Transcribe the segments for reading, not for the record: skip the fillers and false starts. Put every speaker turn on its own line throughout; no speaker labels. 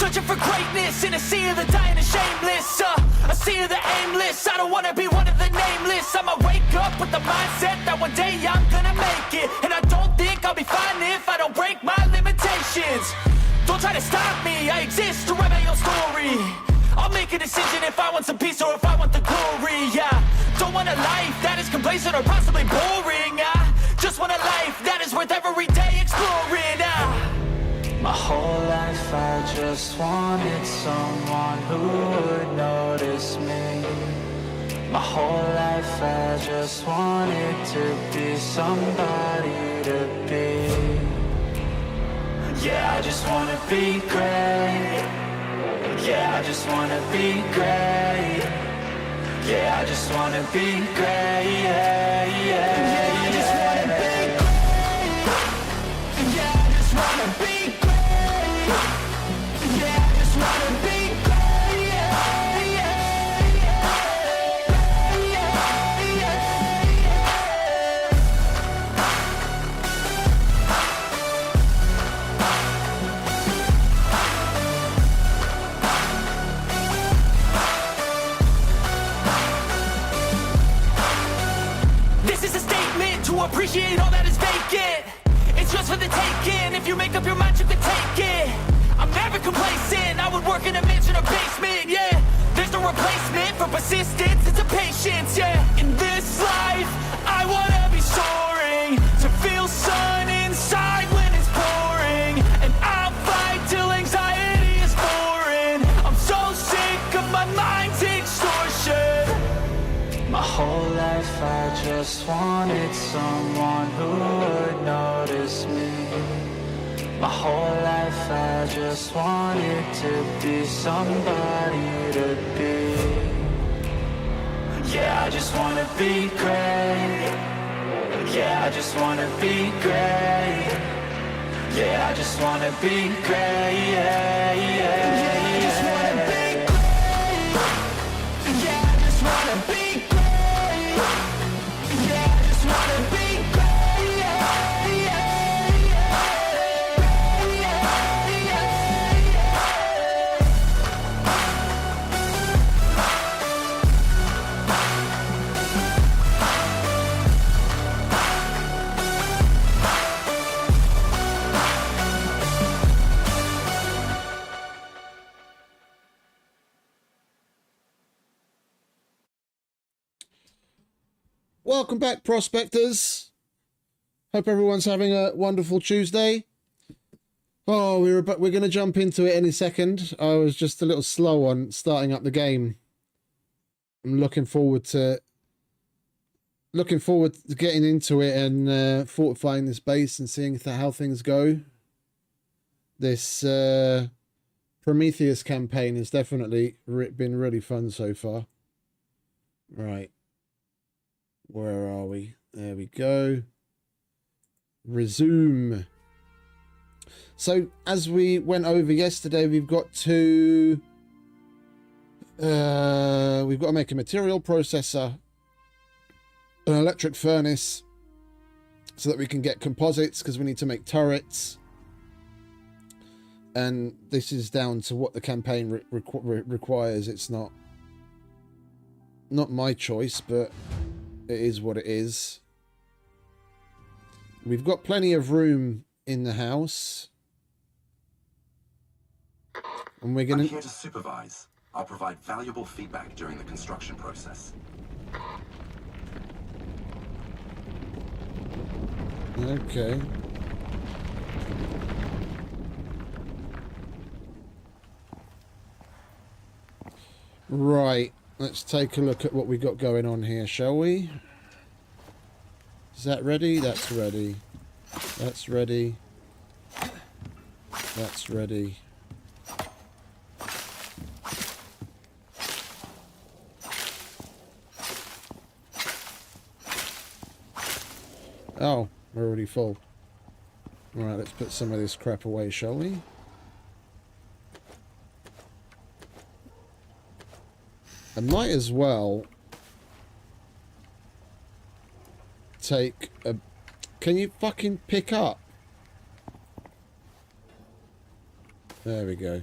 Searching for greatness in a sea of the dying and shameless, a sea of the aimless. I don't wanna be one of the nameless. I'ma wake up with the mindset that one day I'm gonna make it. And I don't think I'll be fine if I don't break my limitations. Don't try to stop me, I exist to write my own story. I'll make a decision if I want some peace or if I want the glory, yeah. Don't want a life that is complacent or possibly boring, just want a life that is worth every day exploring, My whole life I just wanted someone who would notice me. My whole life I just wanted to be somebody to be. Yeah, I just wanna be great. Yeah, I just wanna be great. Yeah, I just wanna be great. Yeah, yeah, I just wanna be great. Yeah, I just wanna be great. Yeah, I just wanna be great. Yeah, yeah, This is a statement to appreciate all that is vacant. It's just for the taking. If you make up your mind, you can take it. I'm never complacent. I would work in a mansion or basement, yeah. There's no replacement for persistence. It's a patience, yeah. In this life, I wanna be soaring, to feel sun inside when it's pouring. And I'll fight till anxiety is foreign. I'm so sick of my mind's extortion. My whole life I just wanted someone who would notice me. My whole life I just wanted to be somebody to be. Yeah, I just wanna be great. Yeah, I just wanna be great. Yeah, I just wanna be great. Yeah, yeah, yeah, I just wanna be great. Yeah, I just wanna be great. Yeah, I just wanna be great. Yeah, yeah,
Welcome back, prospectors. Hope everyone's having a wonderful Tuesday. Oh, we're going to jump into it any second. I was just a little slow on starting up the game. I'm looking forward to getting into it and fortifying this base and seeing how things go. This Prometheus campaign has definitely been really fun so far. Right. Where are we? There we go. Resume. So, as we went over yesterday, we've got to make a material processor, an electric furnace, so that we can get composites, because we need to make turrets. And this is down to what the campaign requires. It's not my choice, but it is what it is. We've got plenty of room in the house. And we're gonna...
I'm here to supervise. I'll provide valuable feedback during the construction process.
Okay. Right. Let's take a look at what we got going on here, shall we? Is that ready? That's ready. That's ready. That's ready. Oh, we're already full. Alright, let's put some of this crap away, shall we? I might as well take a... Can you fucking pick up? There we go.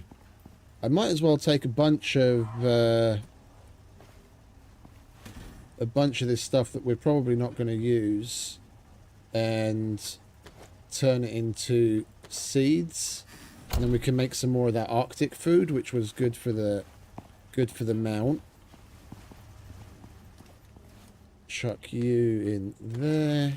I might as well take a bunch of this stuff that we're probably not going to use and turn it into seeds, and then we can make some more of that Arctic food, which was good for the mount. Chuck you in there.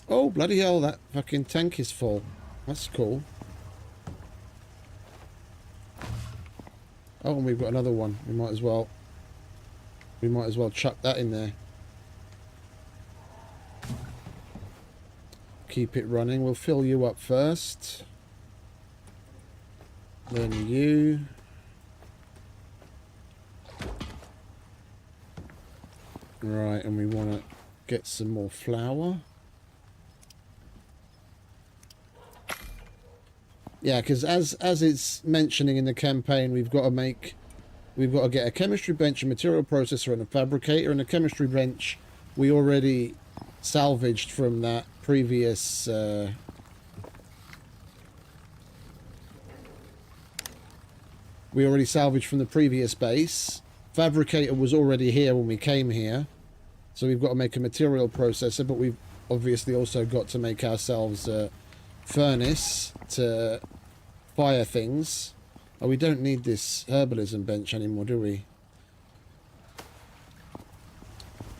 Oh, bloody hell, that fucking tank is full. That's cool. Oh, and we've got another one. We might as well chuck that in there. Keep it running. We'll fill you up first. Then you. Right, and we want to get some more flour. Yeah, because as it's mentioning in the campaign, we've got to get a chemistry bench, a material processor, and a fabricator. And the chemistry bench we already salvaged from that previous base. Fabricator was already here when we came here, so we've got to make a material processor, but we've obviously also got to make ourselves a furnace to fire things. Oh, we don't need this herbalism bench anymore, do we?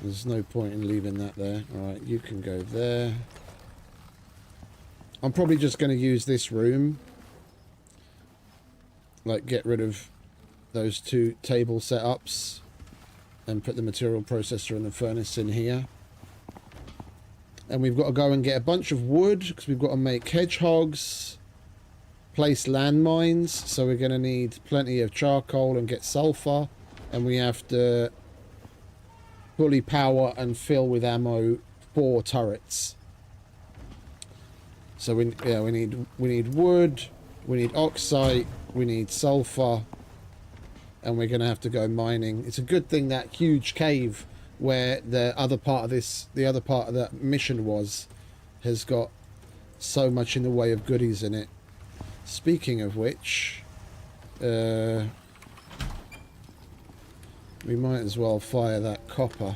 There's no point in leaving that there. Alright, you can go there. I'm probably just going to use this room. Like, get rid of those two table setups and put the material processor and the furnace in here. And we've got to go and get a bunch of wood because we've got to make hedgehogs, place landmines, so we're going to need plenty of charcoal and get sulfur, and we have to fully power and fill with ammo 4 turrets. So we need wood, we need oxide, we need sulfur, and we're going to have to go mining. It's a good thing that huge cave where the other part of that mission has got so much in the way of goodies in it. Speaking of which, we might as well fire that copper.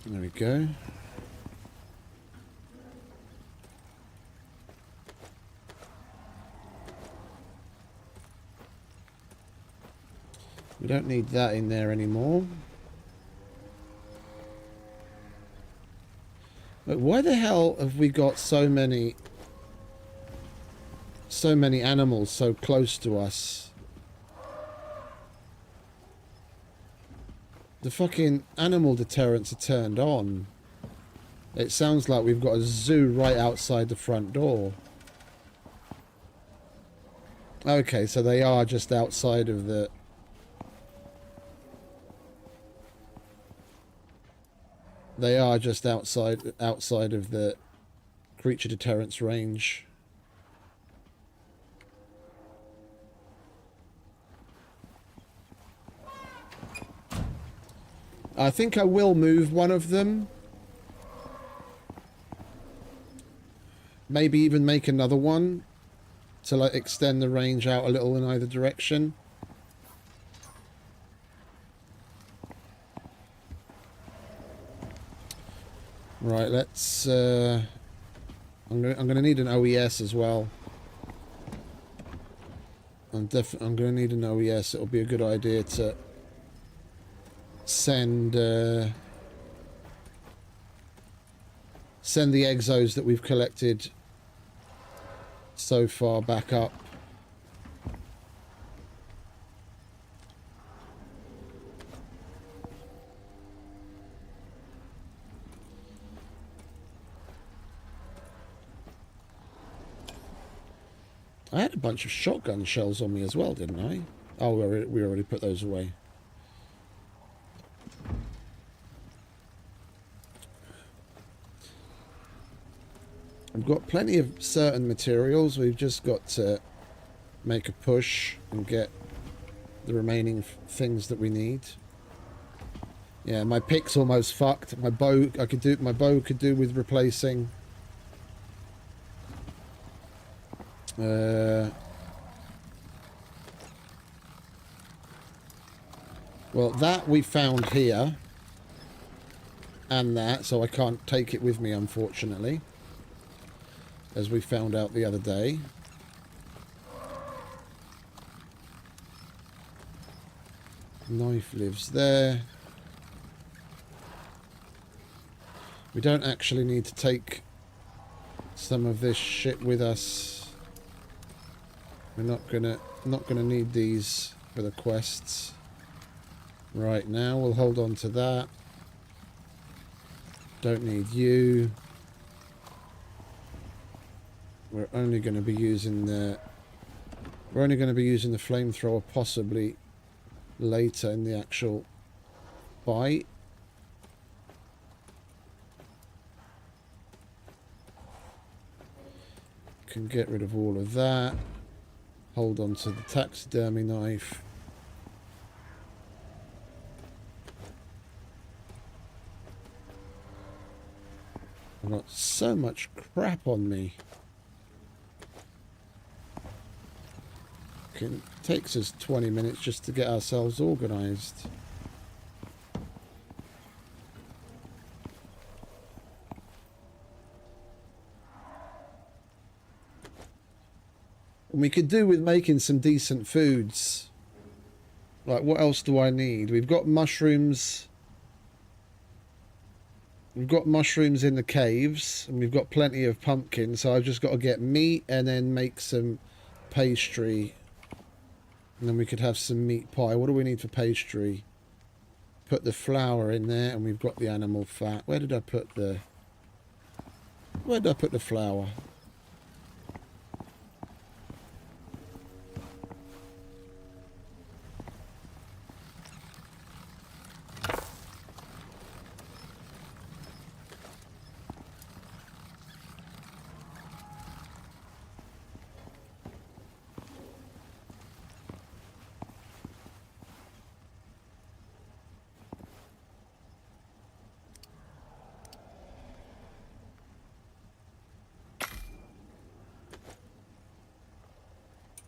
There we go. We don't need that in there anymore. But why the hell have we got so many animals so close to us? The fucking animal deterrents are turned on. It sounds like we've got a zoo right outside the front door. Okay, so they are just outside of the... They are just outside of the creature deterrence range. I think I will move one of them. Maybe even make another one to like extend the range out a little in either direction. Right, let's I'm gonna need an OES as well. I'm gonna need an OES. It'll be a good idea to send the exos that we've collected so far back up. I had a bunch of shotgun shells on me as well, didn't I? Oh, we already put those away. We've got plenty of certain materials. We've just got to make a push and get the remaining things that we need. Yeah, my pick's almost fucked. My bow, my bow could do with replacing. Well, that we found here. And that, so I can't take it with me, unfortunately. As we found out the other day. Knife lives there. We don't actually need to take some of this shit with us. We're not gonna need these for the quests right now. We'll hold on to that. Don't need you. We're only going to be using the flamethrower possibly later in the actual fight. Can get rid of all of that. Hold on to the taxidermy knife. I've got so much crap on me. It takes us 20 minutes just to get ourselves organised. And we could do with making some decent foods. Like, what else do I need? We've got mushrooms. We've got mushrooms in the caves, and we've got plenty of pumpkin, so I've just got to get meat and then make some pastry. And then we could have some meat pie. What do we need for pastry? Put the flour in there, and we've got the animal fat. Where did I put the flour?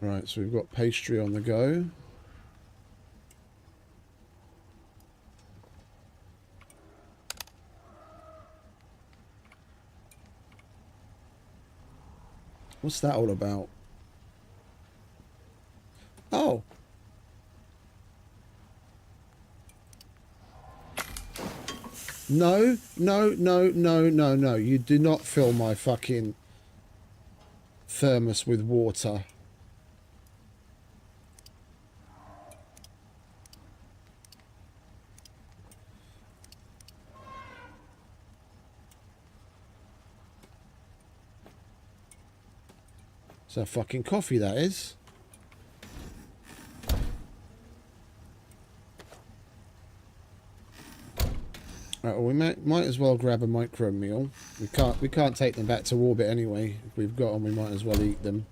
Right, so we've got pastry on the go. What's that all about? Oh. No, no, no, no, no, no. You do not fill my fucking thermos with water. It's a fucking coffee, that is. Right, well, we might as well grab a micro meal. We can't take them back to orbit anyway. If we've got them, we might as well eat them.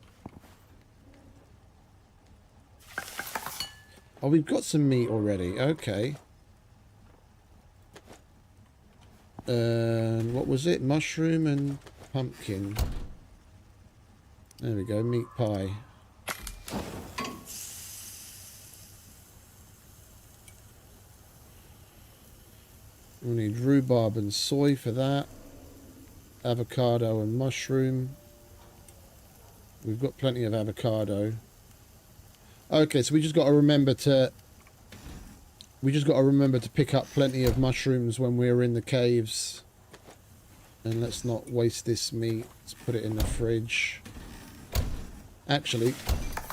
Oh, we've got some meat already. Okay. What was it? Mushroom and pumpkin. There we go, meat pie. We need rhubarb and soy for that. Avocado and mushroom. We've got plenty of avocado. Okay, so we just got to remember to pick up plenty of mushrooms when we're in the caves. And let's not waste this meat. Let's put it in the fridge. Actually,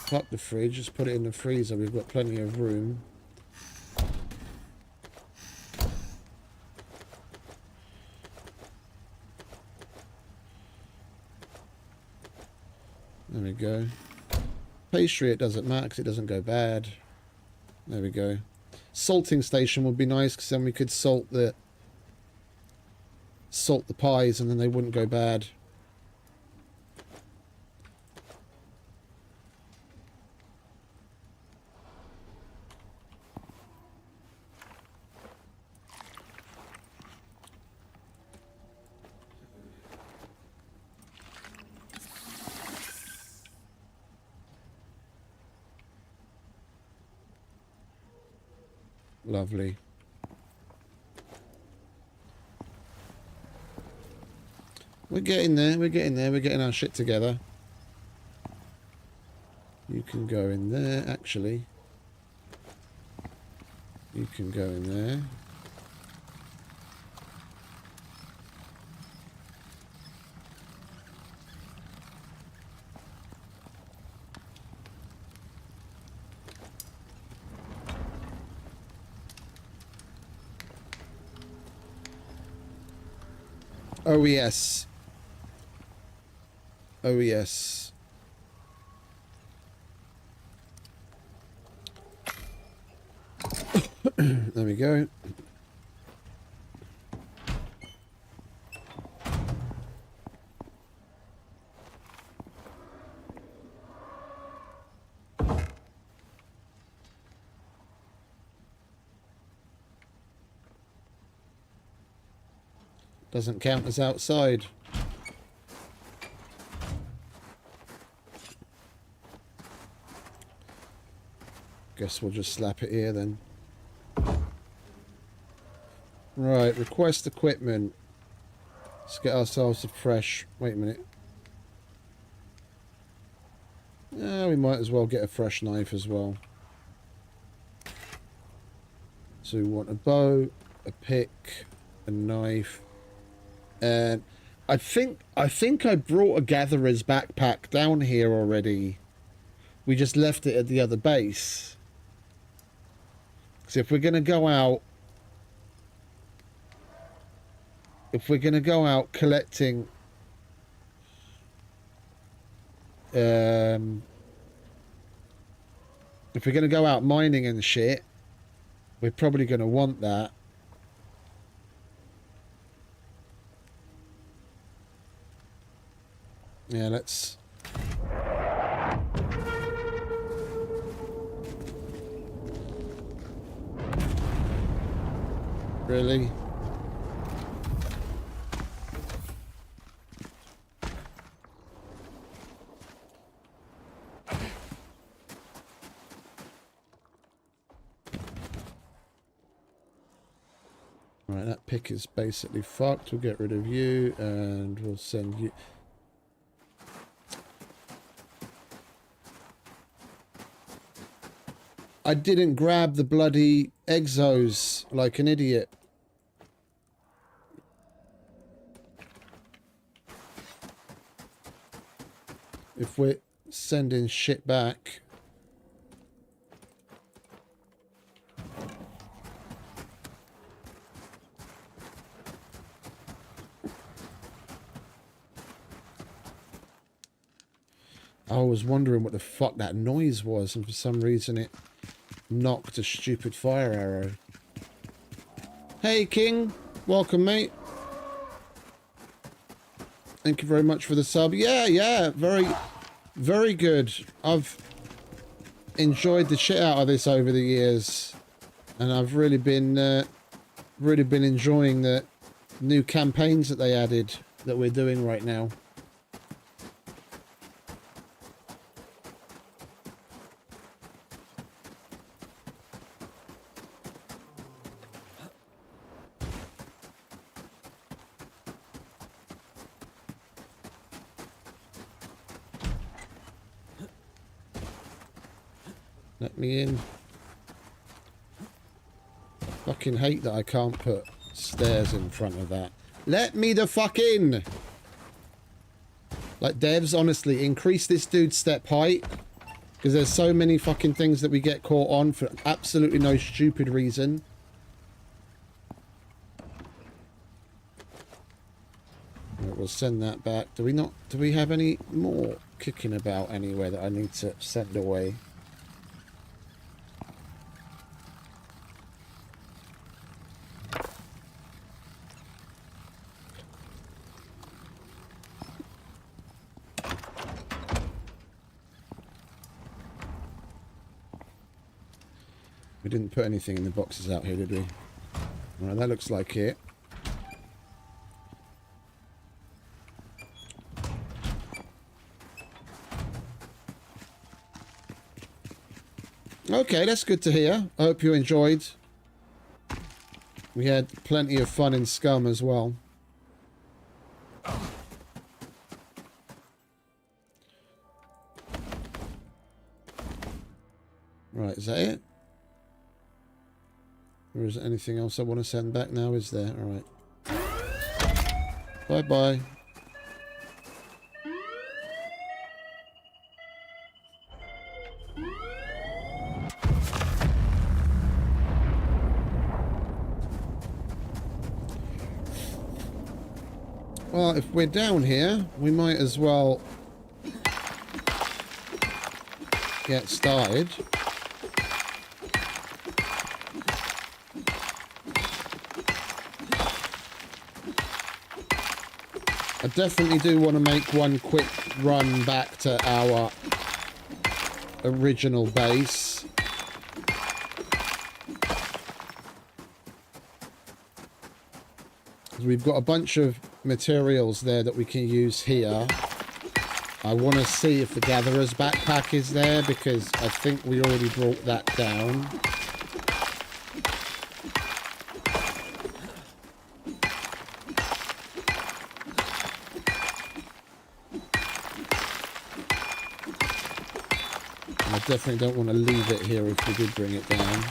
fuck the fridge, just put it in the freezer. We've got plenty of room. There we go. Pastry, it doesn't matter because it doesn't go bad. There we go. Salting station would be nice because then we could salt the pies and then they wouldn't go bad. Lovely. We're getting there. We're getting there. We're getting our shit together. You can go in there, actually. You can go in there. Oh, yes. Oh, yes. There we go. Doesn't count as outside. Guess we'll just slap it here then. Right, request equipment. Let's get ourselves a fresh... Wait a minute. Yeah, we might as well get a fresh knife as well. So we want a bow, a pick, a knife, and I think I brought a gatherer's backpack down here already. We just left it at the other base. So if we're gonna go out, collecting, if we're gonna go out mining and shit, we're probably gonna want that. Yeah, let's... Really? Right, that pick is basically fucked. We'll get rid of you and we'll send you... I didn't grab the bloody exos like an idiot. If we're sending shit back... I was wondering what the fuck that noise was, and for some reason it knocked a stupid fire arrow. Hey King, welcome mate. Thank you very much for the sub. Yeah, very good. I've enjoyed the shit out of this over the years, and I've really been enjoying the new campaigns that they added that we're doing right now. Let me in. Fucking hate that I can't put stairs in front of that. Let me the fuck in! Like, devs, honestly, increase this dude's step height. Because there's so many fucking things that we get caught on for absolutely no stupid reason. Right, we'll send that back. Do we have any more kicking about anywhere that I need to send away? We didn't put anything in the boxes out here, did we? Alright, that looks like it. Okay, that's good to hear. I hope you enjoyed We had plenty of fun in Scum as well. Right, is that it? Or is there anything else I want to send back now? Is there? Alright. Bye-bye. Well, if we're down here, we might as well get started. I definitely do want to make one quick run back to our original base. We've got a bunch of materials there that we can use here. I want to see if the gatherer's backpack is there, because I think we already brought that down. I definitely don't want to leave it here if we did bring it down.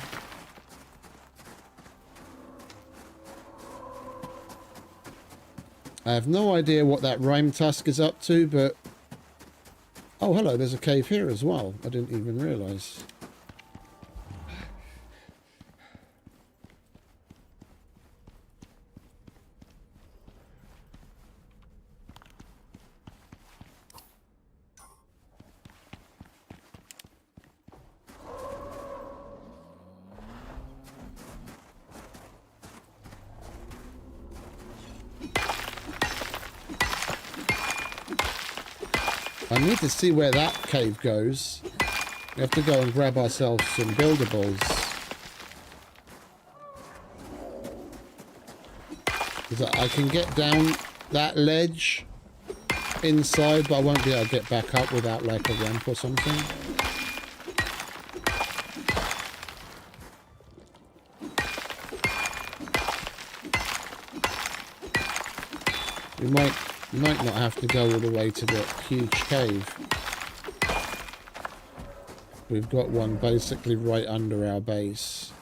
I have no idea what that rhyme tusk is up to, but... Oh, hello, there's a cave here as well. I didn't even realise. I need to see where that cave goes. We have to go and grab ourselves some buildables. Because I can get down that ledge inside, but I won't be able to get back up without like a ramp or something. We might not have to go all the way to the huge cave. We've got one basically right under our base.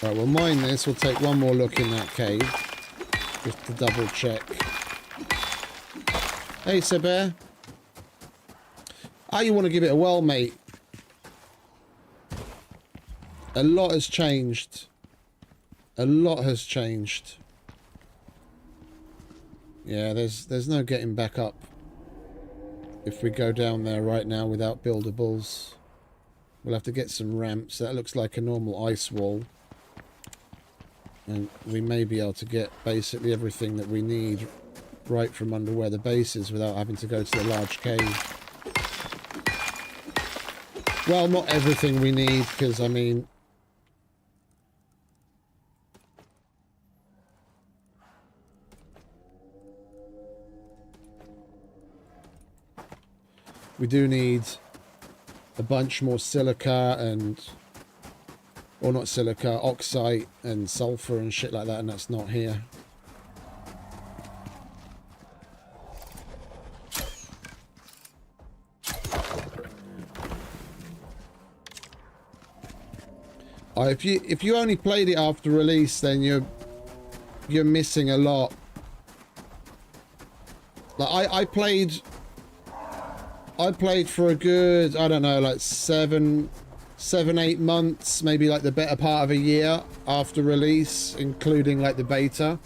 Right, we'll mine this. We'll take one more look in that cave. Just to double check. Hey, Sebear. Oh, you want to give it a whirl, mate? A lot has changed. A lot has changed. Yeah, there's no getting back up if we go down there right now without buildables. We'll have to get some ramps. That looks like a normal ice wall. And we may be able to get basically everything that we need right from under where the base is without having to go to the large cave. Well, not everything we need, because, I mean... we do need a bunch more silica and... or not silica, oxide and sulfur and shit like that, and that's not here. If you only played it after release, then you're missing a lot. Like I played for a good, I don't know, like 7-8 months, maybe like the better part of a year after release, including like the beta.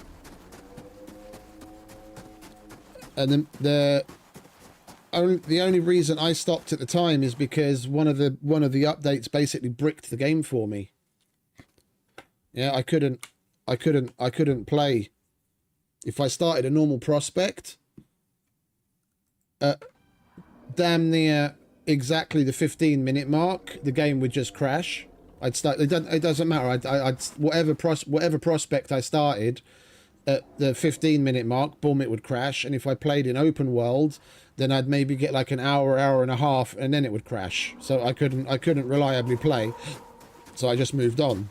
And the only reason I stopped at the time is because one of the updates basically bricked the game for me. Yeah, I couldn't play. If I started a normal prospect, damn near exactly the 15-minute mark, the game would just crash. I'd start. It doesn't matter. I'd whatever prospect I started at the 15-minute mark, boom, it would crash. And if I played in open world, then I'd maybe get like an hour and a half, and then it would crash. So I couldn't reliably play. So I just moved on.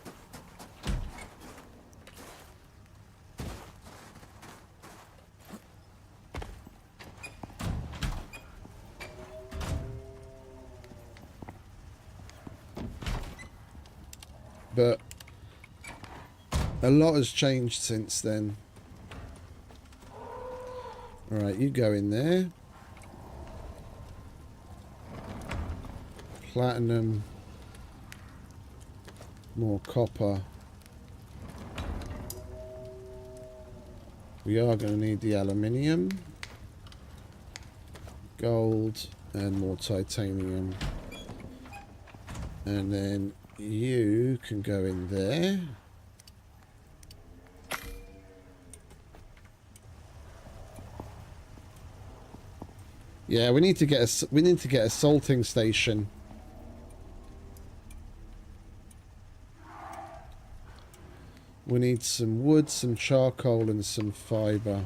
But a lot has changed since then. Alright, you go in there. Platinum. More copper. We are going to need the aluminium. Gold and more titanium. And then you can go in there. Yeah, we need to get a salting station. We need some wood, some charcoal, and some fiber.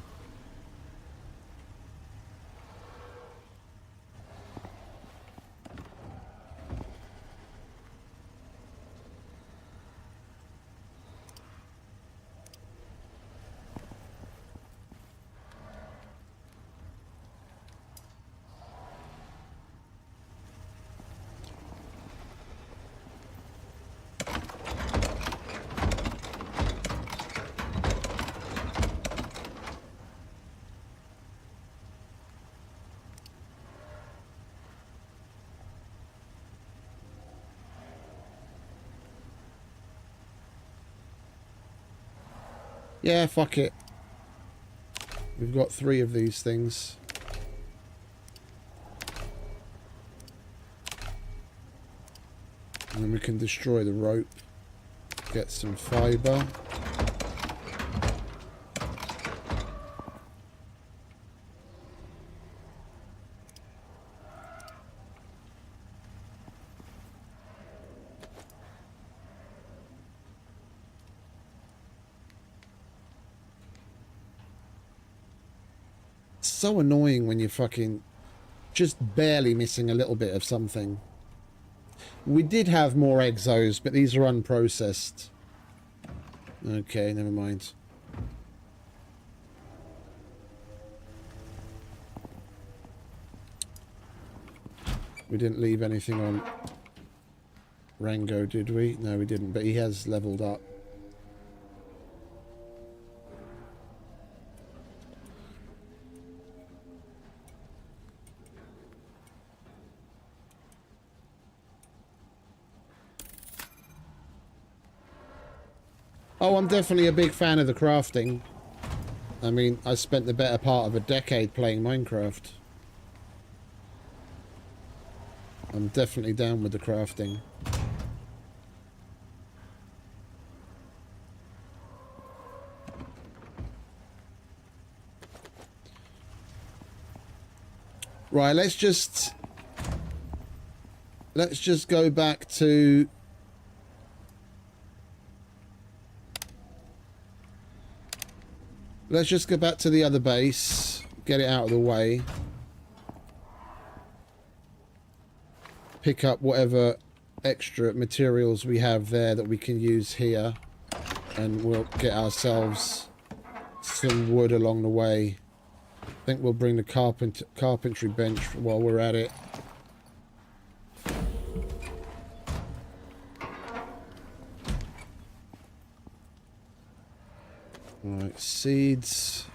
Yeah, fuck it. We've got 3 of these things. And then we can destroy the rope. Get some fiber. So annoying when you're fucking just barely missing a little bit of something. We did have more exos, but these are unprocessed. Okay, never mind. We didn't leave anything on Rango, did we? No, we didn't, but he has leveled up. Oh, I'm definitely a big fan of the crafting. I mean, I spent the better part of a decade playing Minecraft. I'm definitely down with the crafting. Right, let's just go back to the other base, get it out of the way, pick up whatever extra materials we have there that we can use here, and we'll get ourselves some wood along the way. I think we'll bring the carpentry bench while we're at it. Alright, seeds.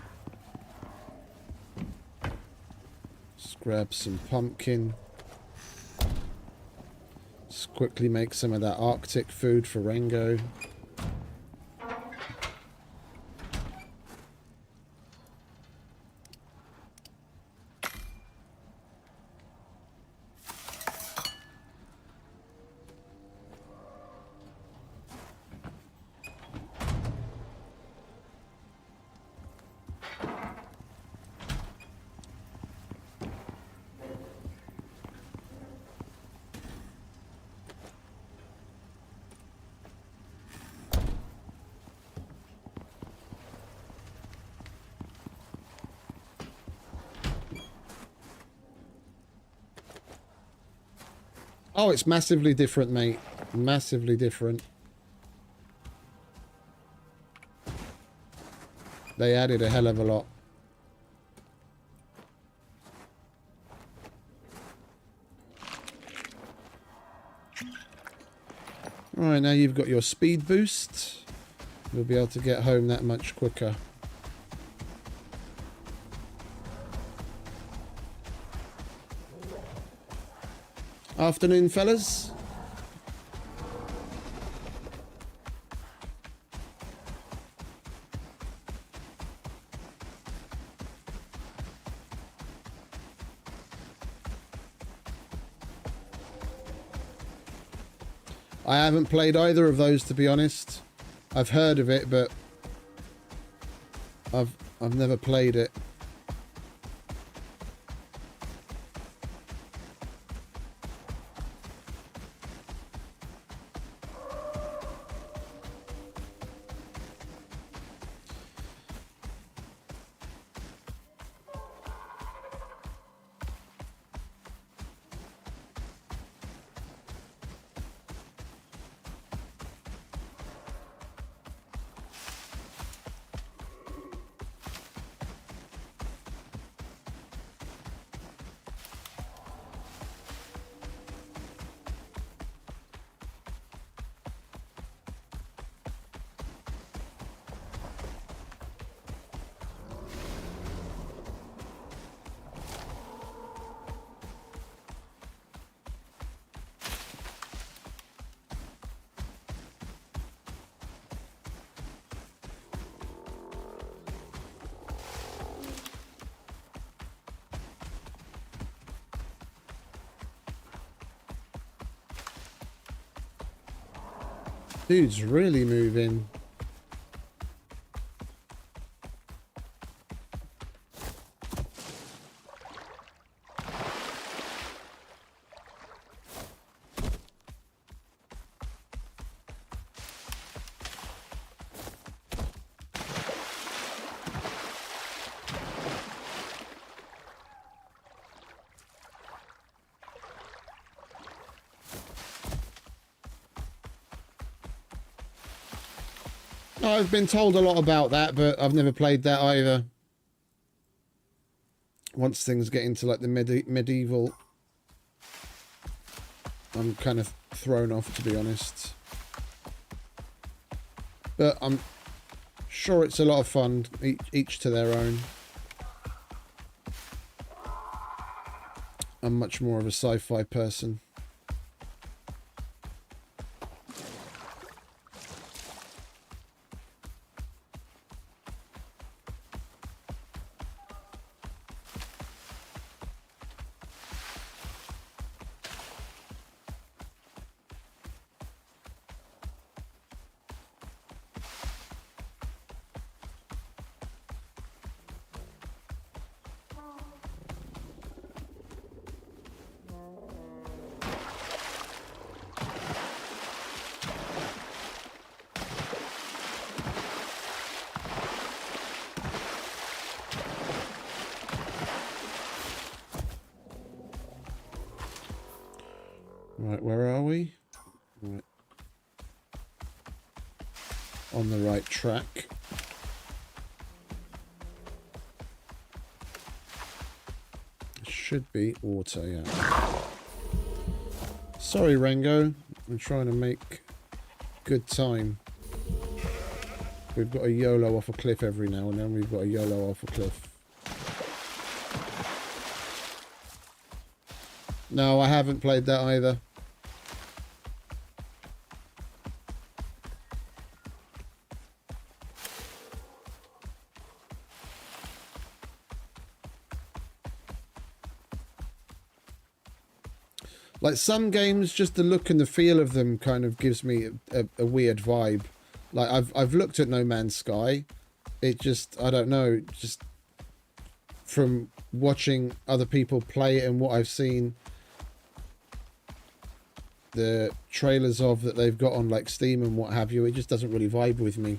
Let's grab some pumpkin. Let's quickly make some of that Arctic food for Rengo. Oh, it's massively different, mate. Massively different. They added a hell of a lot. Alright, now you've got your speed boost. You'll be able to get home that much quicker. Afternoon, fellas. I haven't played either of those, to be honest. I've heard of it, but I've never played it. Dude's really moving. I've been told a lot about that, but I've never played that either. Once things get into like the medieval, I'm kind of thrown off, to be honest. But I'm sure it's a lot of fun, each to their own. I'm much more of a sci-fi person. Right, where are we? Right. On the right track. It should be water, yeah. Sorry, Rengo. I'm trying to make good time. We've got a YOLO off a cliff every now and then. We've got a YOLO off a cliff. No, I haven't played that either. Like some games, just the look and the feel of them kind of gives me a weird vibe. Like I've looked at No Man's Sky. It just, I don't know, just from watching other people play it and what I've seen the trailers of that they've got on like Steam and what have you, it just doesn't really vibe with me.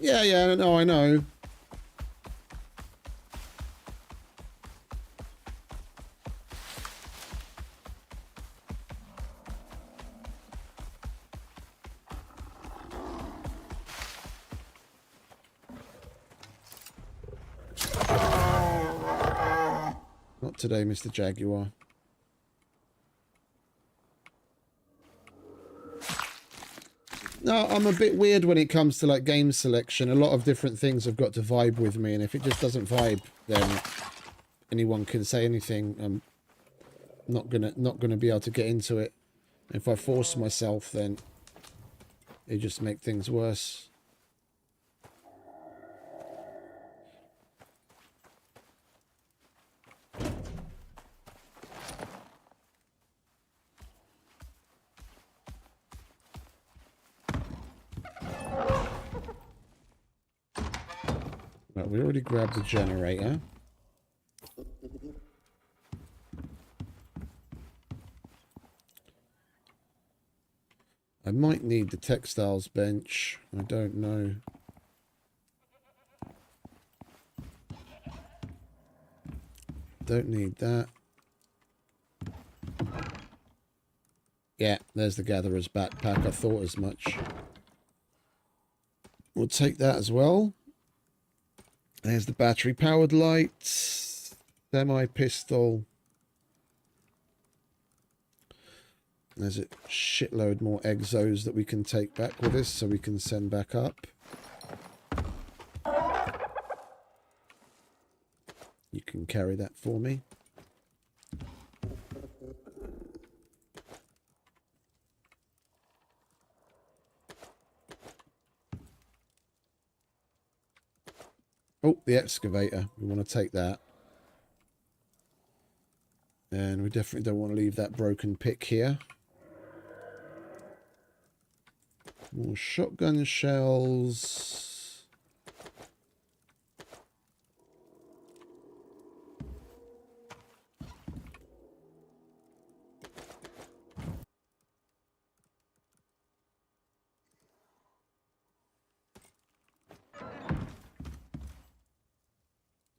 Yeah, no, I know. Not today, Mr. Jaguar. No, I'm a bit weird when it comes to like game selection. A lot of different things have got to vibe with me, and if it just doesn't vibe, then anyone can say anything. I'm not gonna be able to get into it. If I force myself, then it just make things worse. Right, we already grabbed the generator. I might need the textiles bench. I don't know. Don't need that. Yeah, there's the gatherer's backpack. I thought as much. We'll take that as well. There's the battery powered lights. Semi-pistol. There's a shitload more exos that we can take back with us, so we can send back up. You can carry that for me. Oh, the excavator. We want to take that. And we definitely don't want to leave that broken pick here. More shotgun shells.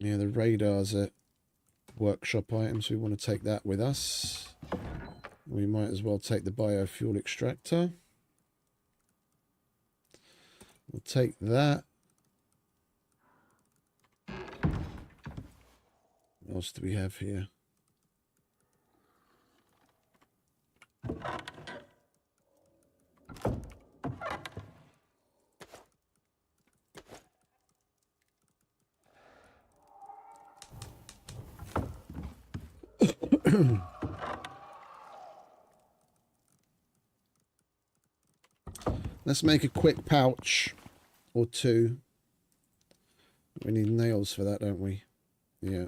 Yeah, the radar's a workshop item, so we want to take that with us. We might as well take the biofuel extractor. We'll take that. What else do we have here? Let's make a quick pouch or two. We need nails for that, don't we? Yeah.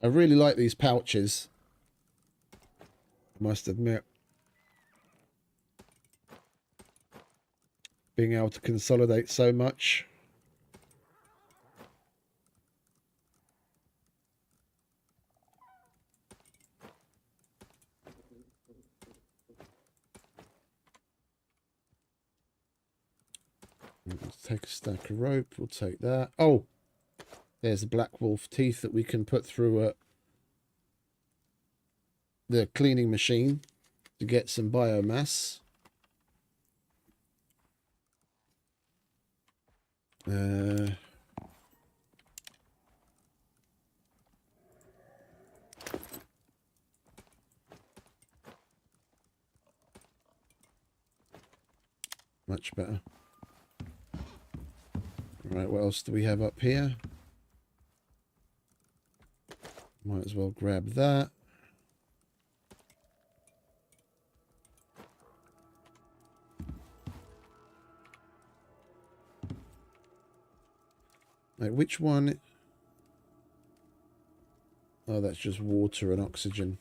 I really like these pouches, I must admit. Being able to consolidate so much. Let's take a stack of rope. We'll take that. Oh, there's the black wolf teeth that we can put through the cleaning machine to get some biomass. Much better. Right, what else do we have up here? Might as well grab that. Right, which one? Oh, that's just water and oxygen.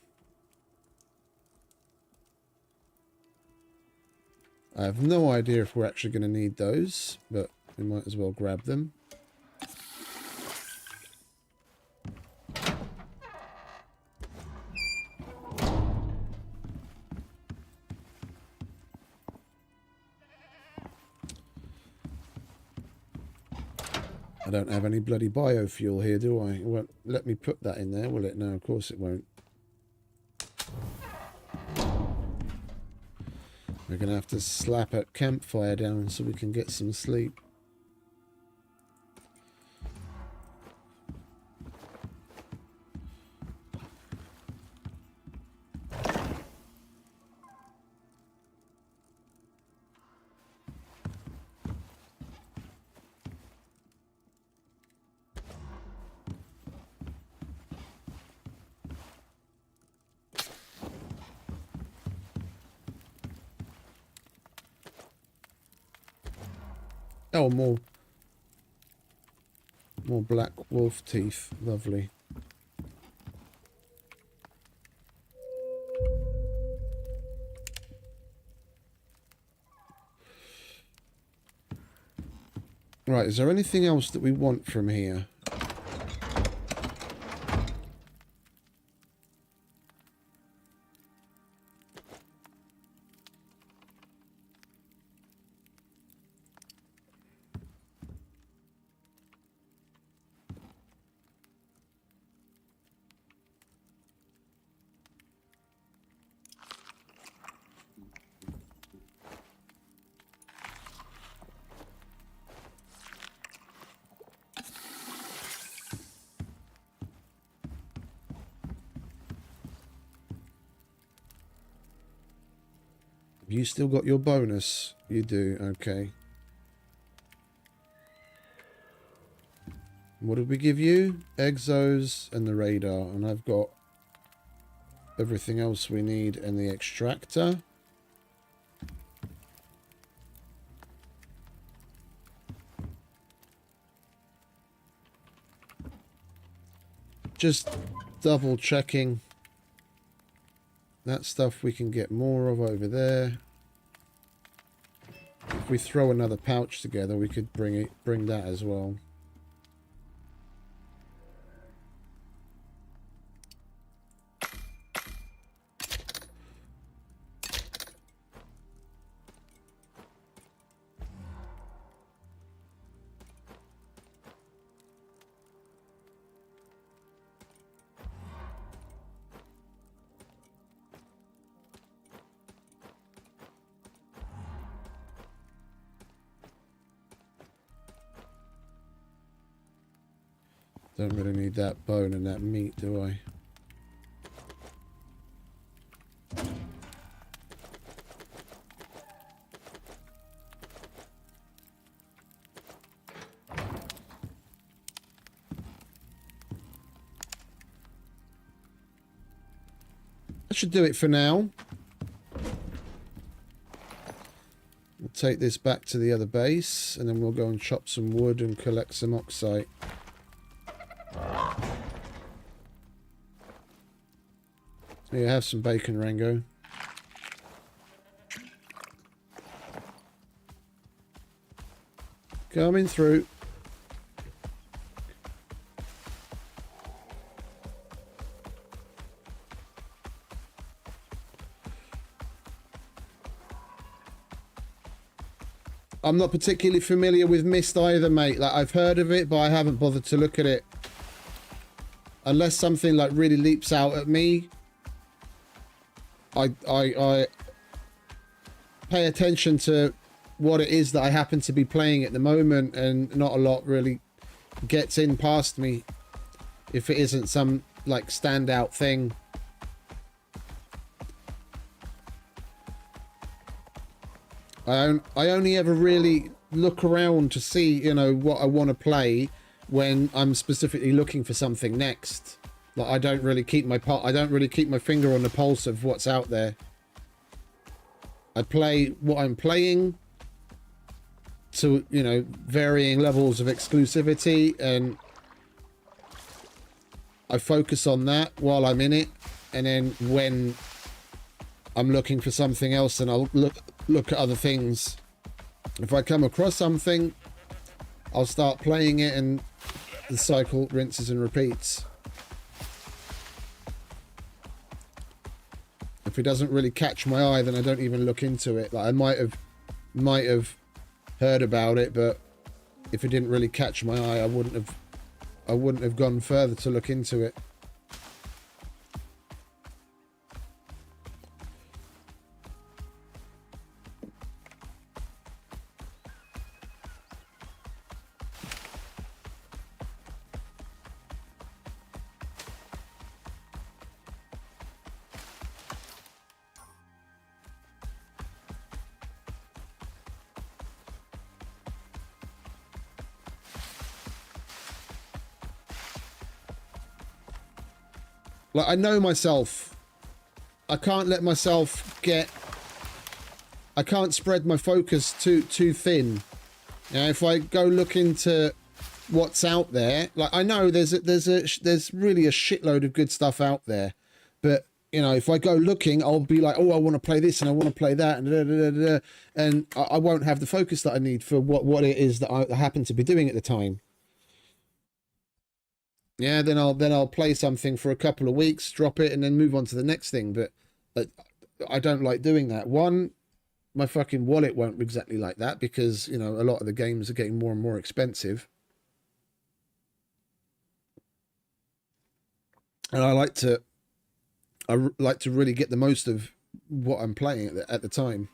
I have no idea if we're actually going to need those, but we might as well grab them. I don't have any bloody biofuel here, do I? It won't let me put that in there, will it? No, of course it won't. We're going to have to slap a campfire down so we can get some sleep. Oh, more black wolf teeth. Lovely. Right, is there anything else that we want from here? You still got your bonus? You do, okay. What did we give you? Exos and the radar. And I've got everything else we need and the extractor. Just double checking. That stuff we can get more of over there. If we throw another pouch together, we could bring that as well. Don't really need that bone and that meat, do I? That should do it for now. We'll take this back to the other base and then we'll go and chop some wood and collect some oxide. Here, have some bacon, Rango. Coming through. I'm not particularly familiar with Myst either, mate. Like, I've heard of it, but I haven't bothered to look at it. Unless something like really leaps out at me, I pay attention to what it is that I happen to be playing at the moment, and not a lot really gets in past me if it isn't some like standout thing. I only ever really look around to see, you know, what I want to play when I'm specifically looking for something next. Like, I don't really keep my finger on the pulse of what's out there. I play what I'm playing to, you know, varying levels of exclusivity, and I focus on that while I'm in it, and then when I'm looking for something else, and I'll look at other things. If I come across something, I'll start playing it, and the cycle rinses and repeats. If it doesn't really catch my eye, then I don't even look into it. Like, I might have heard about it, but if it didn't really catch my eye, I wouldn't have gone further to look into it. Like, I know myself. I can't let myself I can't spread my focus too thin. Now, if I go look into what's out there, like, I know there's really a shitload of good stuff out there, but you know, if I go looking, I'll be like, oh, I want to play this and I want to play that, and I won't have the focus that I need for what it is that I happen to be doing at the time. Yeah, then I'll play something for a couple of weeks, drop it, and then move on to the next thing. But I don't like doing that. One, my fucking wallet won't exactly like that, because, you know, a lot of the games are getting more and more expensive. And I like to really get the most of what I'm playing at the time.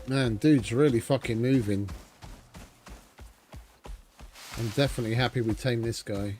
Man, dude's really fucking moving. I'm definitely happy we tamed this guy.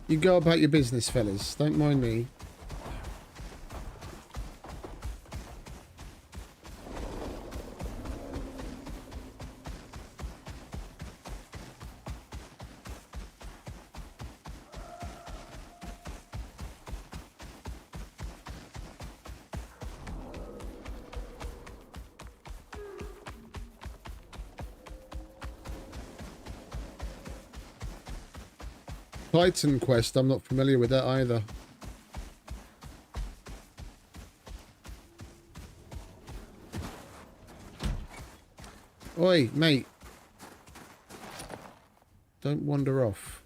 You go about your business, fellas. Don't mind me. Titan Quest, I'm not familiar with that either. Oi, mate. Don't wander off.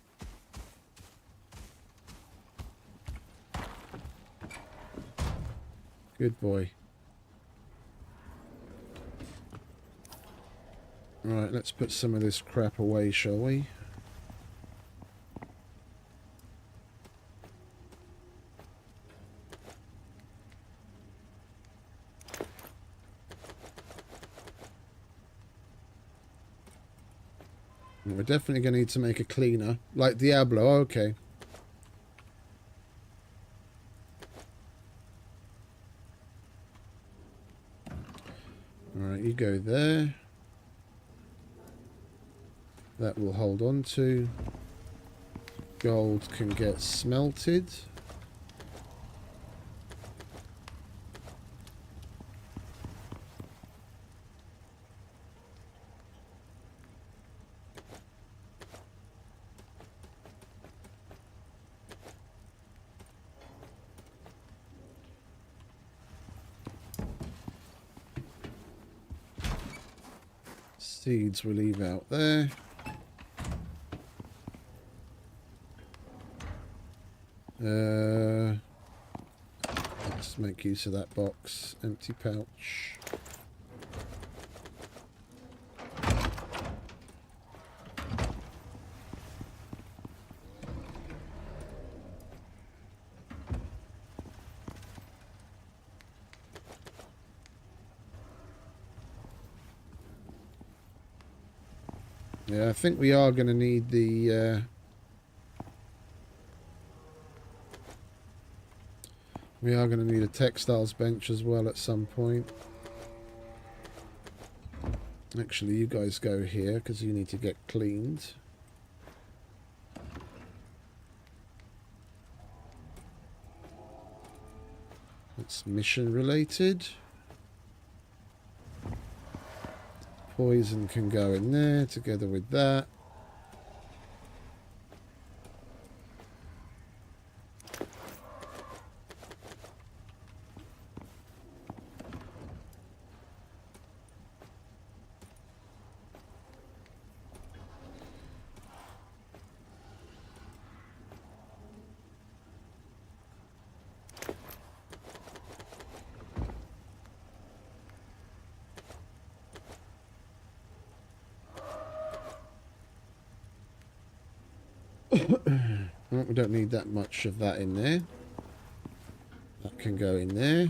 Good boy. Right, let's put some of this crap away, shall we? We're definitely going to need to make a cleaner. Like Diablo, okay. Alright, you go there. That will hold on to. Gold can get smelted. Seeds we'll leave out there. Let's make use of that box. Empty pouch. Yeah, I think we are going to need the... we are going to need a textiles bench as well at some point. Actually, you guys go here because you need to get cleaned. It's mission related. Poison can go in there together with that. Well, we don't need that much of that in there. That can go in there.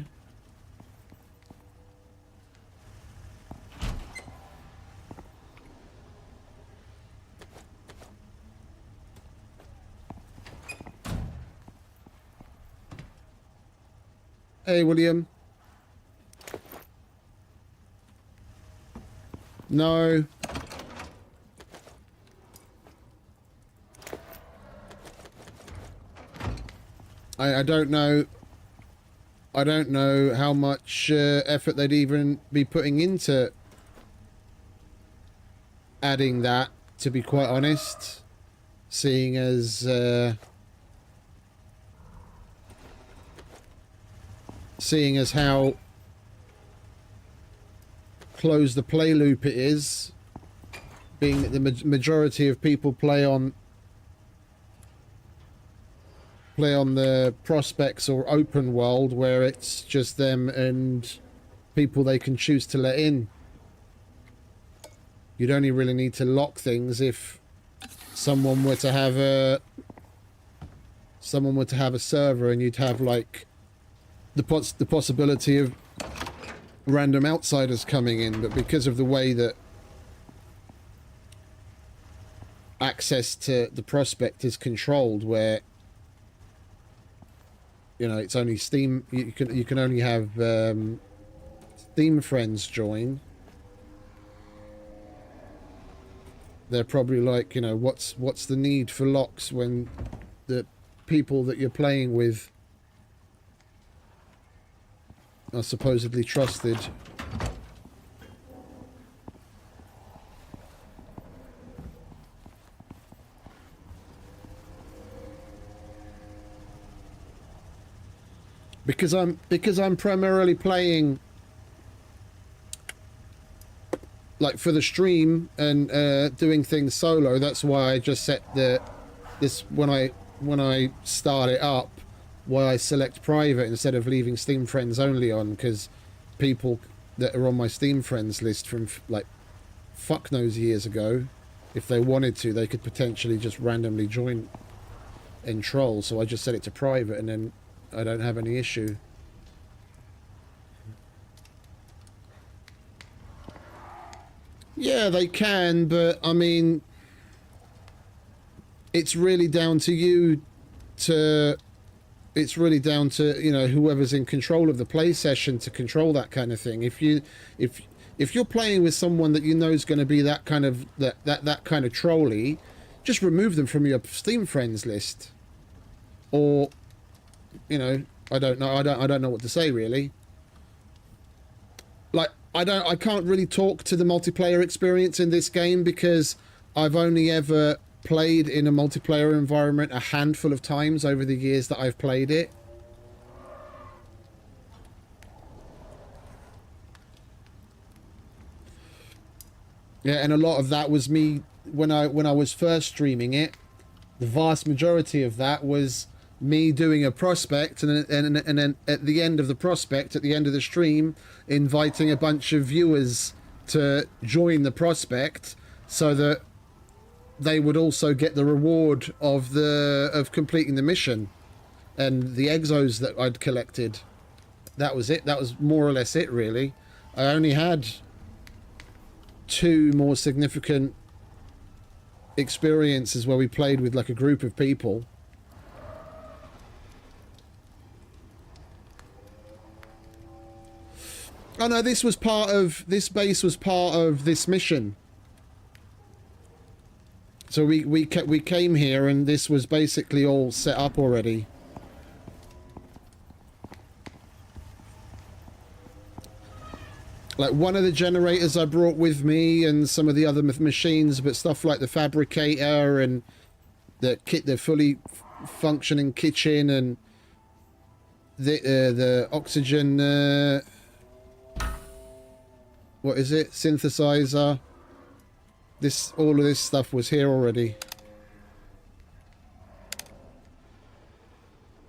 Hey, William. No. I don't know. I don't know how much effort they'd even be putting into adding that, to be quite honest. Seeing as how closed the play loop it is, being that the majority of people play on the prospects or open world, where it's just them and people they can choose to let in. You'd only really need to lock things if someone were to have a server, and you'd have like the possibility of random outsiders coming in. But because of the way that access to the prospect is controlled, where you know, it's only Steam. You can only have Steam friends join. They're probably like, you know, what's the need for locks when the people that you're playing with are supposedly trusted. Because I'm primarily playing like for the stream and doing things solo. That's why I just set this when I start it up, why I select private instead of leaving Steam friends only on, because people that are on my Steam friends list from like fuck knows years ago, if they wanted to, they could potentially just randomly join and troll. So I just set it to private, and then I don't have any issue. Yeah, they can, but I mean, it's really down to you to, it's really down to, you know, whoever's in control of the play session to control that kind of thing. If you're playing with someone that you know is going to be that kind of that kind of trolly, just remove them from your Steam friends list. Or, you know, I don't know what to say really. Like, I can't really talk to the multiplayer experience in this game because I've only ever played in a multiplayer environment a handful of times over the years that I've played it. Yeah, and a lot of that was me when I was first streaming it. The vast majority of that was me doing a prospect, and then at the end of the prospect, at the end of the stream, inviting a bunch of viewers to join the prospect so that they would also get the reward of completing the mission and the exos that I'd collected. That was it. That was more or less it, really. I only had 2 more significant experiences where we played with like a group of people. Oh no, this base was part of this mission. So we came here and this was basically all set up already. Like one of the generators I brought with me and some of the other machines, but stuff like the fabricator and the fully functioning kitchen and the oxygen what is it? Synthesizer. All of this stuff was here already.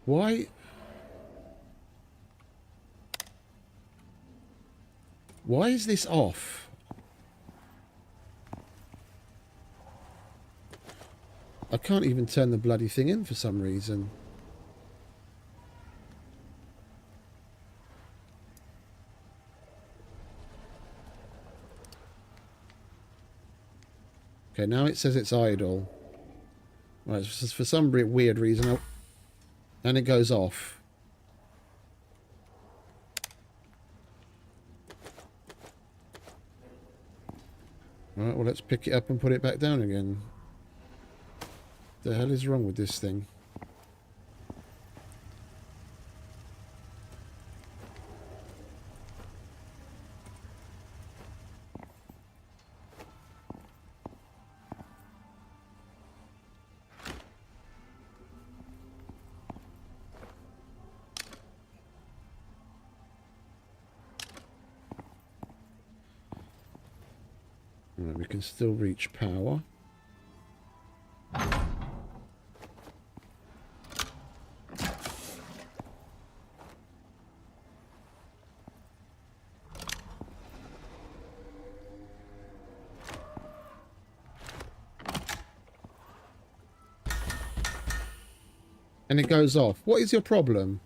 Why? Why is this off? I can't even turn the bloody thing in for some reason. Okay, now it says it's idle. Right, for some weird reason, and it goes off. Alright, well let's pick it up and put it back down again. The hell is wrong with this thing? We can still reach power. And it goes off. What is your problem?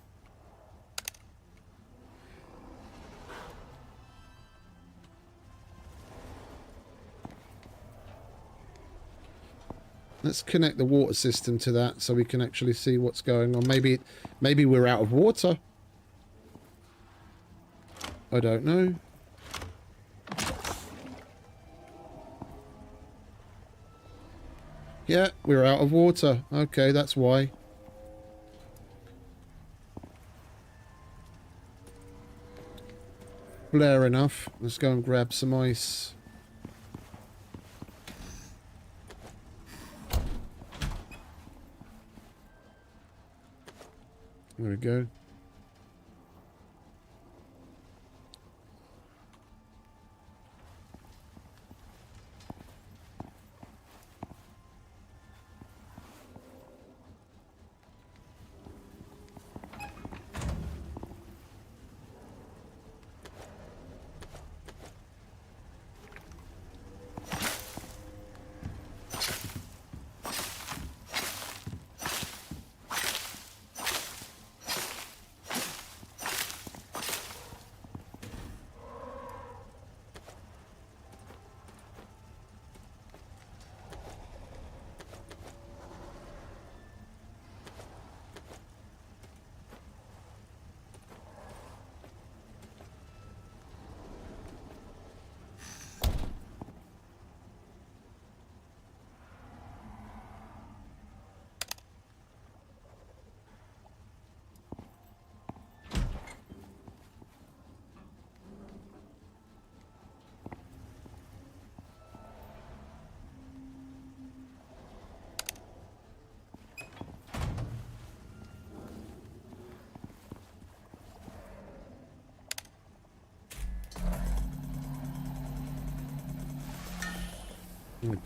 Let's connect the water system to that so we can actually see what's going on. Maybe we're out of water. I don't know. Yeah, we're out of water. Okay, that's why. Fair enough. Let's go and grab some ice. There we go.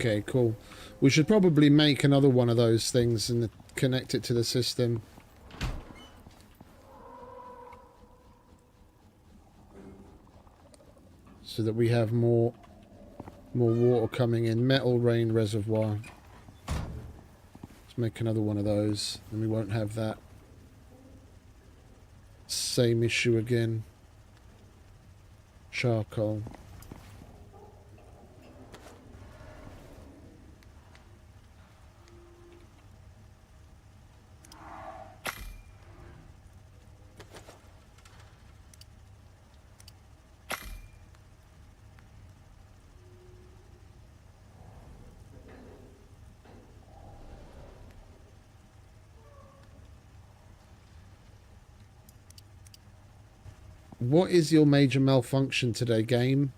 Okay, cool. We should probably make another one of those things and connect it to the system. So that we have more water coming in. Metal rain reservoir. Let's make another one of those, and we won't have that same issue again. Charcoal. What is your major malfunction today, game?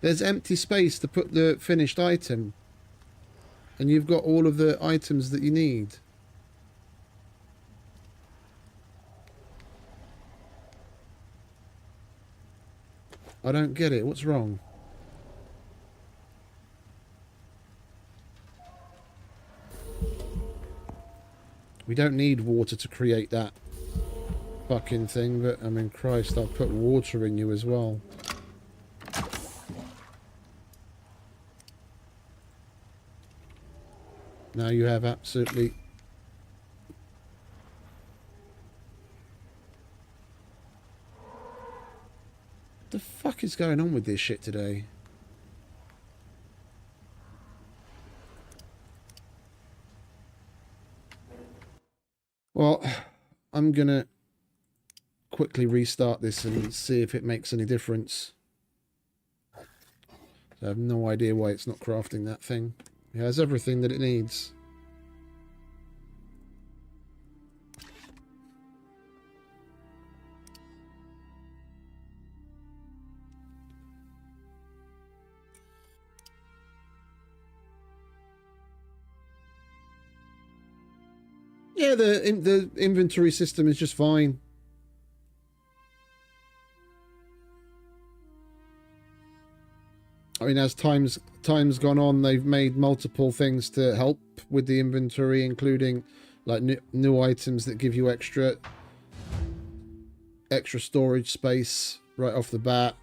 There's empty space to put the finished item. And you've got all of the items that you need. I don't get it. What's wrong? We don't need water to create that fucking thing, but I mean, Christ, I'll put water in you as well. Now you have absolutely... What the fuck is going on with this shit today? Well, I'm gonna quickly restart this and see if it makes any difference. I have no idea why it's not crafting that thing. It has everything that it needs. Yeah, the inventory system is just fine. I mean, as time's gone on, they've made multiple things to help with the inventory, including like new items that give you extra storage space right off the bat,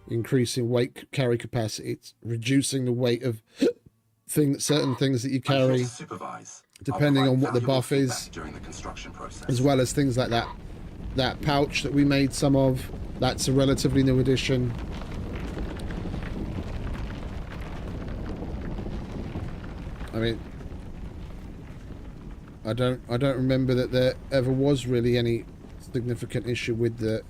increasing weight carry capacity, reducing the weight of certain things that you
I'm here to
carry,
supervise. I'll
depending
provide
on what the
valuable
buff
feedback
is,
during the construction process.
as well as things like that pouch that we made some of. That's a relatively new addition. I mean, I don't remember that there ever was really any significant issue with the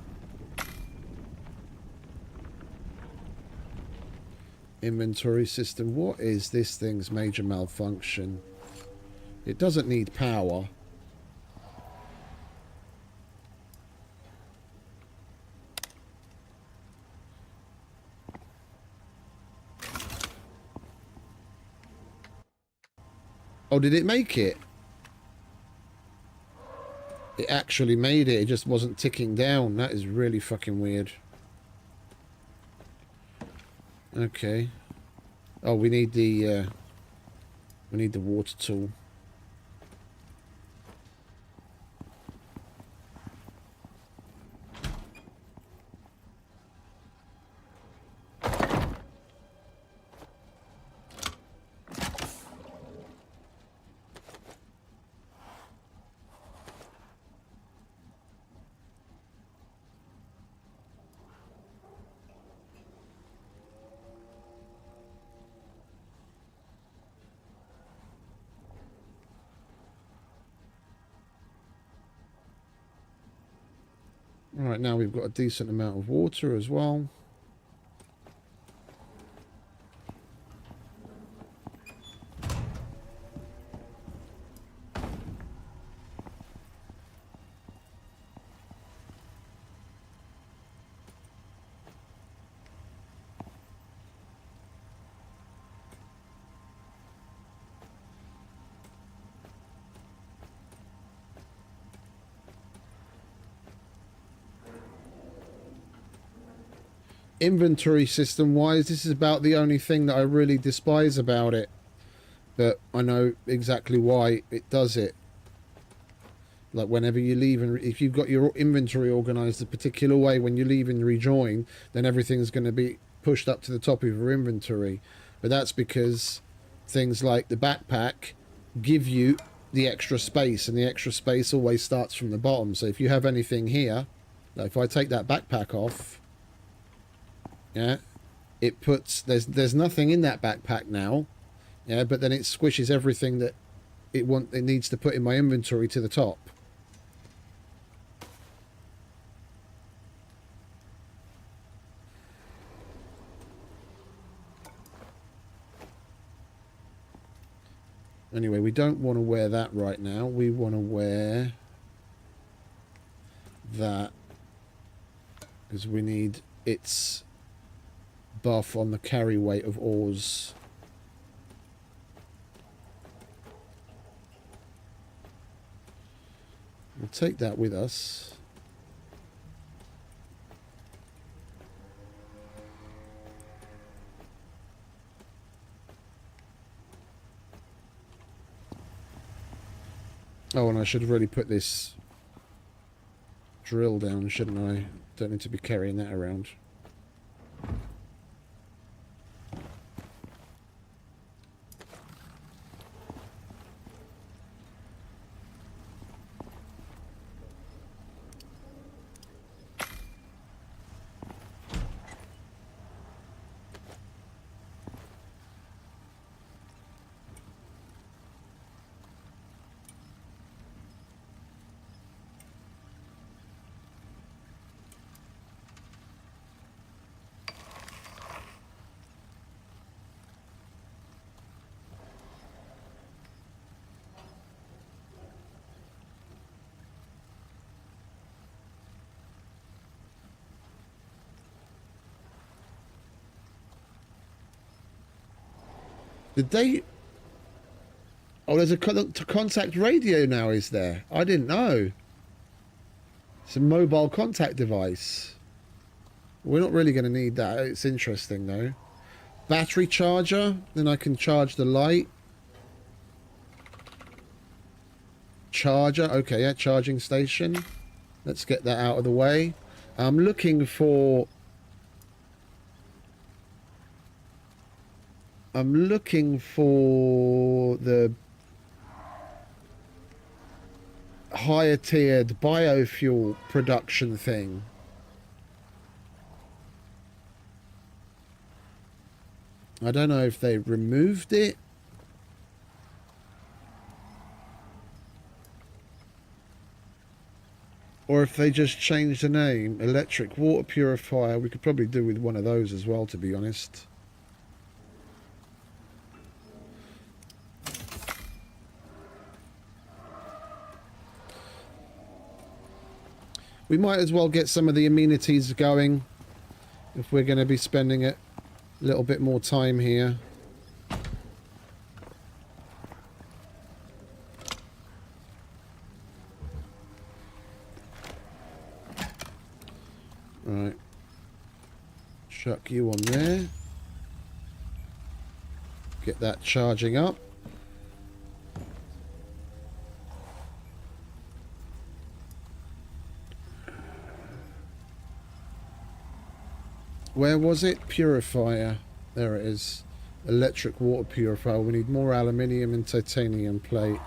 inventory system. What is this thing's major malfunction? It doesn't need power. Oh, did it make it? It actually made it. It just wasn't ticking down. That is really fucking weird. Okay. Oh, we need the water tool. Alright, now we've got a decent amount of water as well. Inventory system wise, this is about the only thing that I really despise about it, but I know exactly why it does it. Like whenever you leave, and if you've got your inventory organized a particular way, when you leave and rejoin, then everything's going to be pushed up to the top of your inventory. But that's because things like the backpack give you the extra space, and the extra space always starts from the bottom. So if you have anything here, like if I take that backpack off, yeah, it puts, there's nothing in that backpack now, yeah, but then it squishes everything that it needs to put in my inventory to the top. Anyway, we don't want to wear that right now. We want to wear that because we need its buff on the carry weight of ores. We'll take that with us. Oh, and I should really put this drill down, shouldn't I? Don't need to be carrying that around. Did they... Oh, there's a contact radio now, is there? I didn't know. It's a mobile contact device. We're not really going to need that. It's interesting, though. Battery charger. Then I can charge the light. Charger. Okay, yeah, charging station. Let's get that out of the way. I'm looking for... I'm looking for the higher tiered biofuel production thing. I don't know if they removed it. Or if they just changed the name. Electric water purifier. We could probably do with one of those as well, to be honest. We might as well get some of the amenities going if we're going to be spending a little bit more time here. Right. Chuck you on there. Get that charging up. Where was it? Purifier. There it is. Electric water purifier. We need more aluminium and titanium plate.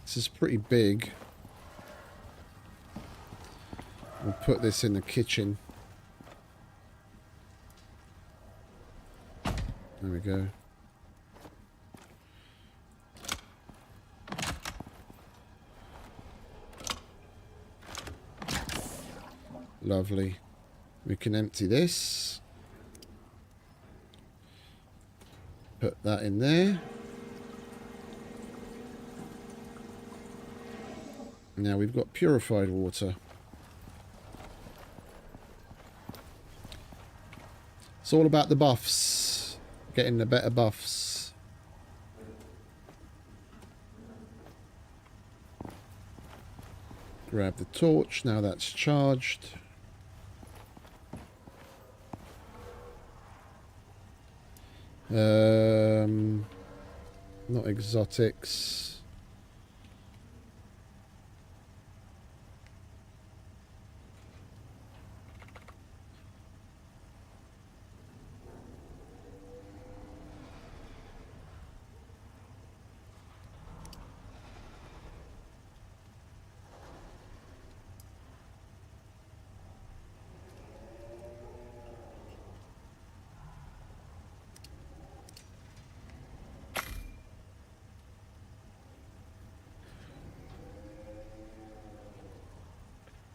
This is pretty big. We'll put this in the kitchen. There we go. Lovely. We can empty this. Put that in there. Now we've got purified water. It's all about the buffs. Getting the better buffs. Grab the torch. Now that's charged. Not exotics.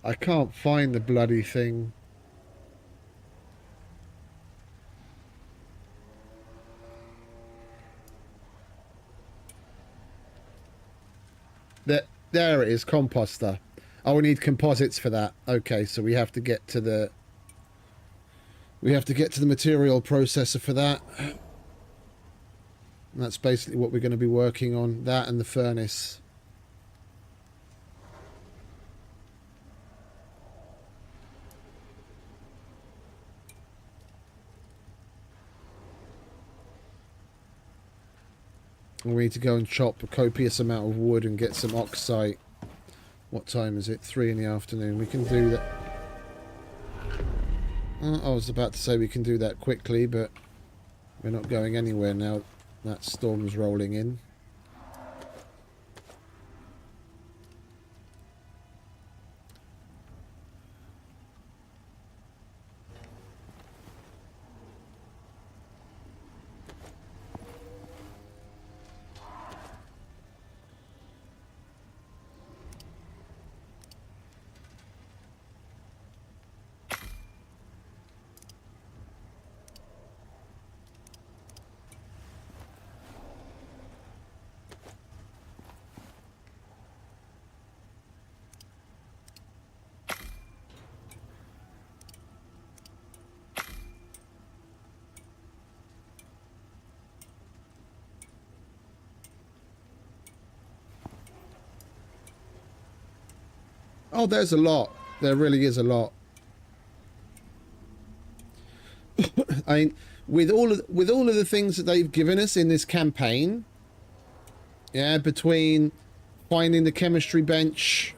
I can't find the bloody thing. There it is, composter. Oh, we need composites for that. Okay, so we have to get to the material processor for that. And that's basically what we're going to be working on. That and the furnace. We need to go and chop a copious amount of wood and get some oxite. What time is it? 3 in the afternoon. We can do that. I was about to say we can do that quickly, but we're not going anywhere now. That storm's rolling in. Oh, there's a lot. There really is a lot. I mean, with all of the things that they've given us in this campaign, yeah, between finding the chemistry bench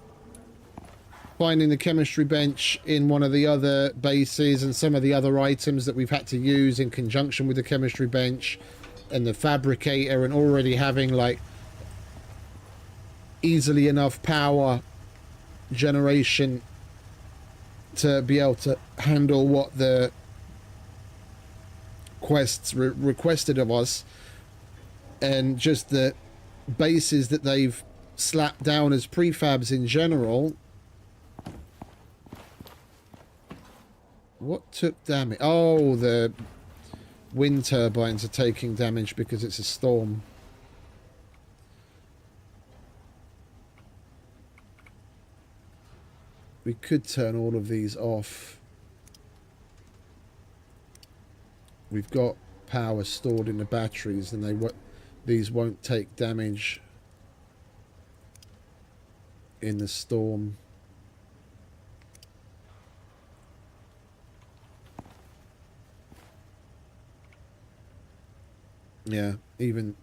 in one of the other bases and some of the other items that we've had to use in conjunction with the chemistry bench and the fabricator, and already having like easily enough power generation to be able to handle what the quests requested of us, and just the bases that they've slapped down as prefabs in general. What took damage? Oh, the wind turbines are taking damage because it's a storm. We could turn all of these off. We've got power stored in the batteries, and these won't take damage in the storm. Yeah, even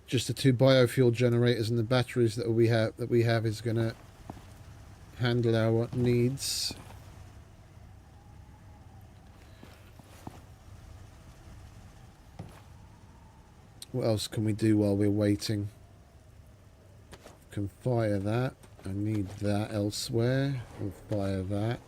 just the 2 biofuel generators and the batteries that we have is gonna handle our needs. What else can we do while we're waiting? Can fire that. I need that elsewhere. We'll fire that.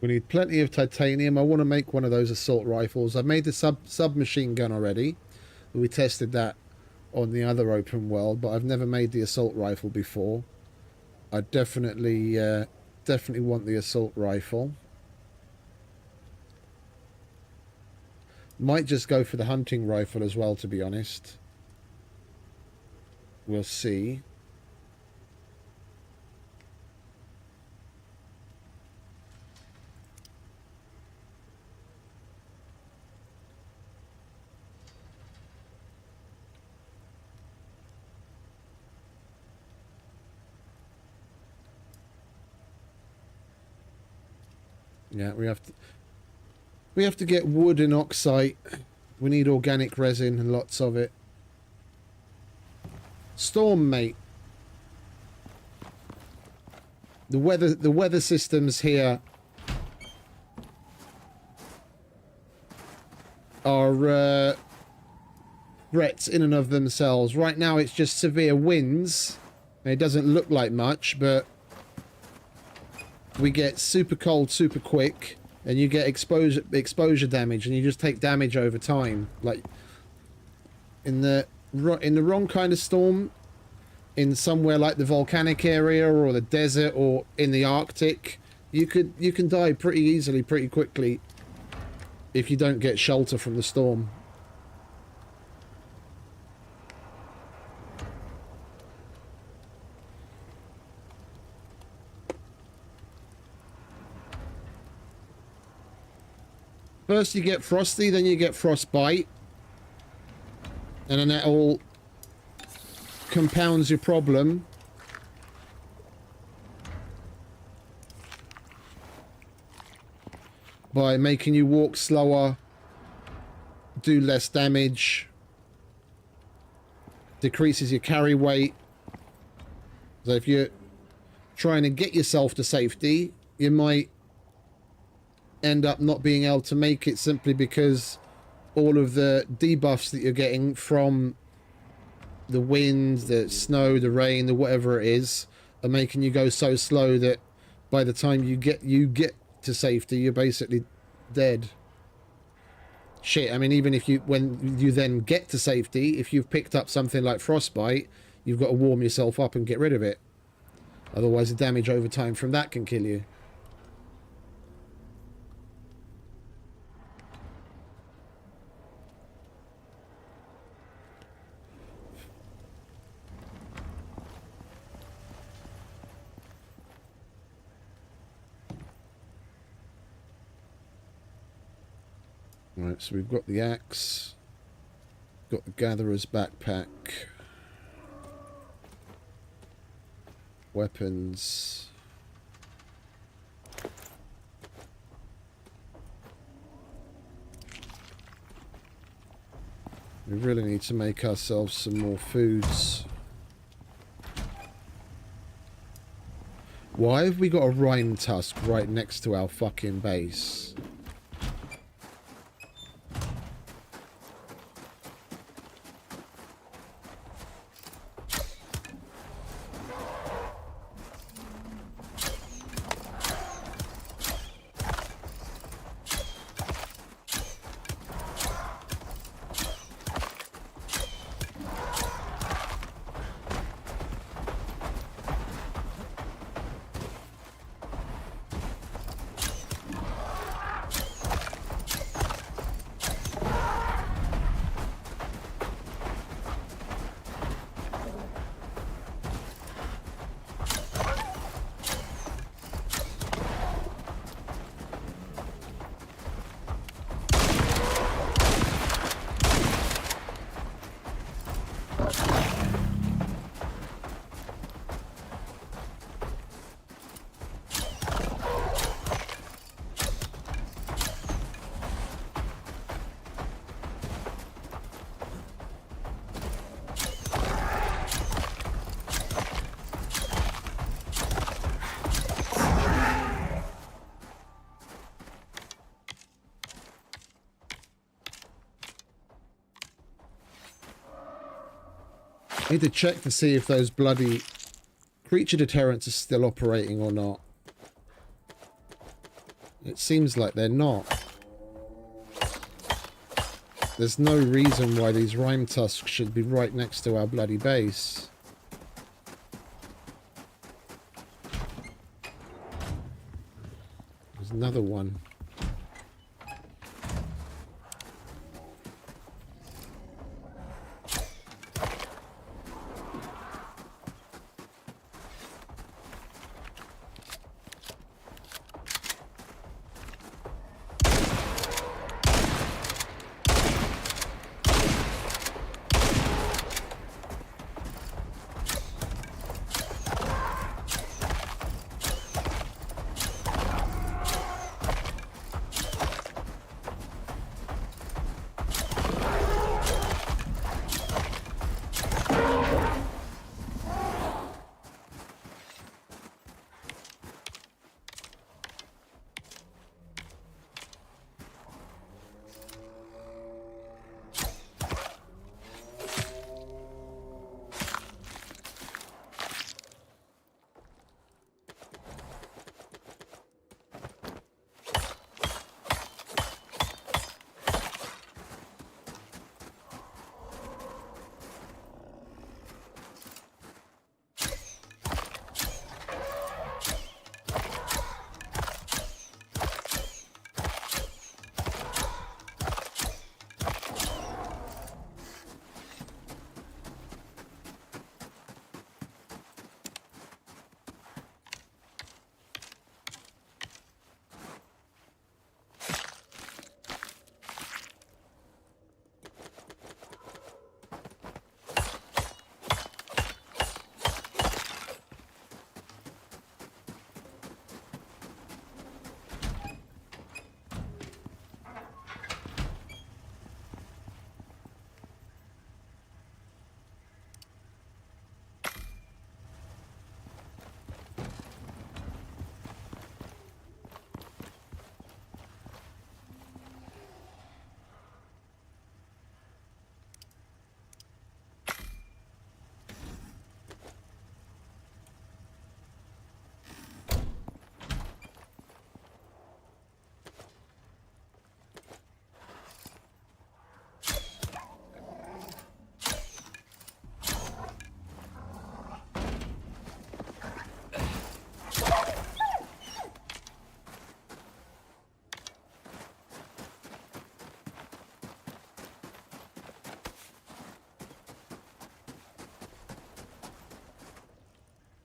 We need plenty of titanium. I want to make one of those assault rifles. I've made the submachine gun already. We tested that on the other open world, but I've never made the assault rifle before. I definitely want the assault rifle. Might just go for the hunting rifle as well, to be honest. We'll see. Yeah, we have to get wood and oxide. We need organic resin and lots of it. Storm, mate. The weather systems here are threats in and of themselves. Right now it's just severe winds. And it doesn't look like much, but we get super cold super quick, and you get exposure damage, and you just take damage over time. Like in the wrong kind of storm, in somewhere like the volcanic area or the desert or in the Arctic, you can die pretty easily, pretty quickly, if you don't get shelter from the storm. First you get frosty, then you get frostbite, and then that all compounds your problem. By making you walk slower, do less damage, decreases your carry weight. So if trying to get yourself to safety, you might end up not being able to make it simply because all of the debuffs that you're getting from the wind, the snow, the rain, the whatever it is, are making you go so slow that by the time you get to safety, you're basically dead. Shit, I mean, even if when you then get to safety, if you've picked up something like frostbite, you've got to warm yourself up and get rid of it. Otherwise, the damage over time from that can kill you. Right, so we've got the axe, got the gatherer's backpack, weapons. We really need to make ourselves some more foods. Why have we got a rhine tusk right next to our fucking base? I need to check to see if those bloody creature deterrents are still operating or not. It seems like they're not. There's no reason why these rime tusks should be right next to our bloody base. There's another one.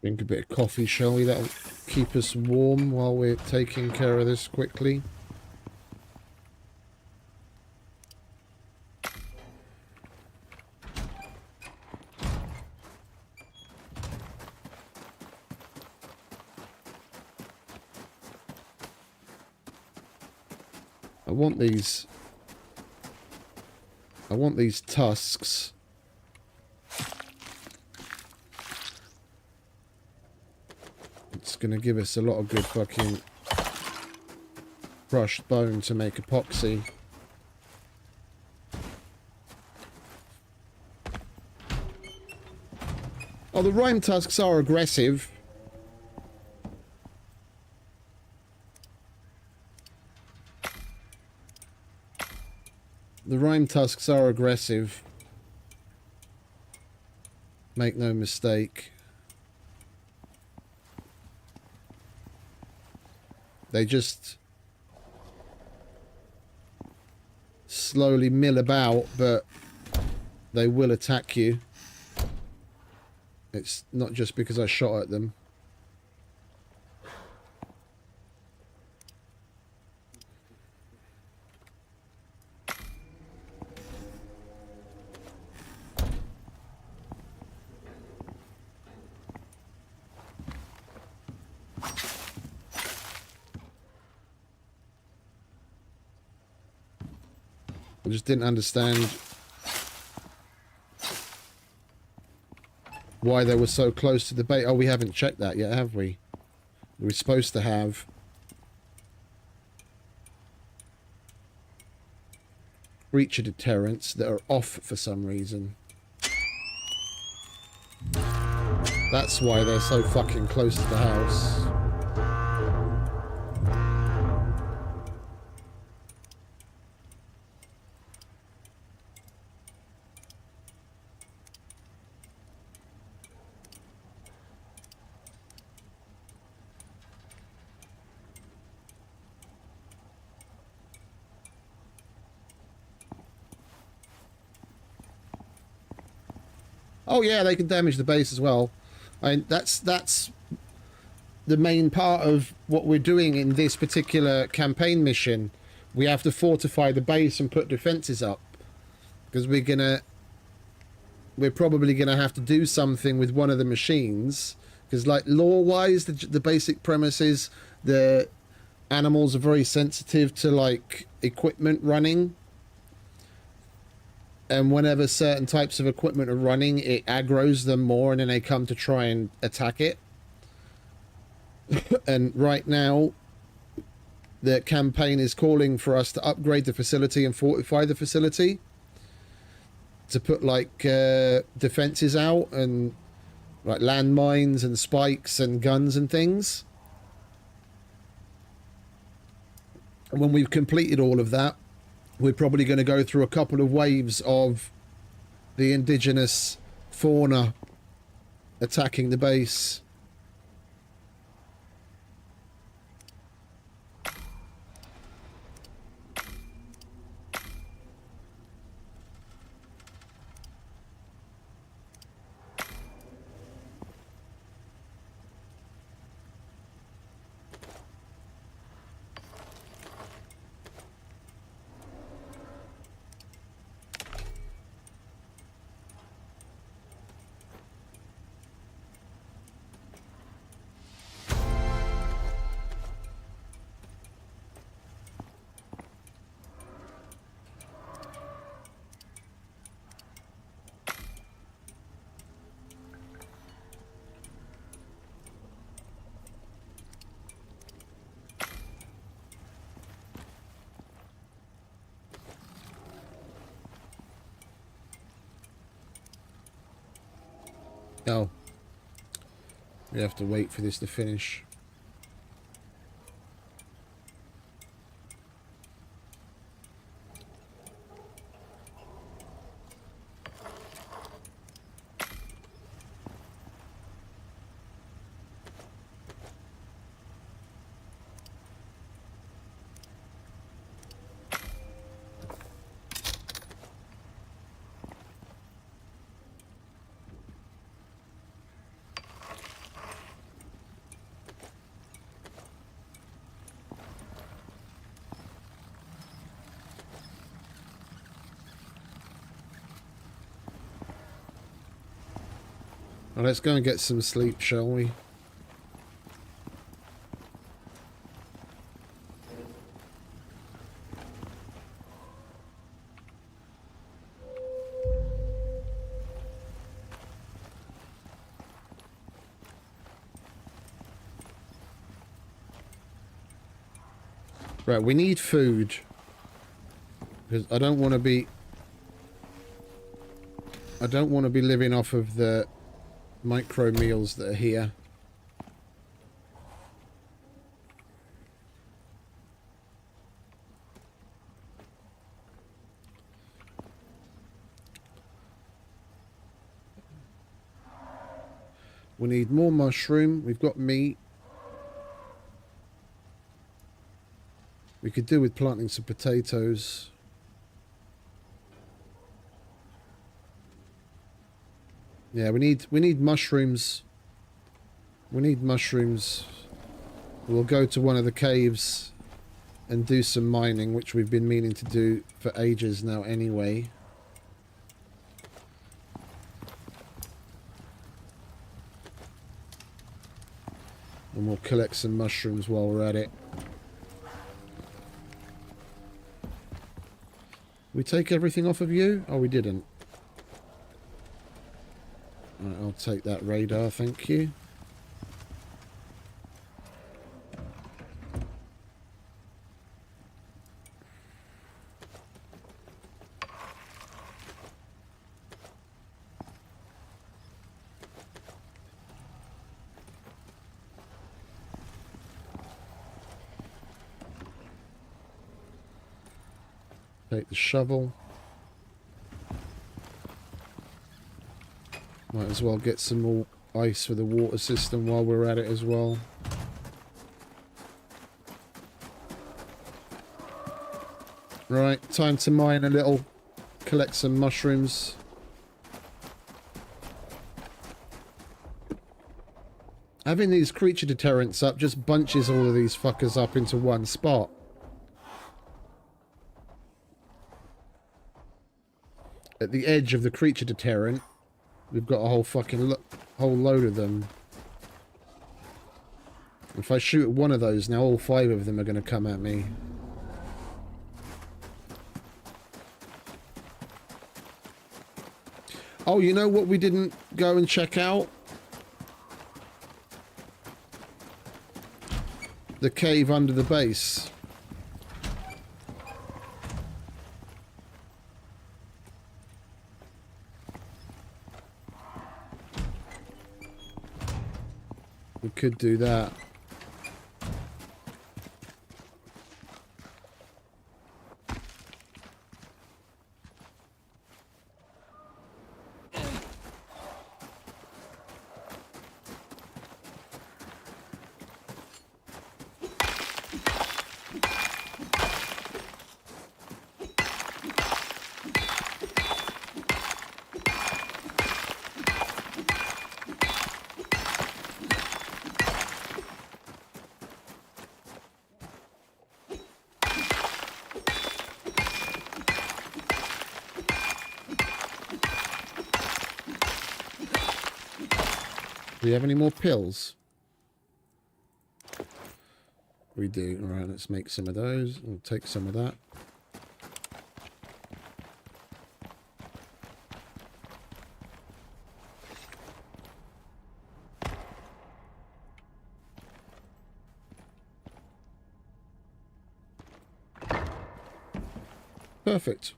Drink a bit of coffee, shall we? That'll keep us warm while we're taking care of this quickly. I want these tusks. It's going to give us a lot of good fucking crushed bone to make epoxy. Oh, the rime tusks are aggressive. The rime tusks are aggressive. Make no mistake. They just slowly mill about, but they will attack you. It's not just because I shot at them. I just didn't understand why they were so close to the bait. Oh, we haven't checked that yet, have we? We were supposed to have. Creature deterrents that are off for some reason. That's why they're so fucking close to the house. Oh yeah, they can damage the base as well. And that's the main part of what we're doing in this particular campaign mission. We have to fortify the base and put defenses up, because we're probably gonna have to do something with one of the machines, because like lore-wise, the basic premise is the animals are very sensitive to like equipment running. And whenever certain types of equipment are running, it aggroes them more, and then they come to try and attack it. And right now, the campaign is calling for us to upgrade the facility and fortify the facility. To put, like, defenses out, and, like, landmines and spikes and guns and things. And when we've completed all of that, we're probably going to go through a couple of waves of the indigenous fauna attacking the base. Oh. We have to wait for this to finish. Well, let's go and get some sleep, shall we? Right, we need food. Because I don't want to be living off of the micro meals that are here. We need more mushroom. We've got meat. We could do with planting some potatoes. Yeah, we need mushrooms. We need mushrooms. We'll go to one of the caves and do some mining, which we've been meaning to do for ages now anyway. And we'll collect some mushrooms while we're at it. We take everything off of you? Oh, we didn't. Right, I'll take that radar, thank you. Take the shovel. Might as well get some more ice for the water system while we're at it as well. Right, time to mine a little. Collect some mushrooms. Having these creature deterrents up just bunches all of these fuckers up into one spot. At the edge of the creature deterrent, we've got a whole fucking whole load of them. If I shoot at one of those now, all 5 of them are going to come at me. Oh, you know what we didn't go and check out? The cave under the base. We could do that. Do we have any more pills? We do. Alright, let's make some of those. We'll take some of that. Perfect.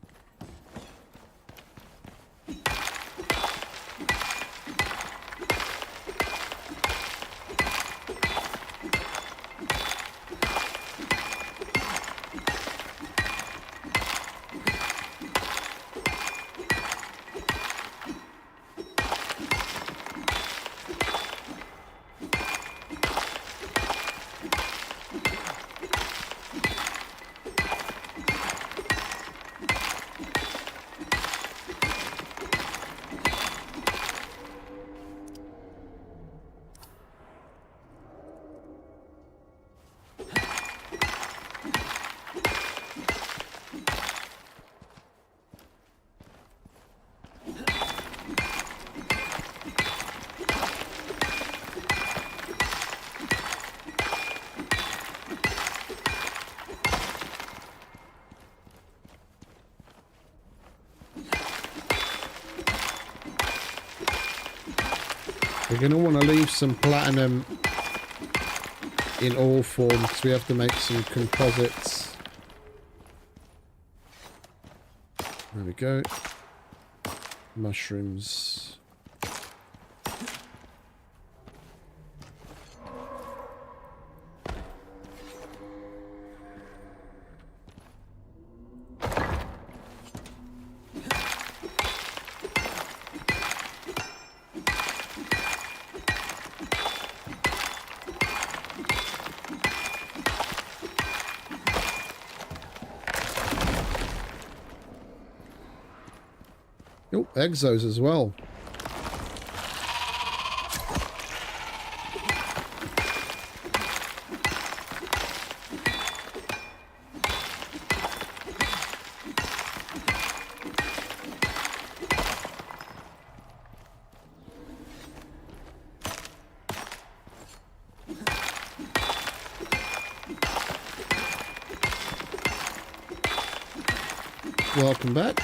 We're going to want to leave some platinum in all form because we have to make some composites. There we go. Mushrooms. Oh, exos as well. Welcome back.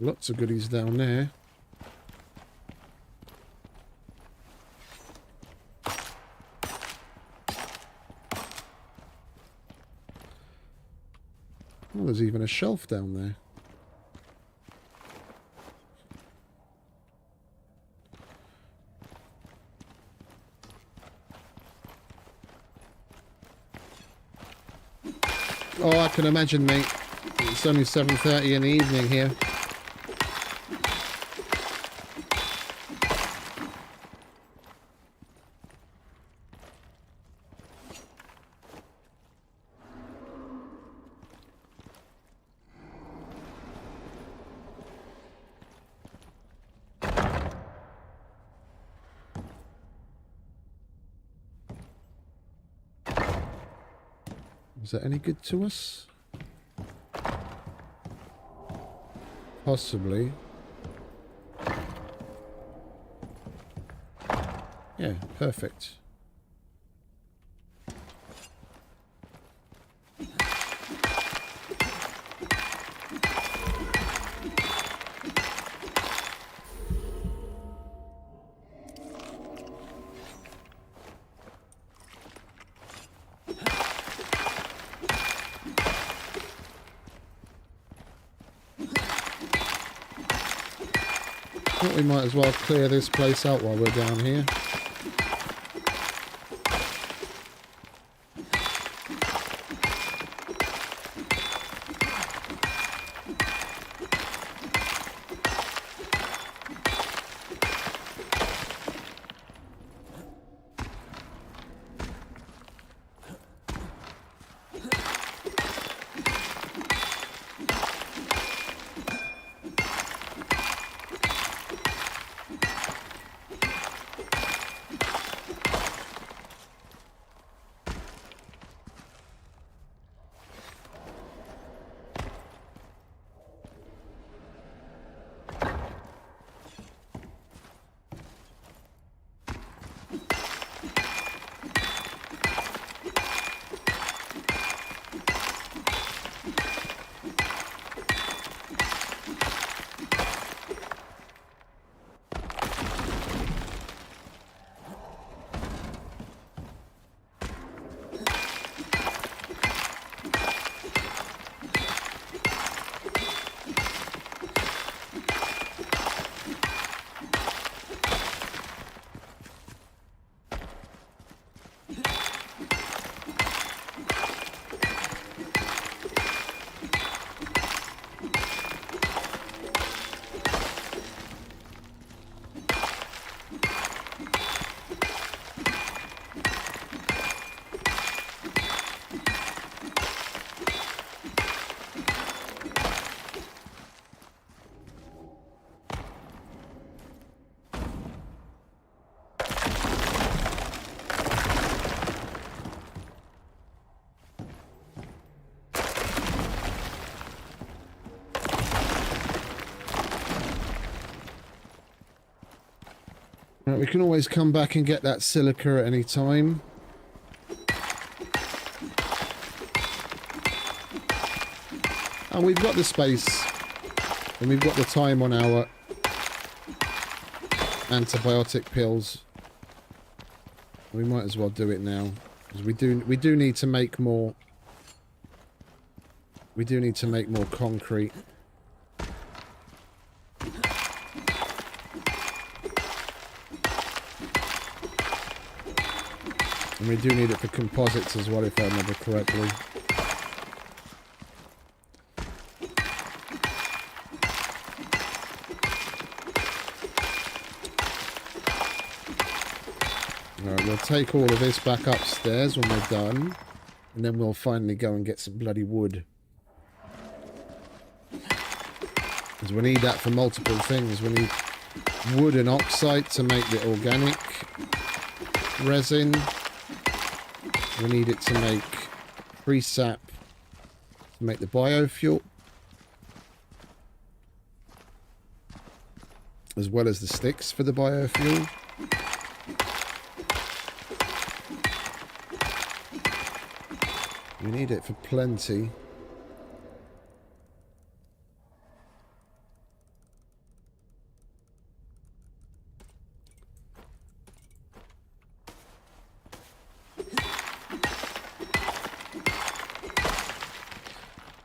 Lots of goodies down there. Oh, there's even a shelf down there. Oh, I can imagine, mate. It's only 7:30 in the evening here. Is that any good to us? Possibly. Yeah, perfect. I think we might as well clear this place out while we're down here. Right, we can always come back and get that silica at any time. And we've got the space. And we've got the time on our antibiotic pills. We might as well do it now. Because we do need to make more. We do need to make more concrete. And we do need it for composites as well, if I remember correctly. Alright, we'll take all of this back upstairs when we're done. And then we'll finally go and get some bloody wood. Because we need that for multiple things. We need wood and oxide to make the organic resin. We need it to make free sap to make the biofuel. As well as the sticks for the biofuel. We need it for plenty.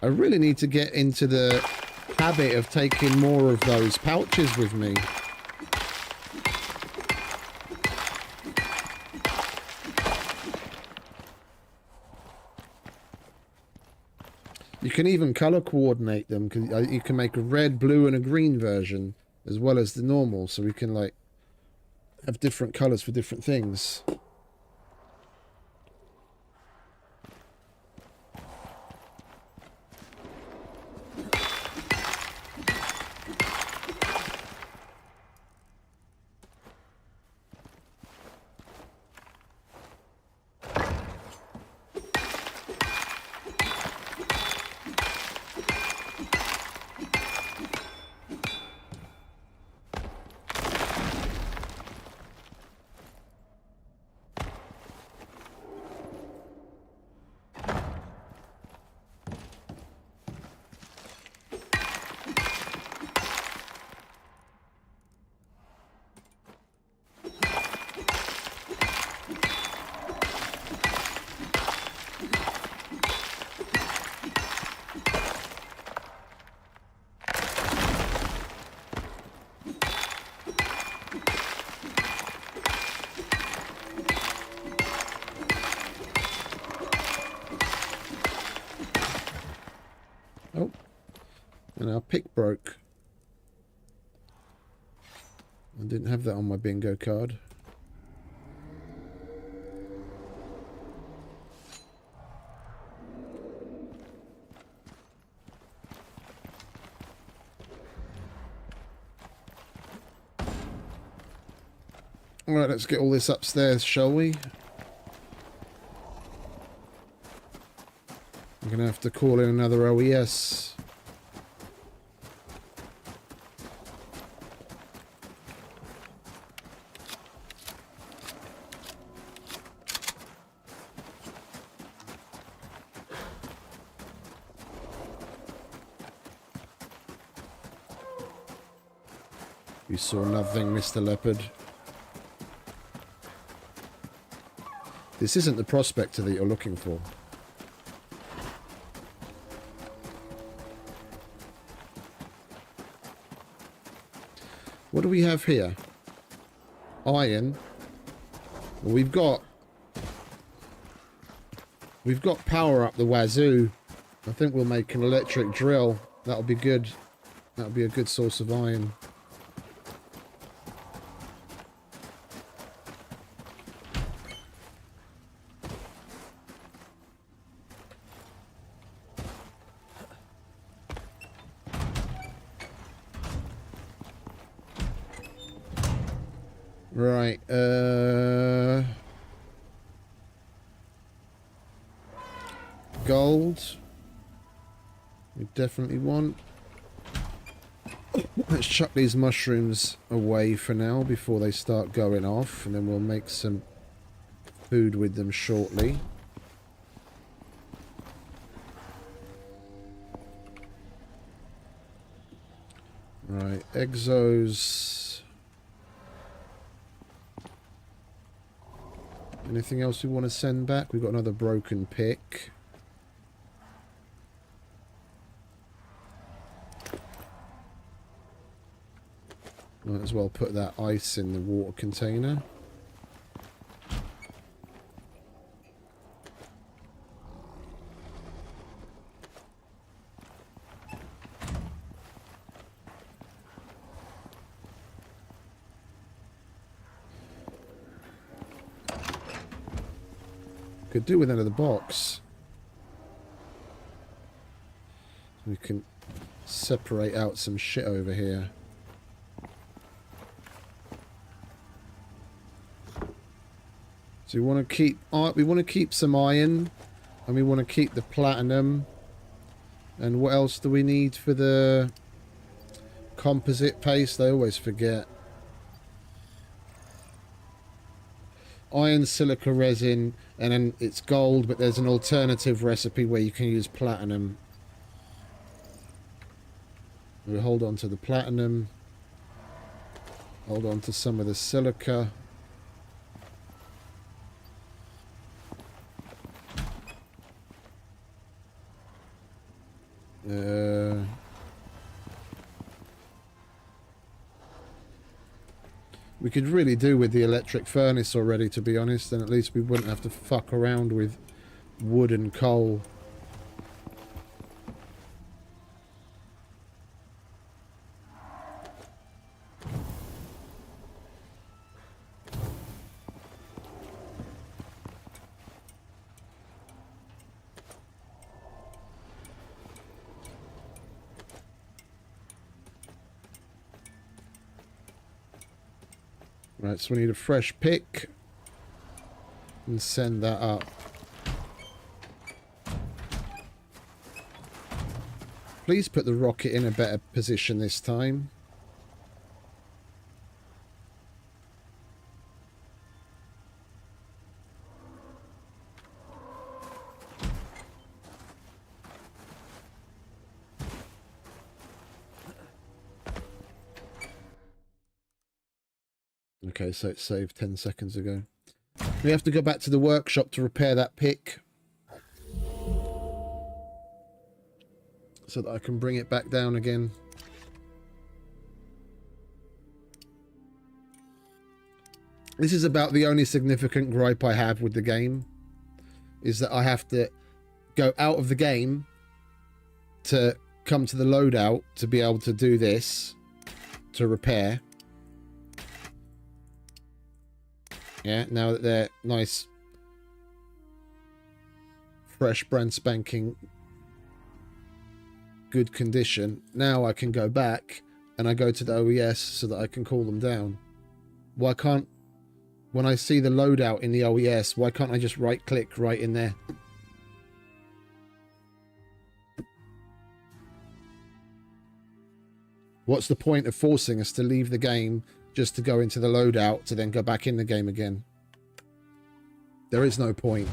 I really need to get into the habit of taking more of those pouches with me. You can even color coordinate them, because you can make a red, blue, and a green version as well as the normal, so we can like have different colors for different things. Oh, and our pick broke. I didn't have that on my bingo card. Alright, let's get all this upstairs, shall we? I'm going to have to call in another OES. You saw nothing, Mr. Leopard. This isn't the prospector that you're looking for. What do we have here? Iron. Well, we've got power up the wazoo. I think we'll make an electric drill. That'll be good. That'll be a good source of iron. Right, gold. We definitely want. Let's chuck these mushrooms away for now before they start going off, and then we'll make some food with them shortly. Right, exos. Anything else we want to send back? We've got another broken pick. Might as well put that ice in the water container. Could do with another box. We can separate out some shit over here. So we want to keep some iron, and we want to keep the platinum. And what else do we need for the composite paste? I always forget. Iron, silica resin, and then it's gold, but there's an alternative recipe where you can use platinum. We'll hold on to the platinum. Hold on to some of the silica. We could really do with the electric furnace already, to be honest, and at least we wouldn't have to fuck around with wood and coal. Right, so we need a fresh pick and send that up. Please put the rocket in a better position this time. Okay, so it saved 10 seconds ago. We have to go back to the workshop to repair that pick, so that I can bring it back down again. This is about the only significant gripe I have with the game, is that I have to go out of the game to come to the loadout to be able to do this, to repair. Yeah, now that they're nice, fresh, brand spanking, good condition, now I can go back and I go to the OES so that I can cool them down. Why can't, when I see the loadout in the OES, why can't I just right click right in there? What's the point of forcing us to leave the game just to go into the loadout to then go back in the game again? There is no point.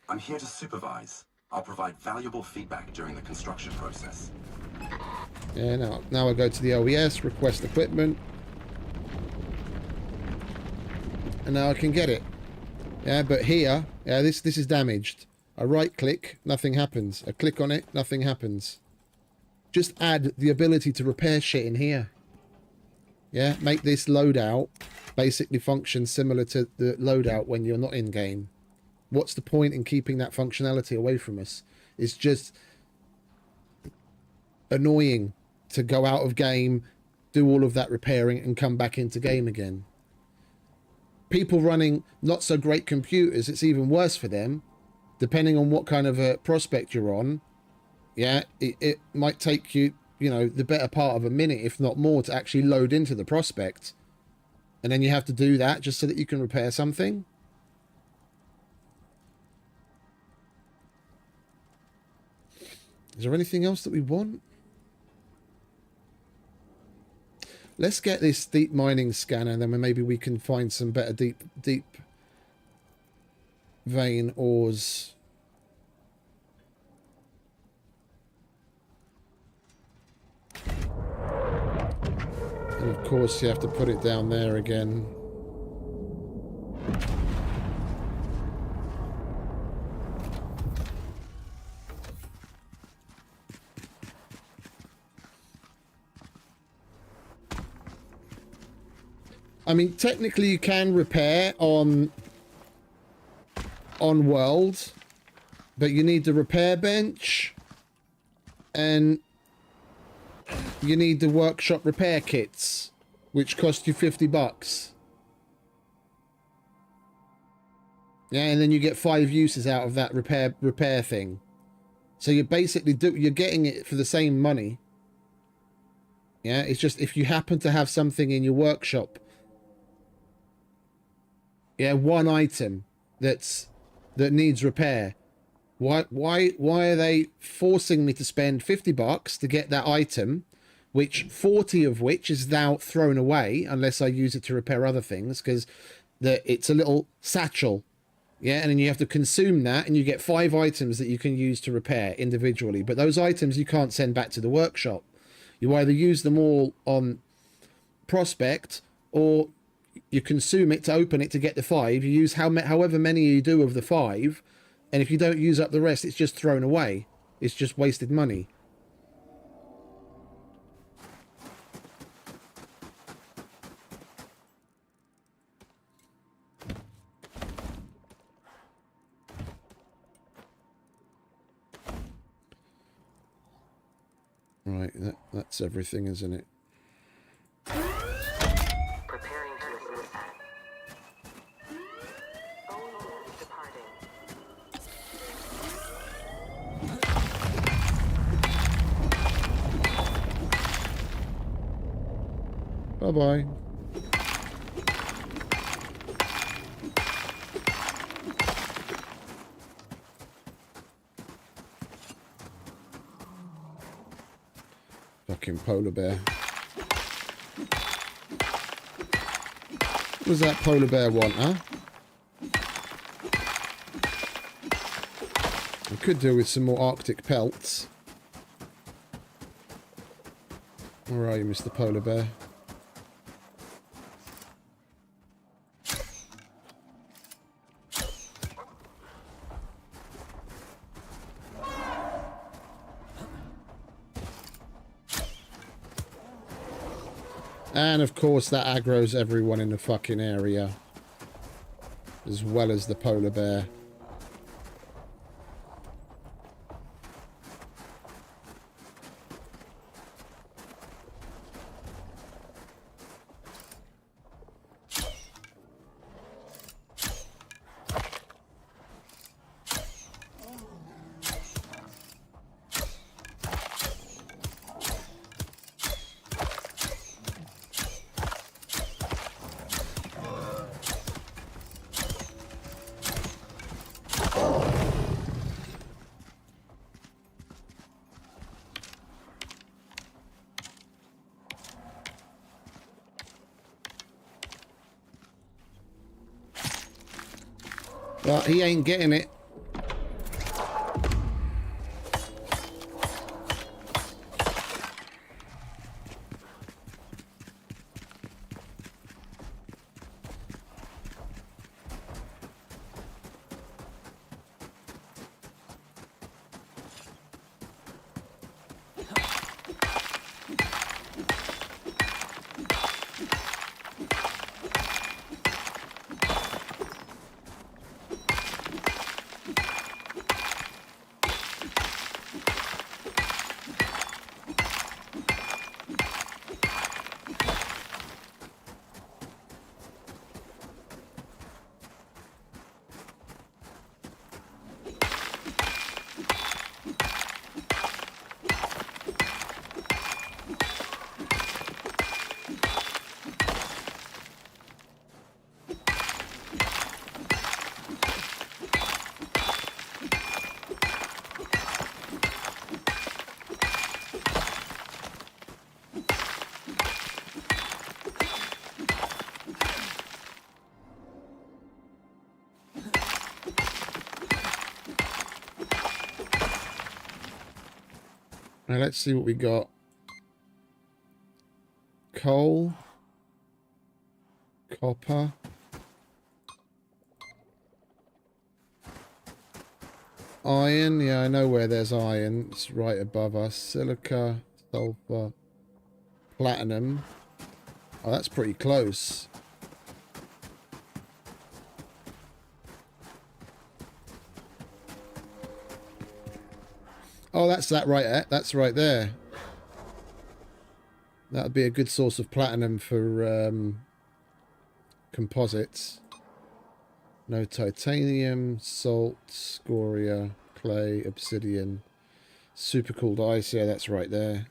I'm here to supervise. I'll provide valuable feedback during the construction process.
Yeah, now I go to the OES, request equipment, and now I can get it. Yeah, but here, yeah, this is damaged. I right click, nothing happens. I click on it, nothing happens. Just add the ability to repair shit in here. Yeah, make this loadout basically function similar to the loadout when you're not in game. What's the point in keeping that functionality away from us? It's just annoying to go out of game, do all of that repairing, and come back into game again. People running not so great computers, it's even worse for them. Depending on what kind of a prospect you're on, yeah, it might take you, you know, the better part of a minute, if not more, to actually load into the prospect. And then you have to do that just so that you can repair something. Is there anything else that we want? Let's get this deep mining scanner, and then maybe we can find some better deep vein ores. And of course you have to put it down there again. I mean, technically you can repair on world, but you need the repair bench and you need the workshop repair kits, which cost you $50. Yeah, and then you get 5 uses out of that repair thing. So you're basically you're getting it for the same money. Yeah, it's just if you happen to have something in your workshop, yeah, one item that needs repair. Why are they forcing me to spend $50 to get that item, which 40 of which is now thrown away unless I use it to repair other things, because it's a little satchel. Yeah, and then you have to consume that, and you get 5 items that you can use to repair individually. But those items you can't send back to the workshop. You either use them all on Prospect, or you consume it to open it to get the 5. You use however many you do of the 5, and if you don't use up the rest, it's just thrown away. It's just wasted money. Right, that's everything, isn't it?
Preparing to assist. Departing.
Bye-bye. Fucking polar bear. What does that polar bear want, huh? I could do with some more Arctic pelts. Where are you, Mr. Polar Bear? And of course that aggroes everyone in the fucking area, as well as the polar bear. But he ain't getting it. Now let's see what we got. Coal. Copper. Iron. Yeah, I know where there's iron. It's right above us. Silica. Sulfur. Platinum. Oh, that's pretty close. Oh, that's that right. That's right there. That would be a good source of platinum for composites. No titanium, salt, scoria, clay, obsidian, super cooled ice. Yeah, that's right there.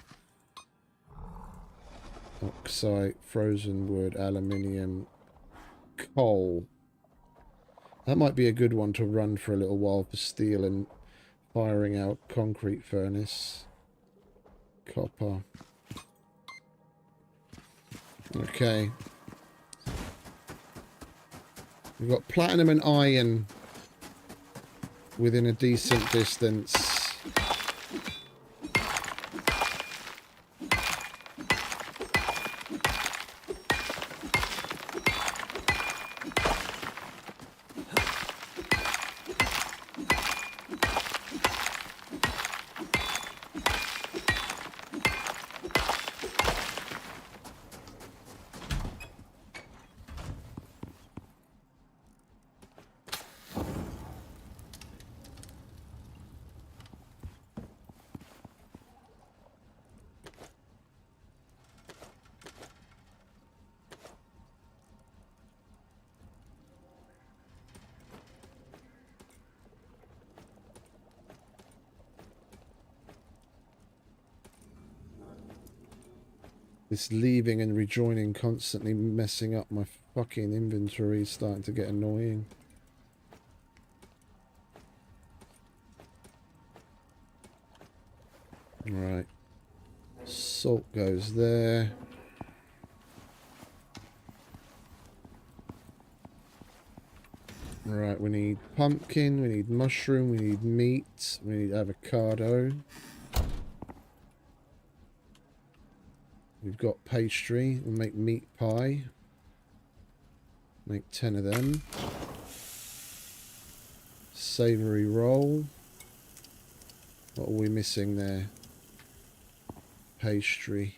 Oxide, frozen wood, aluminium, coal. That might be a good one to run for a little while for steel and firing out concrete furnace. Copper. Okay. We've got platinum and iron within a decent distance. This leaving and rejoining constantly messing up my fucking inventory is starting to get annoying. Right. Salt goes there. Right, we need pumpkin, we need mushroom, we need meat, we need avocado. We've got pastry. We'll make meat pie. Make 10 of them. Savoury roll. What are we missing there? Pastry.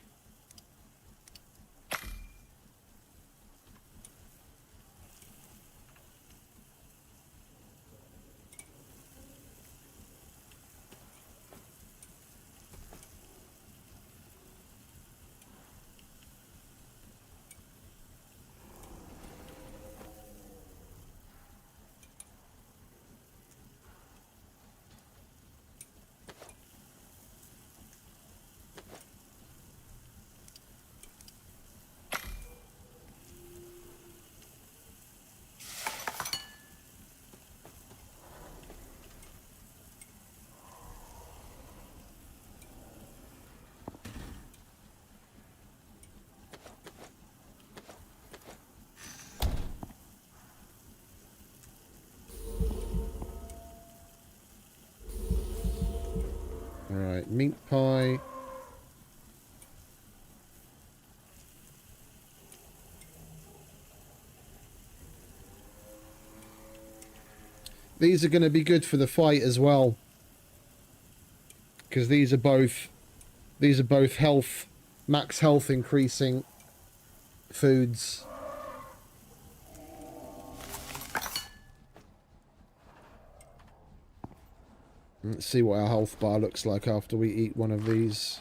Alright, meat pie. These are going to be good for the fight as well, because these are both health, max health increasing foods. Let's see what our health bar looks like after we eat one of these.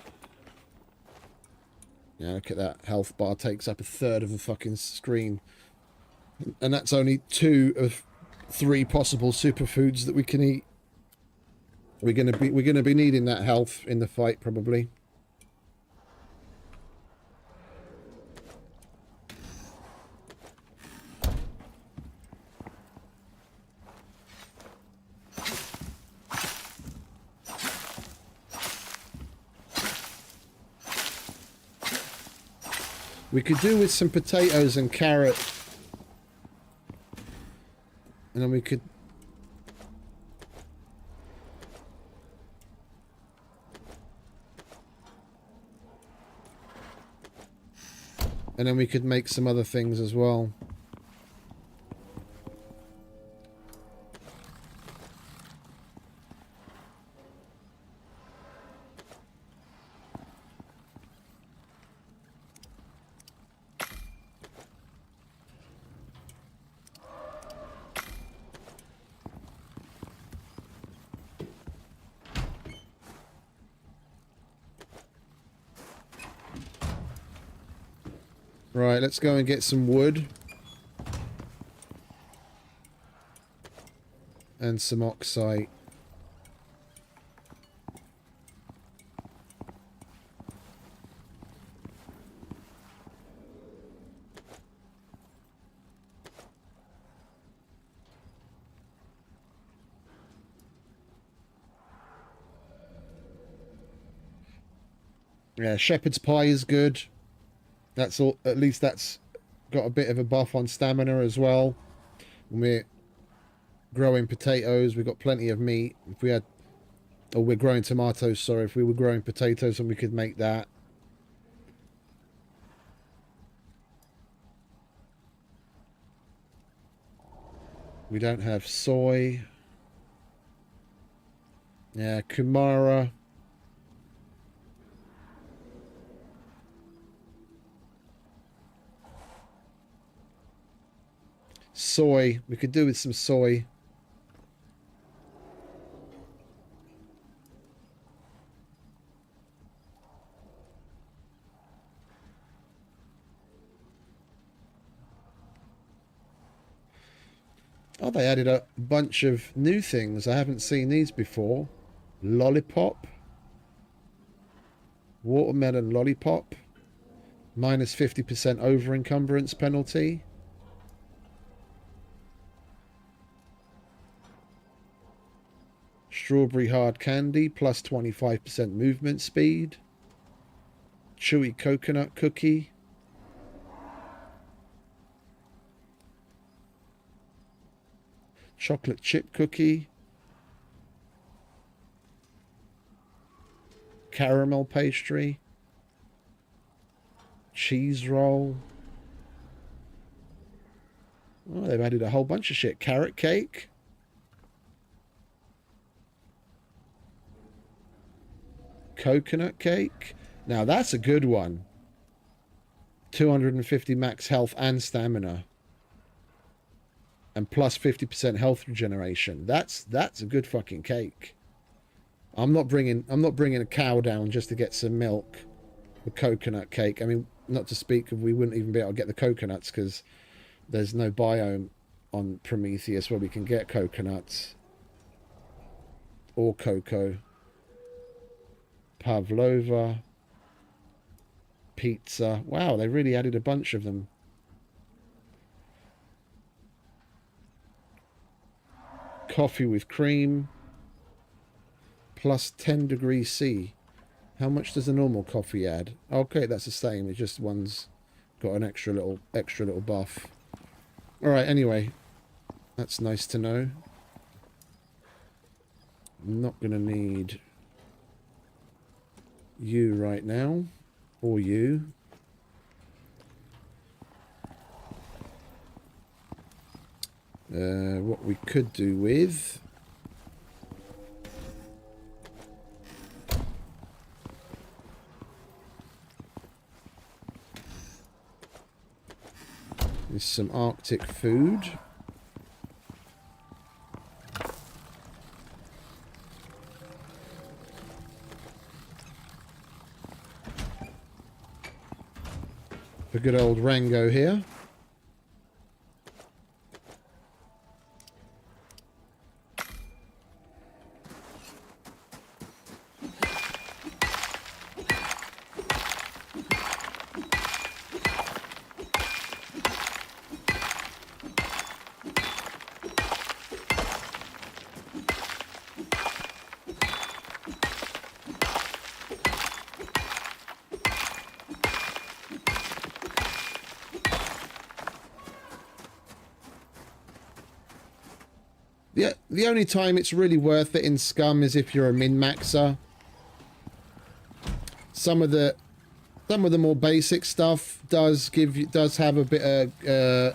Yeah, look at that. Health bar takes up a third of the fucking screen. And that's only 2 of 3 possible superfoods that we can eat. We're gonna be needing that health in the fight probably. We could do with some potatoes and carrot. And then we could... And then we could make some other things as well. Right, let's go and get some wood. And some oxide. Yeah, shepherd's pie is good. That's all. At least that's got a bit of a buff on stamina as well. When we're growing potatoes, we've got plenty of meat. If we had, or we're growing tomatoes, sorry. If we were growing potatoes, then we could make that. We don't have soy. Yeah, Kumara. Soy. We could do with some soy. Oh, they added a bunch of new things. I haven't seen these before. Lollipop. Watermelon lollipop. Minus 50% over encumbrance penalty. Strawberry hard candy, plus 25% movement speed. Chewy coconut cookie. Chocolate chip cookie. Caramel pastry. Cheese roll. Oh, they've added a whole bunch of shit. Carrot cake. Coconut cake. Now that's a good one. 250 max health and stamina. And plus 50% health regeneration. That's a good fucking cake. I'm not bringing a cow down just to get some milk. The coconut cake. I mean, not to speak of, we wouldn't even be able to get the coconuts because there's no biome on Prometheus where we can get coconuts or cocoa. Pavlova. Pizza. Wow, they really added a bunch of them. Coffee with cream. Plus 10 degrees C. How much does a normal coffee add? Okay, that's the same. It's just one's got an extra little buff. Alright, anyway. That's nice to know. I'm not going to need you right now. Or you. What we could do with... is some Arctic food. For good old Rango here. The only time it's really worth it in Scum is if you're a min-maxer. Some of the some of the more basic stuff does have a bit of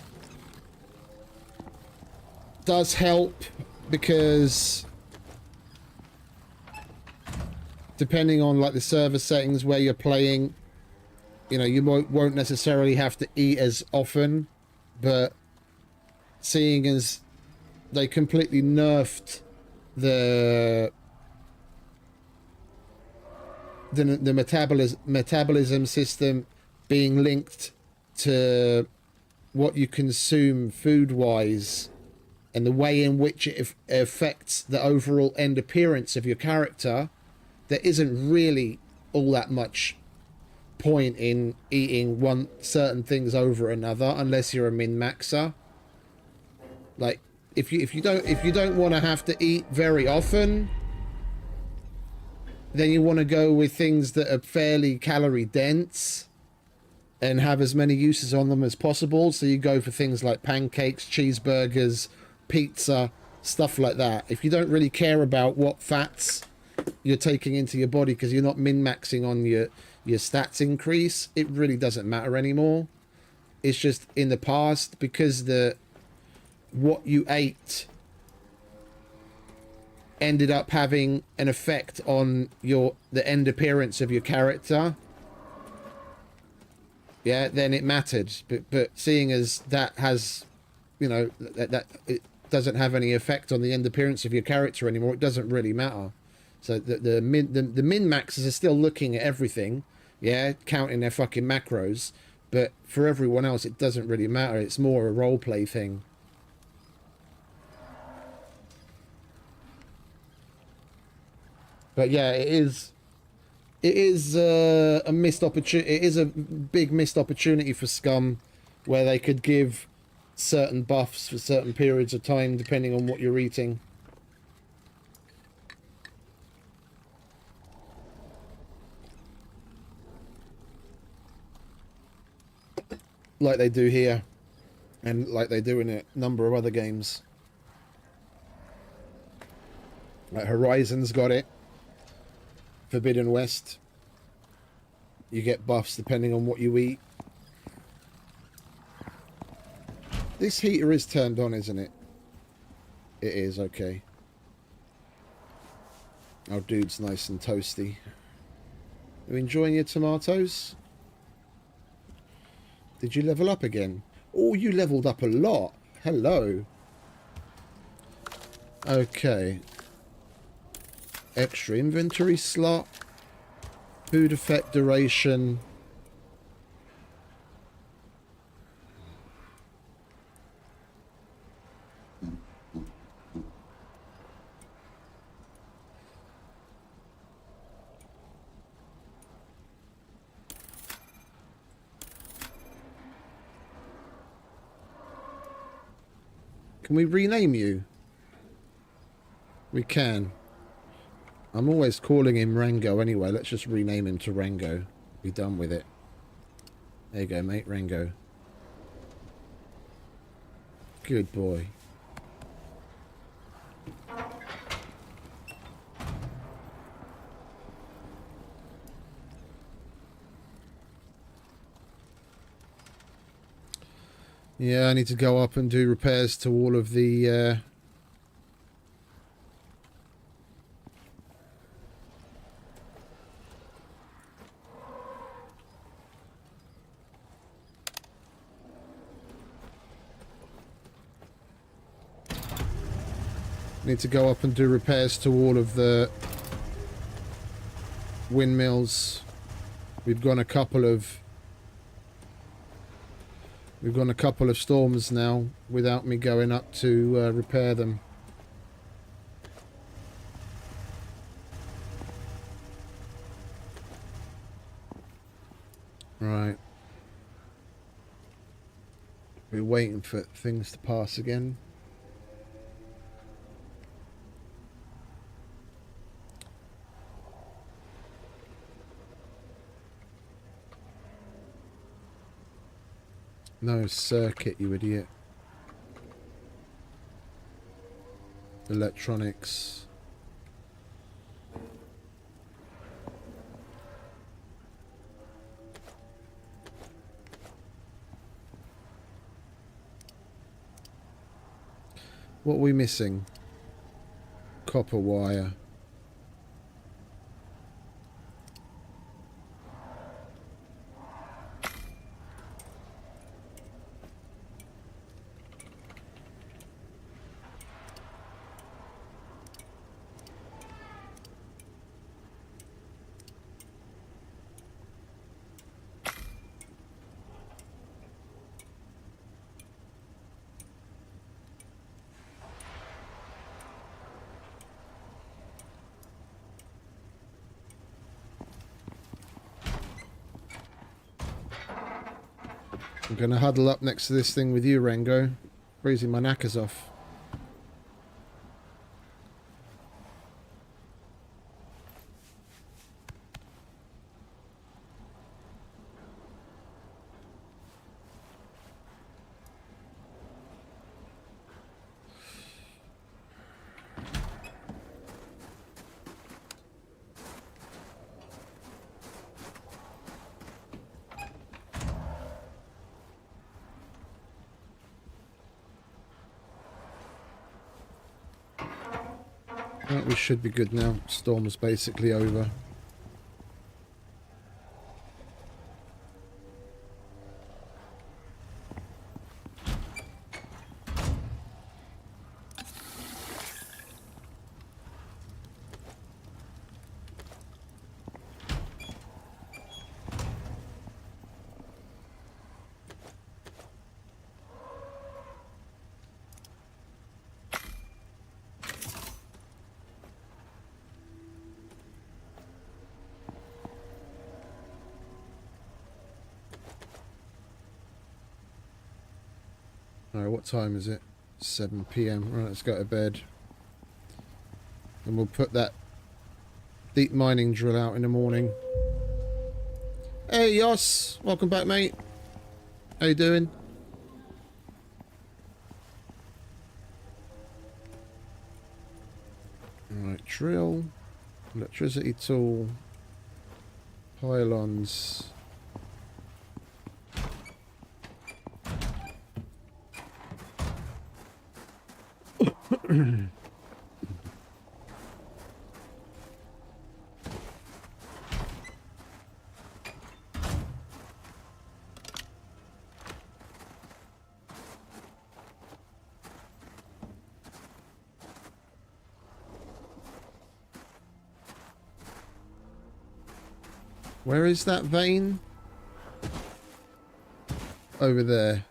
does help, because depending on like the server settings where you're playing, you know, you won't necessarily have to eat as often, but seeing as they completely nerfed the metabolism system being linked to what you consume food wise, and the way in which it affects the overall end appearance of your character, there isn't really all that much point in eating certain things over another unless you're a min-maxer. Like if you don't want to have to eat very often, then you want to go with things that are fairly calorie dense and have as many uses on them as possible. So you go for things like pancakes, cheeseburgers, pizza, stuff like that. If you don't really care about what fats you're taking into your body because you're not min-maxing on your stats increase, it really doesn't matter anymore. It's just in the past, because what you ate ended up having an effect on the end appearance of your character, yeah, then it mattered. But seeing as that has, you know, that it doesn't have any effect on the end appearance of your character anymore, it doesn't really matter. So the min-maxers are still looking at everything, yeah, counting their fucking macros, but for everyone else it doesn't really matter. It's more a roleplay thing. But yeah, it is a missed opportunity. It is a big missed opportunity for Scum, where they could give certain buffs for certain periods of time depending on what you're eating. Like they do here, and like they do in a number of other games. Like Horizon's got it. Forbidden West, you get buffs depending on what you eat. This heater is turned on, isn't it? It is, okay. Our dude's nice and toasty. You enjoying your tomatoes? Did you level up again? Oh, you leveled up a lot. Hello. Okay. Extra inventory slot. Food effect duration. Can we rename you? We can. I'm always calling him Rango anyway. Let's just rename him to Rango. Be done with it. There you go, mate. Rango. Good boy. Yeah, I need to go up and do repairs to all of the... Need to go up and do repairs to all of the windmills. We've gone a couple of storms now without me going up to repair them. Right. We're waiting for things to pass again. No circuit, you idiot. Electronics. What are we missing? Copper wire. I'm going to huddle up next to this thing with you, Rengo. Freezing my knackers off. Right, we should be good now. Storm's basically over. Alright, what time is it? 7 PM. Right, let's go to bed. And we'll put that deep mining drill out in the morning. Hey, Yos! Welcome back, mate. How you doing? Alright, drill. Electricity tool. Pylons. Where is that vein? Over there.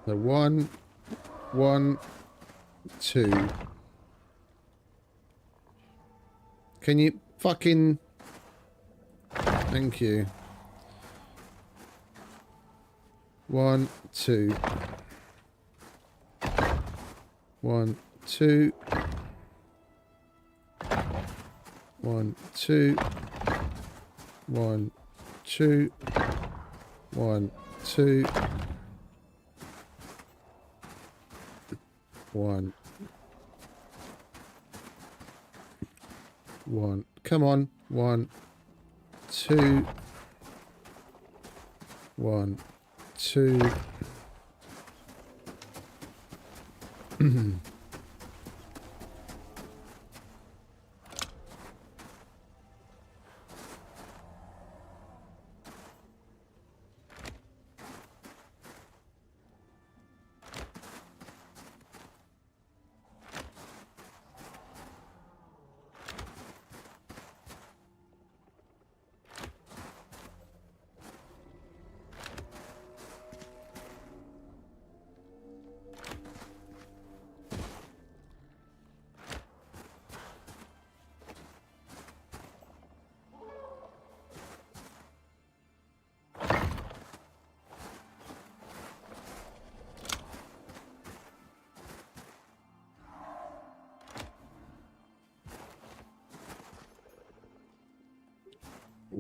So 1, 1, 2. Can you fucking... Thank you. 1, 2. 1, 2. 1, 2. 1, 2. 1, 2. 1. 1. Come on. 1, 2. 1, 2.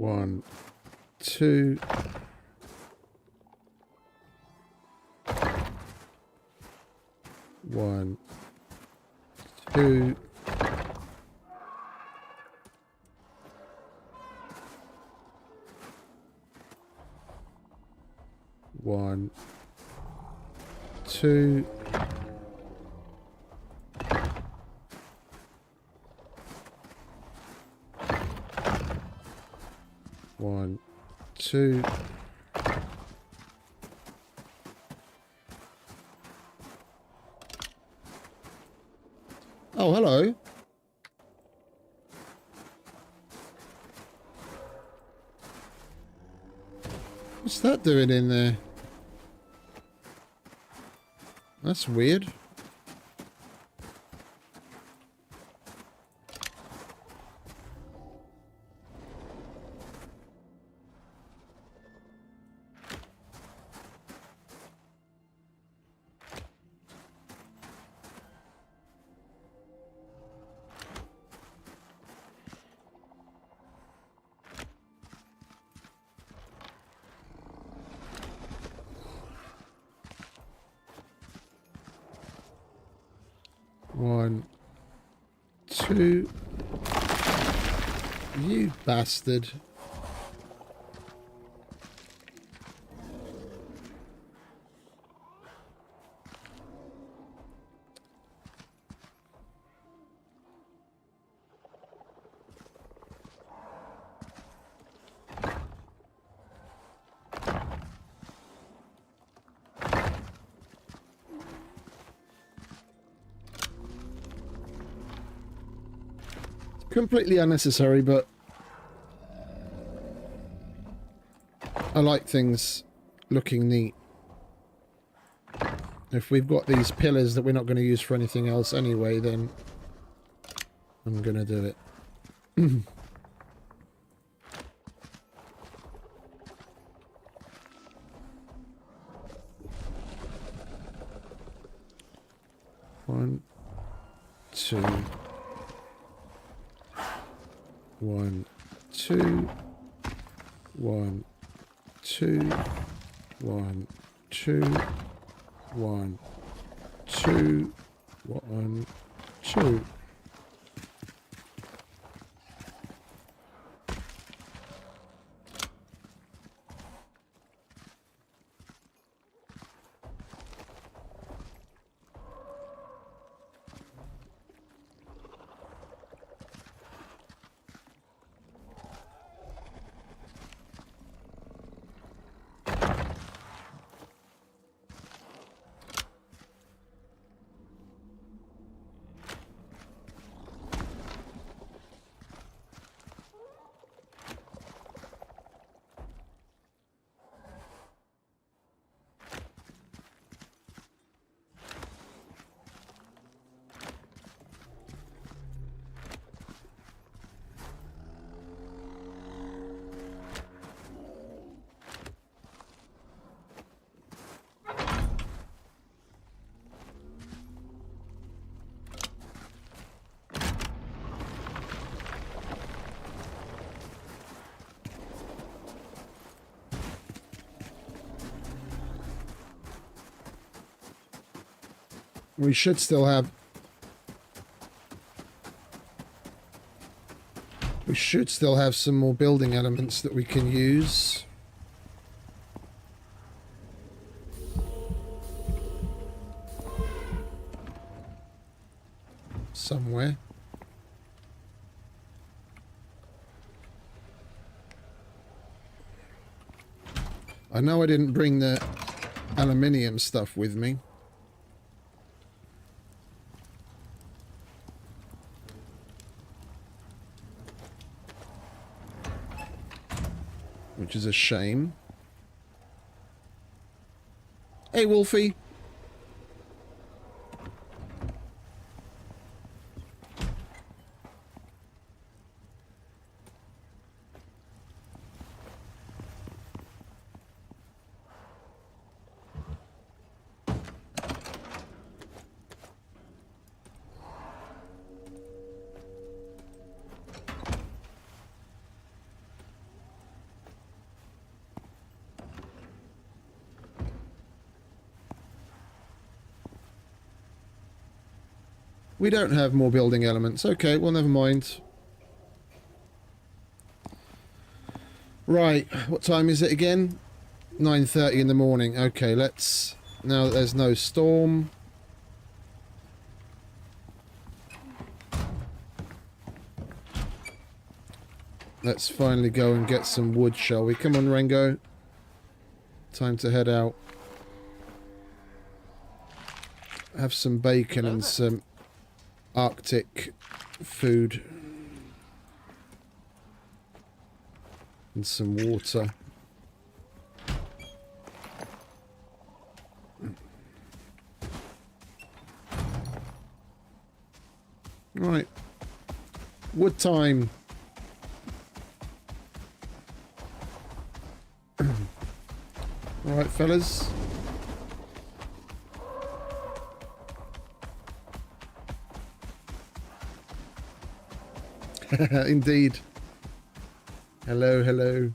1, 2. 1, 2. 1, 2. 1, 2. Oh, hello. What's that doing in there? That's weird. One, 2. You bastard. Completely unnecessary, but I like things looking neat. If we've got these pillars that we're not going to use for anything else anyway, then I'm going to do it. 1, 2. 1, 2. 1, 2. 1, 2. 1, 2. 1, 2. We should still have some more building elements that we can use. Somewhere. I know I didn't bring the aluminium stuff with me. Which is a shame. Hey, Wolfie. We don't have more building elements. Okay, well, never mind. Right, what time is it again? 9:30 in the morning. Okay, let's... Now that there's no storm... Let's finally go and get some wood, shall we? Come on, Rengo. Time to head out. Have some bacon and some Arctic food. And some water. Right. Wood time. Alright, fellas. Indeed. Hello, hello.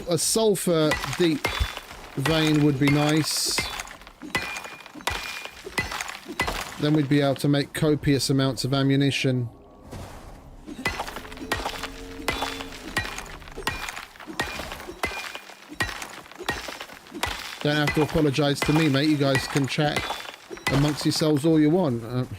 A sulfur deep vein would be nice. Then we'd be able to make copious amounts of ammunition. Don't have to apologise to me, mate. You guys can chat amongst yourselves all you want.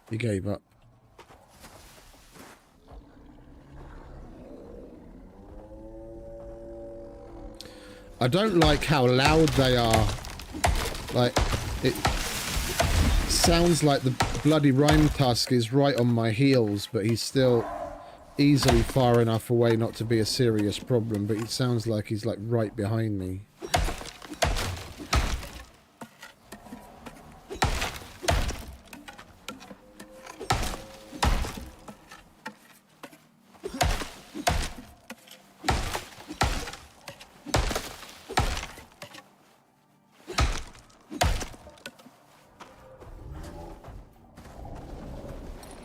He gave up. I don't like how loud they are. Like, it sounds like the bloody Rhyme Tusk is right on my heels, but he's still easily far enough away not to be a serious problem, but it sounds like he's like right behind me.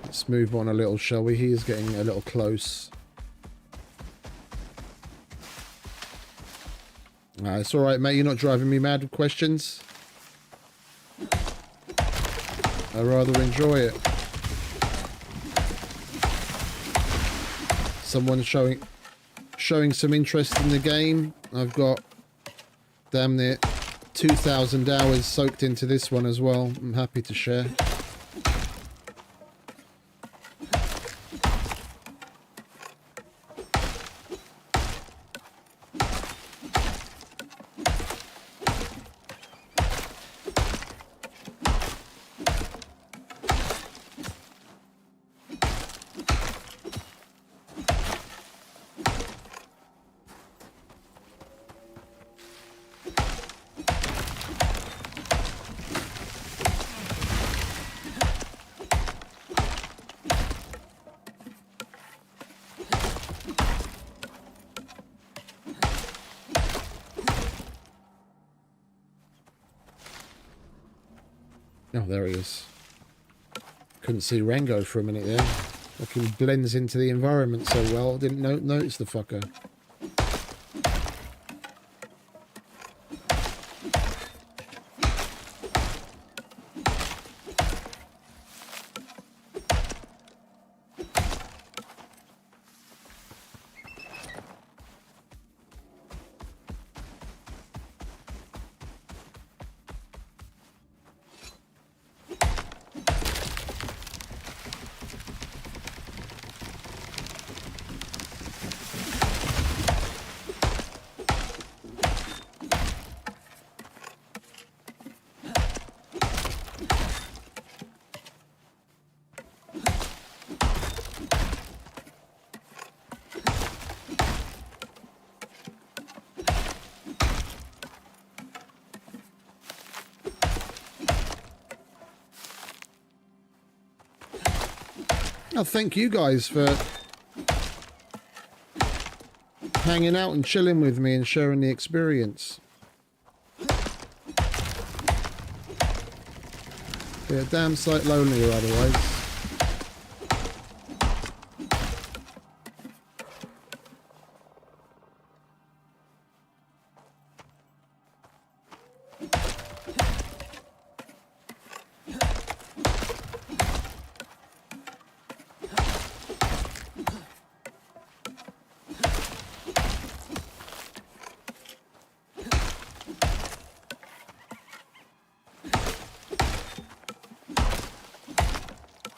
Let's move on a little, shall we? He is getting a little close. It's alright, mate. You're not driving me mad with questions. I rather enjoy it. Someone showing some interest in the game. I've got damn near 2,000 hours soaked into this one as well. I'm happy to share. Oh, there he is. Couldn't see Rango for a minute there. Fucking blends into the environment so well. Didn't notice the fucker. Oh, thank you guys for hanging out and chilling with me and sharing the experience. Yeah, damn sight lonelier otherwise.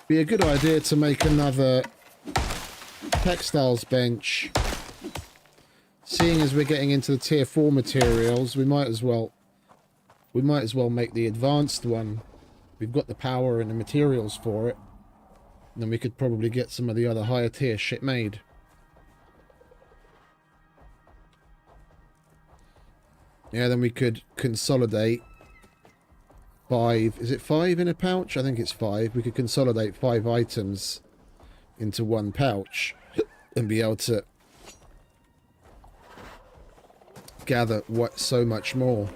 Be a good idea to make another textiles bench. Seeing as we're getting into the tier 4 materials, we might as well make the advanced one. We've got the power and the materials for it. And then we could probably get some of the other higher tier shit made. Yeah, then we could consolidate 5. Is it 5 in a pouch? I think it's 5. We could consolidate 5 items into one pouch and be able to gather so much more.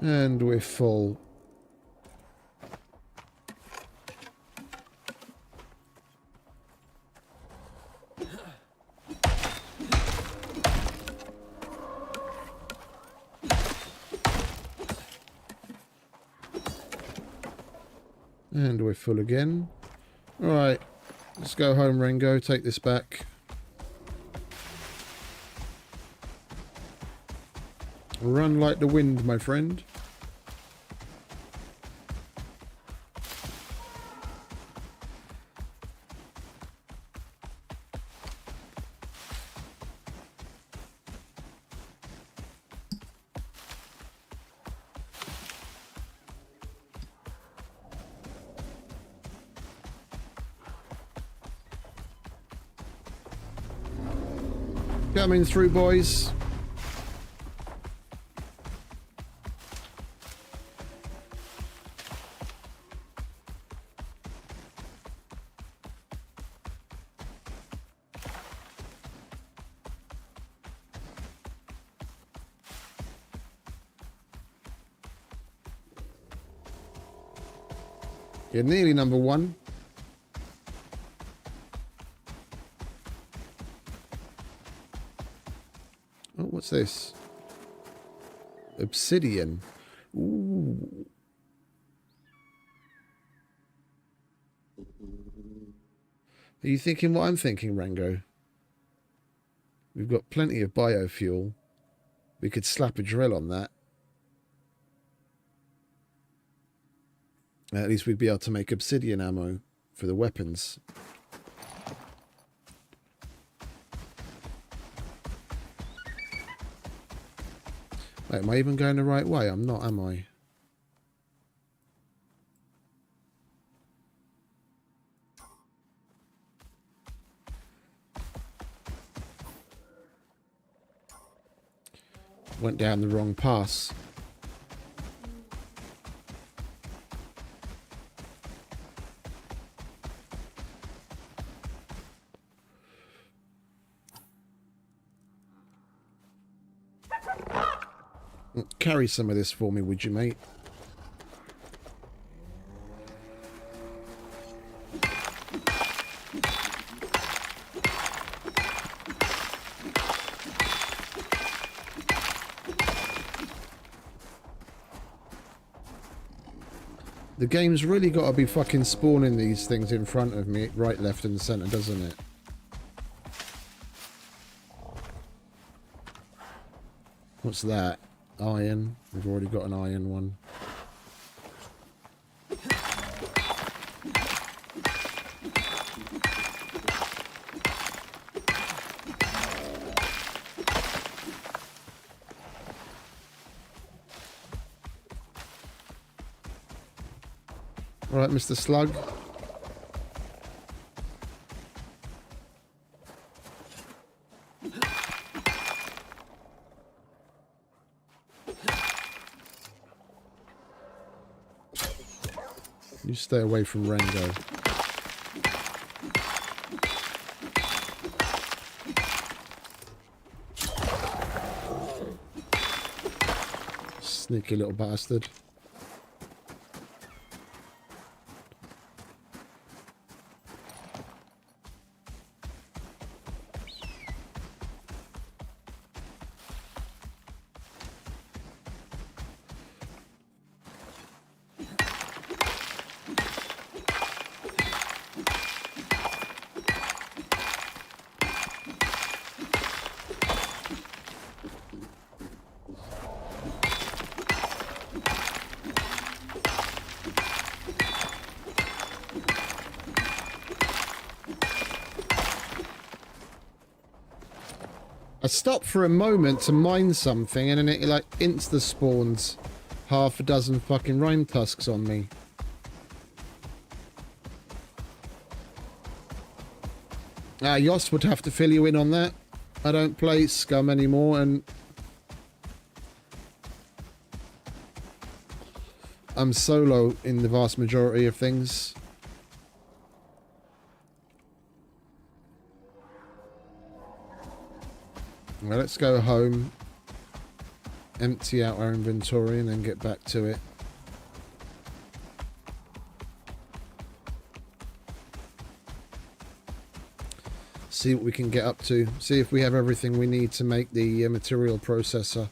And we're full. And we're full again. Alright, let's go home, Rengo. Take this back. Run like the wind, my friend. Coming through, boys. You're nearly number 1. Oh, what's this? Obsidian. Ooh. Are you thinking what I'm thinking, Rango? We've got plenty of biofuel. We could slap a drill on that. At least we'd be able to make obsidian ammo for the weapons. Wait, am I even going the right way? I'm not, am I? Went down the wrong pass. Carry some of this for me, would you, mate? The game's really got to be fucking spawning these things in front of me, right, left and centre, doesn't it? What's that? Iron. We've already got an iron one. All right, Mr. Slug. You stay away from Rango. Sneaky little bastard. I stopped for a moment to mine something and then it like insta-spawns half a dozen fucking rime tusks on me. Yoss would have to fill you in on that. I don't play Scum anymore and I'm solo in the vast majority of things. Well, let's go home, empty out our inventory and then get back to it. See what we can get up to. See if we have everything we need to make the material processor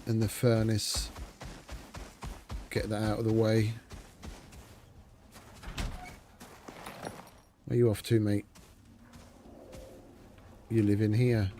and the furnace. Get that out of the way. Where are you off to, mate? You live in here.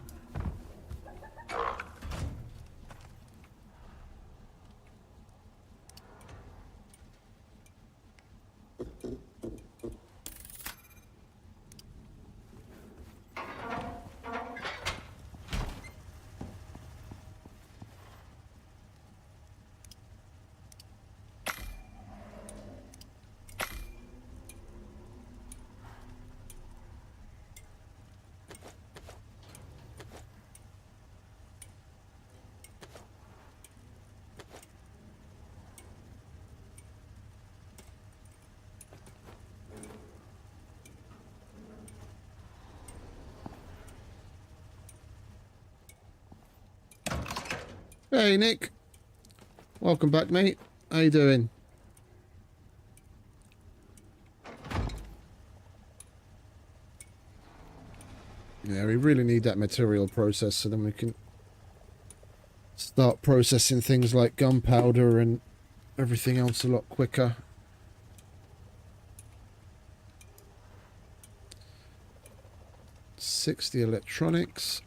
Hey Nick, welcome back, mate. How you doing? Yeah, we really need that material process so then we can start processing things like gunpowder and everything else a lot quicker. $60 electronics.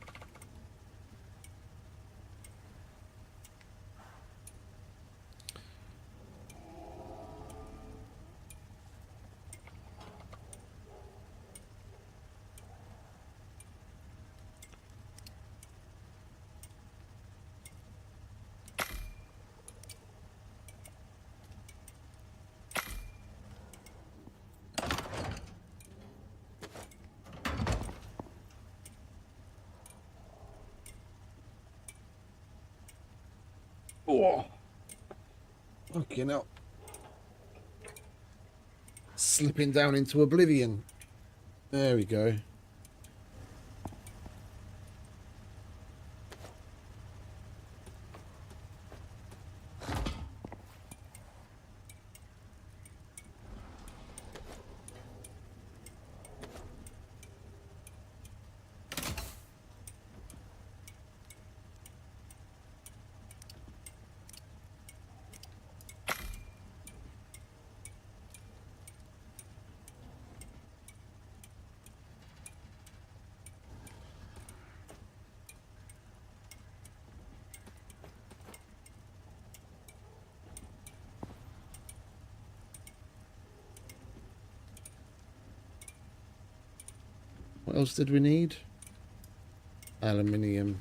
Oh, fucking hell. Slipping down into oblivion. There we go. What else did we need? Aluminium.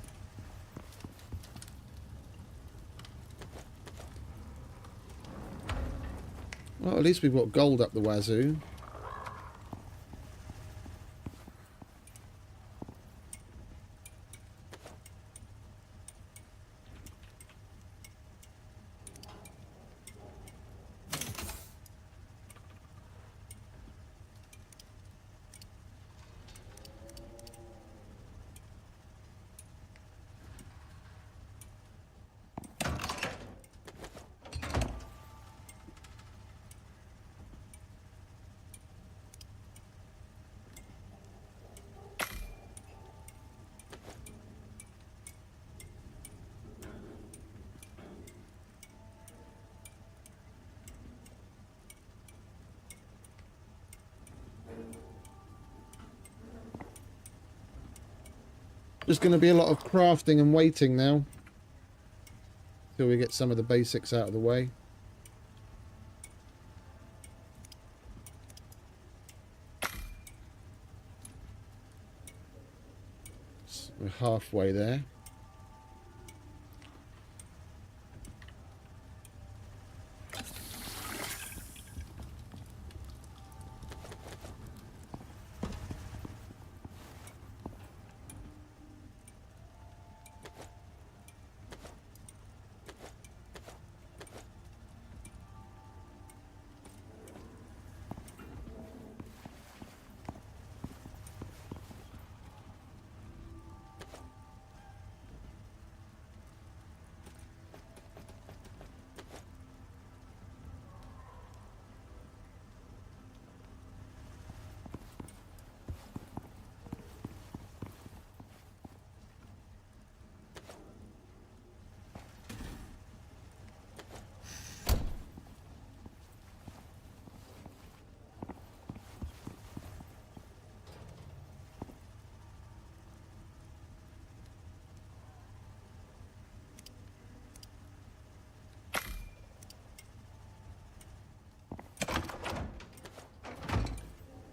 Well, at least we've got gold up the wazoo. There's going to be a lot of crafting and waiting now. Till we get some of the basics out of the way. So we're halfway there.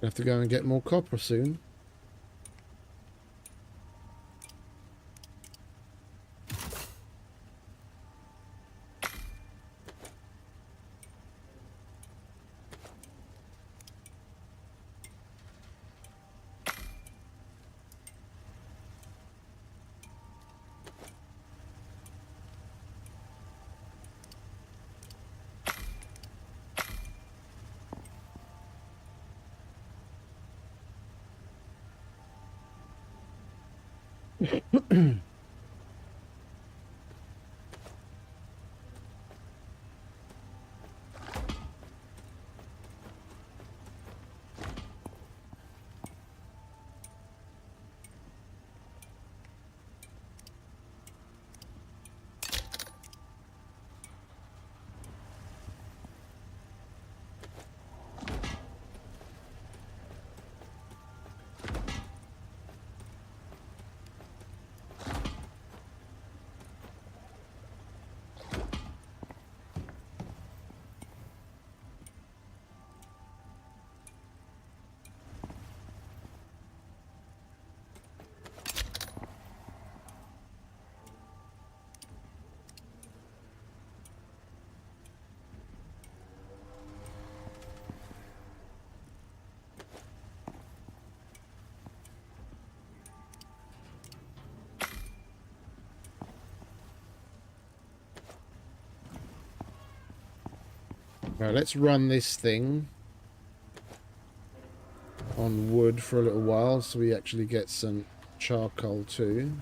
We have to go and get more copper soon. Right, let's run this thing on wood for a little while so we actually get some charcoal too.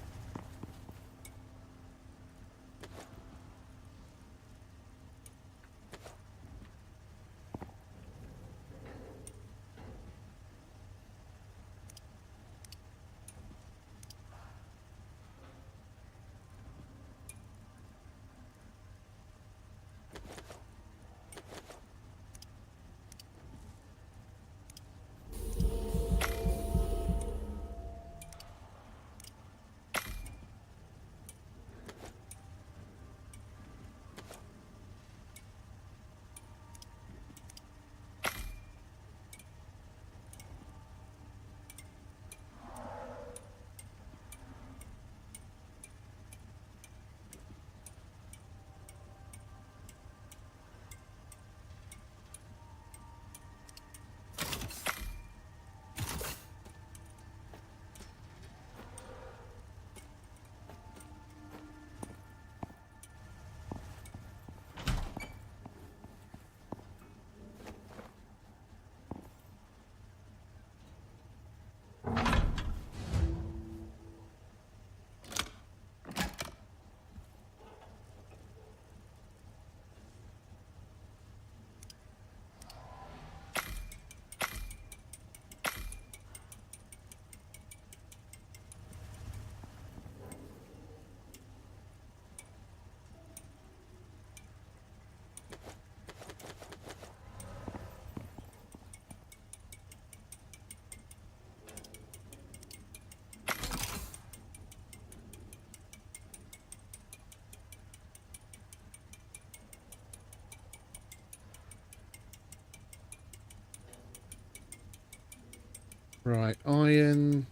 Right, iron,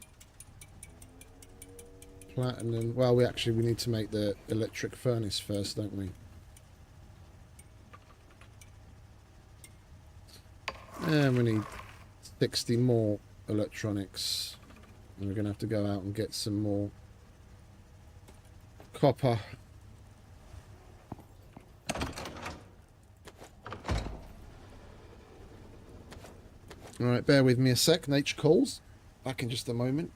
platinum. Well, we need to make the electric furnace first, don't we? And we need 60 more electronics. And we're going to have to go out and get some more copper. Alright, bear with me a sec. Nature calls. Back in just a moment.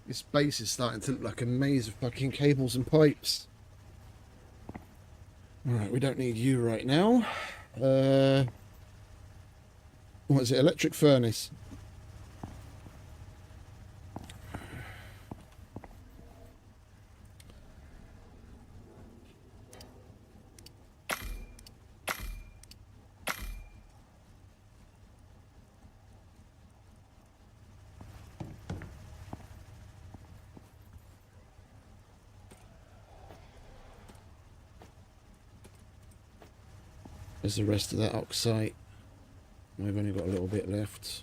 This base is starting to look like a maze of fucking cables and pipes. Alright, we don't need you right now. What is it? Electric furnace. There's the rest of that oxite. We've only got a little bit left.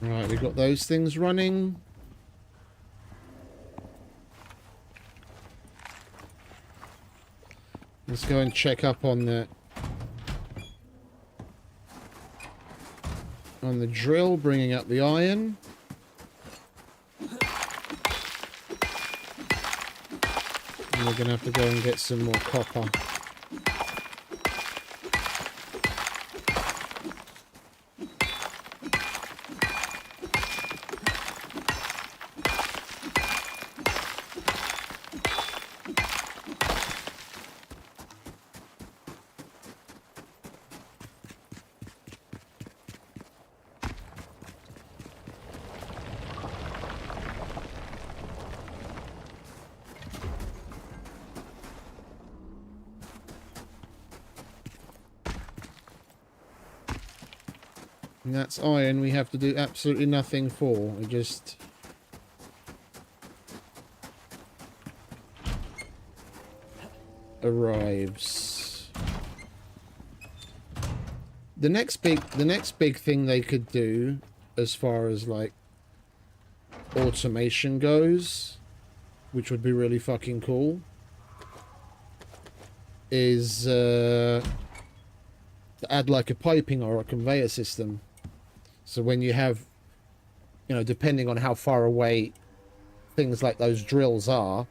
Right, we got those things running. Let's go and check up on the drill, bringing up the iron. And we're going to have to go and get some more copper. And that's iron we have to do absolutely nothing for. It just arrives. The next big thing they could do, as far as like automation goes, which would be really fucking cool, is to add like a piping or a conveyor system. So when you have, you know, depending on how far away things like those drills are,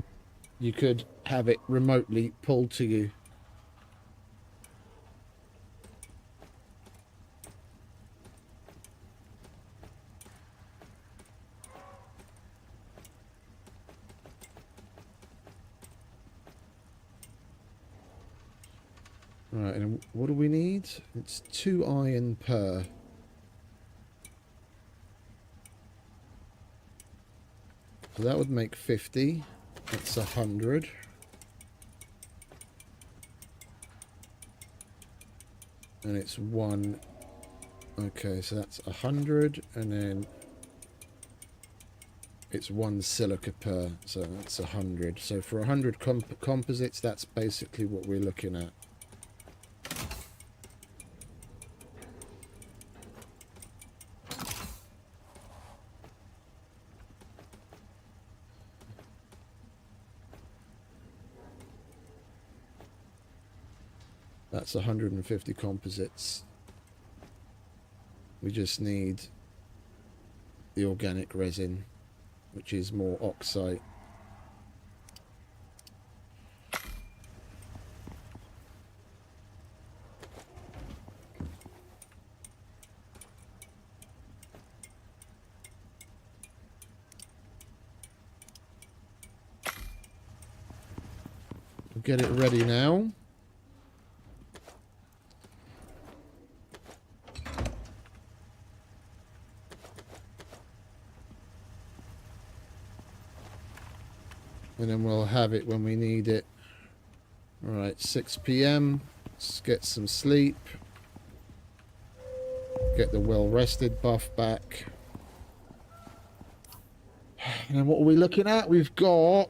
you could have it remotely pulled to you. Right, and what do we need? It's 2 iron per. So that would make 50. That's 100. And it's 1. Okay, so that's 100, and then it's 1 silica per, so that's 100. So for 100 composites, that's basically what we're looking at. That's 150 composites. We just need the organic resin, which is more oxide. We'll get it ready now. And then we'll have it when we need it. Alright, 6 PM. Let's get some sleep. Get the well-rested buff back. And what are we looking at? We've got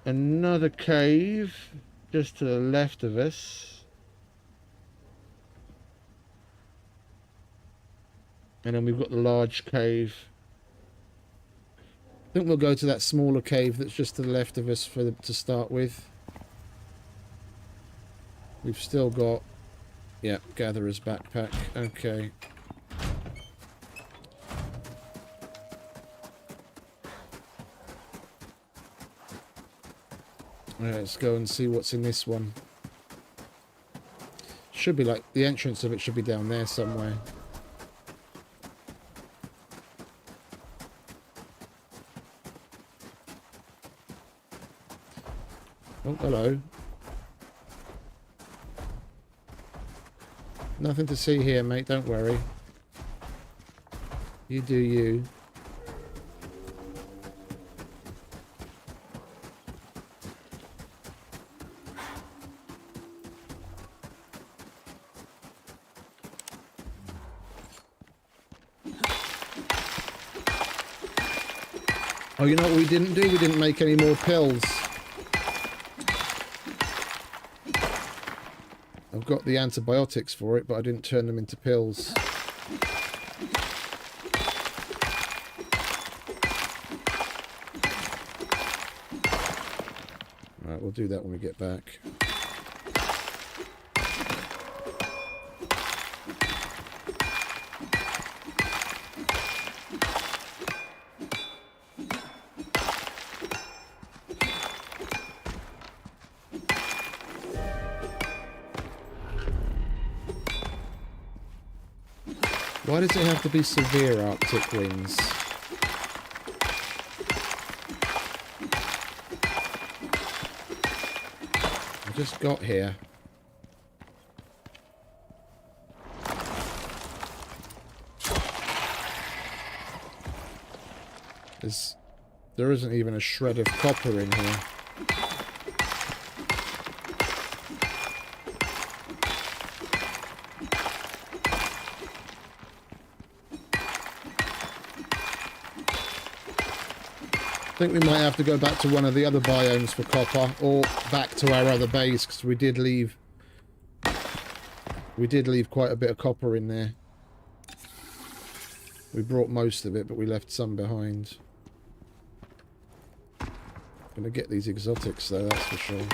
another cave just to the left of us. And then we've got the large cave. I think we'll go to that smaller cave that's just to the left of us to start with. We've still got... yeah, gatherer's backpack. Okay. Let's go and see what's in this one. Should be like... the entrance of it should be down there somewhere. Oh, hello. Nothing to see here, mate. Don't worry. You do you. Oh, you know what we didn't do? We didn't make any more pills. I've got the antibiotics for it, but I didn't turn them into pills. Right, we'll do that when we get back. Why does it have to be severe Arctic winds? I just got here. There isn't even a shred of copper in here. I think we might have to go back to one of the other biomes for copper, or back to our other base, because we did leave quite a bit of copper in there. We brought most of it, but we left some behind. Gonna get these exotics though, that's for sure.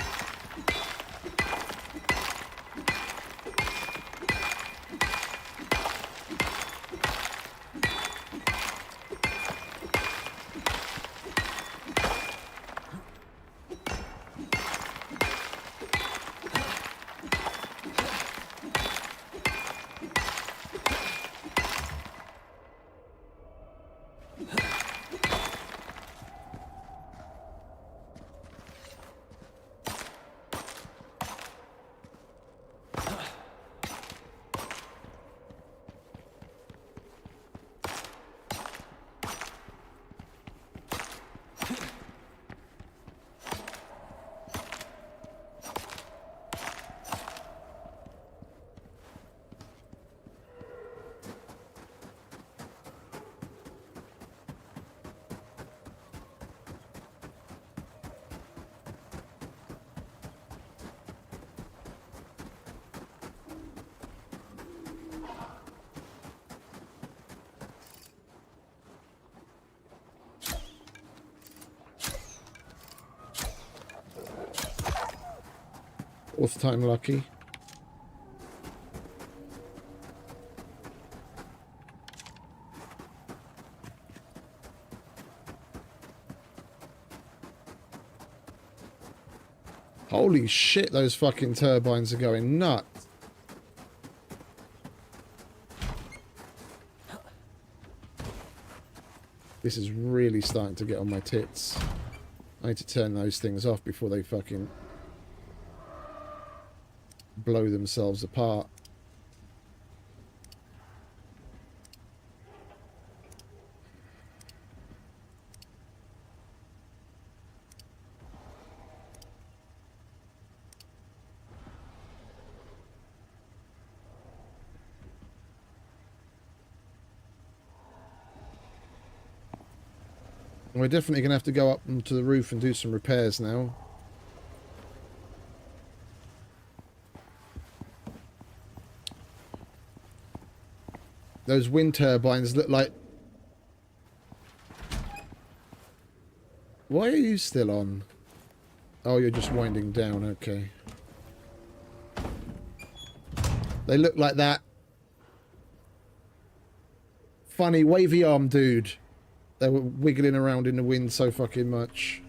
Fourth time lucky. Holy shit, those fucking turbines are going nuts. This is really starting to get on my tits. I need to turn those things off before they fucking blow themselves apart. We're definitely going to have to go up to the roof and do some repairs now. Those wind turbines look like... Why are you still on? Oh, you're just winding down, okay. They look like that funny wavy arm dude. They were wiggling around in the wind so fucking much.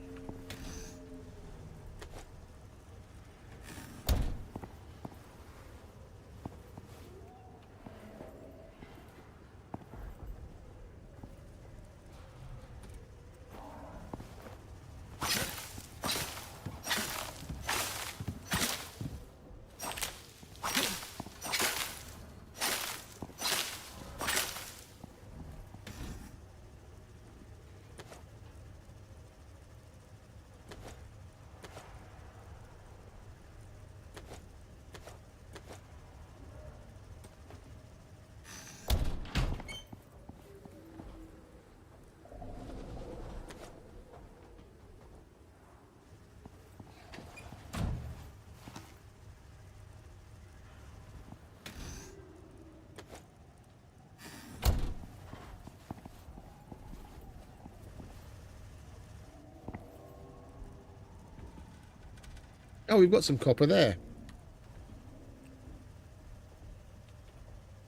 Oh, we've got some copper there.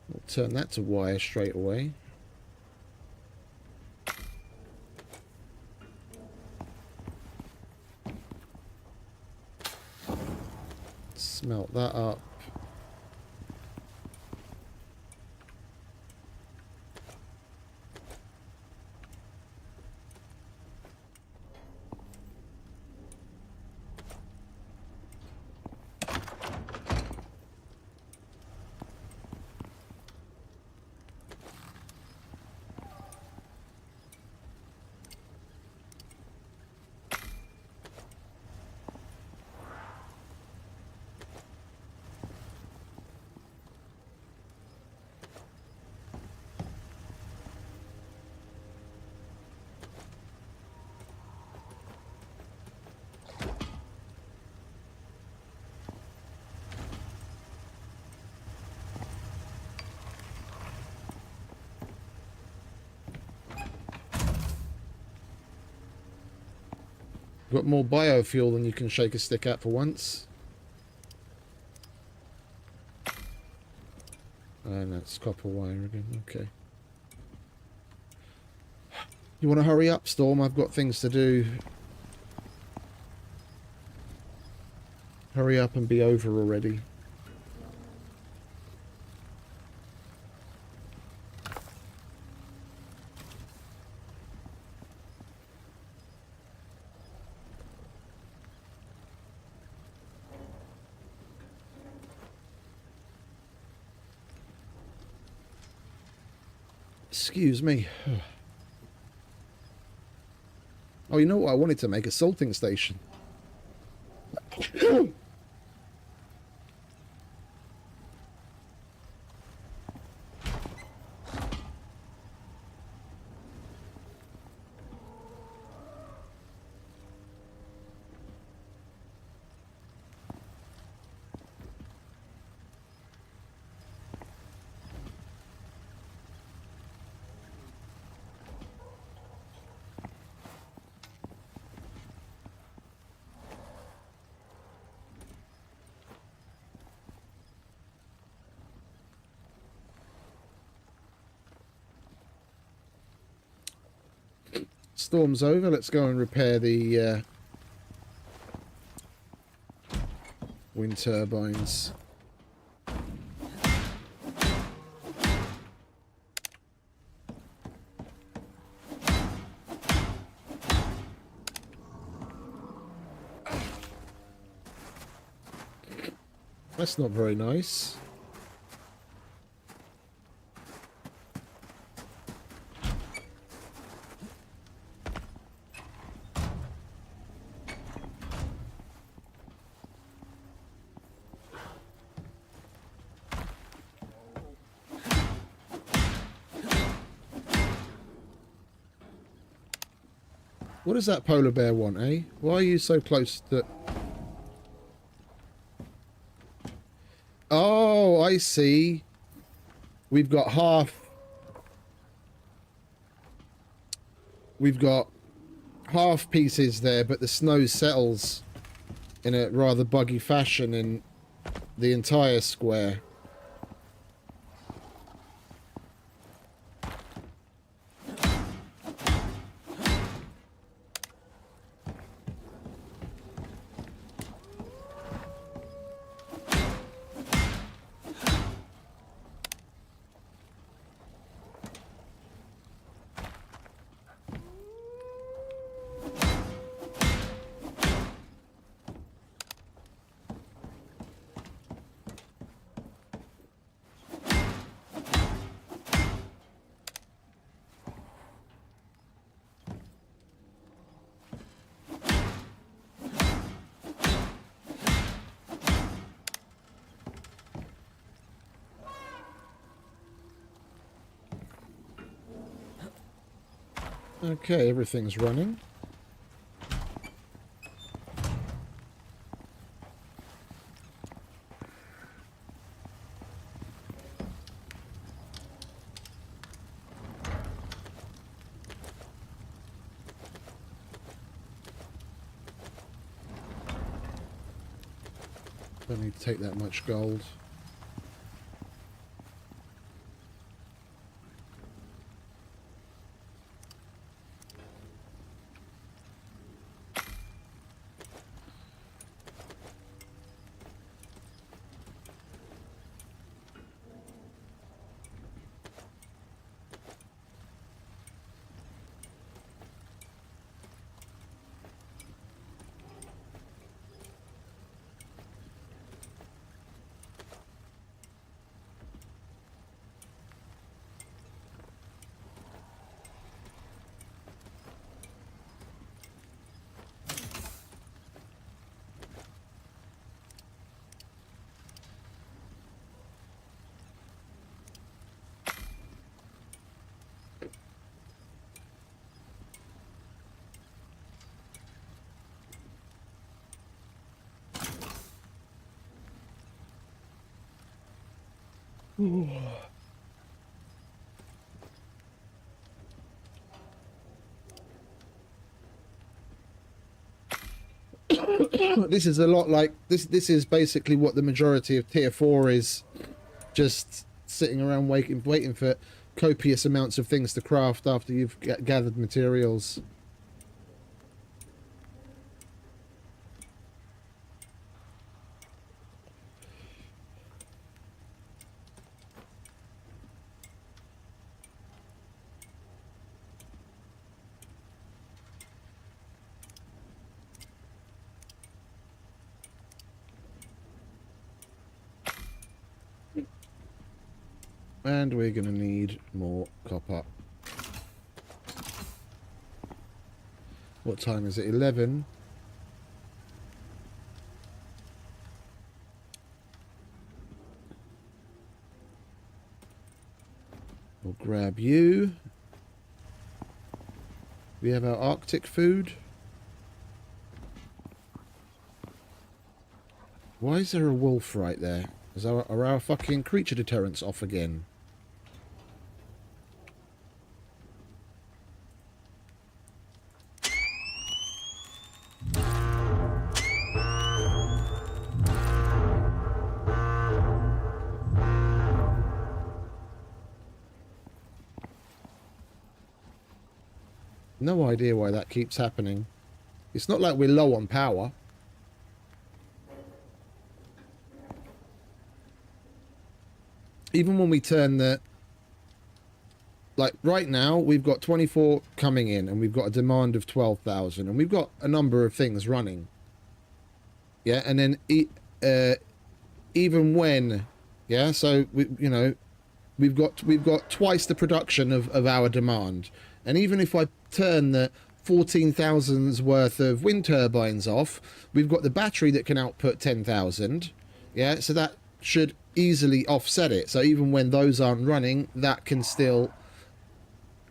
We'll turn that to wire straight away. Smelt that up. Got more biofuel than you can shake a stick at for once. And that's copper wire again, okay. You want to hurry up, Storm? I've got things to do. Hurry up and be over already. Excuse me. Oh, you know what? I wanted to make a salting station. Storm's over. Let's go and repair the wind turbines. That's not very nice. What does that polar bear want, eh? Why are you so close to... Oh, I see. We've got half... We've got half pieces there, but the snow settles in a rather buggy fashion in the entire square. Okay, everything's running. Don't need to take that much gold. This is a lot like this is basically what the majority of tier 4 is, just sitting around waiting for copious amounts of things to craft after you've gathered materials. And we're going to need more copper. What time is it? 11. We'll grab you. We have our Arctic food. Why is there a wolf right there? Are our fucking creature deterrents off again? No idea why that keeps happening. It's not like we're low on power. Even when we turn the... Like, right now, we've got 24 coming in, and we've got a demand of 12,000, and we've got a number of things running. Yeah, and then even when... Yeah, so, you know, we've got twice the production of our demand. And even if I turn the 14,000's worth of wind turbines off, we've got the battery that can output 10,000. Yeah, so that should easily offset it. So even when those aren't running, that can still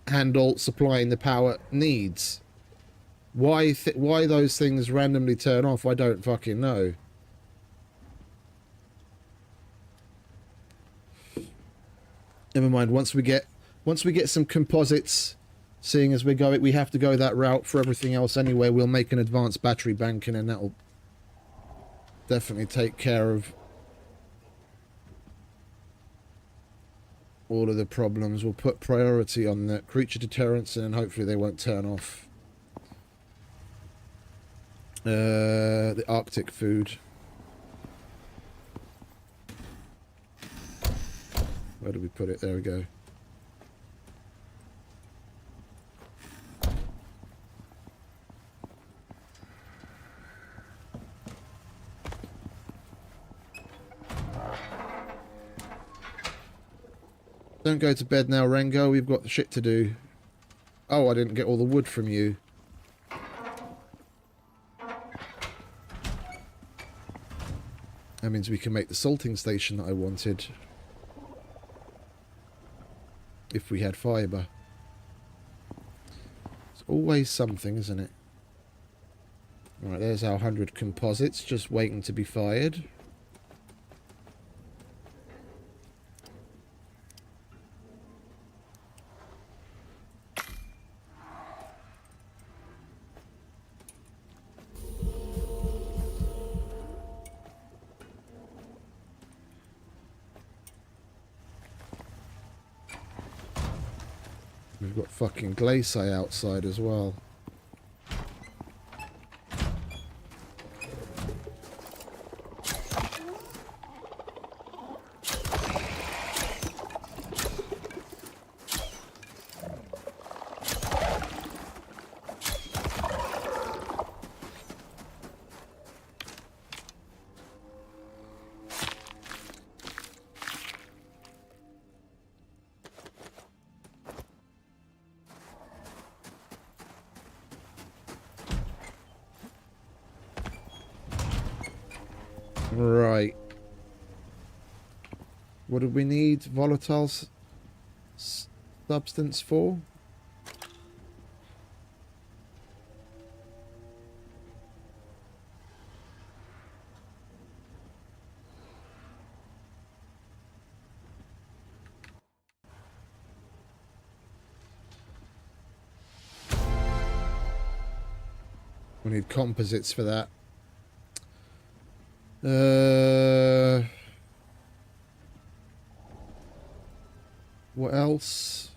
handle supplying the power needs. Why those things randomly turn off, I don't fucking know. Never mind. Once we get some composites, seeing as we have to go that route for everything else anyway. We'll make an advanced battery banking, and that'll definitely take care of all of the problems. We'll put priority on the creature deterrents, and then hopefully they won't turn off. The Arctic food. Where do we put it? There we go. Don't go to bed now, Rengo. We've got shit to do. Oh, I didn't get all the wood from you. That means we can make the salting station that I wanted. If we had fibre. It's always something, isn't it? Right, there's our 100 composites just waiting to be fired. We've got fucking glace outside as well. Right. What do we need volatile substance for? We need composites for that. What else?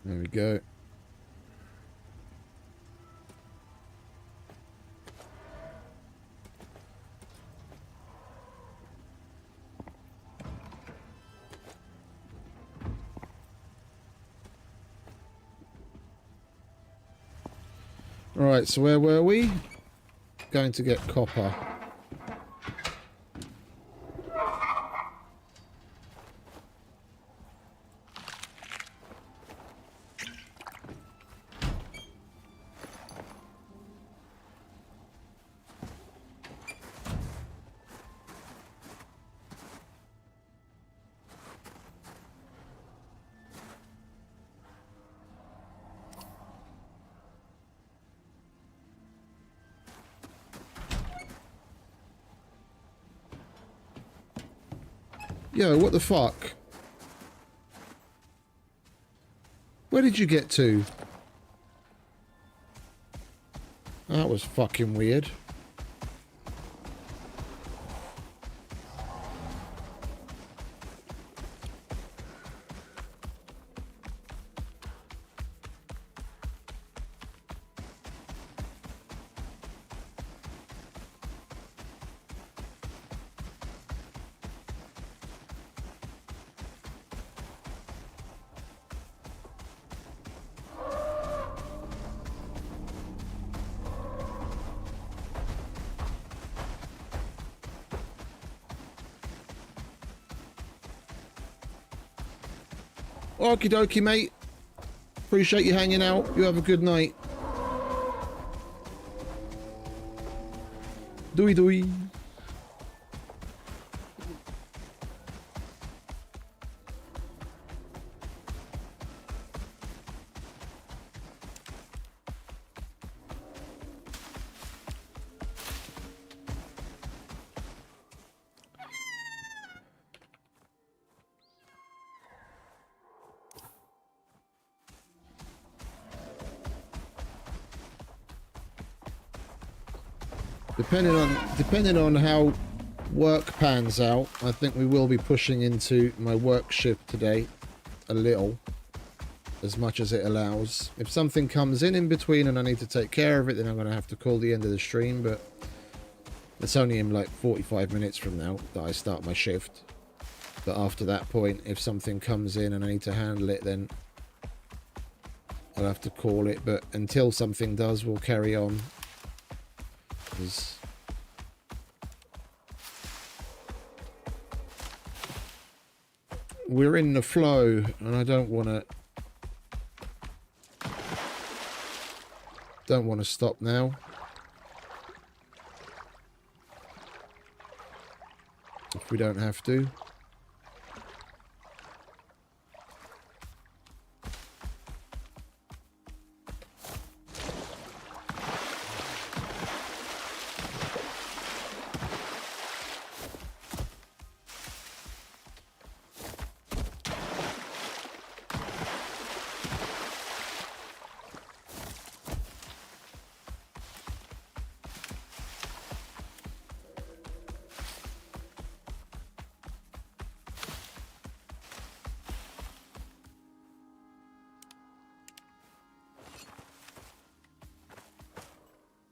There we go. Alright, so where were we? Going to get copper. Yo, what the fuck? Where did you get to? That was fucking weird. Okie dokie, mate. Appreciate you hanging out. You have a good night. Doei doei. Depending on how work pans out, I think we will be pushing into my work shift today a little, as much as it allows. If something comes in between and I need to take care of it, then I'm going to have to call the end of the stream, but it's only in like 45 minutes from now that I start my shift. But after that point, if something comes in and I need to handle it, then I'll have to call it. But until something does, we'll carry on. We're in the flow, and I don't want to stop now. If we don't have to.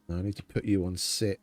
I need to put you on sit.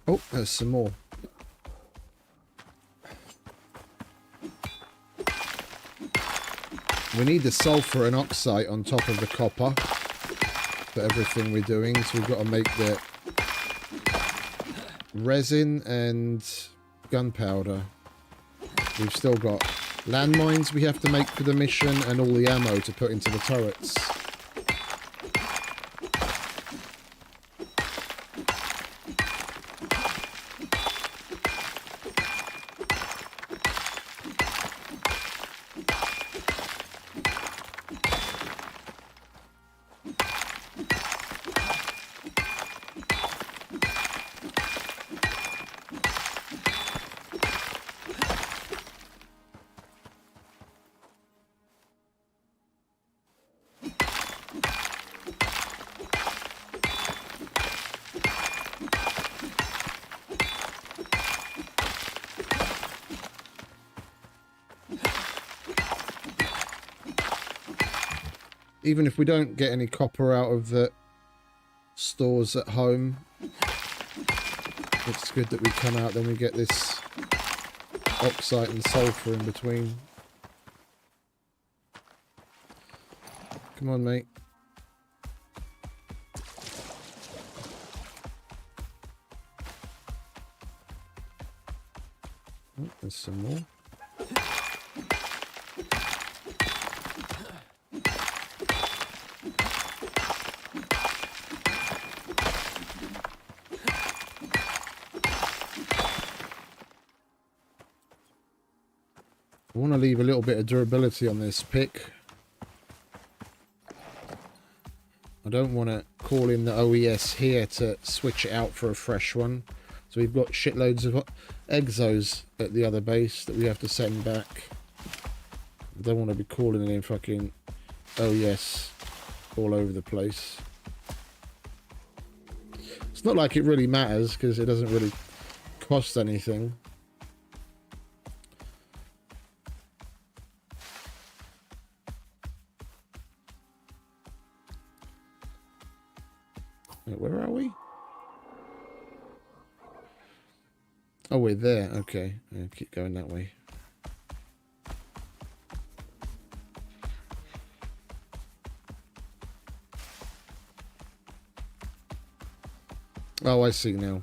Oh, there's some more. We need the sulfur and oxide on top of the copper for everything we're doing, so we've got to make the resin and gunpowder. We've still got landmines we have to make for the mission and all the ammo to put into the turrets. Even if we don't get any copper out of the stores at home, it's good that we come out, then we get this oxide and sulfur in between. Come on, mate. Oh, there's some more. I want to leave a little bit of durability on this pick. don't want to call in the OES here to switch it out for a fresh one. So we've got shitloads of exos at the other base that we have to send back. I don't want to be calling in fucking OES all over the place. It's not like it really matters because it doesn't really cost anything. Where are we? Oh, we're there. Okay. I'll keep going that way. Oh, I see now.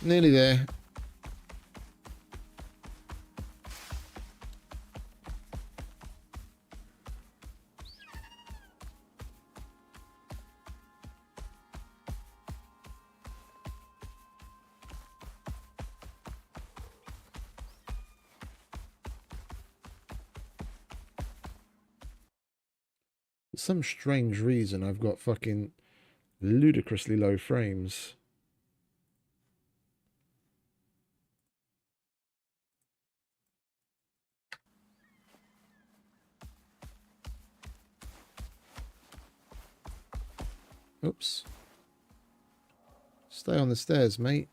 Nearly there. For some strange reason, I've got fucking ludicrously low frames. Oops. Stay on the stairs, mate.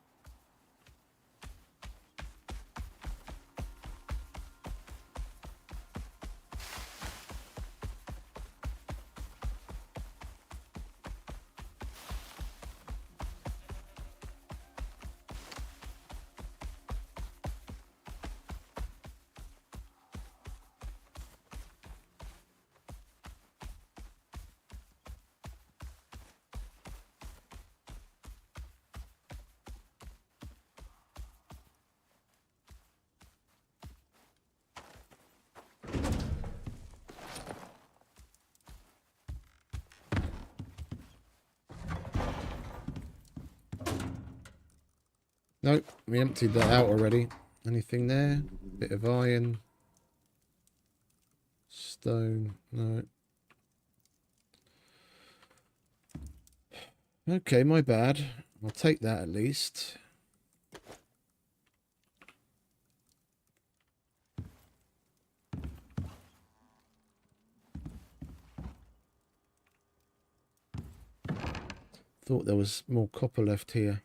Nope, we emptied that out already. Anything there? Bit of iron. Stone. No. Okay, my bad. I'll take that at least. Thought there was more copper left here.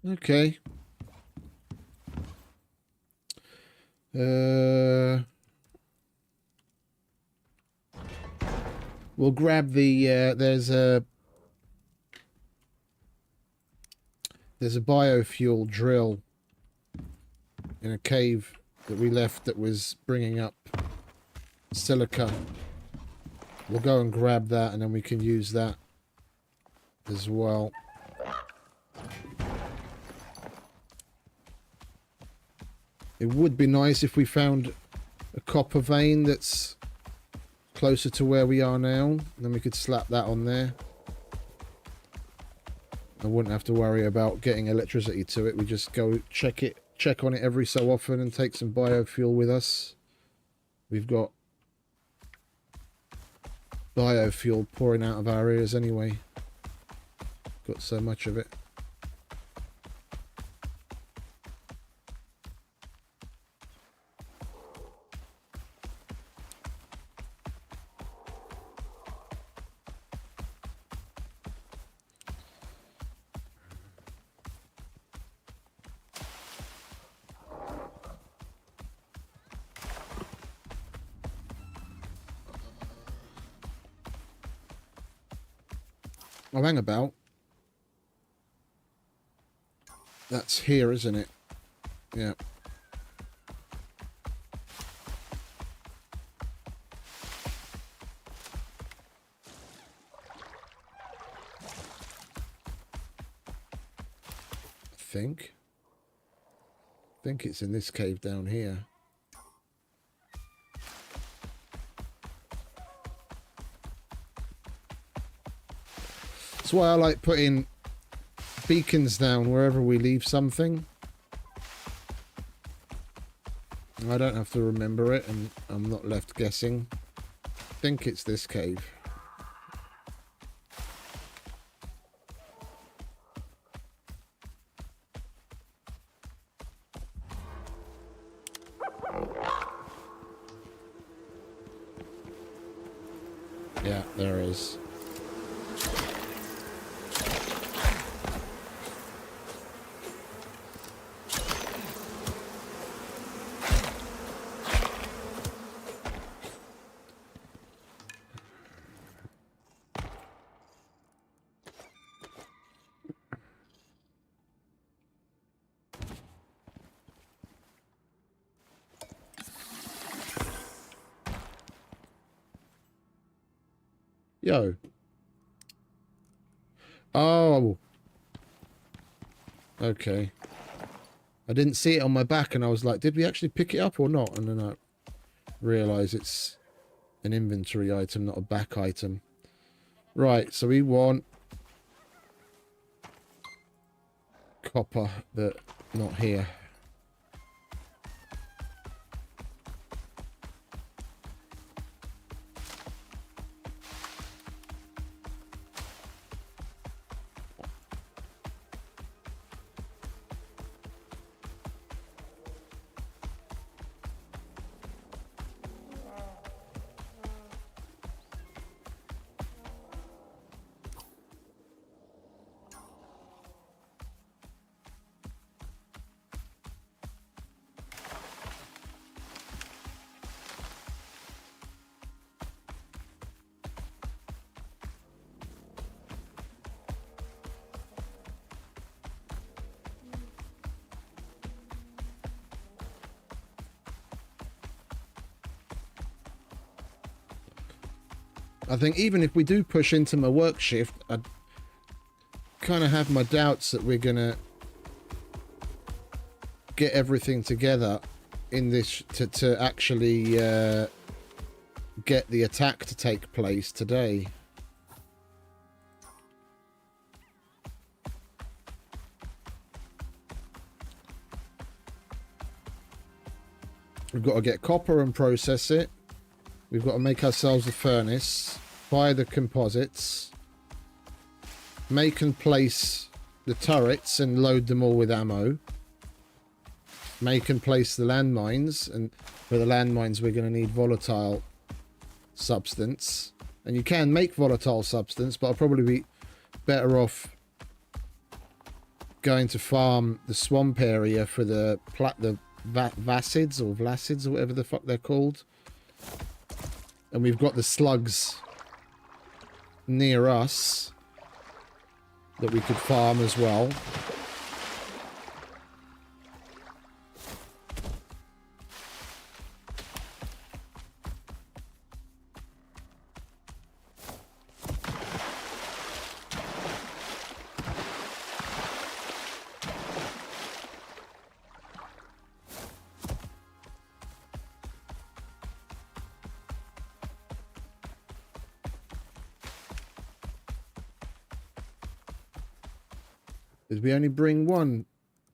Okay. We'll grab the there's a biofuel drill in a cave that we left that was bringing up silica. We'll go and grab that, and then we can use that as well. It would be nice if we found a copper vein that's closer to where we are now. Then we could slap that on there. I wouldn't have to worry about getting electricity to it. We just go check on it every so often and take some biofuel with us. We've got biofuel pouring out of our ears anyway. Got so much of it. Oh, hang about. That's here, isn't it? Yeah. I think it's in this cave down here. That's why I like putting beacons down wherever we leave something. I don't have to remember it, and I'm not left guessing. I think it's this cave. Yeah, there is. Yo. Oh. Okay. I didn't see it on my back, and I was like, did we actually pick it up or not? And then I realised it's an inventory item, not a back item. Right, so we want copper, but not here. I think even if we do push into my work shift, I kind of have my doubts that we're going to get everything together in this to actually get the attack to take place today. We've got to get copper and process it. We've got to make ourselves a furnace, buy the composites, make and place the turrets and load them all with ammo, make and place the landmines, and for the landmines we're going to need volatile substance. And you can make volatile substance, but I'll probably be better off going to farm the swamp area for the vacids or vlacids or whatever the fuck they're called. And we've got the slugs near us that we could farm as well. Did we only bring one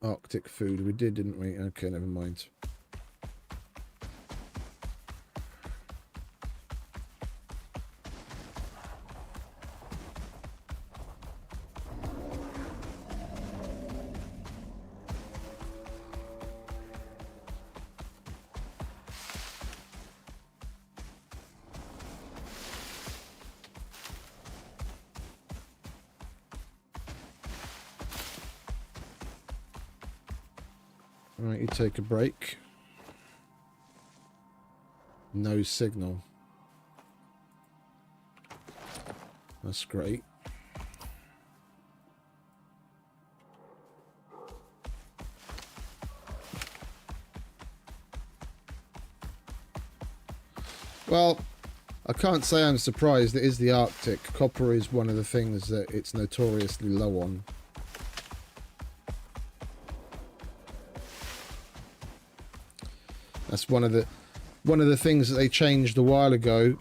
Arctic food? We did, didn't we? Okay, never mind. Right, you take a break. No signal. That's great. Well, I can't say I'm surprised. It is the Arctic. Copper is one of the things that it's notoriously low on. That's one of the things that they changed a while ago,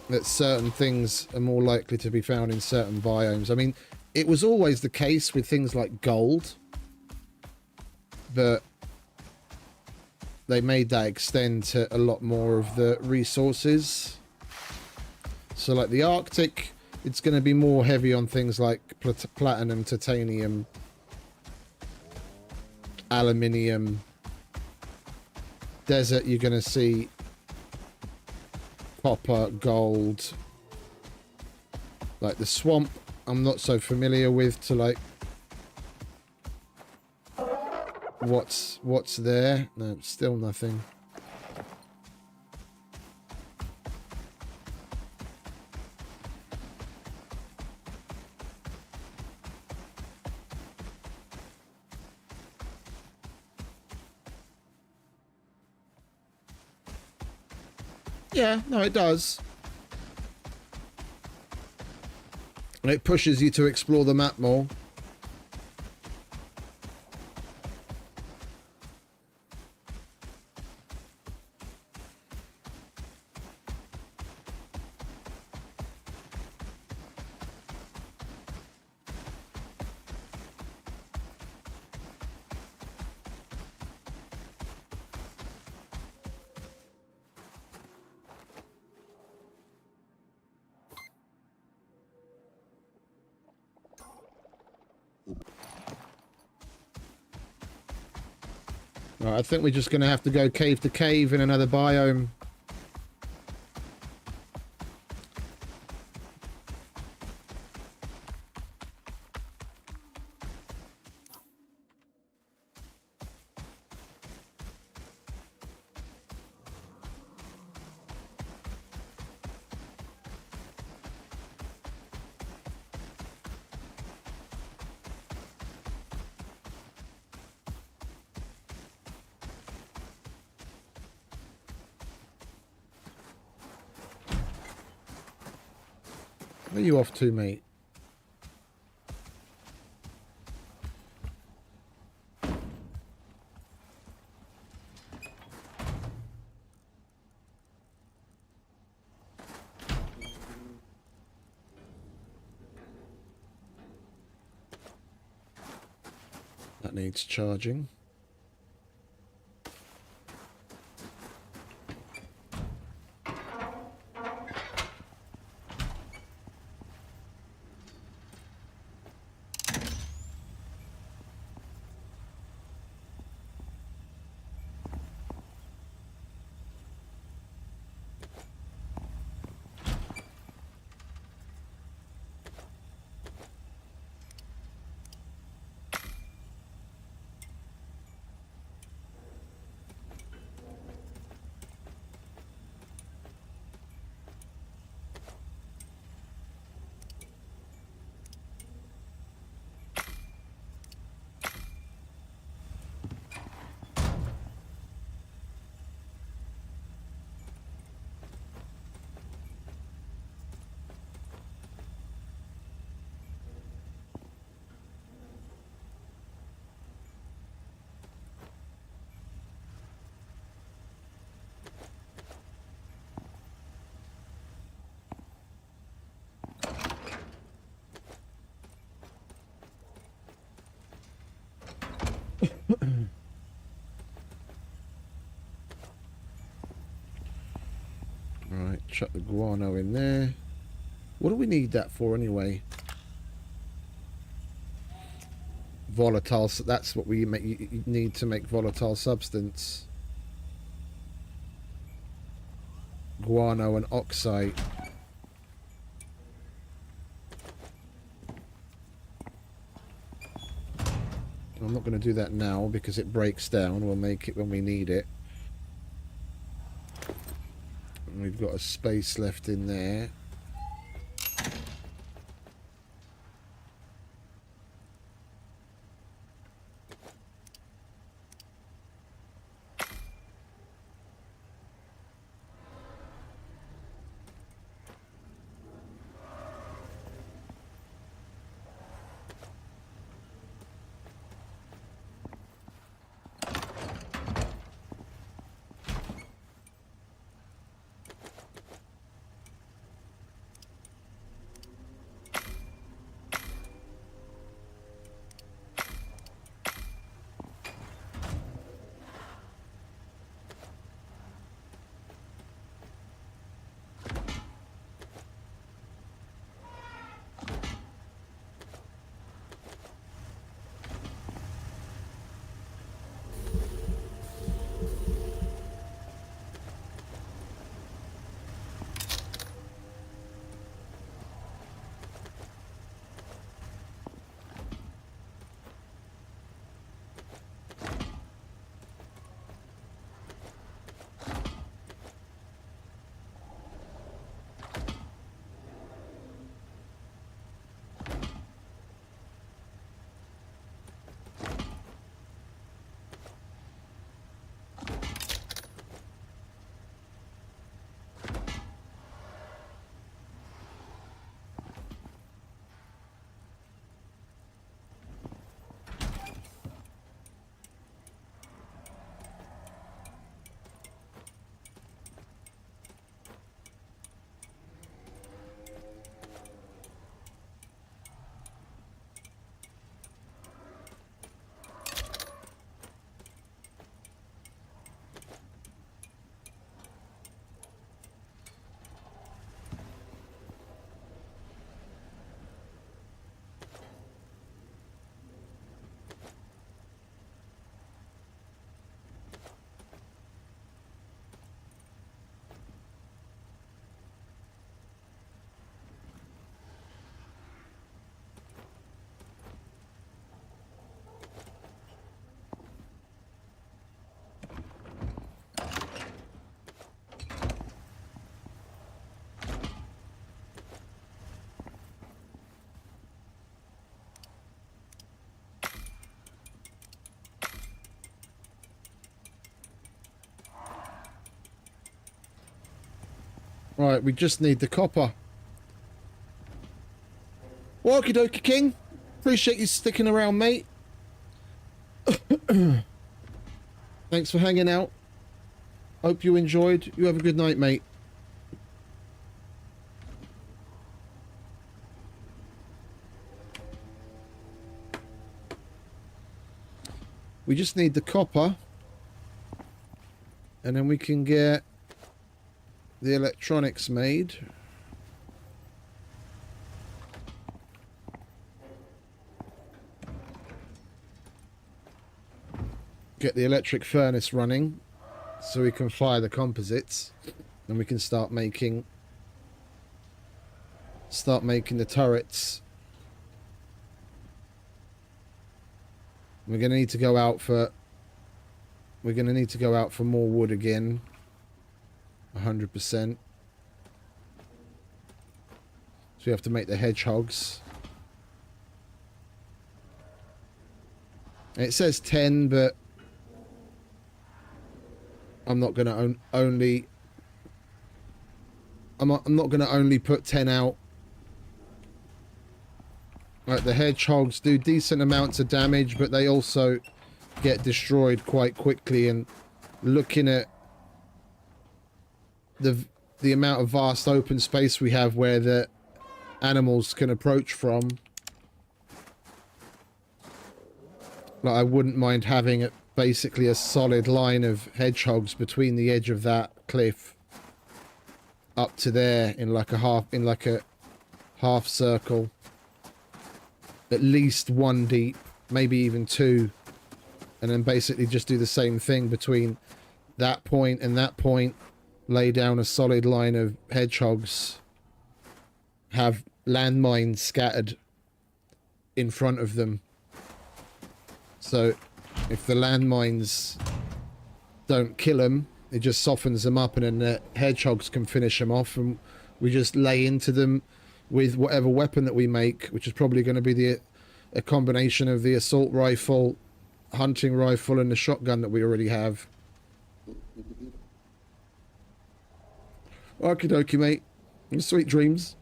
that certain things are more likely to be found in certain biomes. I mean, it was always the case with things like gold, but they made that extend to a lot more of the resources. So like the Arctic, it's going to be more heavy on things like platinum, titanium, aluminium. Desert, you're going to see copper, gold. Like the swamp, I'm not so familiar with to like what's there. No, still nothing. Yeah, no, it does. It pushes you to explore the map more. Right, I think we're just going to have to go cave to cave in another biome. Where are you off to, mate? That needs charging. Chuck the guano in there. What do we need that for anyway? Volatile. That's what we you need to make volatile substance. Guano and oxide. I'm not going to do that now because it breaks down. We'll make it when we need it. And we've got a space left in there. Right, we just need the copper. Okie dokie, King. Appreciate you sticking around, mate. Thanks for hanging out. Hope you enjoyed. You have a good night, mate. We just need the copper. And then we can get the electronics made. Get the electric furnace running so we can fire the composites and we can start making the turrets. We're going to need to go out for more wood again. 100%. So we have to make the hedgehogs. It says 10, but I'm not going to only put 10 out. Right, the hedgehogs do decent amounts of damage, but they also get destroyed quite quickly. And looking at the amount of vast open space we have where the animals can approach from, like, I wouldn't mind having basically a solid line of hedgehogs between the edge of that cliff up to there in like a half circle, at least one deep, maybe even two, and then basically just do the same thing between that point and that point, lay down a solid line of hedgehogs, have landmines scattered in front of them, so if the landmines don't kill them, it just softens them up, and then the hedgehogs can finish them off, and we just lay into them with whatever weapon that we make, which is probably going to be a combination of the assault rifle, hunting rifle, and the shotgun that we already have. Okie dokie, mate. Sweet dreams.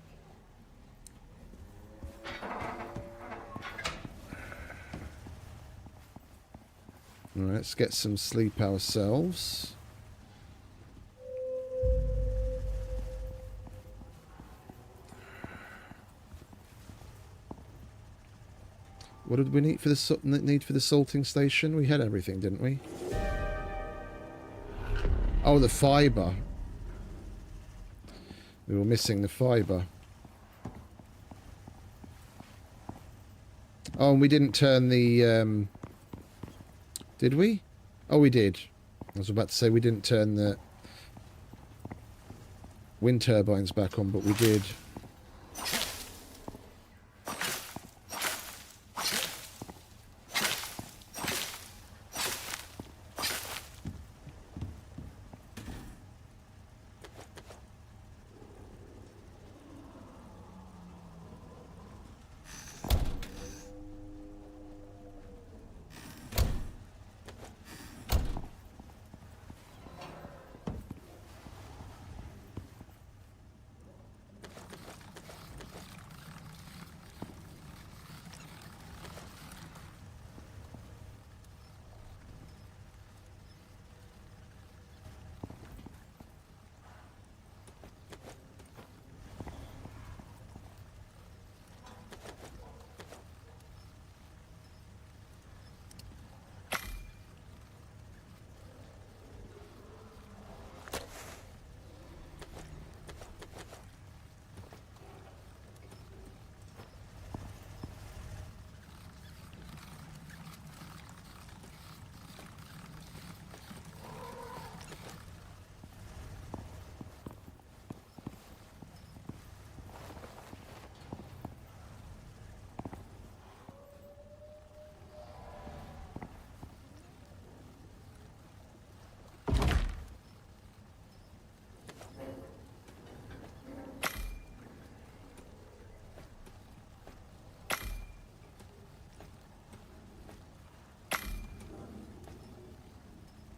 Alright, let's get some sleep ourselves. What did we need for the salting station? We had everything, didn't we? Oh, the fibre. We were missing the fibre. Oh, and we didn't turn the... did we? Oh, we did. I was about to say we didn't turn the wind turbines back on, but we did.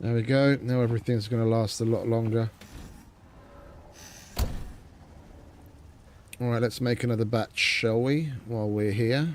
There we go. Now everything's going to last a lot longer. Alright, let's make another batch, shall we? While we're here.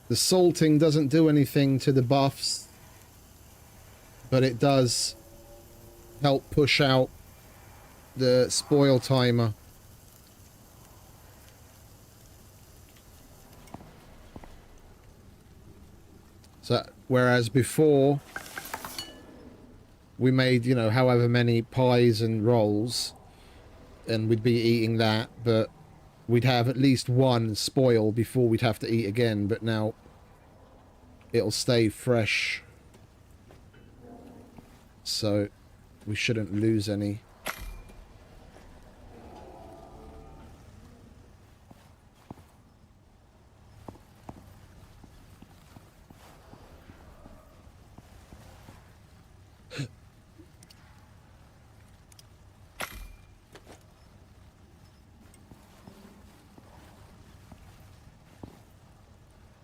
The salting doesn't do anything to the buffs, but it does help push out the spoil timer. So, whereas before we made, you know, however many pies and rolls, and we'd be eating that, but we'd have at least one spoil before we'd have to eat again. But now it'll stay fresh. So we shouldn't lose any.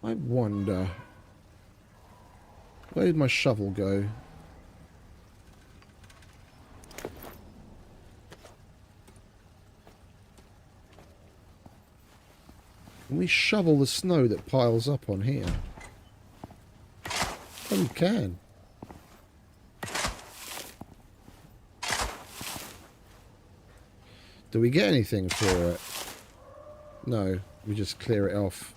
I wonder, where did my shovel go? Can we shovel the snow that piles up on here? Oh, we can. Do we get anything for it? No, we just clear it off.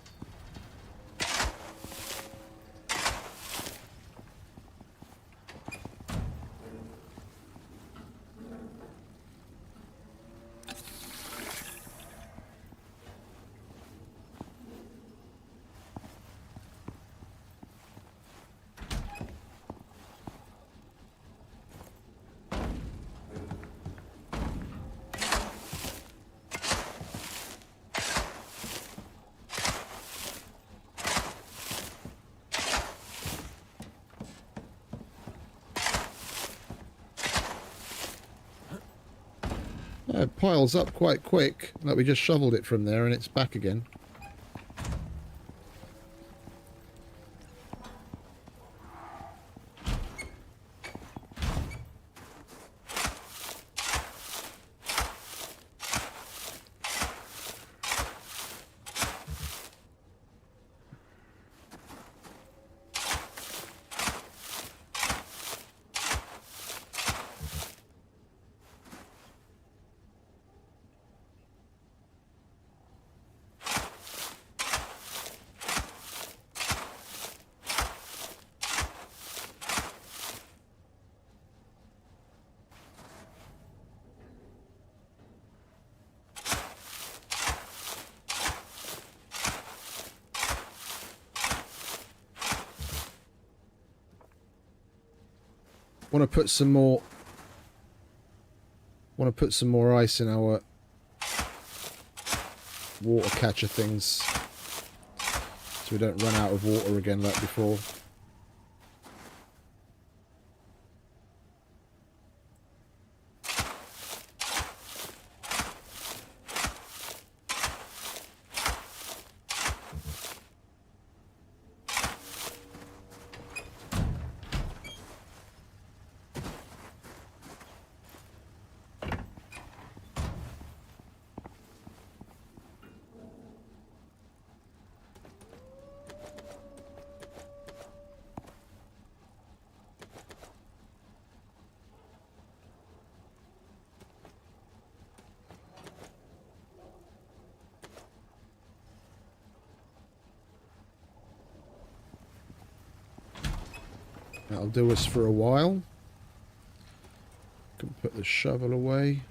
It piles up quite quick. Like we just shoveled it from there and it's back again. Want to put some more ice in our water catcher things so we don't run out of water again like before. That'll do us for a while. Can put the shovel away.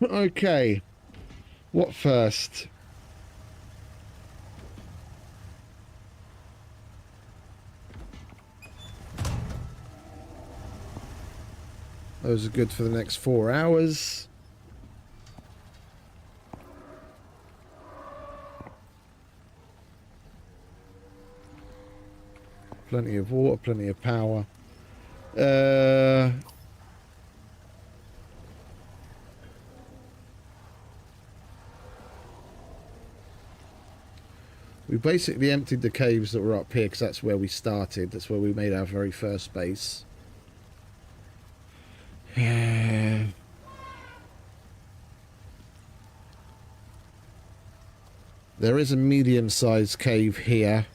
Okay, what first? Those are good for the next 4 hours. plenty of water, plenty of power. We basically emptied the caves that were up here because that's where we started. That's where we made our very first base. There is a medium-sized cave here,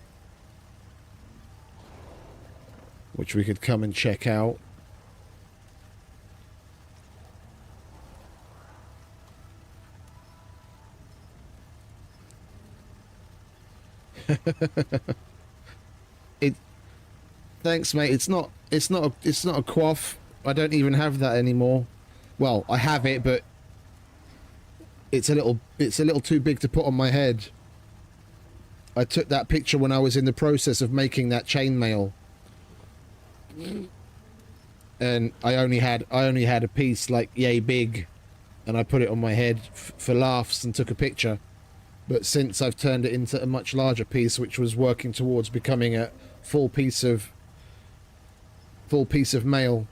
which we could come and check out. Thanks, mate. It's not a quaff. I don't even have that anymore. Well, I have it, but it's a little too big to put on my head. I took that picture when I was in the process of making that chainmail, and I only had a piece like yay big, and I put it on my head for laughs and took a picture. But since I've turned it into a much larger piece, which was working towards becoming a full piece of mail,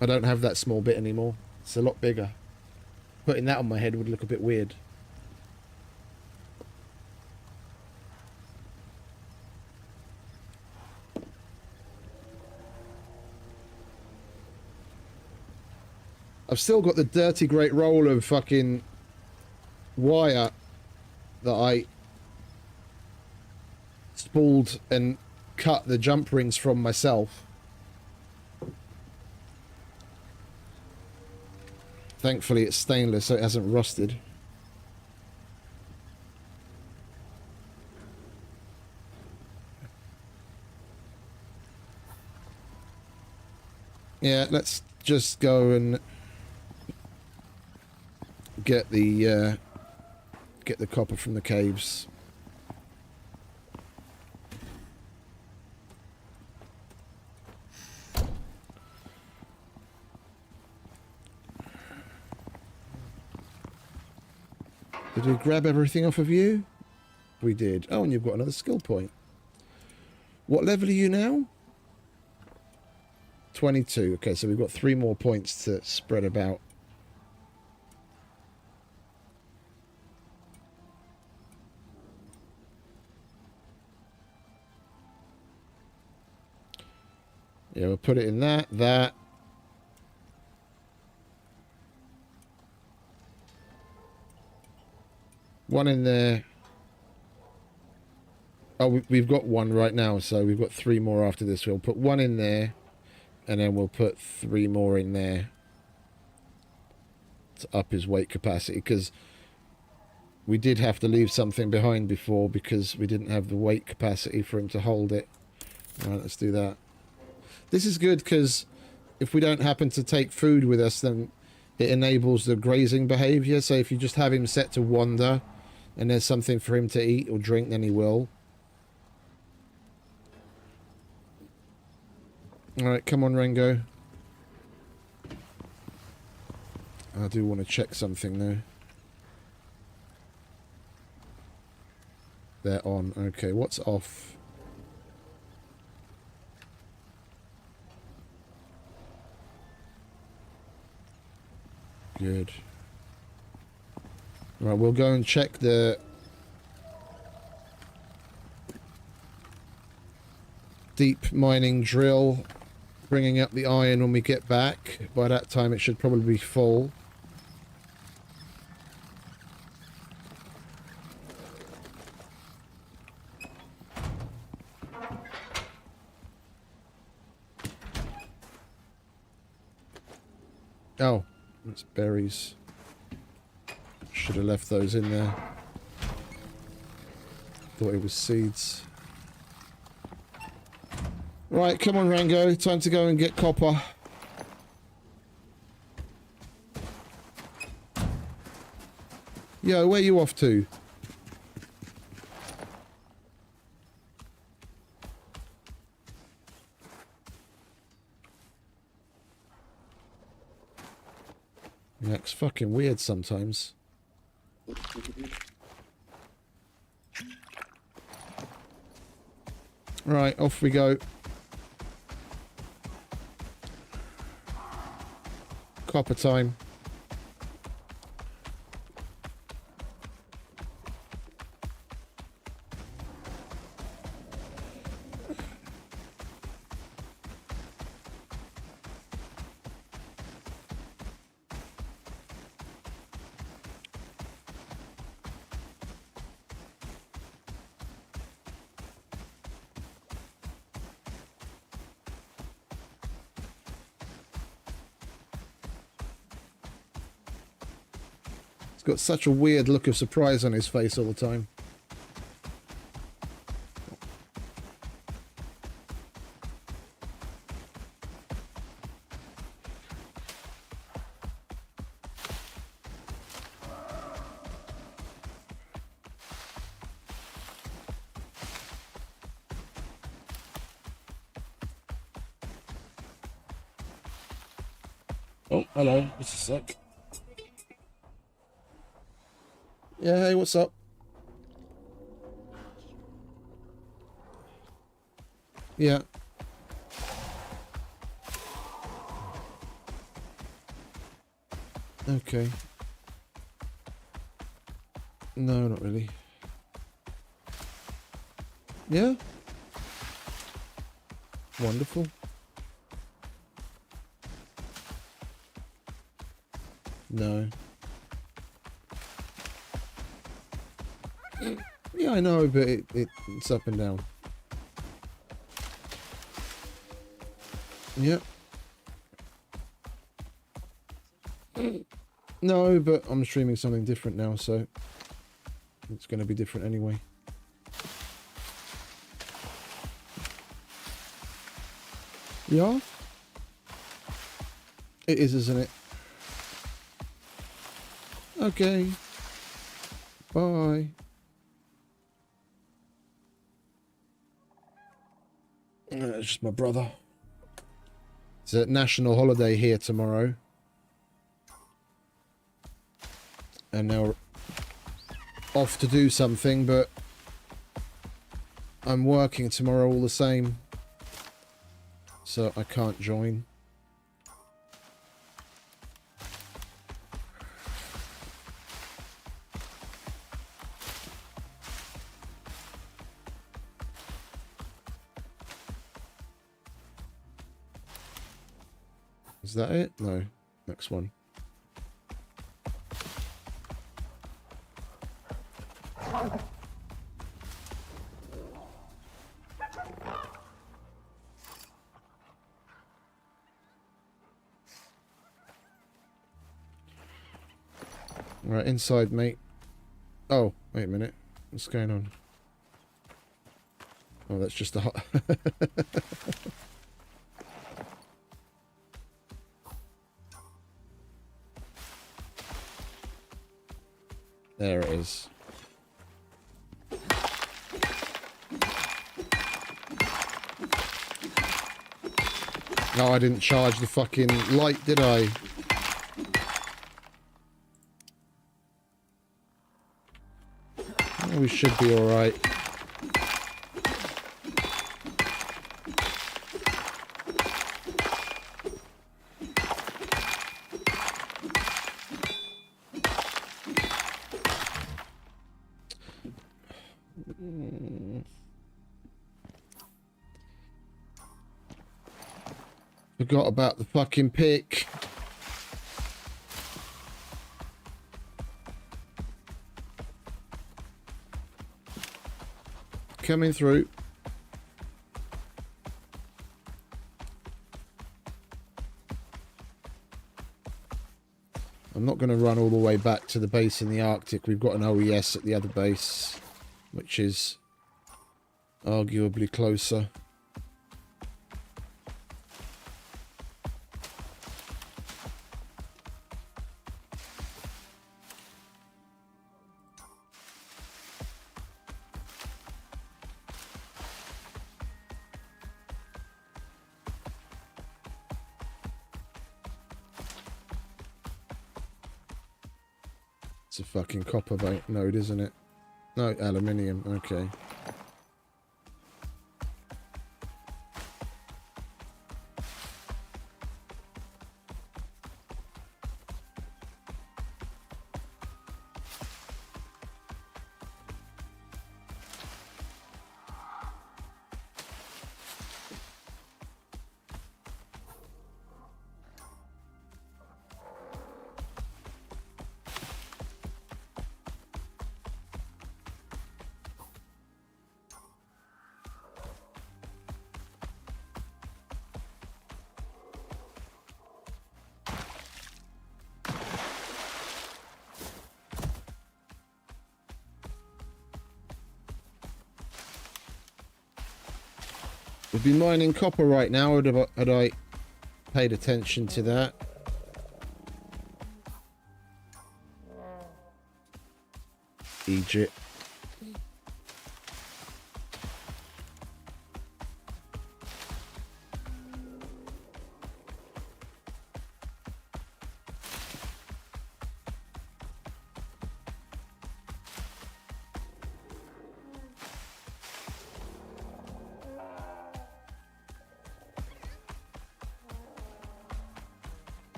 I don't have that small bit anymore. It's a lot bigger. Putting that on my head would look a bit weird. I've still got the dirty great roll of fucking wire that I spooled and cut the jump rings from myself. Thankfully it's stainless, so it hasn't rusted. Yeah, let's just go and get the copper from the caves. Did we grab everything off of you? We did. Oh, and you've got another skill point. What level are you now? 22. Okay, so we've got 3 more points to spread about. Yeah, we'll put it in that. One in there. Oh, we've got one right now, so we've got 3 more after this. We'll put 1 in there, and then we'll put 3 more in there to up his weight capacity, because we did have to leave something behind before because we didn't have the weight capacity for him to hold it. All right, let's do that. This is good because if we don't happen to take food with us, then it enables the grazing behavior. So if you just have him set to wander and there's something for him to eat or drink, then he will. Alright, come on, Rengo. I do want to check something though. They're on. Okay, what's off? Good. Right, we'll go and check the deep mining drill, bringing up the iron when we get back. By that time it should probably be full. Oh, it's berries. Should have left those in there. Thought it was seeds. Right, come on, Rango. Time to go and get copper. Yo, where you off to? Yeah, it's fucking weird sometimes. Right, off we go. Copper time. Got such a weird look of surprise on his face all the time. Oh, hello. Just a sec. Yeah, hey, what's up? Yeah. Okay. No, not really. Yeah? Wonderful. No. Yeah, I know, but it's up and down. Yep. No, but I'm streaming something different now, so it's going to be different anyway. Yeah? It is, isn't it? Okay. Bye. It's just my brother. It's a national holiday here tomorrow. And now we're off to do something, but I'm working tomorrow all the same. So I can't join. Is that it? No. Next one. Right, inside, mate. Oh, wait a minute. What's going on? Oh, that's just a hot... There it is. No, I didn't charge the fucking light, did I? Oh, we should be alright. Forgot about the fucking pick. Coming through. I'm not going to run all the way back to the base in the Arctic. We've got an OES at the other base, which is arguably closer. It's a fucking copper node, isn't it? No, aluminium. Okay. We'd be mining copper right now, had I paid attention to that. Egypt.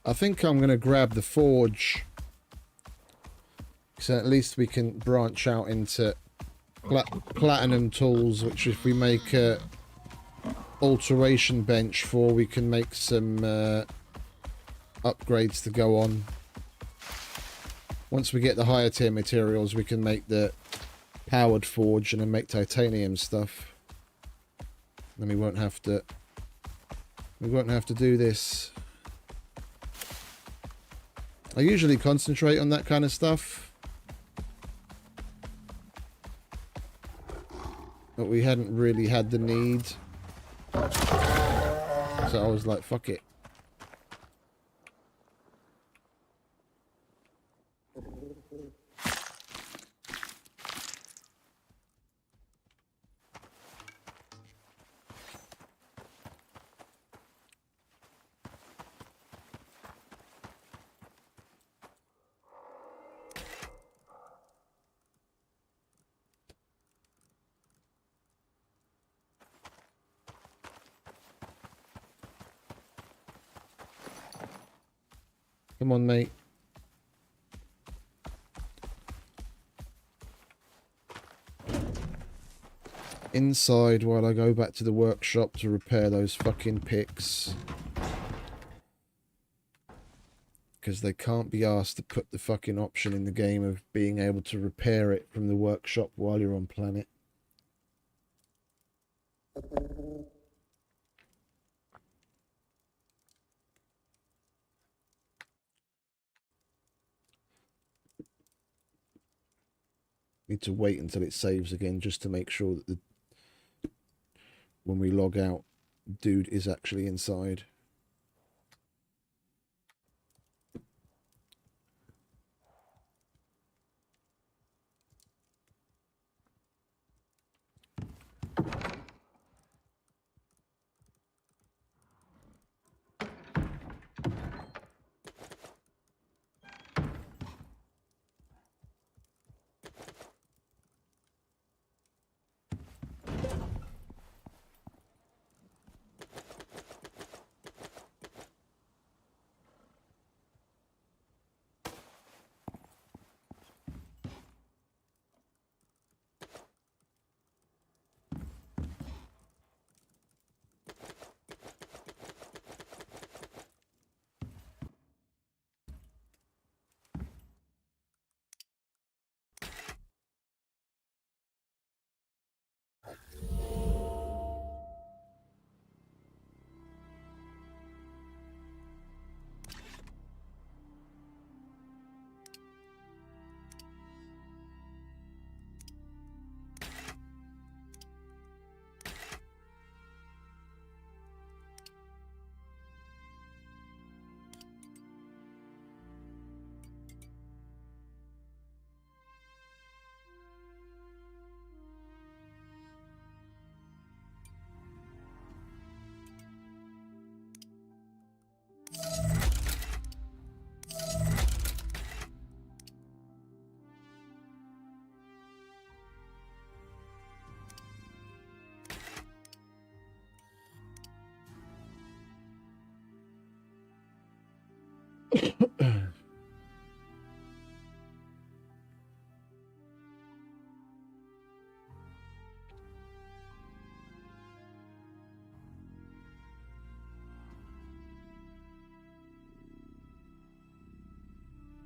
I think I'm going to grab the forge, so at least we can branch out into platinum tools, which if we make a alteration bench for, we can make some upgrades to go on. Once we get the higher tier materials, we can make the powered forge and then make titanium stuff. Then we won't have to do this. I usually concentrate on that kind of stuff, but we hadn't really had the need, so I was like, fuck it. Come on, mate. Inside while I go back to the workshop to repair those fucking picks. Because they can't be asked to put the fucking option in the game of being able to repair it from the workshop while you're on planet. Need to wait until it saves again just to make sure that when we log out, dude is actually inside.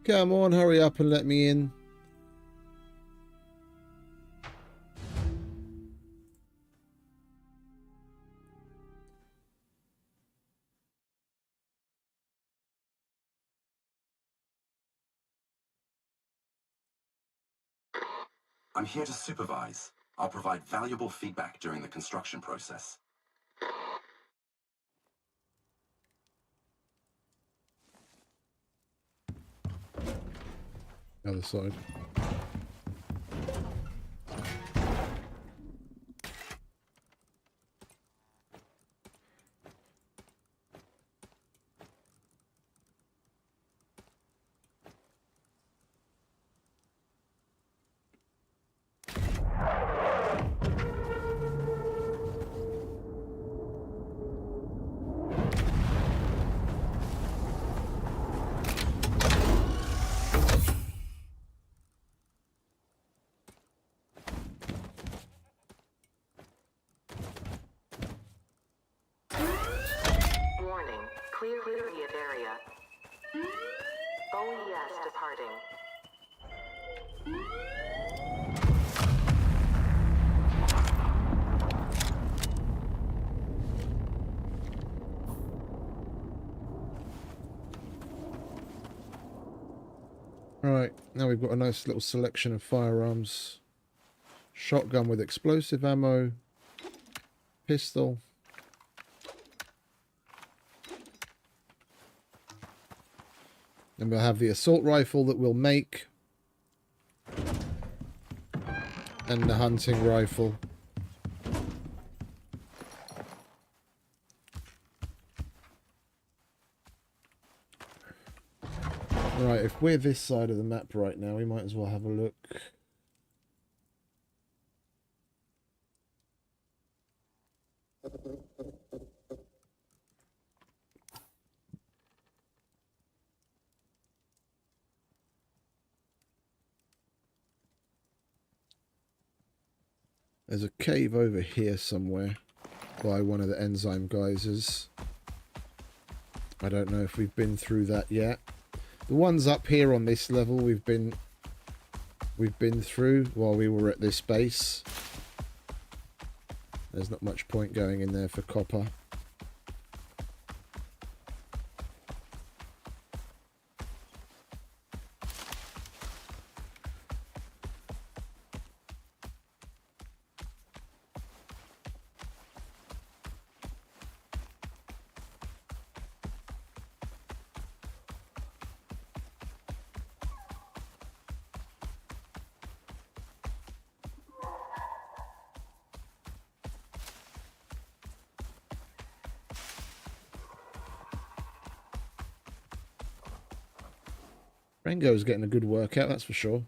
Come on, hurry up and let me in.
I'm here to supervise. I'll provide valuable feedback during the construction process.
Other side.
Warning. Clear immediate area. OES departing.
Right, now we've got a nice little selection of firearms. Shotgun with explosive ammo. Pistol. And we'll have the assault rifle that we'll make. And the hunting rifle. Right, if we're this side of the map right now, we might as well have a look. There's a cave over here somewhere by one of the enzyme geysers. I don't know if we've been through that yet. The ones up here on this level we've been through while we were at this base. There's not much point going in there for copper. Rengo's getting a good workout, that's for sure.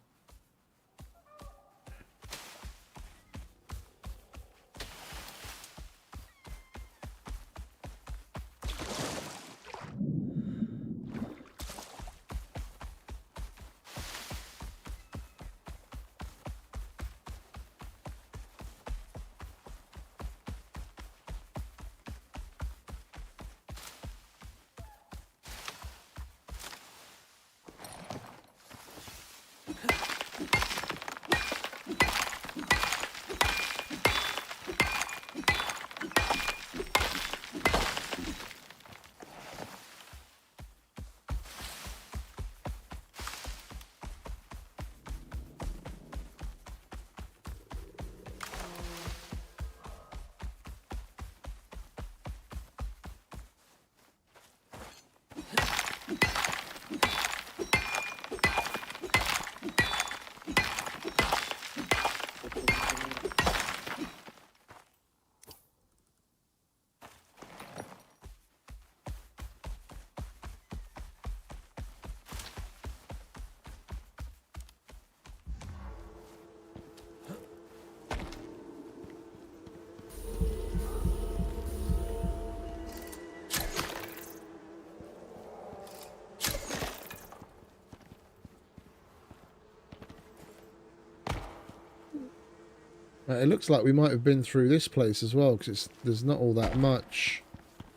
It looks like we might have been through this place as well, because there's not all that much.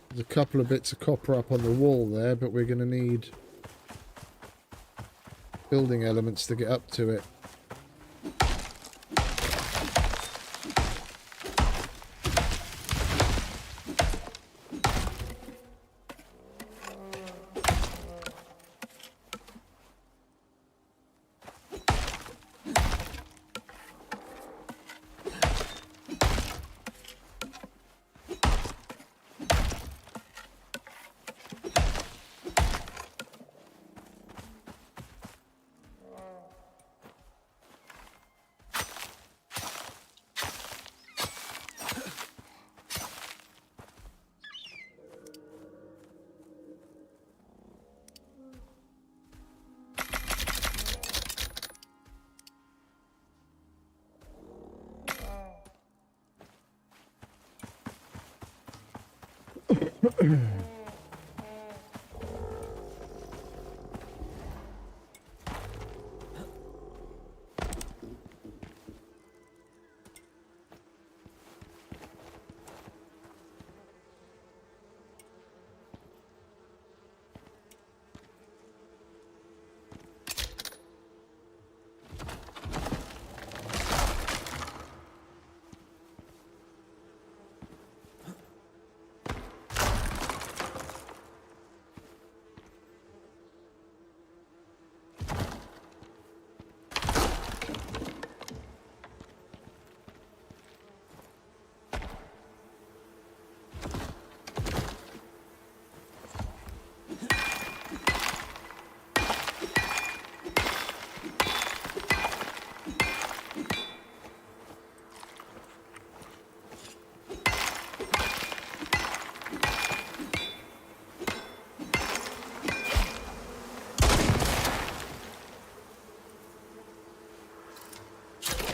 There's a couple of bits of copper up on the wall there, but we're going to need building elements to get up to it.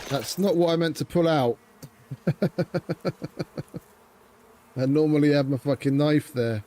That's not what I meant to pull out. I normally have my fucking knife there.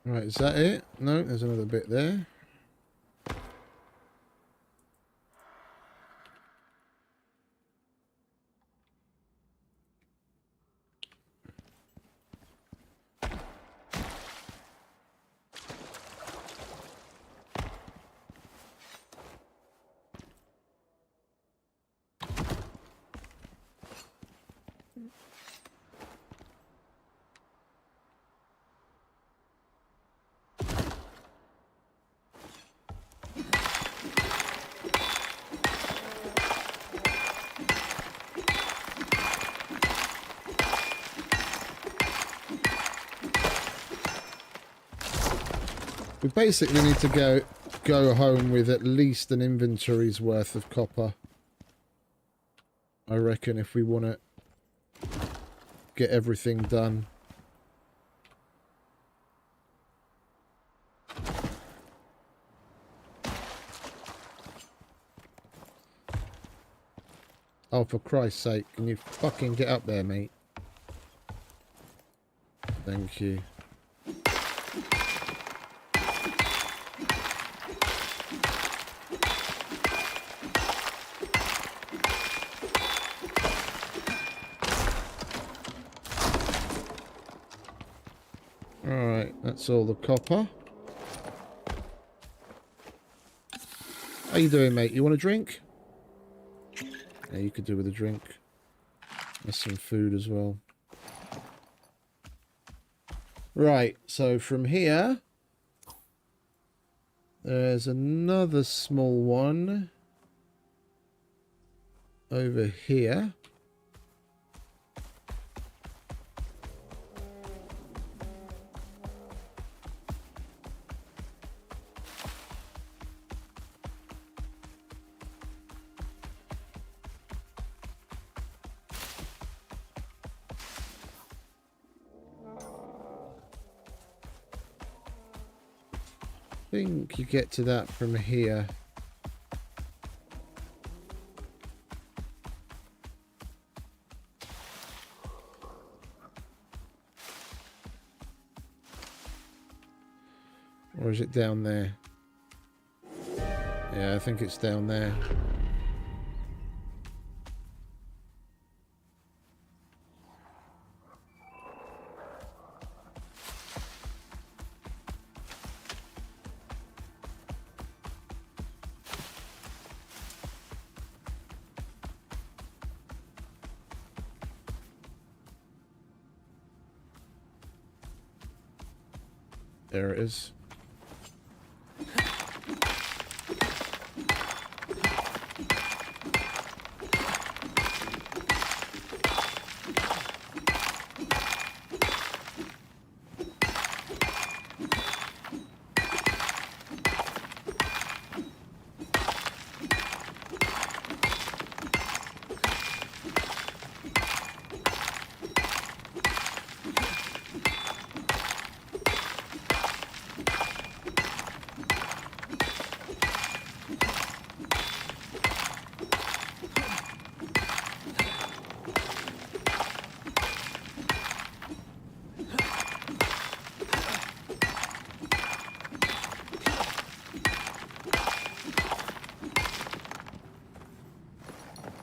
Right, is that it? No, there's another bit there. We basically need to go home with at least an inventory's worth of copper. I reckon, if we want to get everything done. Oh, for Christ's sake, can you fucking get up there, mate? Thank you. Alright, that's all the copper. How you doing, mate? You want a drink? Yeah, you could do with a drink. There's some food as well. Right, so from here, there's another small one over here. I think you get to that from here. Or is it down there? Yeah, I think it's down there. There it is.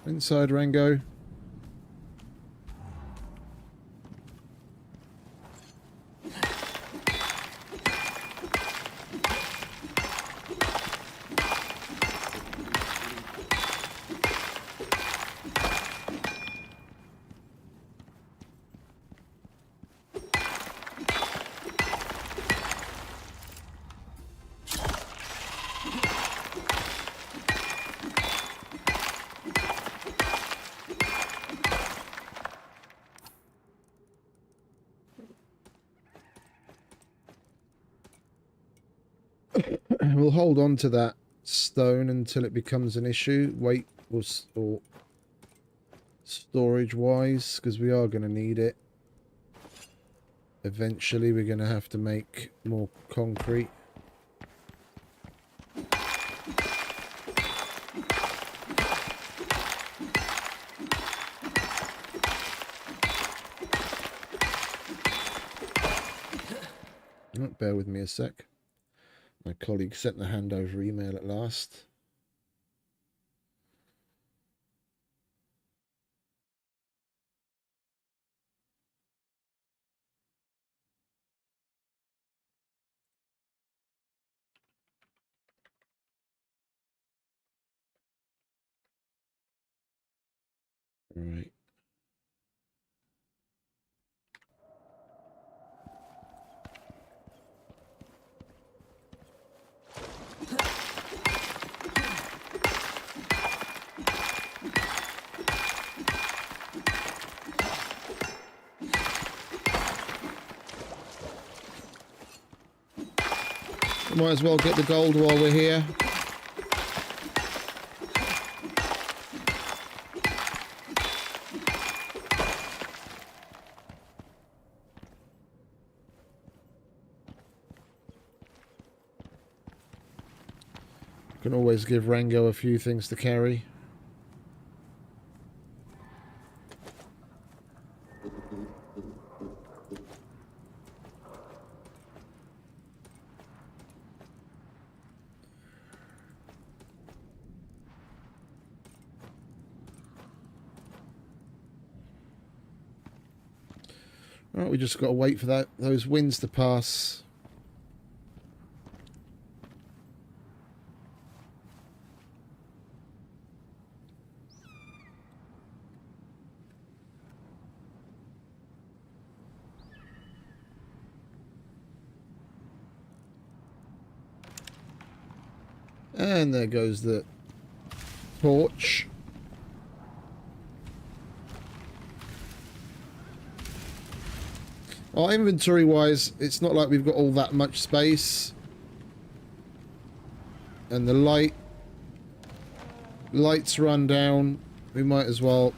Inside, Rango. We'll hold on to that stone until it becomes an issue, weight or storage wise, because we are going to need it. Eventually we're going to have to make more concrete. Bear with me a sec. My colleague sent the handover email at last. Right. Might as well get the gold while we're here. Can always give Rango a few things to carry. Right, we just got to wait for those winds to pass. And there goes the torch. Our inventory wise, it's not like we've got all that much space. And the lights run down. We might as well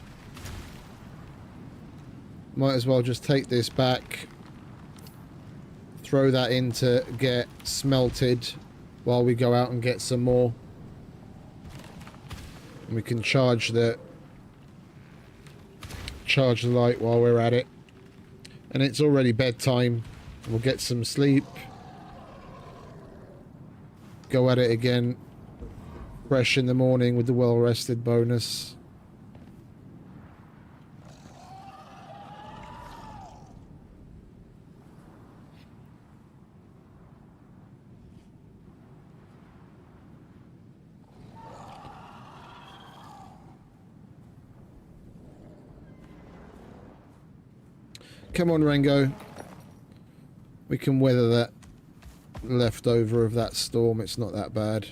just take this back, throw that in to get smelted while we go out and get some more. And we can charge the light while we're at it. And it's already bedtime. We'll get some sleep. Go at it again. Fresh in the morning with the well-rested bonus. Come on, Rango. We can weather that leftover of that storm. It's not that bad.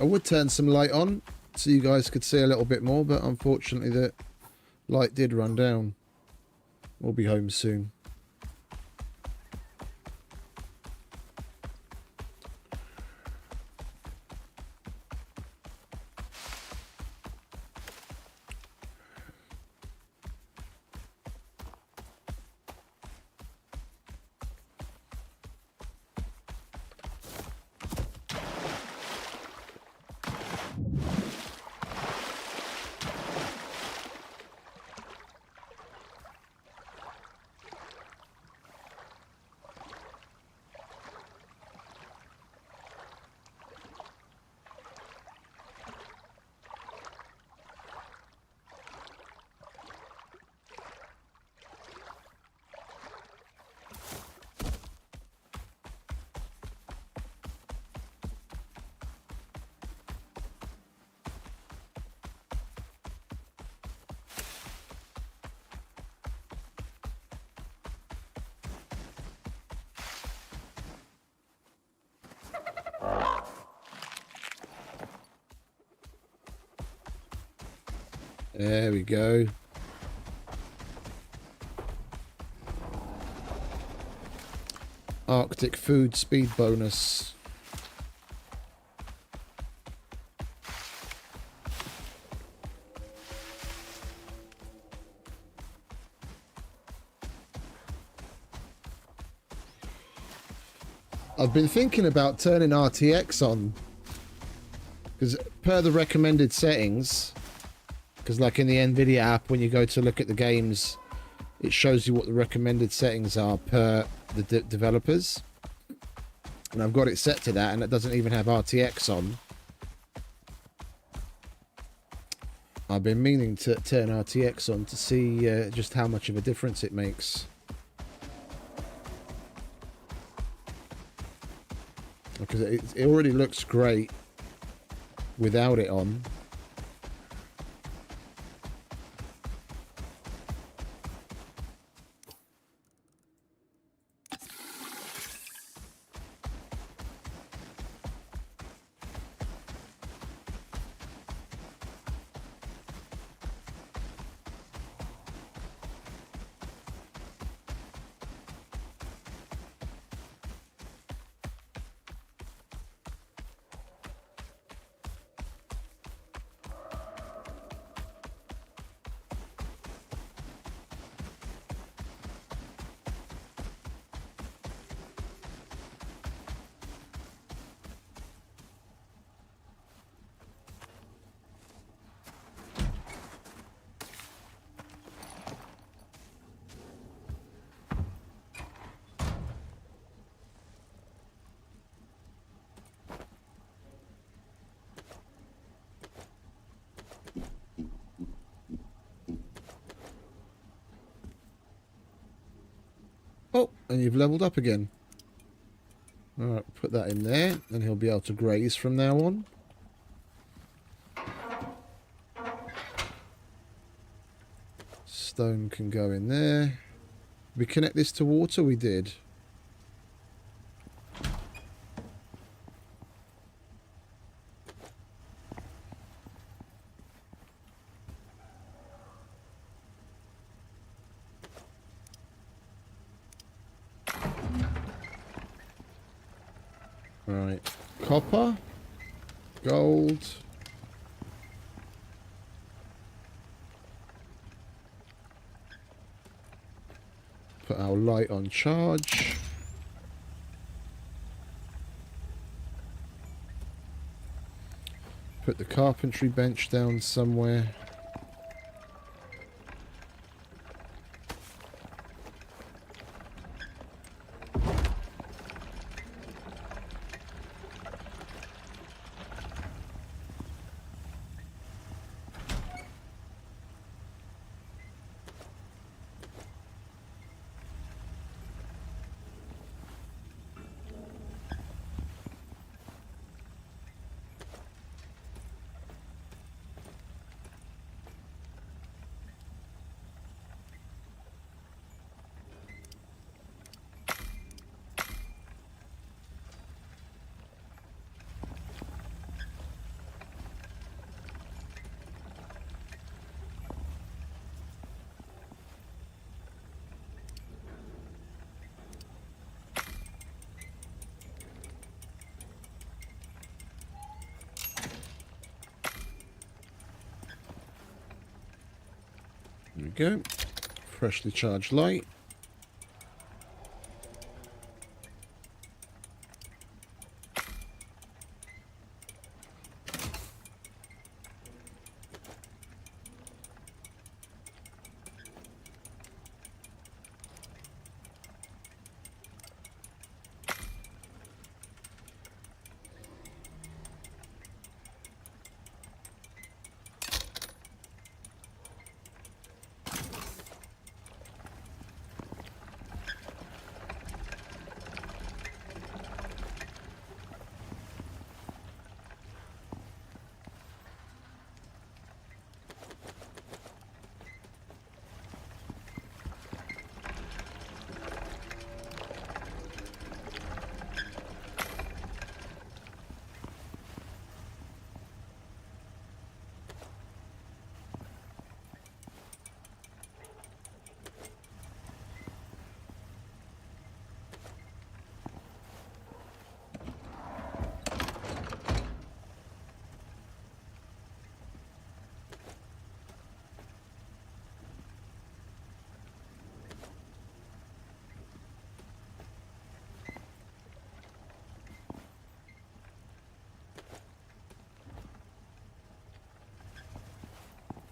I would turn some light on so you guys could see a little bit more, but unfortunately the light did run down. We'll be home soon. There we go. Arctic food speed bonus. I've been thinking about turning RTX on, because per the recommended settings, because like in the NVIDIA app, when you go to look at the games, it shows you what the recommended settings are per the developers. And I've got it set to that, and it doesn't even have RTX on. I've been meaning to turn RTX on to see just how much of a difference it makes. Because it already looks great without it on. Oh, and you've leveled up again. Alright, put that in there, and he'll be able to graze from now on. Stone can go in there. We connect this to water? We did. Right, copper, gold. Put our light on charge. Put the carpentry bench down somewhere. There we go. Freshly charged light.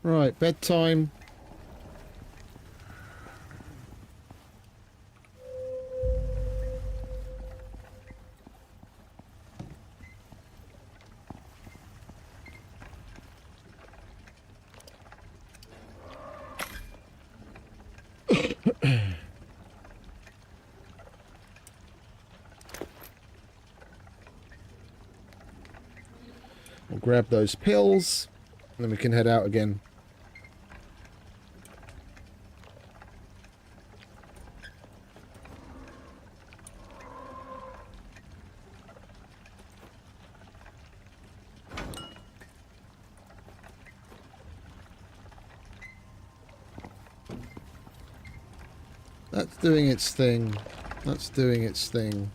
Right, bedtime. We'll grab those pills, and then we can head out again. That's doing its thing. That's doing its thing.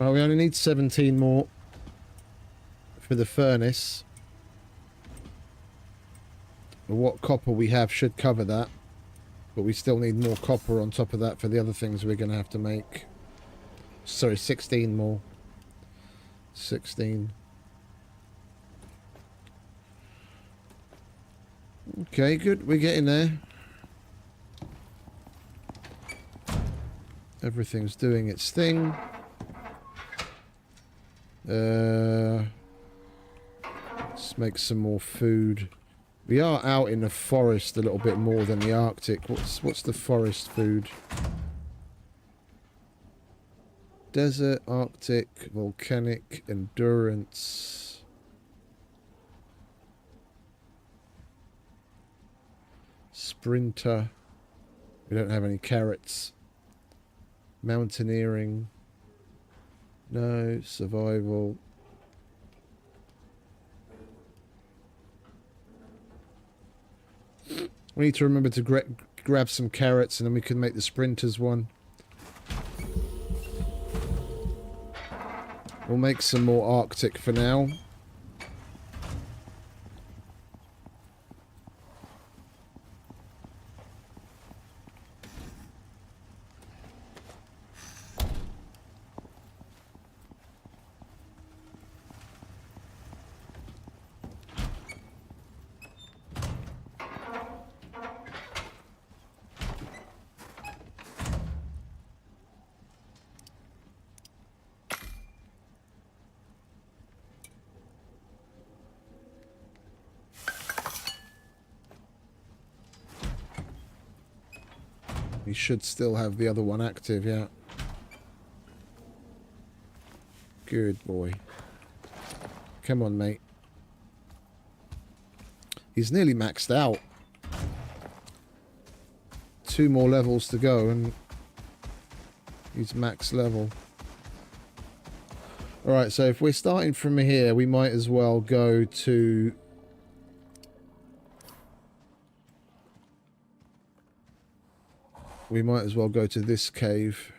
Well, we only need 17 more for the furnace. What copper we have should cover that. But we still need more copper on top of that for the other things we're going to have to make. Sorry, 16 more. 16. Okay, good. We're getting there. Everything's doing its thing. Let's make some more food. We are out in the forest a little bit more than the Arctic. What's the forest food? Desert, Arctic, volcanic, endurance. Sprinter. We don't have any carrots. Mountaineering. No. Survival. We need to remember to grab some carrots and then we can make the sprinters one. We'll make some more Arctic for now. We should still have the other one active, yeah. Good boy. Come on, mate. He's nearly maxed out. 2 more levels to go and he's max level. Alright, so if we're starting from here, we might as well go to... We might as well go to this cave.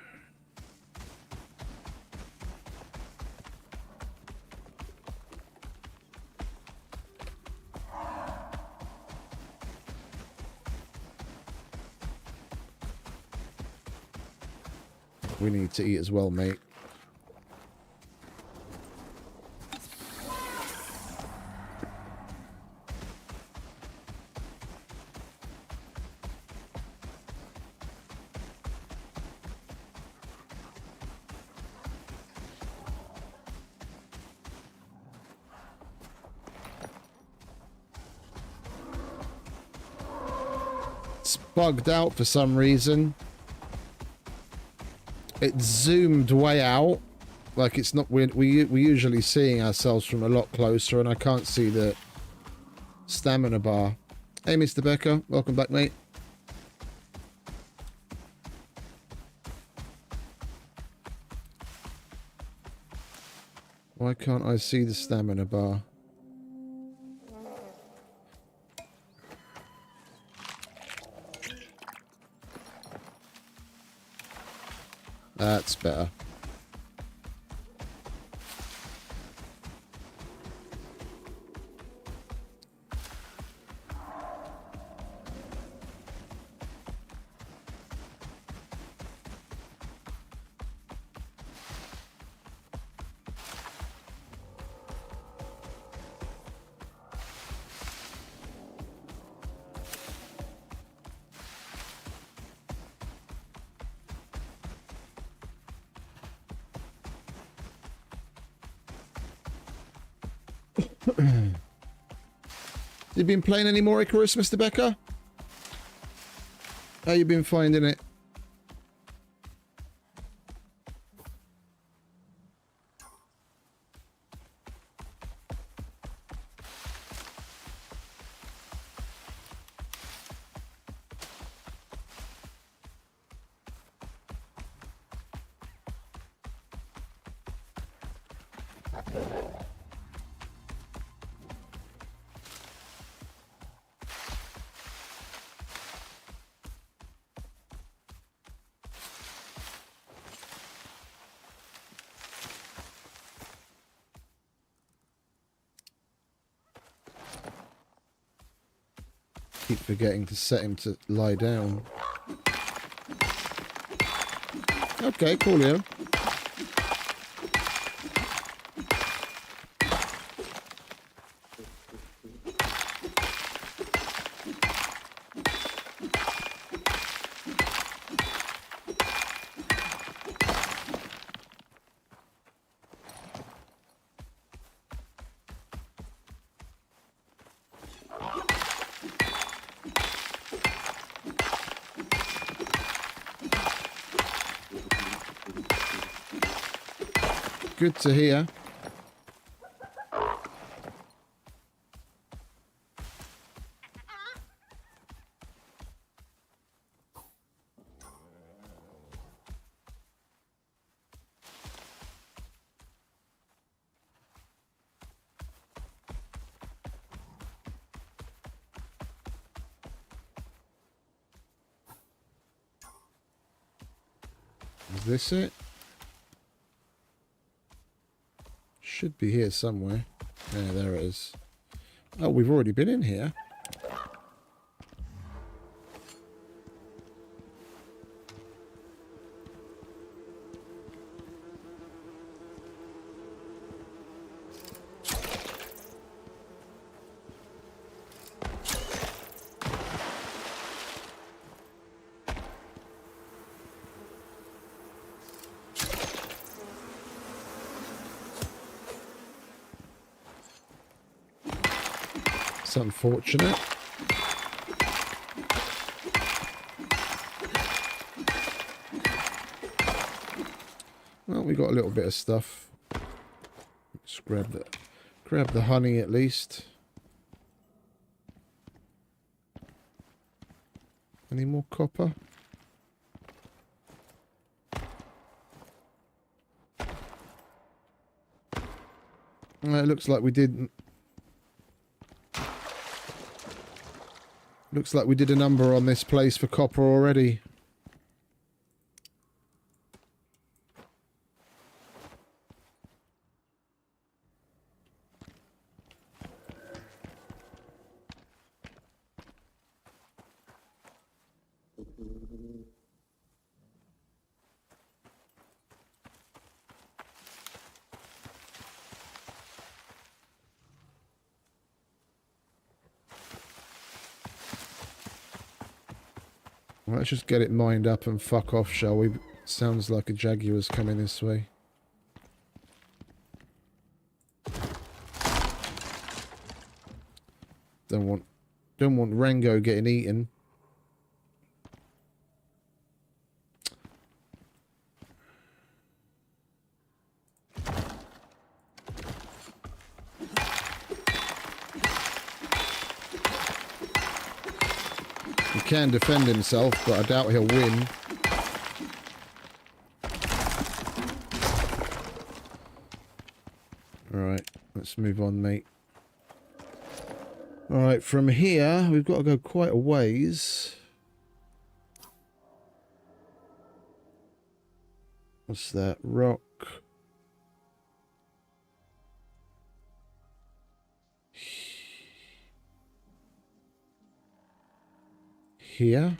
We need to eat as well, mate. Bugged out for some reason. It zoomed way out, like it's not. We're usually seeing ourselves from a lot closer, and I can't see the stamina bar. Hey, Mr. Becker, welcome back, mate. Why can't I see the stamina bar? That's better. You been playing any more Icarus, Mr. Becker? How you been finding it? Keep forgetting to set him to lie down. Okay, coolio. Good to hear. Is this it? Should be here somewhere. Yeah, there it is. Oh, we've already been in here. It's unfortunate. Well, we got a little bit of stuff. Let's grab the honey at least. Any more copper? It looks like we didn't. Looks like we did a number on this place for copper already. Let's just get it mined up and fuck off, shall we? Sounds like a Jaguar's coming this way. Don't want Rango getting eaten. He can defend himself, but I doubt he'll win. Alright, let's move on, mate. Alright, from here, we've got to go quite a ways. What's that? Rock. Here.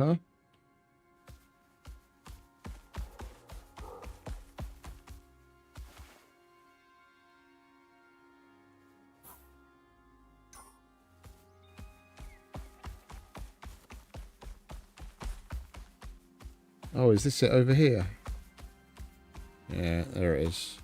Huh? Oh, is this it over here? Yeah, there it is.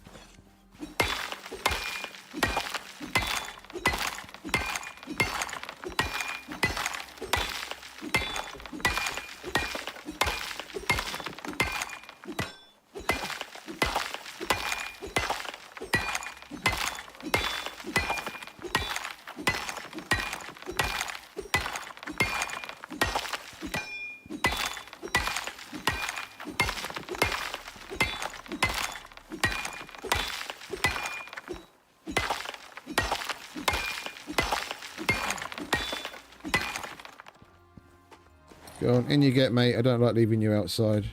Go on, in you get, mate. I don't like leaving you outside.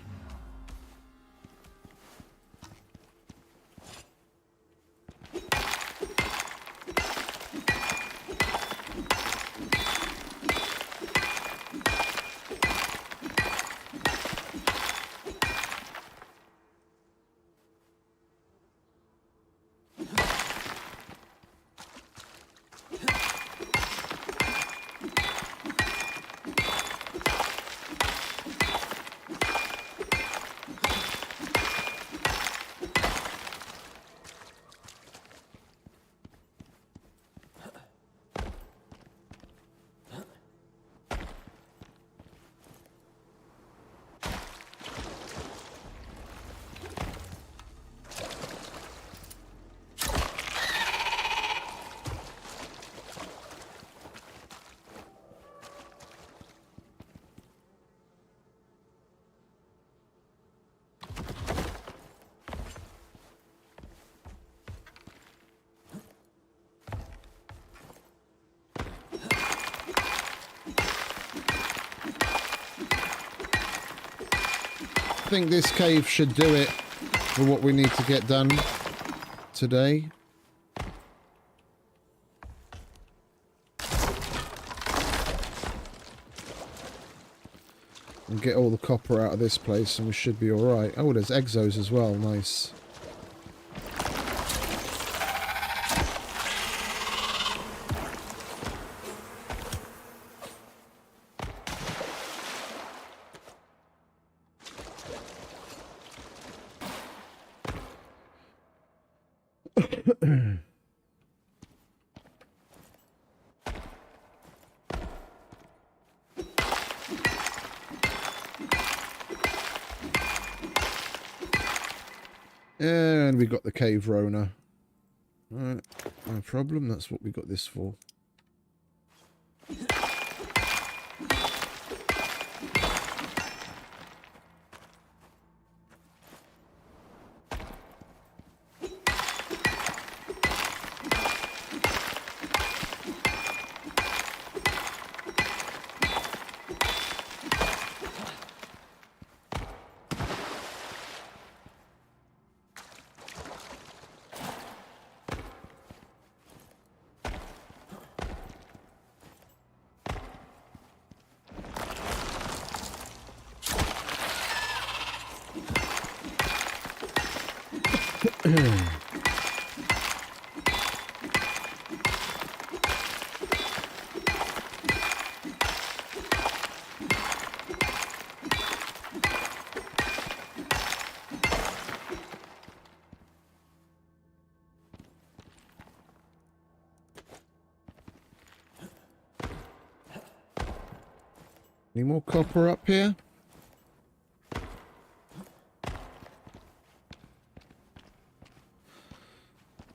I think this cave should do it for what we need to get done today. And get all the copper out of this place and we should be alright. Oh, there's exos as well. Nice. And we got the cave Rona. Alright, no problem. That's what we got this for. Any more copper up here?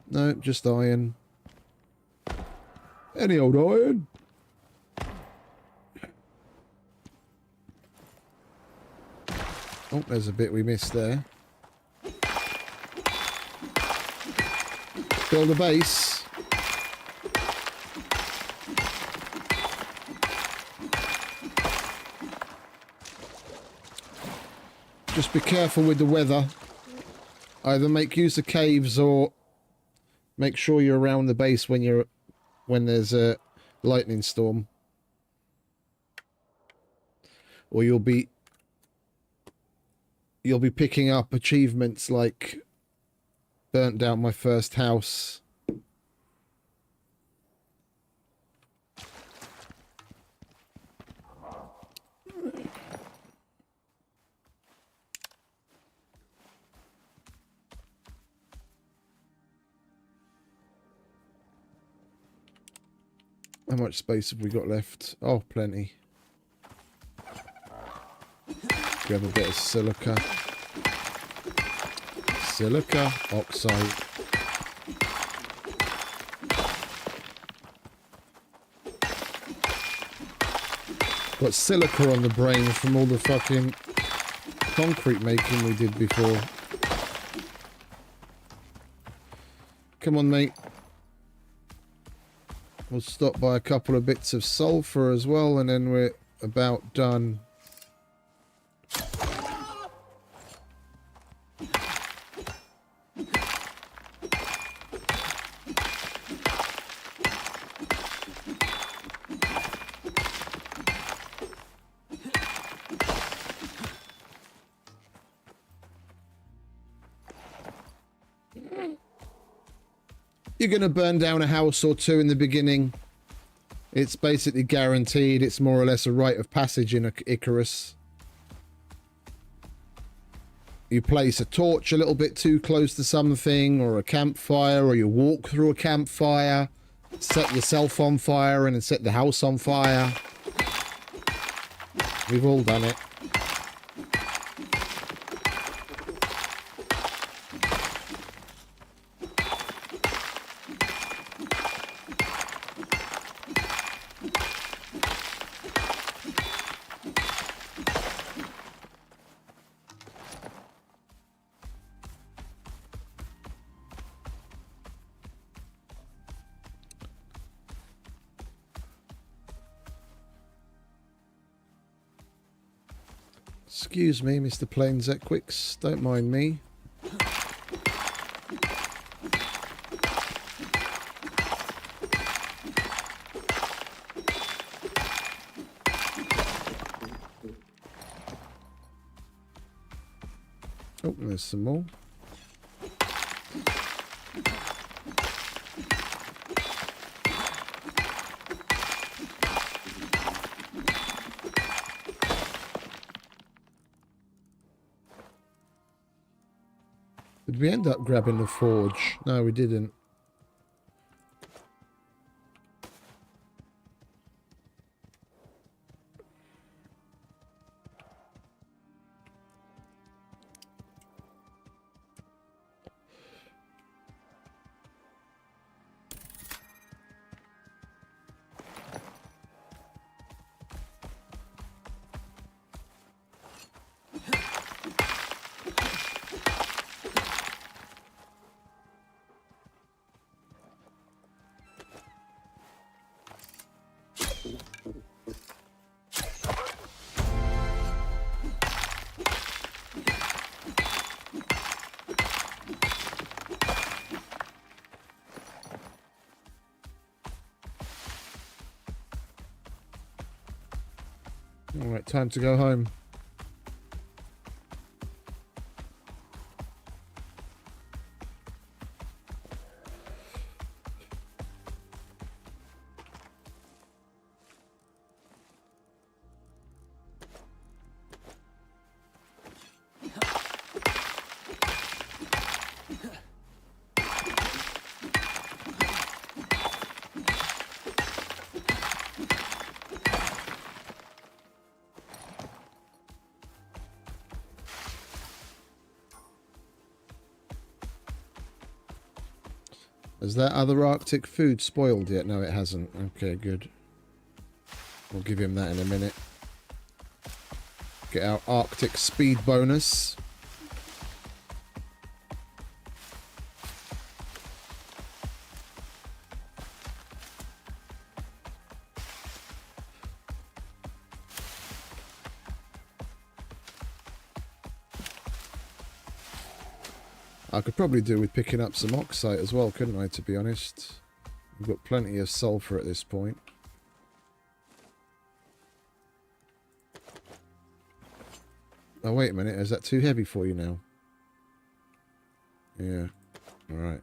No, just iron. Any old iron. Oh, there's a bit we missed there. Build a base. Just be careful with the weather. Either make use of caves or make sure you're around the base when there's a lightning storm. Or you'll be picking up achievements like burnt down my first house. How much space have we got left? Oh, plenty. Grab a bit of silica. Silica oxide. Got silica on the brain from all the fucking concrete making we did before. Come on, mate. We'll stop by a couple of bits of sulfur as well, and then we're about done. you're going to burn down a house or two in the beginning. It's basically guaranteed. It's more or less a rite of passage in ICARUS. You place a torch a little bit too close to something, or a campfire, or you walk through a campfire, set yourself on fire and then set the house on fire. We've all done it. Excuse me, Mr. Plains Equix. Don't mind me. Oh, there's some more. Did we end up grabbing the forge? No, we didn't. Alright, time to go home. Has that other Arctic food spoiled yet? No, it hasn't. Okay, good. We'll give him that in a minute. Get our Arctic speed bonus. I could probably do with picking up some oxide as well, couldn't I, to be honest? We've got plenty of sulfur at this point. Oh, wait a minute. Is that too heavy for you now? Yeah. Alright.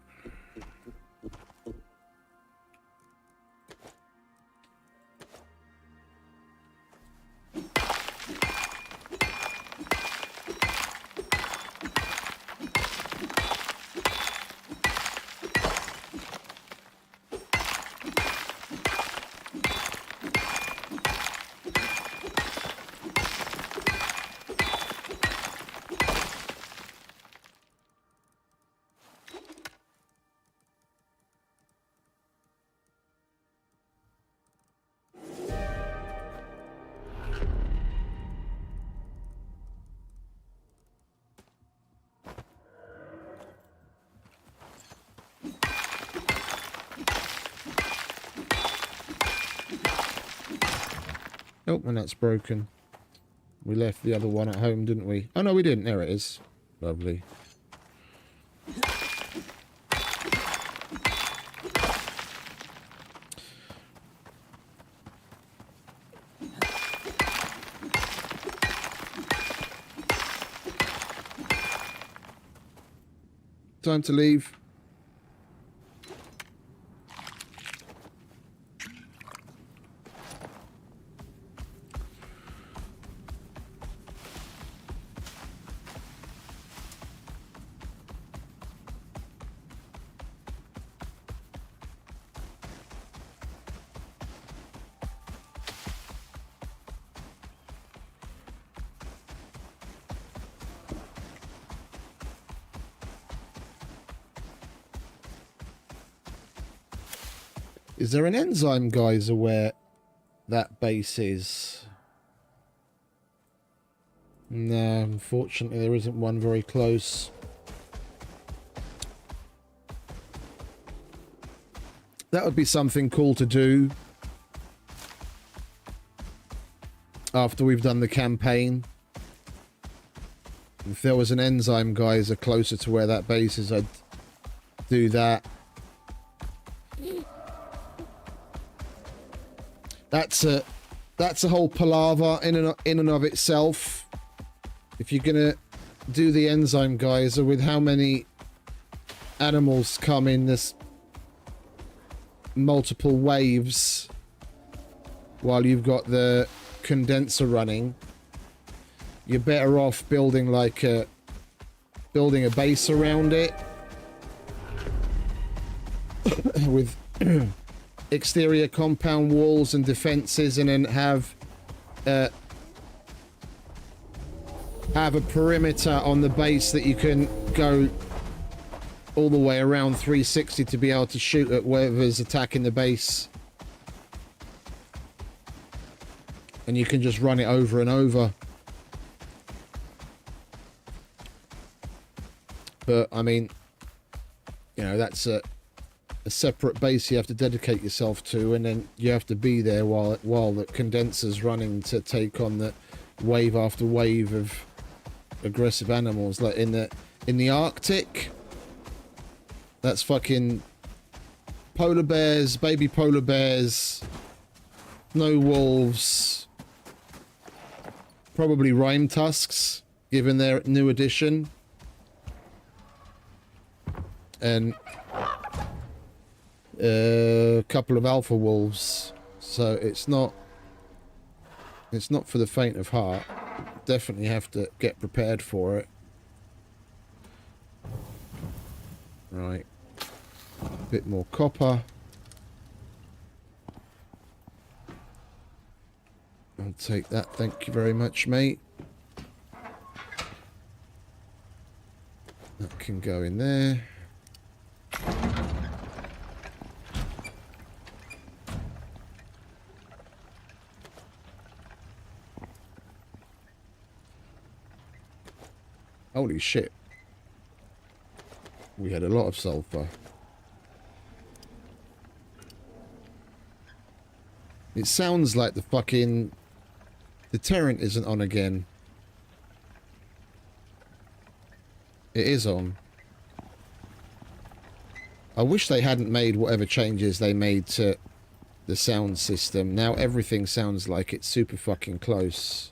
Oh, and that's broken. We left the other one at home, didn't we? Oh, no, we didn't. There it is. Lovely. Time to leave. Is there an enzyme geyser where that base is? No, unfortunately there isn't one very close. That would be something cool to do after we've done the campaign. If there was an enzyme geyser closer to where that base is, I'd do that. That's a whole palaver in and of itself. If you're gonna do the enzyme geyser, with how many animals come in this multiple waves while you've got the condenser running, you're better off building like a base around it with exterior compound walls and defenses, and then have a perimeter on the base that you can go all the way around 360 to be able to shoot at whoever's attacking the base. And you can just run it over and over. But, I mean, you know, that's a separate base you have to dedicate yourself to, and then you have to be there while the condenser's running to take on the wave after wave of aggressive animals. Like in the Arctic, that's fucking polar bears, baby polar bears, snow wolves, probably rime tusks, given their new addition, and a couple of alpha wolves. So it's not for the faint of heart. Definitely have to get prepared for it. Right. A bit more copper. I'll take that, thank you very much, mate. That can go in there. Holy shit. We had a lot of sulfur. It sounds like the deterrent isn't on again. It is on. I wish they hadn't made whatever changes they made to the sound system. Now everything sounds like it's super fucking close.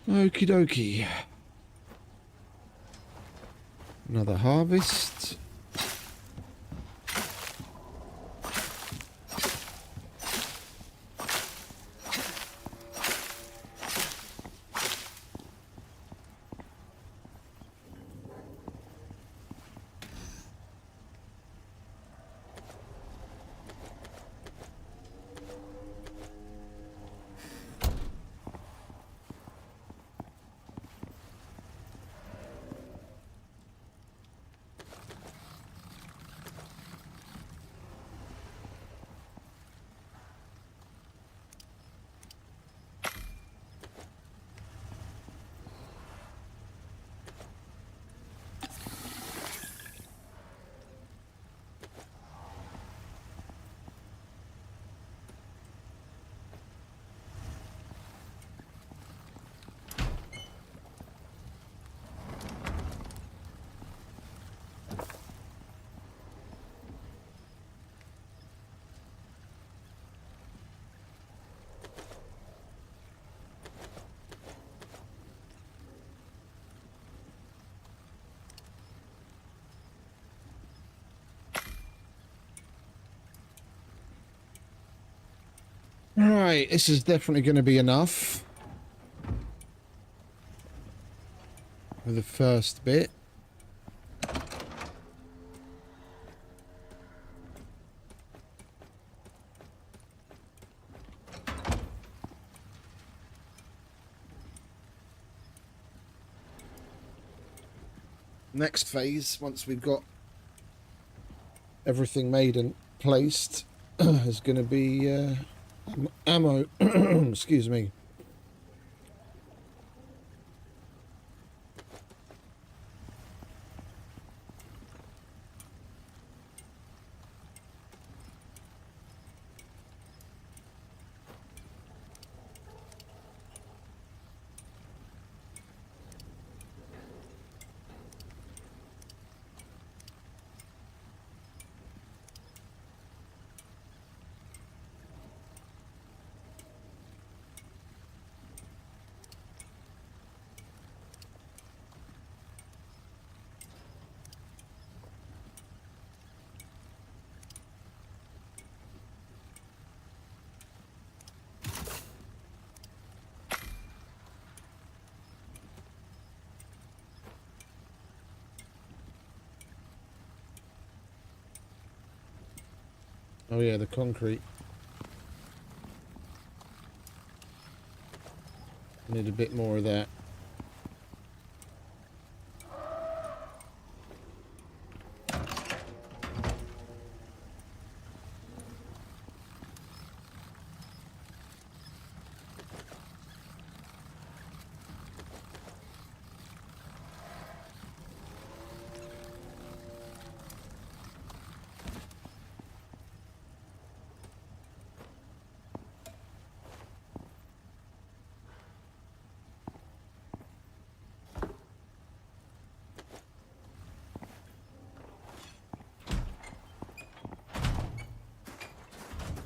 Okie dokie. Another harvest. Right, this is definitely going to be enough for the first bit. Next phase, once we've got everything made and placed, is going to be ammo. Excuse me. Oh yeah, the concrete. Need a bit more of that.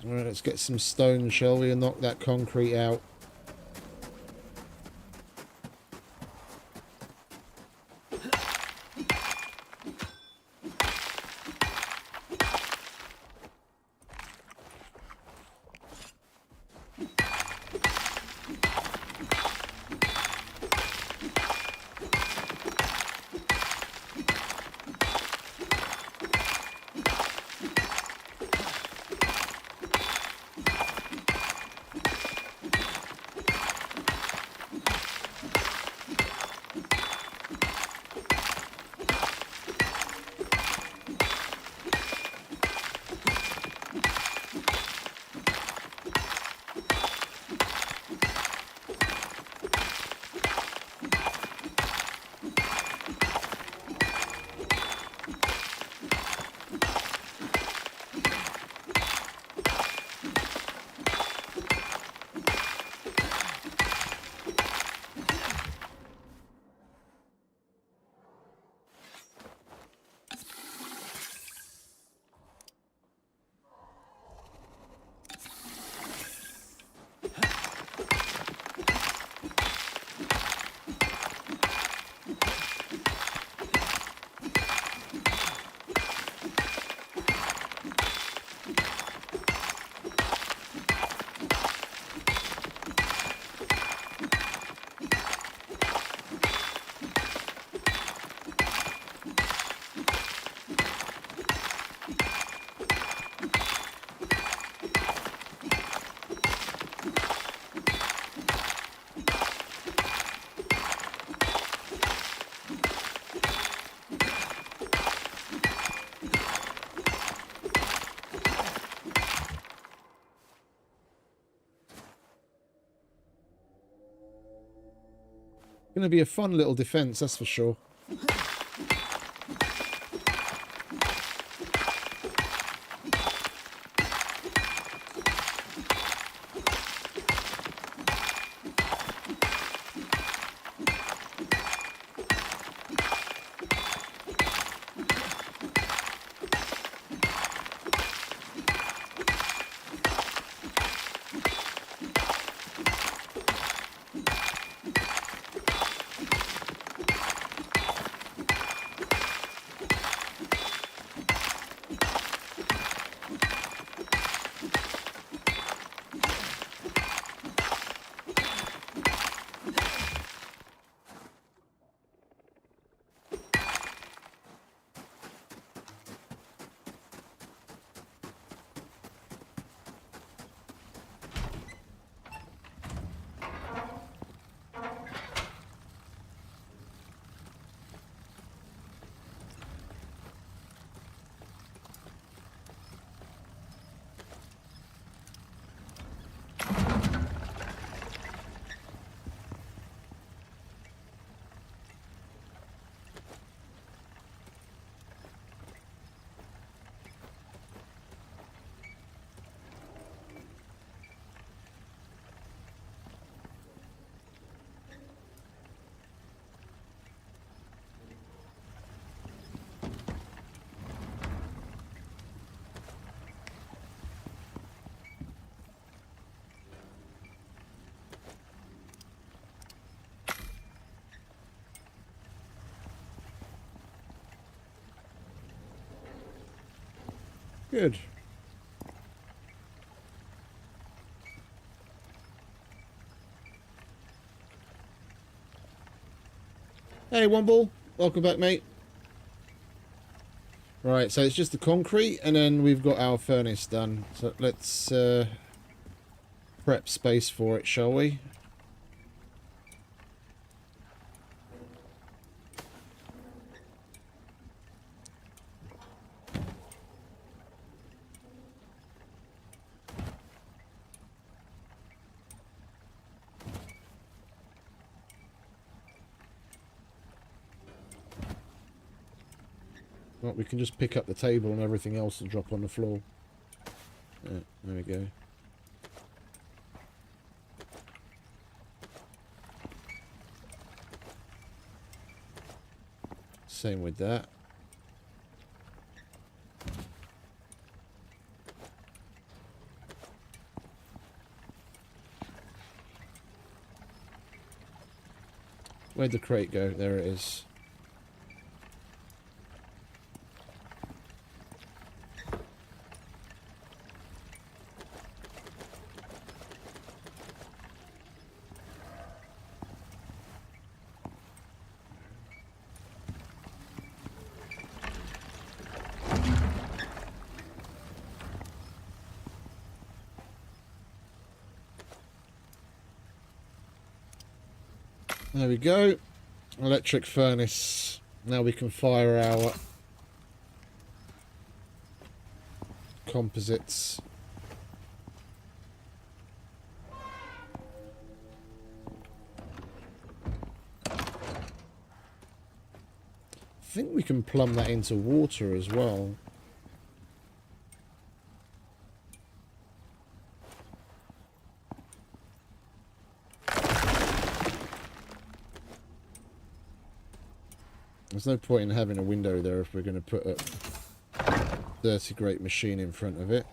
Alright, let's get some stone, shall we, and knock that concrete out. Going to be a fun little defense, that's for sure. Good. Hey, Womble. Welcome back, mate. Right, so it's just the concrete, and then we've got our furnace done. So let's prep space for it, shall we? Well, we can just pick up the table and everything else and drop on the floor. Yeah, there we go. Same with that. Where'd the crate go? There it is. There we go. Electric furnace. Now we can fire our composites. I think we can plumb that into water as well. There's no point in having a window there if we're going to put a dirty great machine in front of it.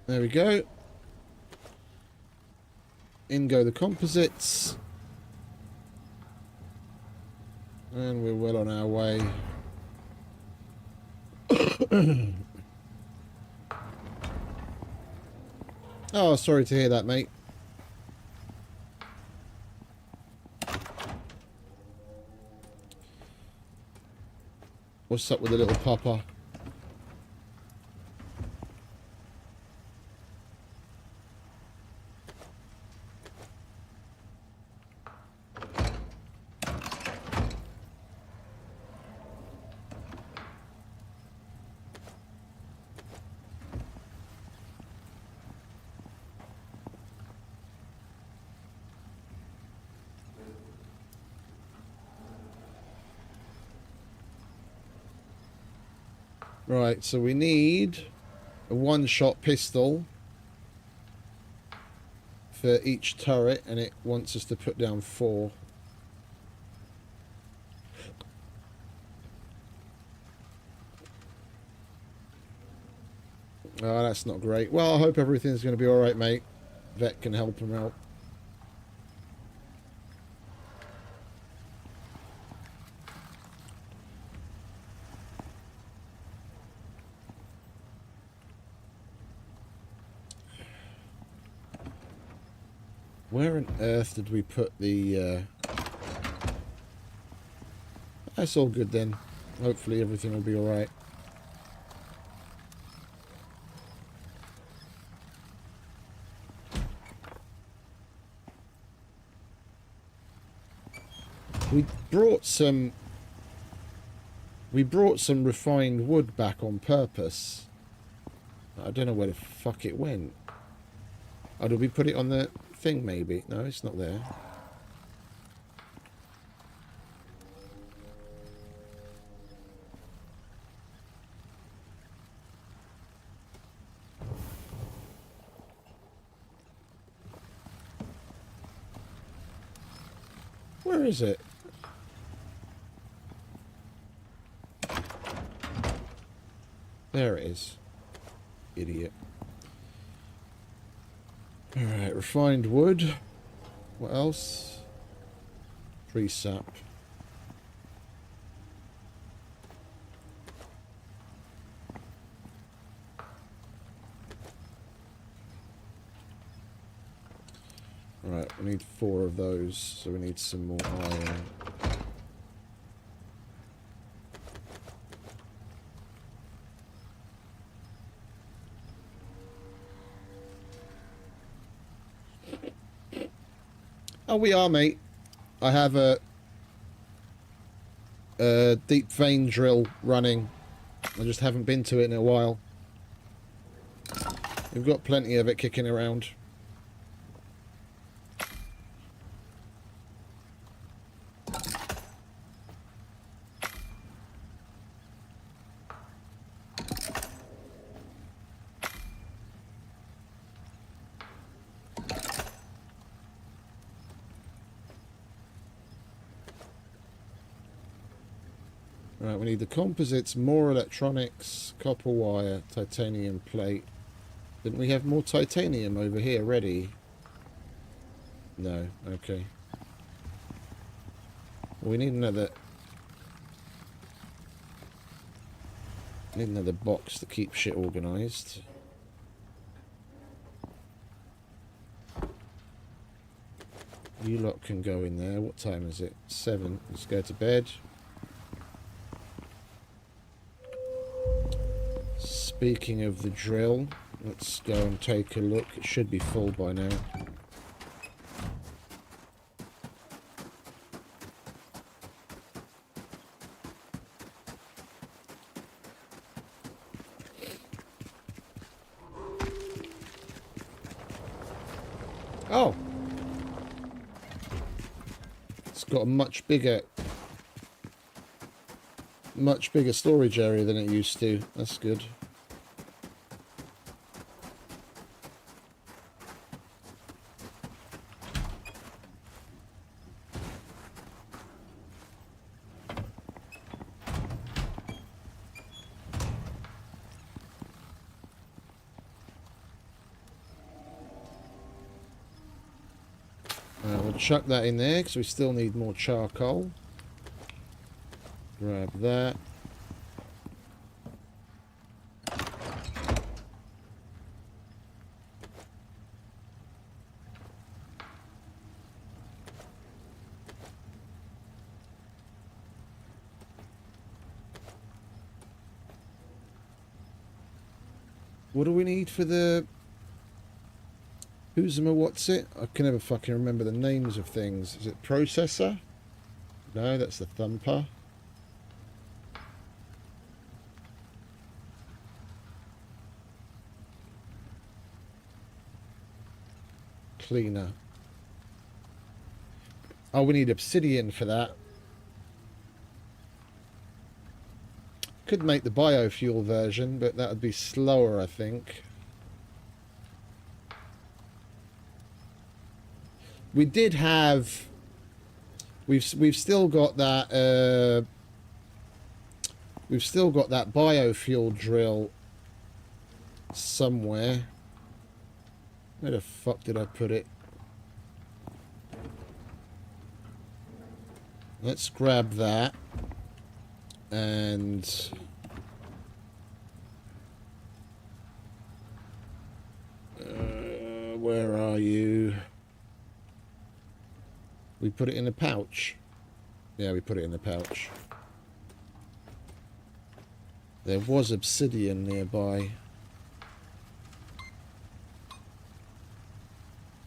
There we go. In go the composites. And we're well on our way. Oh, sorry to hear that, mate. What's up with the little papa? Right, so we need a one-shot pistol for each turret, and it wants us to put down 4. Oh, that's not great. Well, I hope everything's going to be alright, mate. Vet can help him out. Where on earth did we put the... That's all good then. Hopefully everything will be alright. We brought some refined wood back on purpose. I don't know where the fuck it went. Oh, did we put it on the thing maybe? No, it's not there. Where is it? There it is. Idiot. Alright, refined wood. What else? Tree sap. Right, we need 4 of those, so we need some more iron. Oh, we are, mate. I have a deep vein drill running. I just haven't been to it in a while. We've got plenty of it kicking around. Right, we need the composites, more electronics, copper wire, titanium plate. Didn't we have more titanium over here ready? No, okay. Well, we need another box to keep shit organised. You lot can go in there. What time is it? 7. Let's go to bed. Speaking of the drill, let's go and take a look. It should be full by now. Oh! It's got a much bigger storage area than it used to. That's good. We'll chuck that in there because we still need more charcoal. Grab that. What do we need for the... what's it? I can never fucking remember the names of things. Is it processor? No, that's the thumper. Cleaner. Oh, we need obsidian for that. Could make the biofuel version, but that would be slower, I think. We did have... We've still got that... we've still got that biofuel drill somewhere. Where the fuck did I put it? Let's grab that. And... where are you? We put it in a pouch. Yeah, we put it in a pouch. There was obsidian nearby.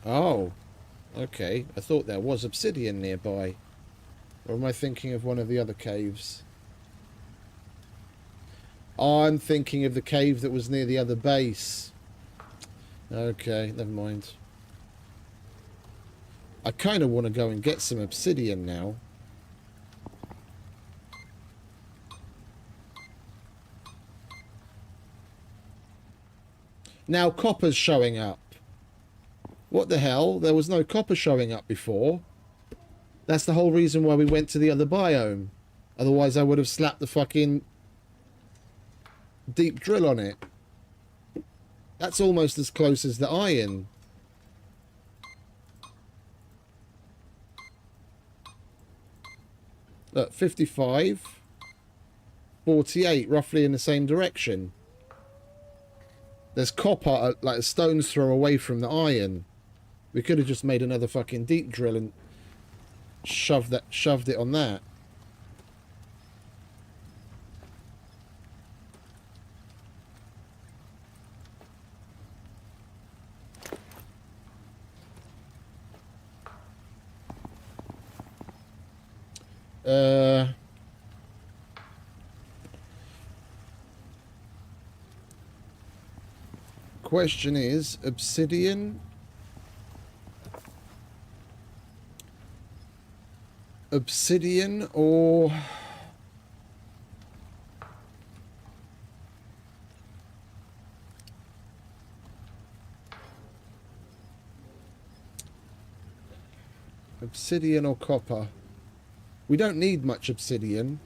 Oh, okay. I thought there was obsidian nearby. Or am I thinking of one of the other caves? Oh, I'm thinking of the cave that was near the other base. Okay, never mind. I kind of want to go and get some obsidian now. Now copper's showing up. What the hell? There was no copper showing up before. That's the whole reason why we went to the other biome. Otherwise, I would have slapped the fucking deep drill on it. That's almost as close as the iron. Look, 55, 48, roughly in the same direction. There's copper, like a stone's throw away from the iron. We could have just made another fucking deep drill and shoved it on that. Question is, obsidian or copper? We don't need much obsidian.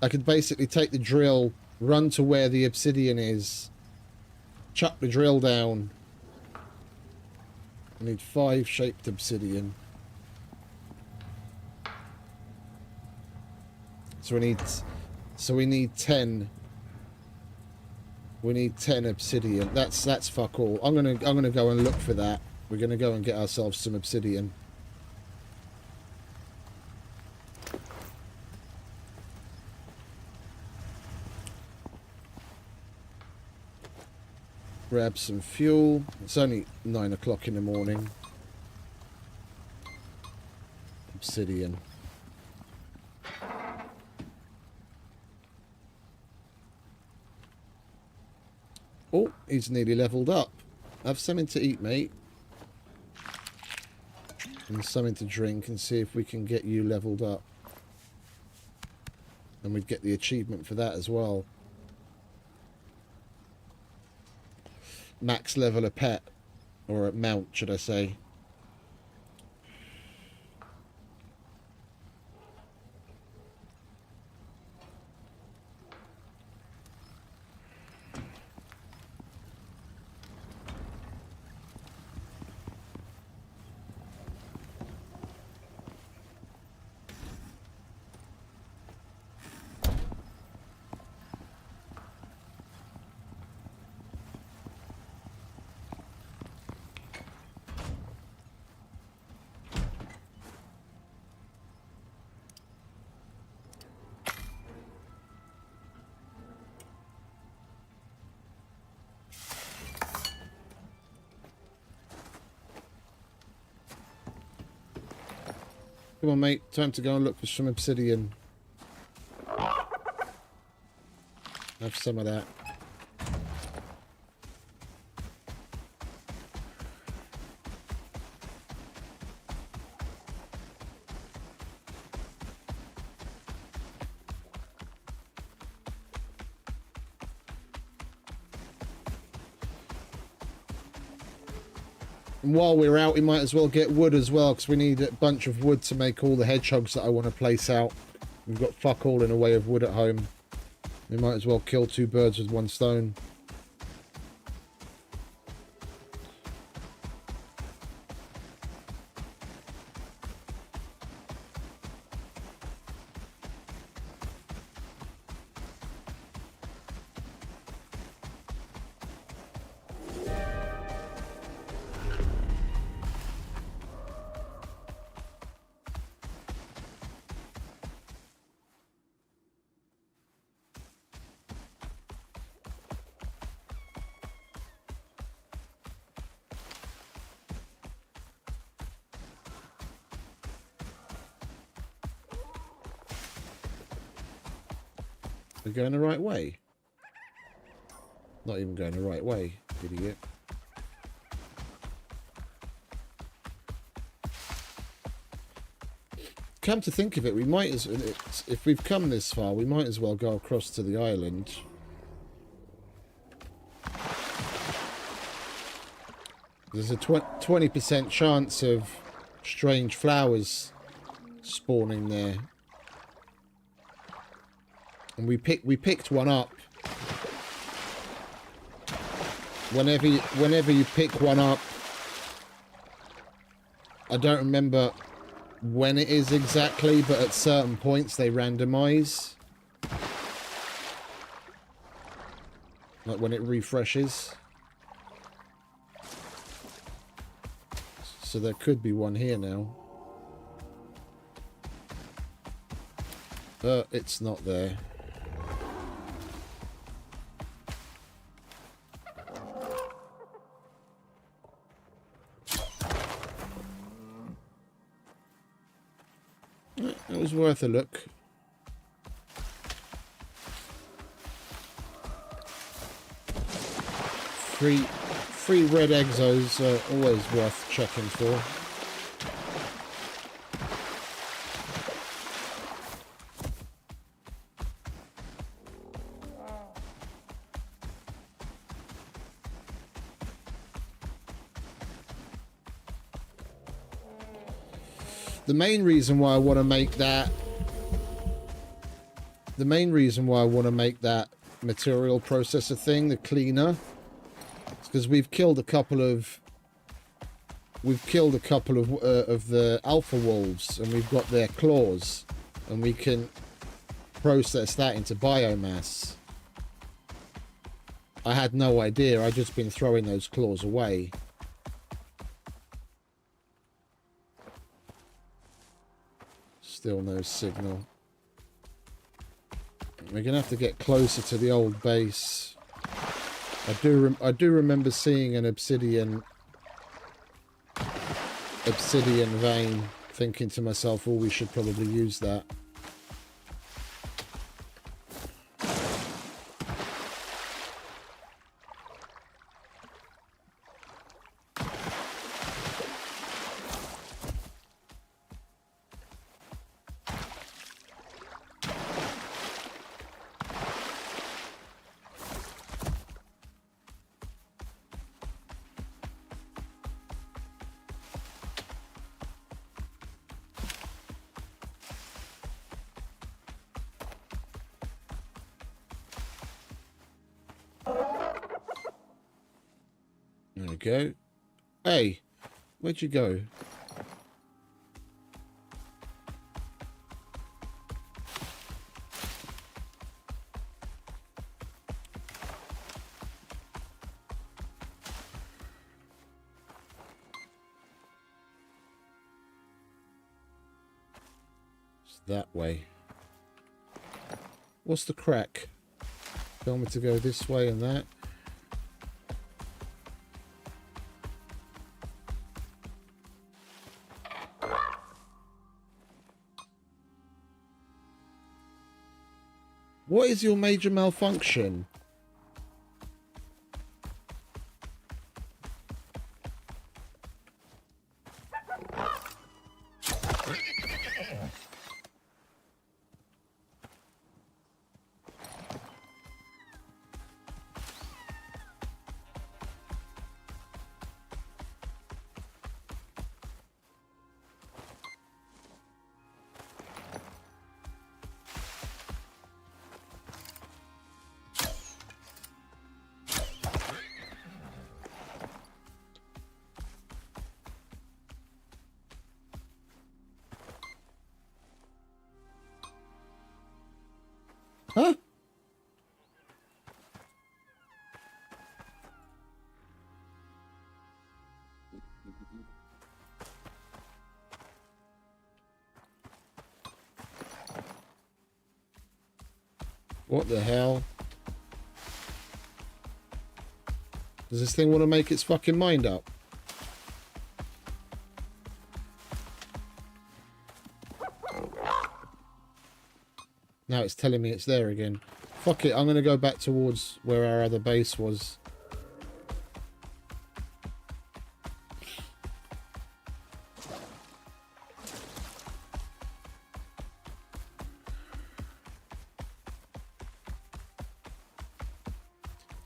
I could basically take the drill, run to where the obsidian is, chuck the drill down. I need 5 shaped obsidian. So we need 10. We need 10 obsidian. That's fuck all. I'm gonna go and look for that. We're gonna go and get ourselves some obsidian. Grab some fuel. It's only 9 o'clock in the morning. Obsidian. Oh, he's nearly leveled up. Have something to eat, mate. And something to drink, and see if we can get you leveled up. And we'd get the achievement for that as well. Max level a pet. Or a mount, should I say. Come on, mate. Time to go and look for some obsidian. Have some of that. And while we're out, we might as well get wood as well, because we need a bunch of wood to make all the hedgehogs that I want to place out. We've got fuck all in the way of wood at home. We might as well kill 2 birds with 1 stone. We're going the right way. Not even going the right way, idiot. Come to think of it, we might as if we've come this far, we might as well go across to the island. There's a 20% chance of strange flowers spawning there. And we picked one up. Whenever you pick one up, I don't remember when it is exactly, but at certain points they randomize. Like when it refreshes. So there could be one here now. But it's not there. It was worth a look. Free red exos are always worth checking for. The main reason why I want to make that material processor thing, the cleaner, is because we've killed a couple of the alpha wolves, and we've got their claws, and we can process that into biomass. I had no idea. I'd just been throwing those claws away. Still no signal. We're gonna have to get closer to the old base. I do remember seeing an obsidian vein, thinking to myself, oh, we should probably use that. There we go. Hey, where'd you go? It's that way. What's the crack? Tell me to go this way and that. What is your major malfunction? Huh? What the hell? Does this thing want to make its fucking mind up? Now it's telling me it's there again. Fuck it, I'm going to go back towards where our other base was.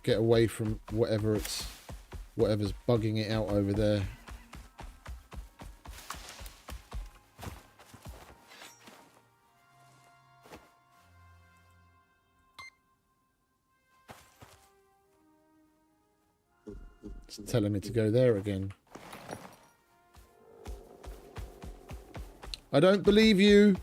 Get away from whatever's bugging it out over there. It's telling me to go there again. I don't believe you.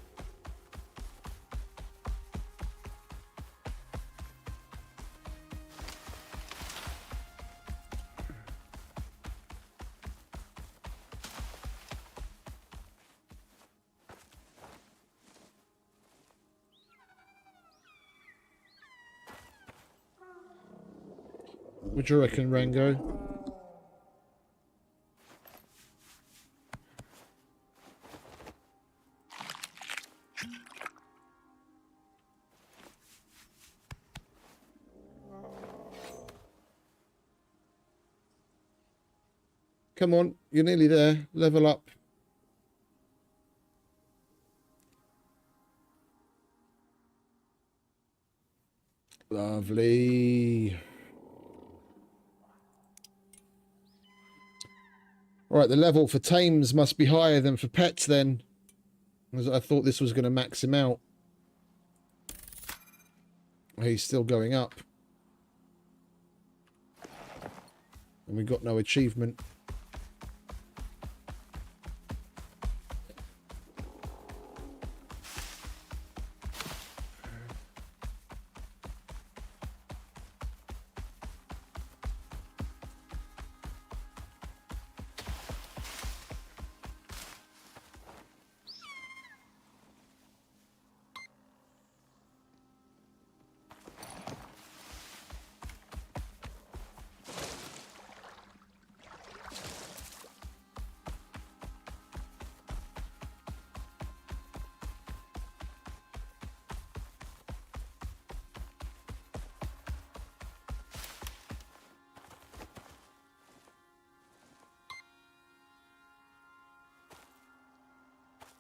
What do you reckon, Rango? Come on, you're nearly there. Level up. Lovely. Right, the level for tames must be higher than for pets then. As I thought this was going to max him out. He's still going up. And we got no achievement.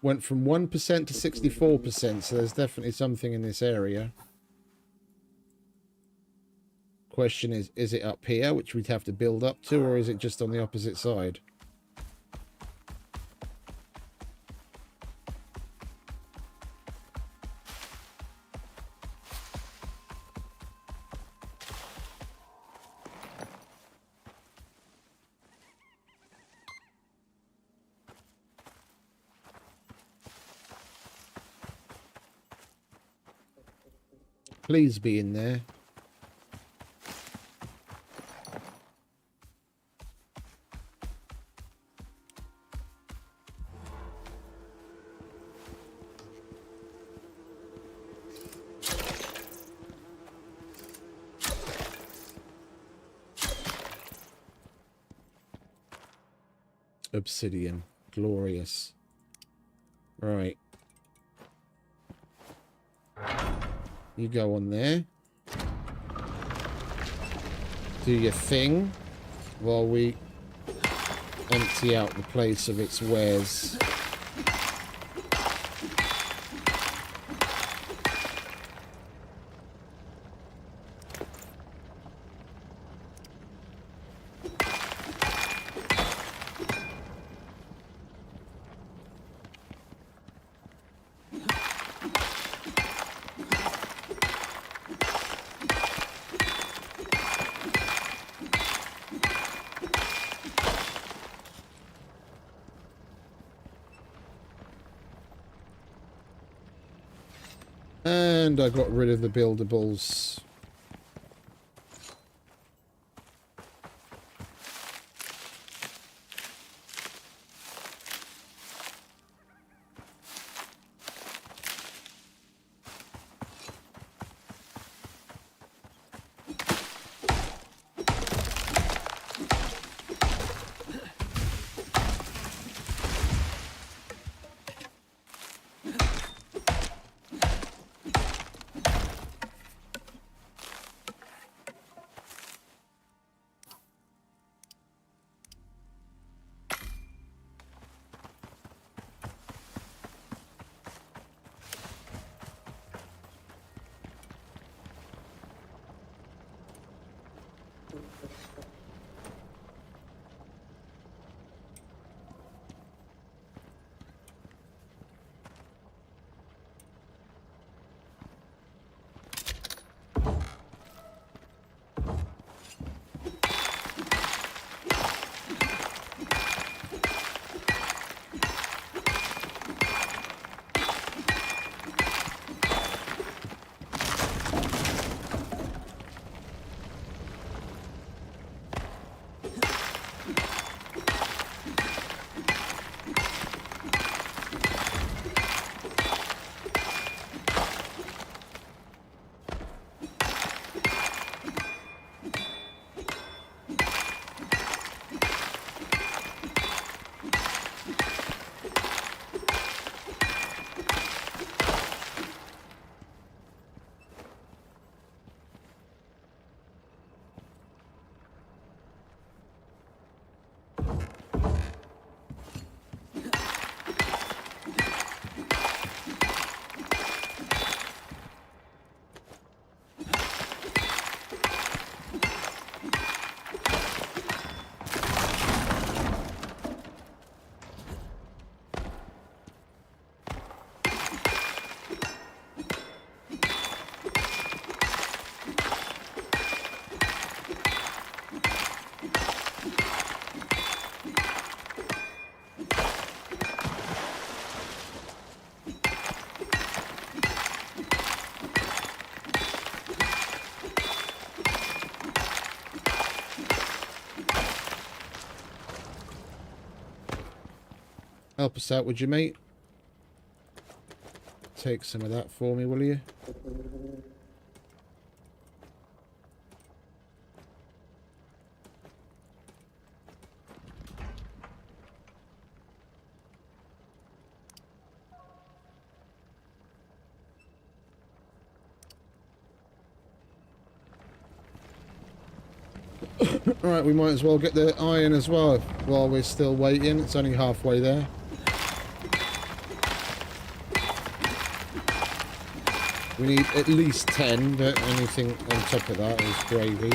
Went from 1% to 64%, so there's definitely something in this area. Question is it up here, which we'd have to build up to, or is it just on the opposite side? Please be in there. Obsidian. Glorious. Right. You go on there. Do your thing while we empty out the place of its wares. And I got rid of the buildables. help us out, would you, mate? Take some of that for me, will you? Alright, we might as well get the iron as well while we're still waiting. It's only halfway there. We need at least 10, but anything on top of that is gravy.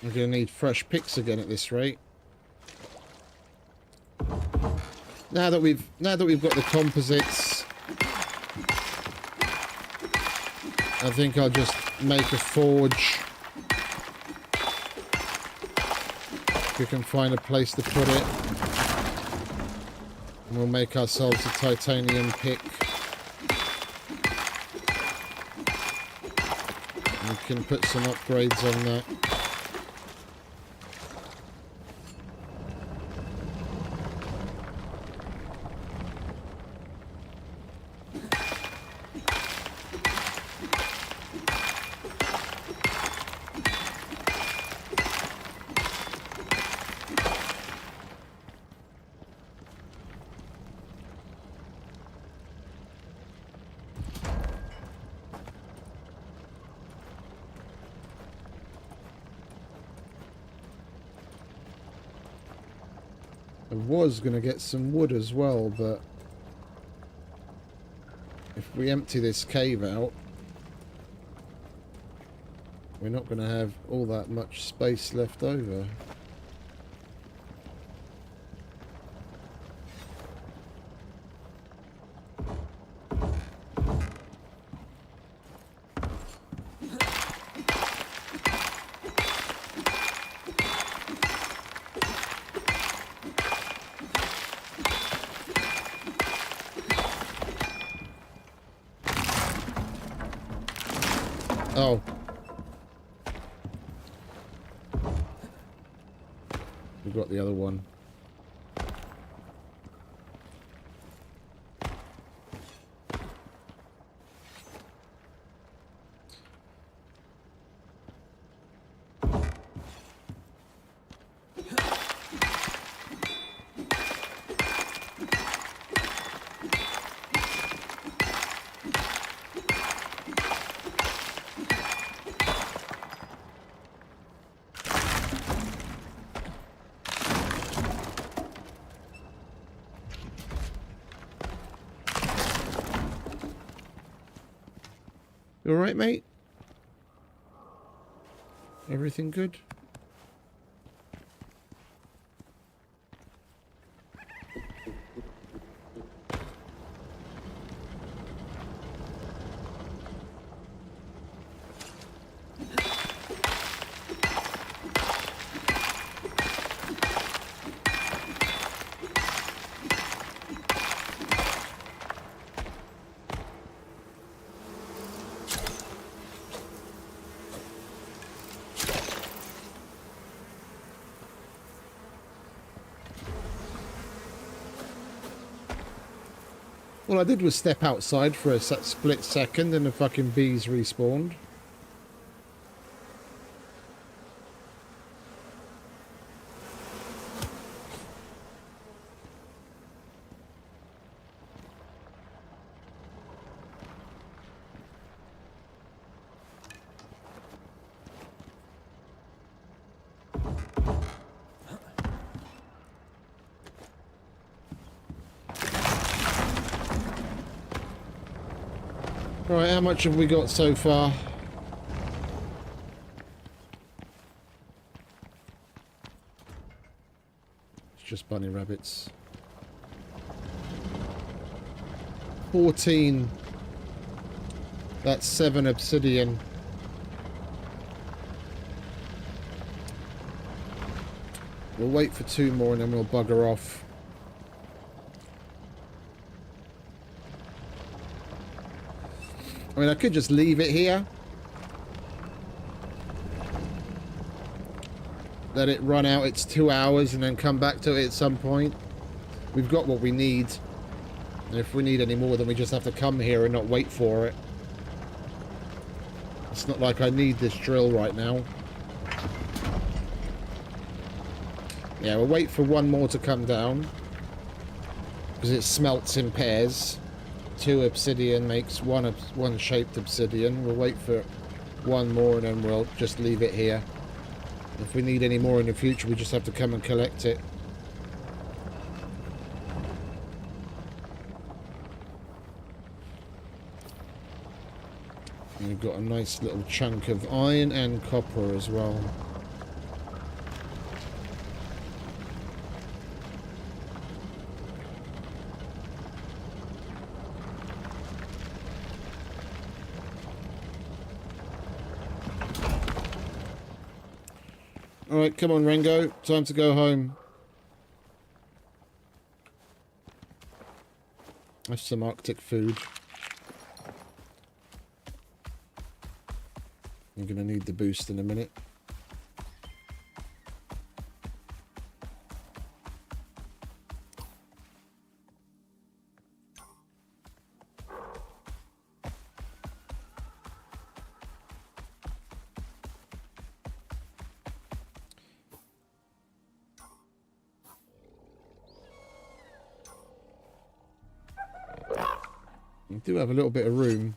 I'm going to need fresh picks again at this rate. Now that we've got the composites, I think I'll just make a forge. If we can find a place to put it, and we'll make ourselves a titanium pick. And we can put some upgrades on that. I was going to get some wood as well, but if we empty this cave out, we're not going to have all that much space left over. Oh. We've got the other one. You alright, mate? Everything good? All I did was step outside for a split second and the fucking bees respawned. Right, how much have we got so far? It's just bunny rabbits. 14. That's 7 obsidian. We'll wait for 2 more and then we'll bugger off. I mean, I could just leave it here. Let it run out its 2 hours and then come back to it at some point. We've got what we need. And if we need any more, then we just have to come here and not wait for it. It's not like I need this drill right now. Yeah, we'll wait for 1 more to come down. Because it smelts in pairs. 2 obsidian makes one shaped obsidian. We'll wait for 1 more and then we'll just leave it here. If we need any more in the future, we just have to come and collect it. And we've got a nice little chunk of iron and copper as well. Alright, come on, Rengo. Time to go home. Have some Arctic food. I'm going to need the boost in a minute. I do have a little bit of room.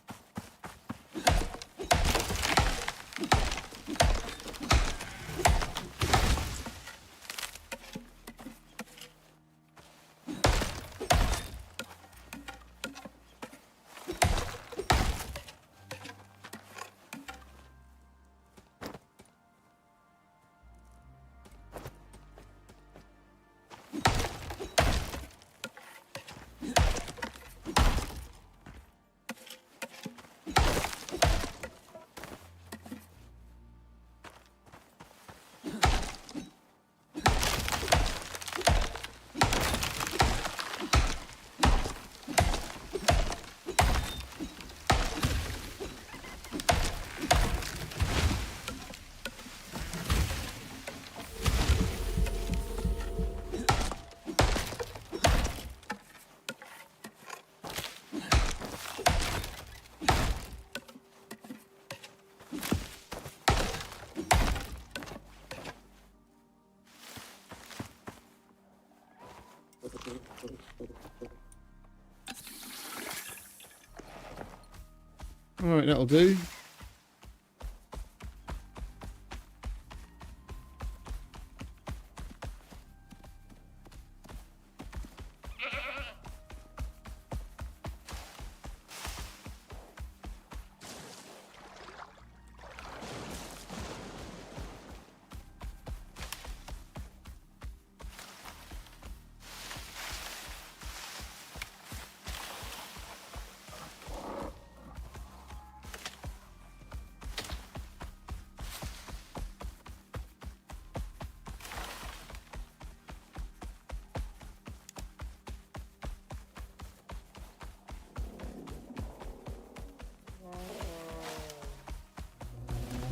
Alright, that'll do.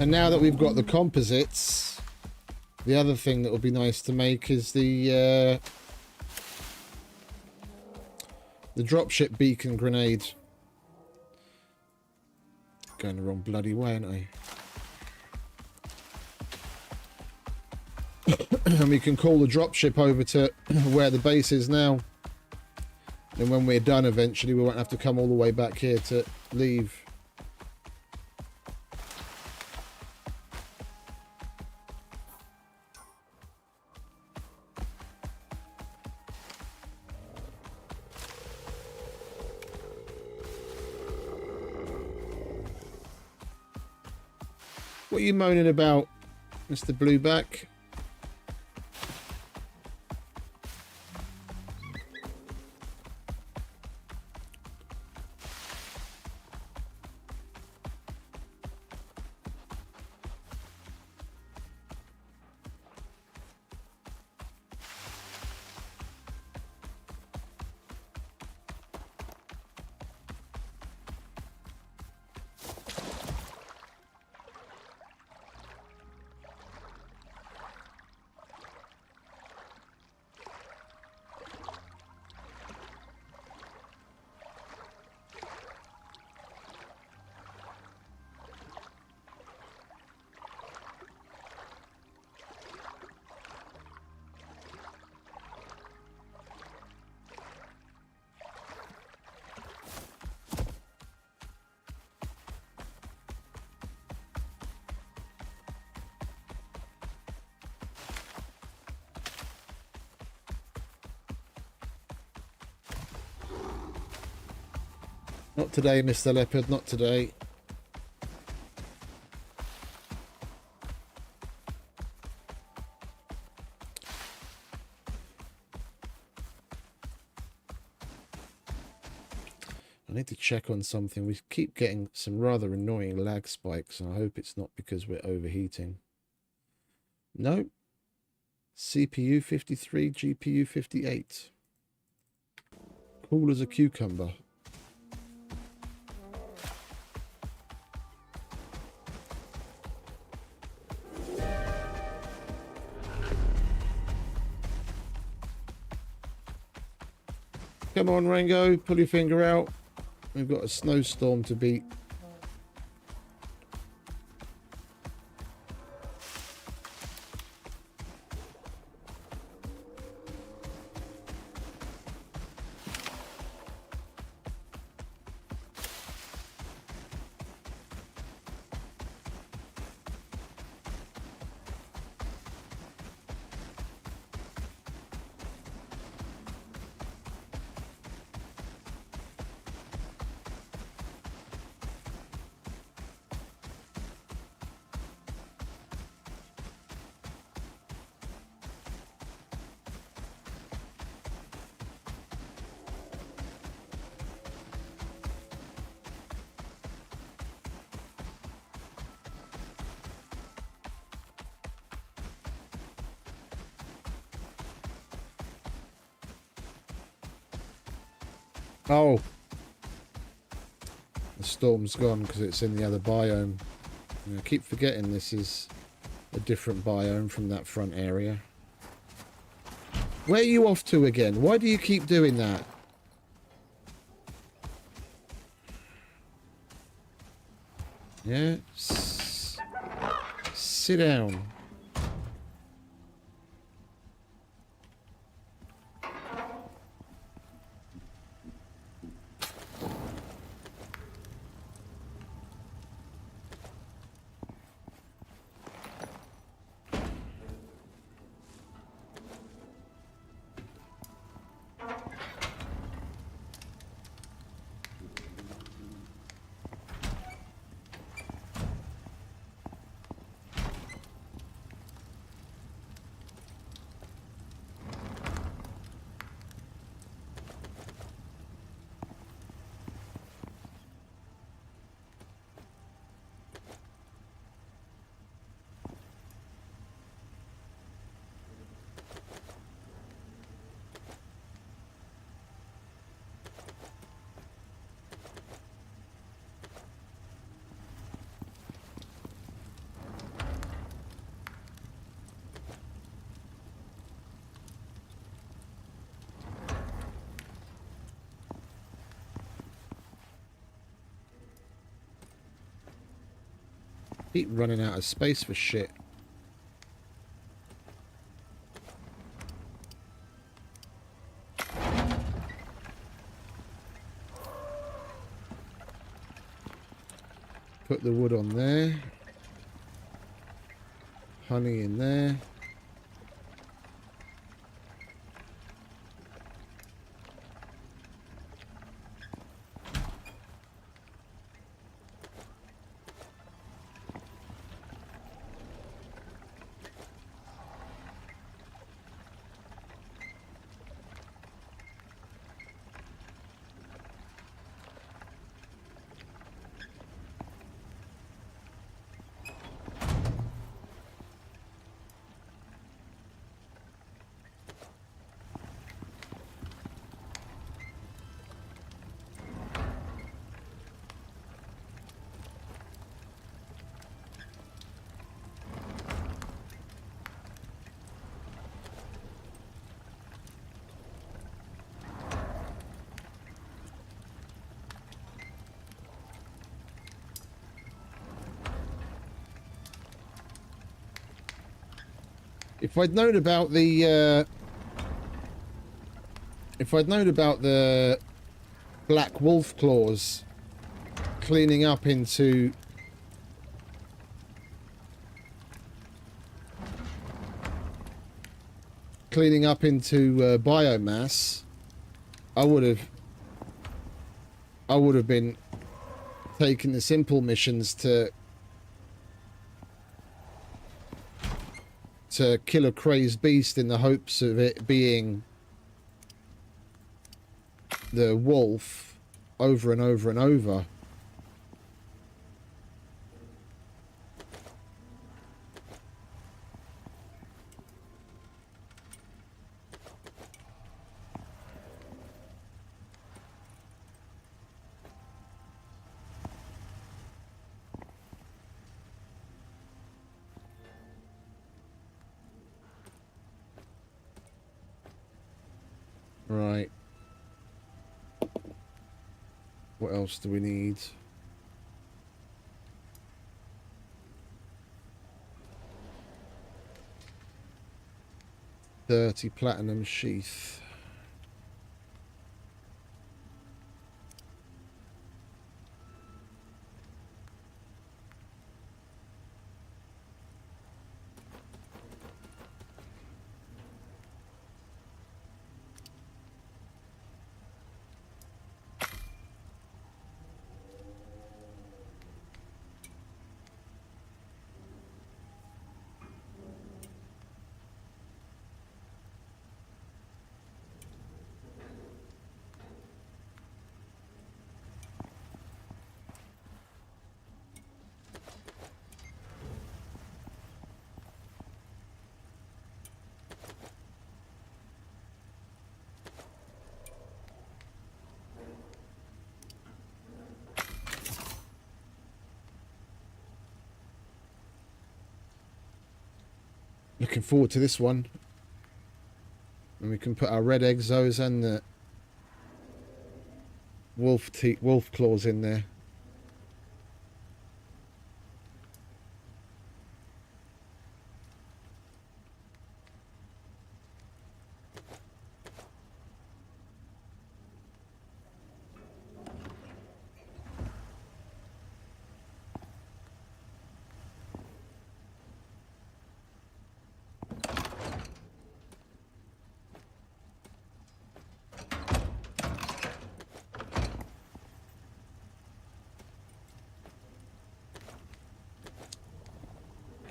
And now that we've got the composites, the other thing that would be nice to make is the dropship beacon grenade. Going the wrong bloody way, aren't I? And we can call the dropship over to where the base is now. And when we're done eventually, we won't have to come all the way back here to leave. What are you moaning about, Mr. Blueback? Not today, Mr. Leopard, not today. I need to check on something. We keep getting some rather annoying lag spikes, and I hope it's not because we're overheating. No. CPU 53, GPU 58. Cool as a cucumber. Come on, Rango, pull your finger out. We've got a snowstorm to beat. Oh, the storm's gone because it's in the other biome. I keep forgetting this is a different biome from that front area. Where are you off to again? Why do you keep doing that? Yeah, sit down. Keep running out of space for shit. Put the wood on there. Honey in there. If I'd known about the black wolf claws cleaning up into biomass, I would have been taking the simple missions to kill a crazed beast in the hopes of it being the wolf over and over and over. Right. What else do we need? 30 platinum sheath. Looking forward to this one. And we can put our red exos and the wolf claws in there.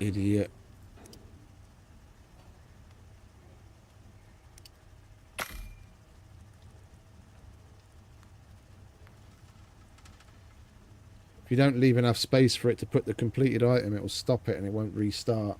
Idiot. If you don't leave enough space for it to put the completed item, it will stop it and it won't restart.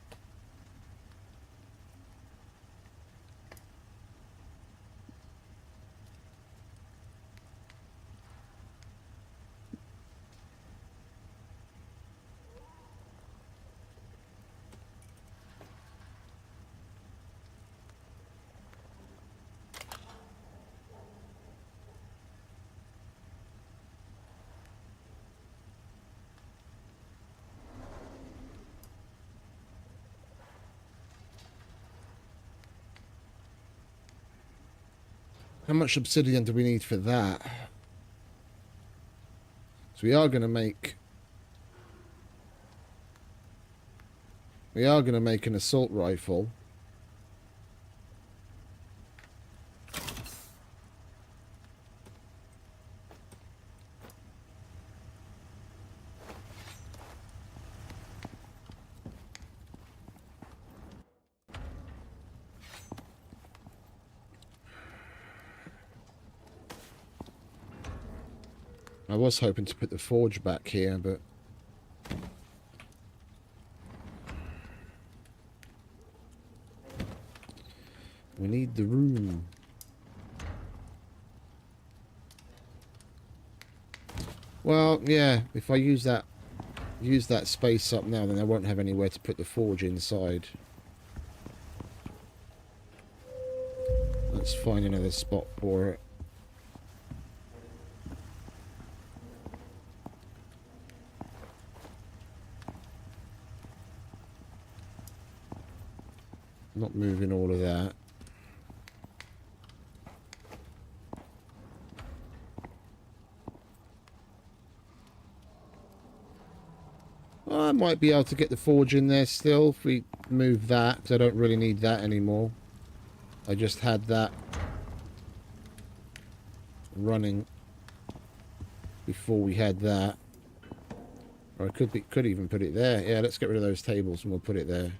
How much obsidian do we need for that? So we are going to make... We are going to make an assault rifle. I was hoping to put the forge back here, but... we need the room. Well, yeah, if I use that space up now, then I won't have anywhere to put the forge inside. Let's find another spot for it. Not moving all of that. Well, I might be able to get the forge in there still if we move that, because I don't really need that anymore. I just had that running before we had that. Or I could even put it there. Yeah, let's get rid of those tables and we'll put it there.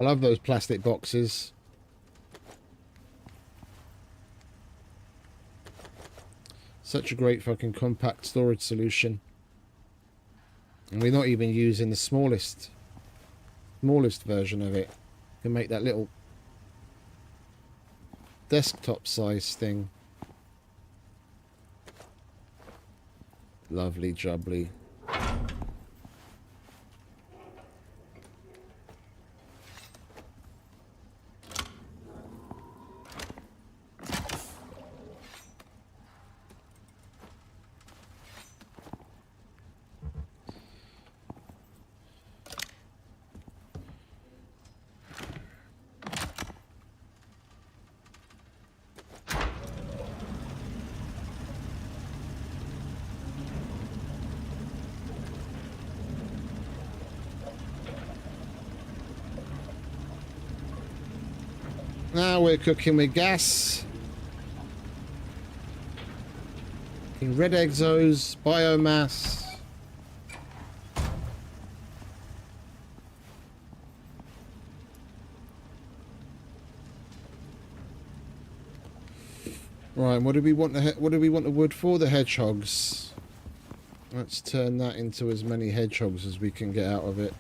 I love those plastic boxes. Such a great fucking compact storage solution. And we're not even using the smallest version of it. You can make that little desktop size thing. Lovely jubbly. Now we're cooking with gas. In red exos, biomass. Right, what do we want the wood for? The hedgehogs. Let's turn that into as many hedgehogs as we can get out of it.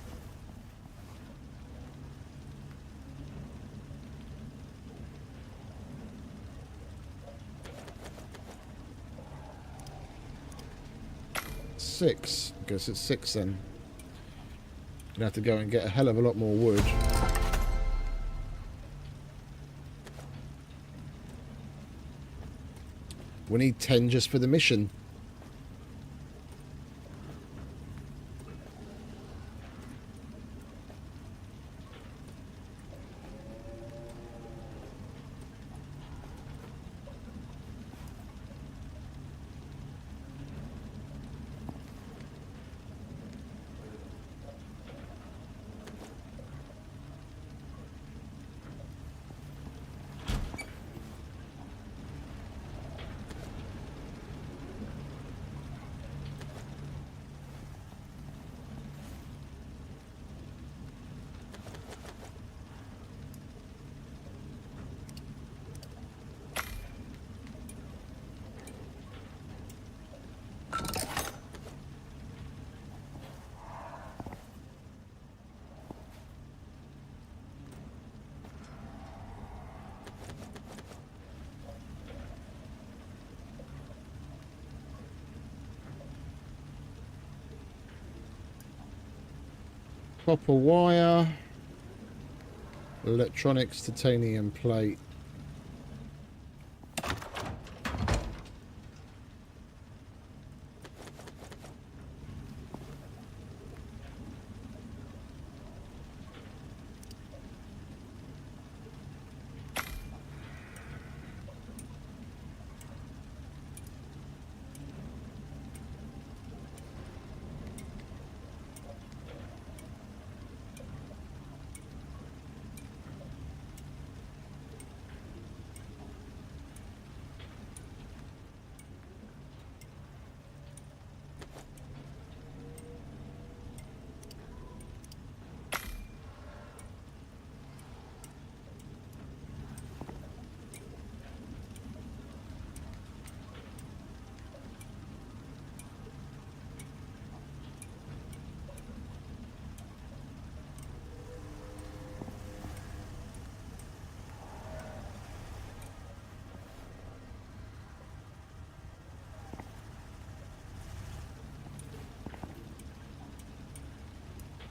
Six. I guess it's 6 then. Gonna have to go and get a hell of a lot more wood. We need 10 just for the mission. Copper wire, electronics, titanium plate.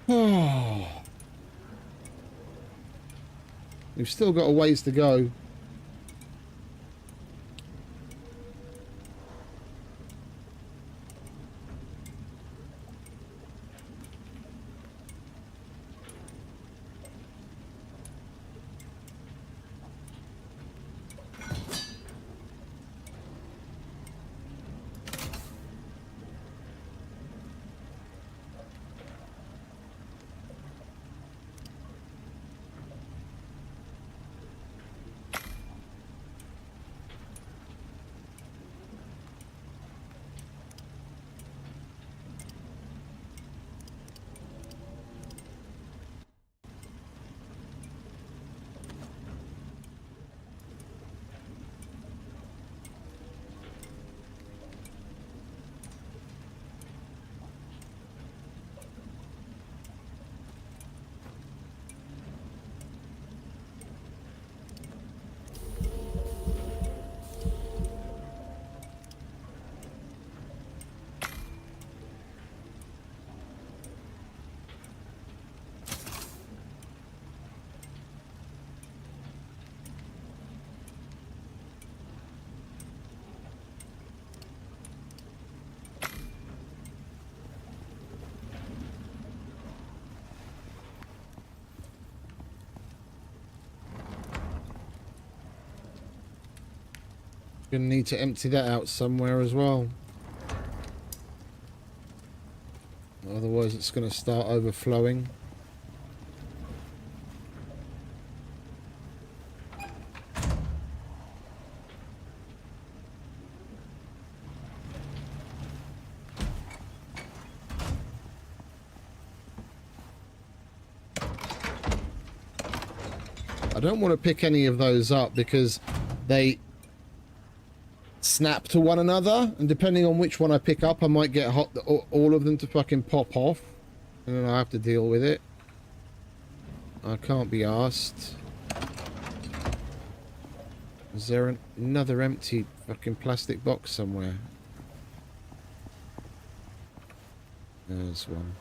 Oh, we've still got a ways to go. Gonna need to empty that out somewhere as well. Otherwise it's gonna start overflowing. I don't want to pick any of those up because they snap to one another, and depending on which one I pick up, I might get all of them to fucking pop off, and then I have to deal with it. I can't be arsed. Is there another empty fucking plastic box somewhere? There's one.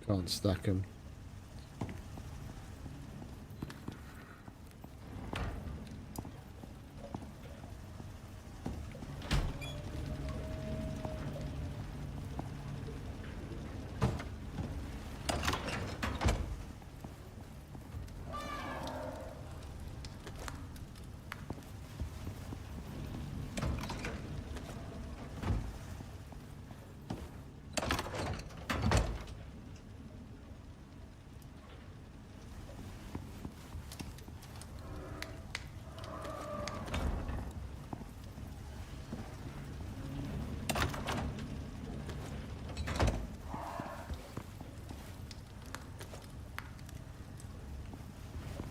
Can't stack them.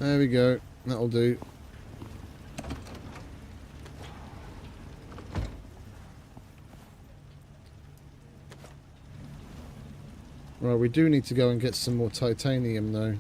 There we go. That'll do. Right, we do need to go and get some more titanium, though.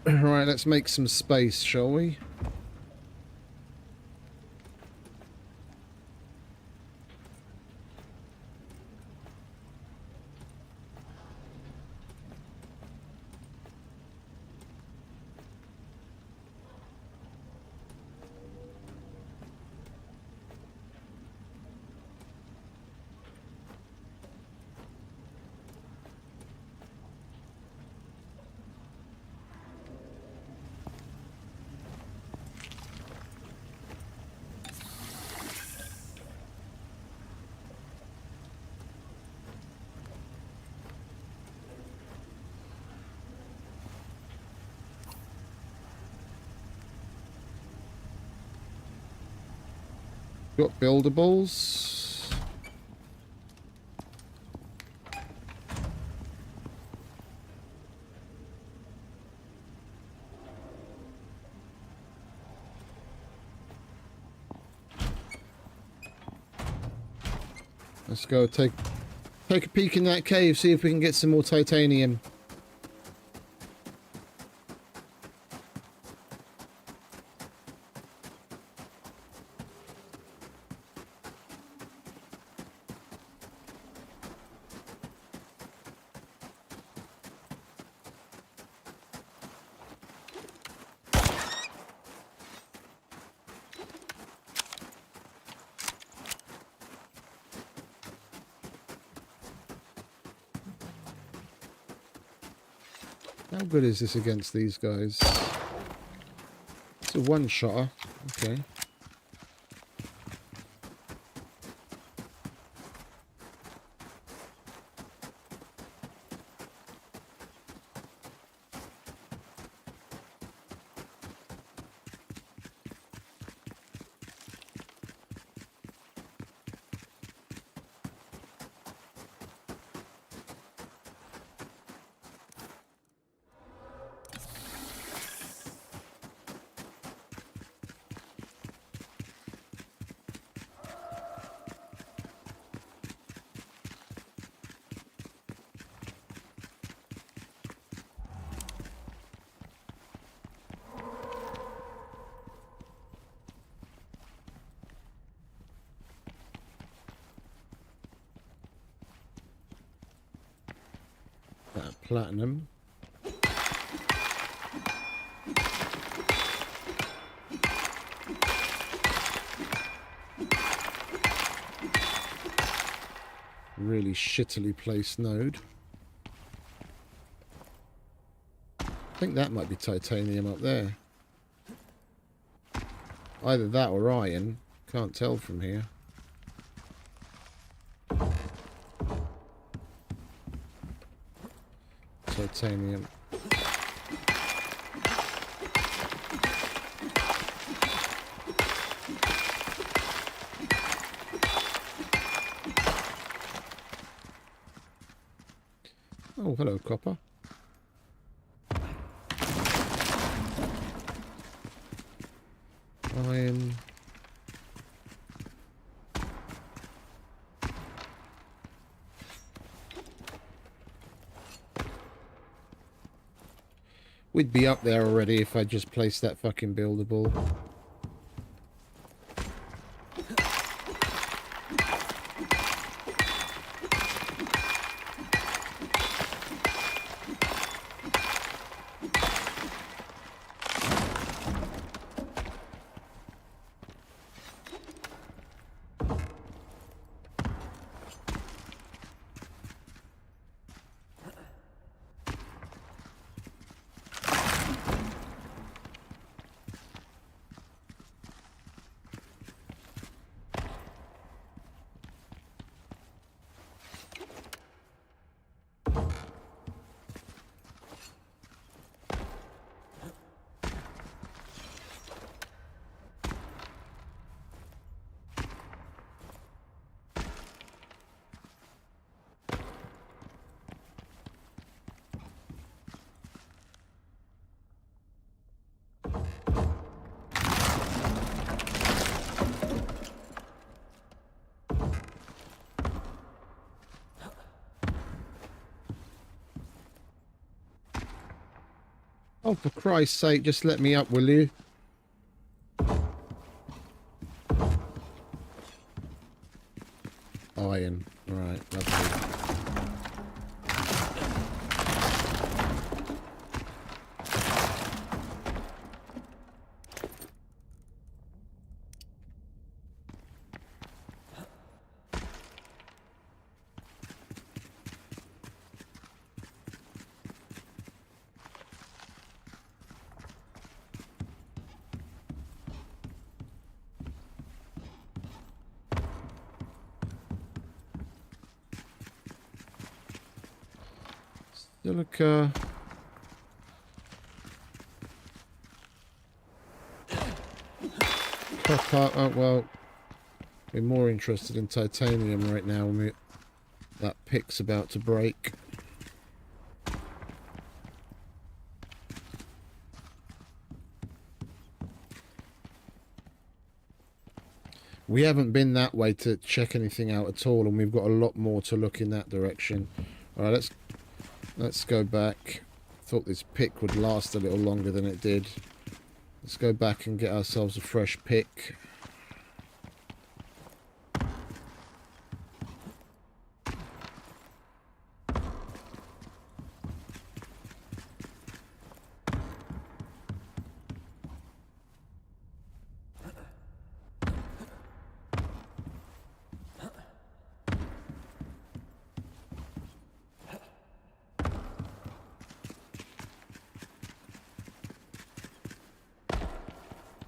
Right, let's make some space, shall we? Got buildables. Let's go take a peek in that cave, see if we can get some more titanium. How good is this against these guys? It's a one-shotter. Okay. That platinum. Really shittily placed node. I think that might be titanium up there. Either that or iron. Can't tell from here. Titanium. Oh, hello, copper. Iron. We'd be up there already if I just placed that fucking buildable. Oh, for Christ's sake, just let me up, will you? Iron. Right, lovely. Silica. Copper. Oh, well, we're more interested in titanium right now. That pick's about to break. We haven't been that way to check anything out at all, and we've got a lot more to look in that direction. All right, let's go back. Thought this pick would last a little longer than it did. Let's go back and get ourselves a fresh pick.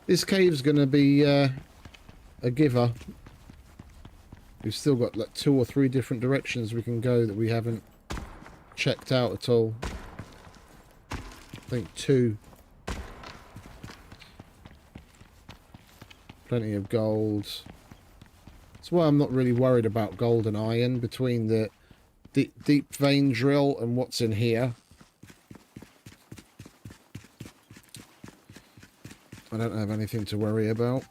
This cave's going to be a giver. We've still got like 2 or 3 different directions we can go that we haven't checked out at all. I think 2. Plenty of gold. That's why I'm not really worried about gold and iron between the deep vein drill and what's in here. I don't have anything to worry about.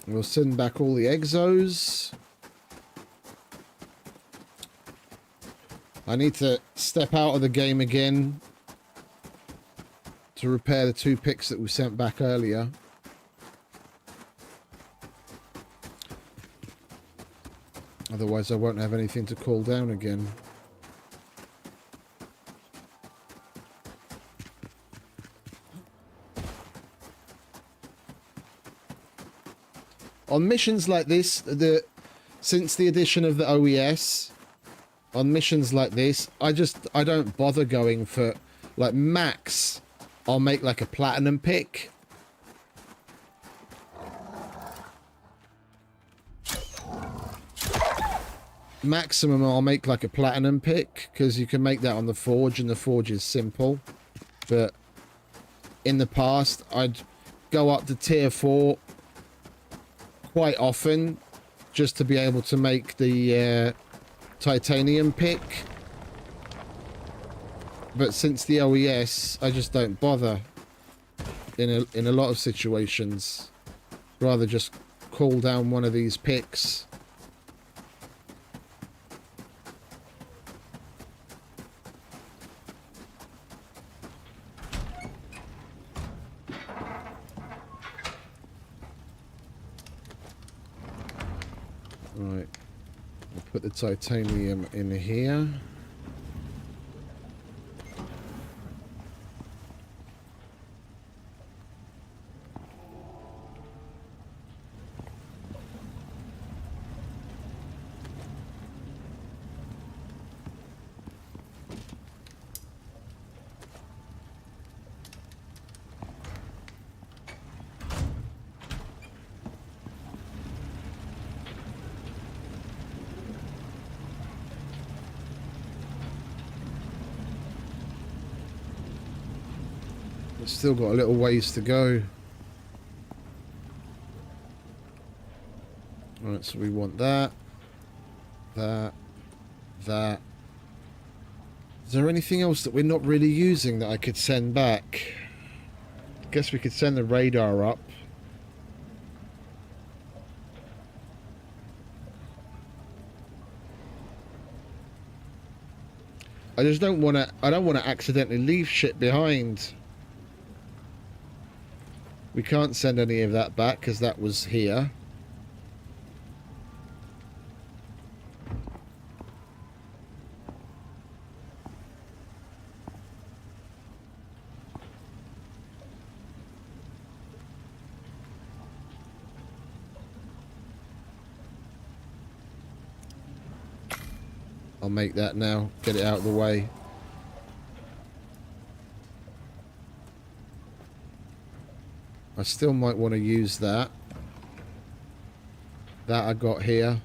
We'll send back all the exos. I need to step out of the game again to repair the 2 picks that we sent back earlier. Otherwise I won't have anything to call down again. On missions like this, since the addition of the OES, on missions like this, I don't bother going for, like, max. I'll make like a platinum pick. Maximum I'll make like a platinum pick, because you can make that on the forge, and the forge is simple. But in the past, I'd go up to tier 4 quite often just to be able to make the titanium pick. But since the OES, I just don't bother in a lot of situations. Rather just call down one of these picks. Right, we'll put the titanium in here. Still got a little ways to go. Alright, so we want that. Is there anything else that we're not really using that I could send back? I guess we could send the radar up. I just don't want to, I don't want to accidentally leave shit behind. We can't send any of that back because that was here. I'll make that now, get it out of the way. I still might want to use that. That I got here.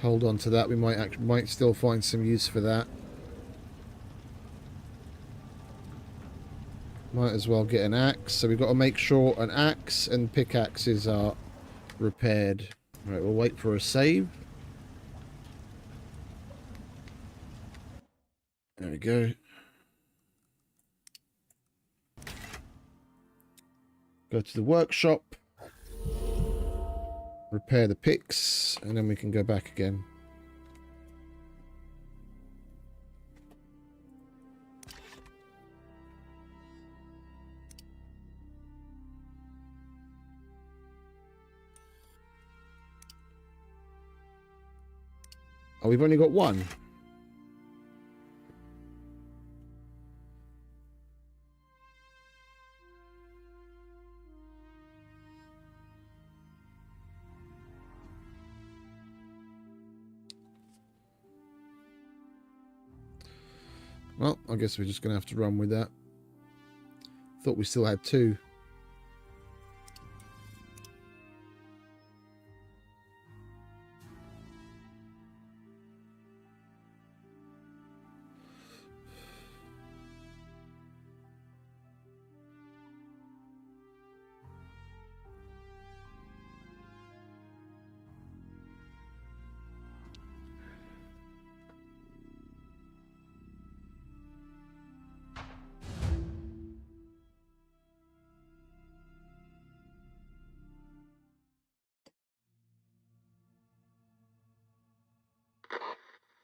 Hold on to that. We might still find some use for that. Might as well get an axe. So we've got to make sure an axe and pickaxes are repaired. Right, we'll wait for a save. There we go. Go to the workshop, repair the picks, and then we can go back again. Oh, we've only got one. Well, I guess we're just going to have to run with that. Thought we still had 2.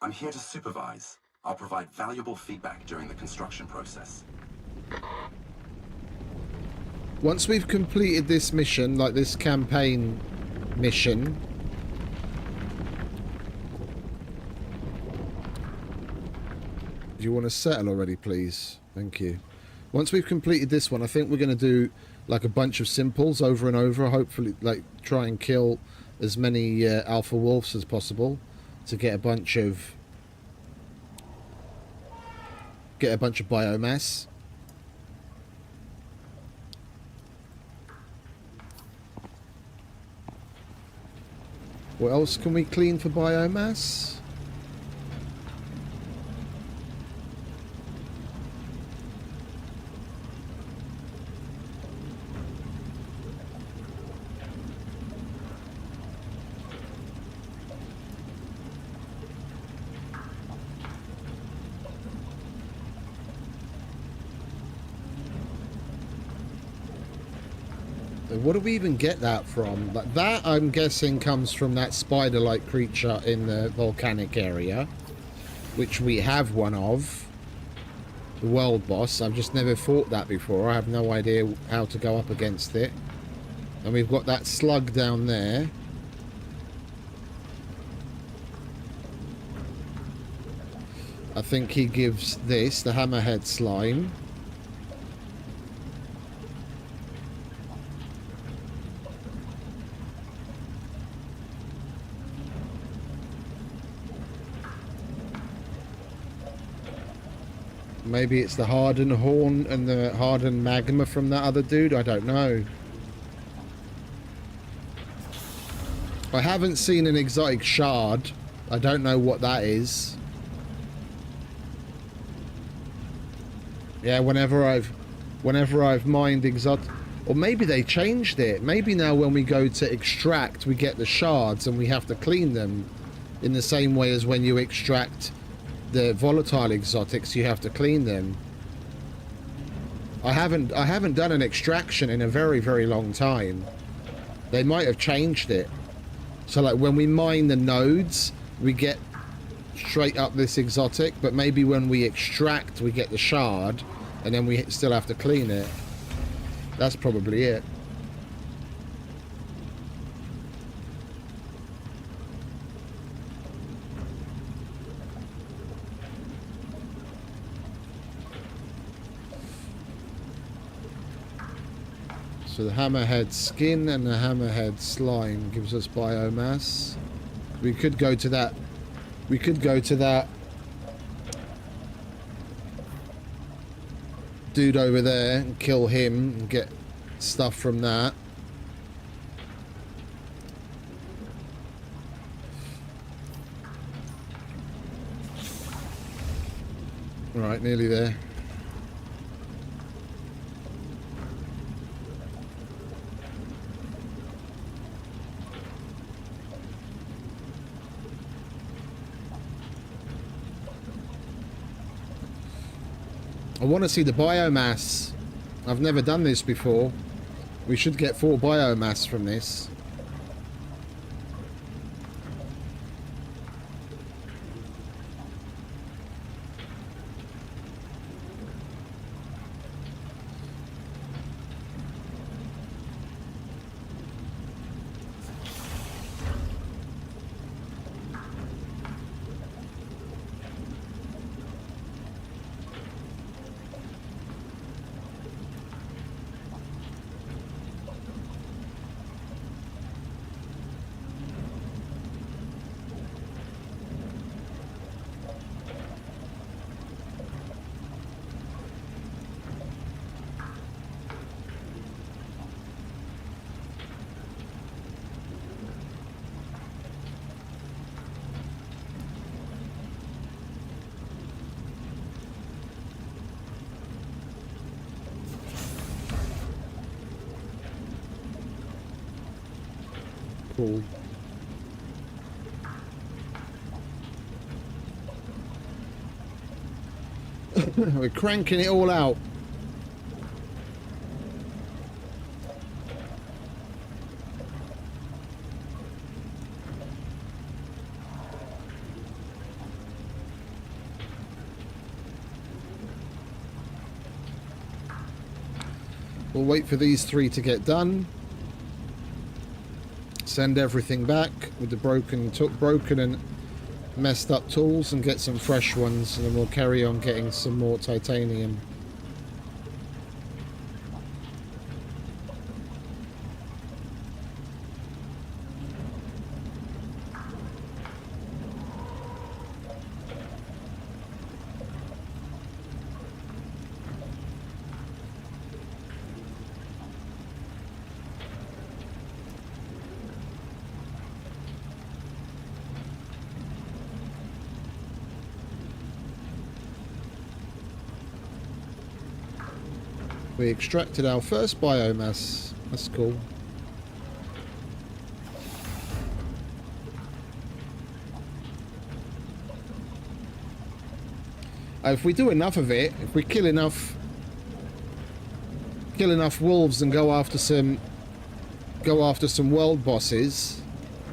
I'm here to supervise. I'll provide valuable feedback during the construction process.
Once we've completed this mission, like this campaign mission, do you want to settle already, please? Thank you. Once we've completed this one, I think we're going to do like a bunch of simples over and over. Hopefully, like try and kill as many alpha wolves as possible to get a bunch of biomass. What else can we clean for biomass? What do we even get that from? Like that, I'm guessing, comes from that spider-like creature in the volcanic area, which we have one of. The world boss. I've just never fought that before. I have no idea how to go up against it. And we've got that slug down there. I think he gives this, the hammerhead slime. Maybe it's the hardened horn and the hardened magma from that other dude. I don't know. I haven't seen an exotic shard. I don't know what that is. Yeah, whenever I've mined exotic, or maybe they changed it. Maybe now when we go to extract, we get the shards and we have to clean them in the same way as when you extract the volatile exotics, you have to clean them. I haven't done an extraction in a very, very long time. They might have changed it. So like when we mine the nodes, we get straight up this exotic, but maybe when we extract, we get the shard, and then we still have to clean it. That's probably it. So the hammerhead skin and the hammerhead slime gives us biomass. We could go to that. We could go to that dude over there and kill him and get stuff from that. Right, nearly there. I want to see the biomass. I've never done this before. We should get 4 biomass from this. cool. We're cranking it all out. We'll wait for these 3 to get done. Send everything back with the broken and messed up tools and get some fresh ones, and then we'll carry on getting some more titanium. We extracted our first biomass. That's cool. If we do enough of it, if we kill enough wolves and go after some world bosses,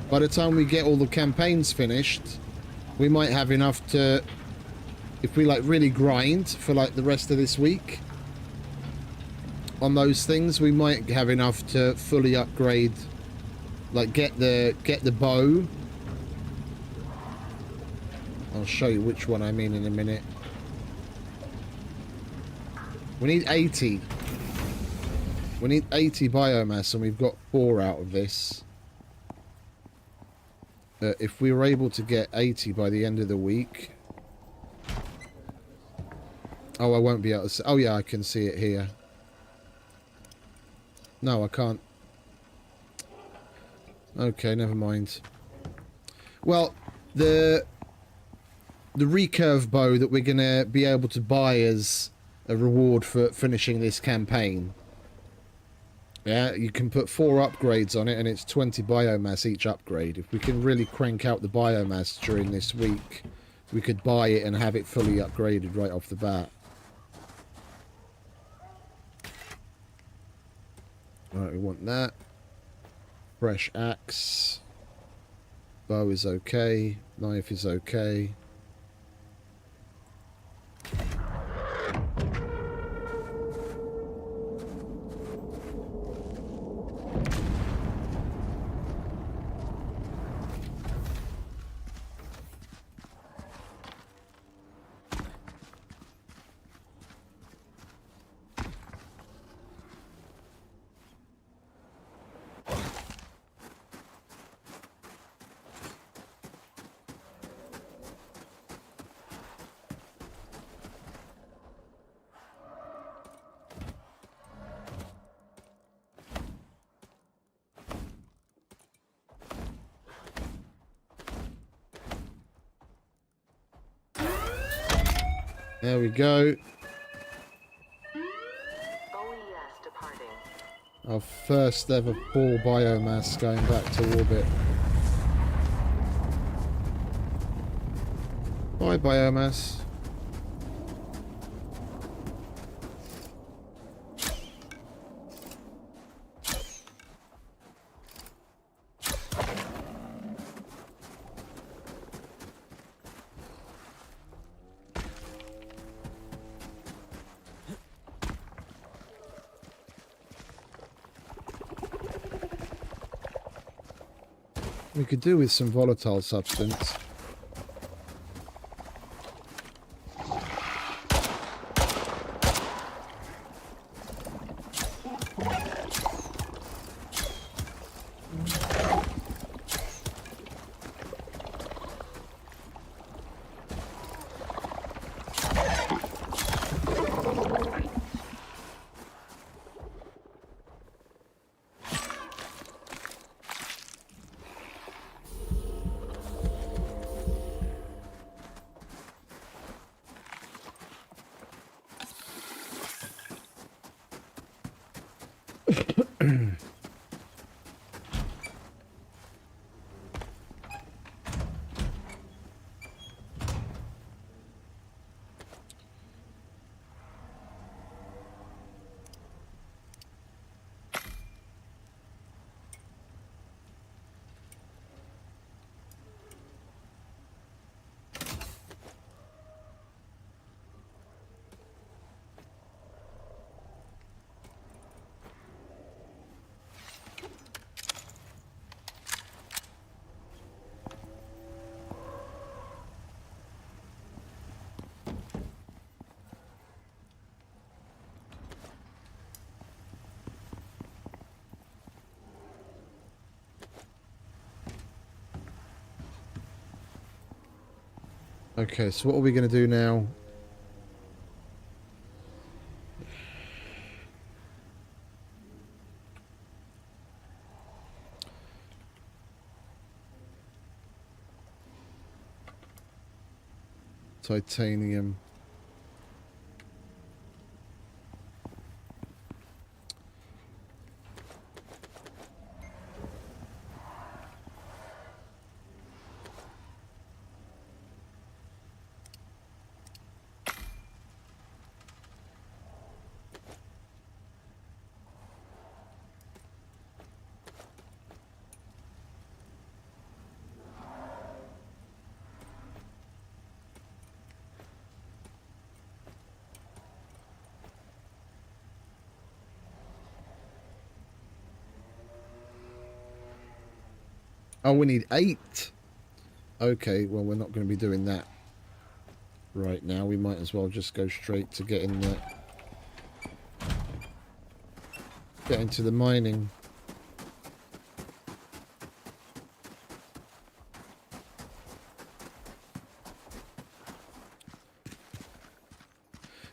by the time we get all the campaigns finished, we might have enough to, if we like really grind for like the rest of this week on those things, we might have enough to fully upgrade, like get the bow. I'll show you which one I mean in a minute. We need 80. We need 80 biomass, and we've got 4 out of this. If we were able to get 80 by the end of the week... Oh, I won't be able to see... Oh yeah, I can see it here. No, I can't. Okay, never mind. Well, the recurve bow that we're going to be able to buy as a reward for finishing this campaign. Yeah, you can put 4 upgrades on it, and it's 20 biomass each upgrade. If we can really crank out the biomass during this week, we could buy it and have it fully upgraded right off the bat. Alright, we want that. Fresh axe. Bow is okay. Knife is okay. There we go.
OES departing.
Our first ever 4 biomass going back to orbit. Bye, biomass. We could do with some volatile substance. Okay, so what are we going to do now? Titanium. Oh, we need 8. Okay, well, we're not going to be doing that right now. We might as well just go straight to get into the mining.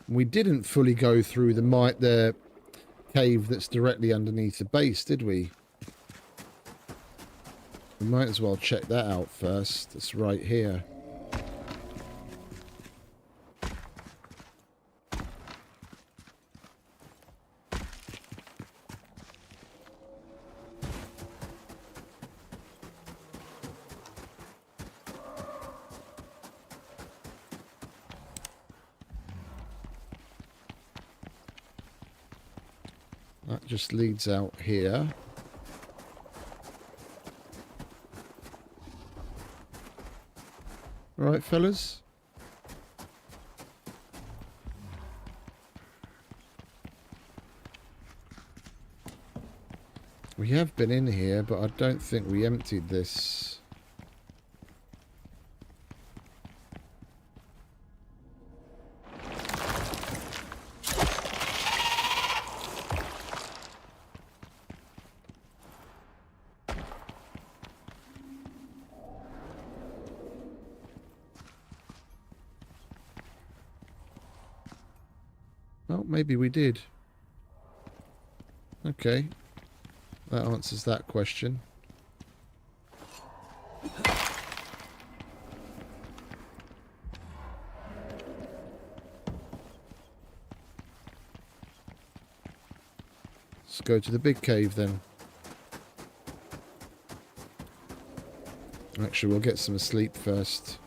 We didn't fully go through the cave that's directly underneath the base, did we? We might as well check that out first. It's right here. That just leads out here. All right, fellas. We have been in here, but I don't think we emptied this. Oh, maybe we did. Okay. That answers that question. Let's go to the big cave then. Actually, we'll get some sleep first.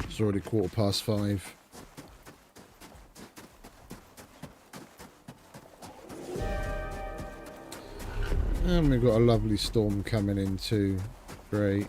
It's already 5:15. And we've got a lovely storm coming in too. Great.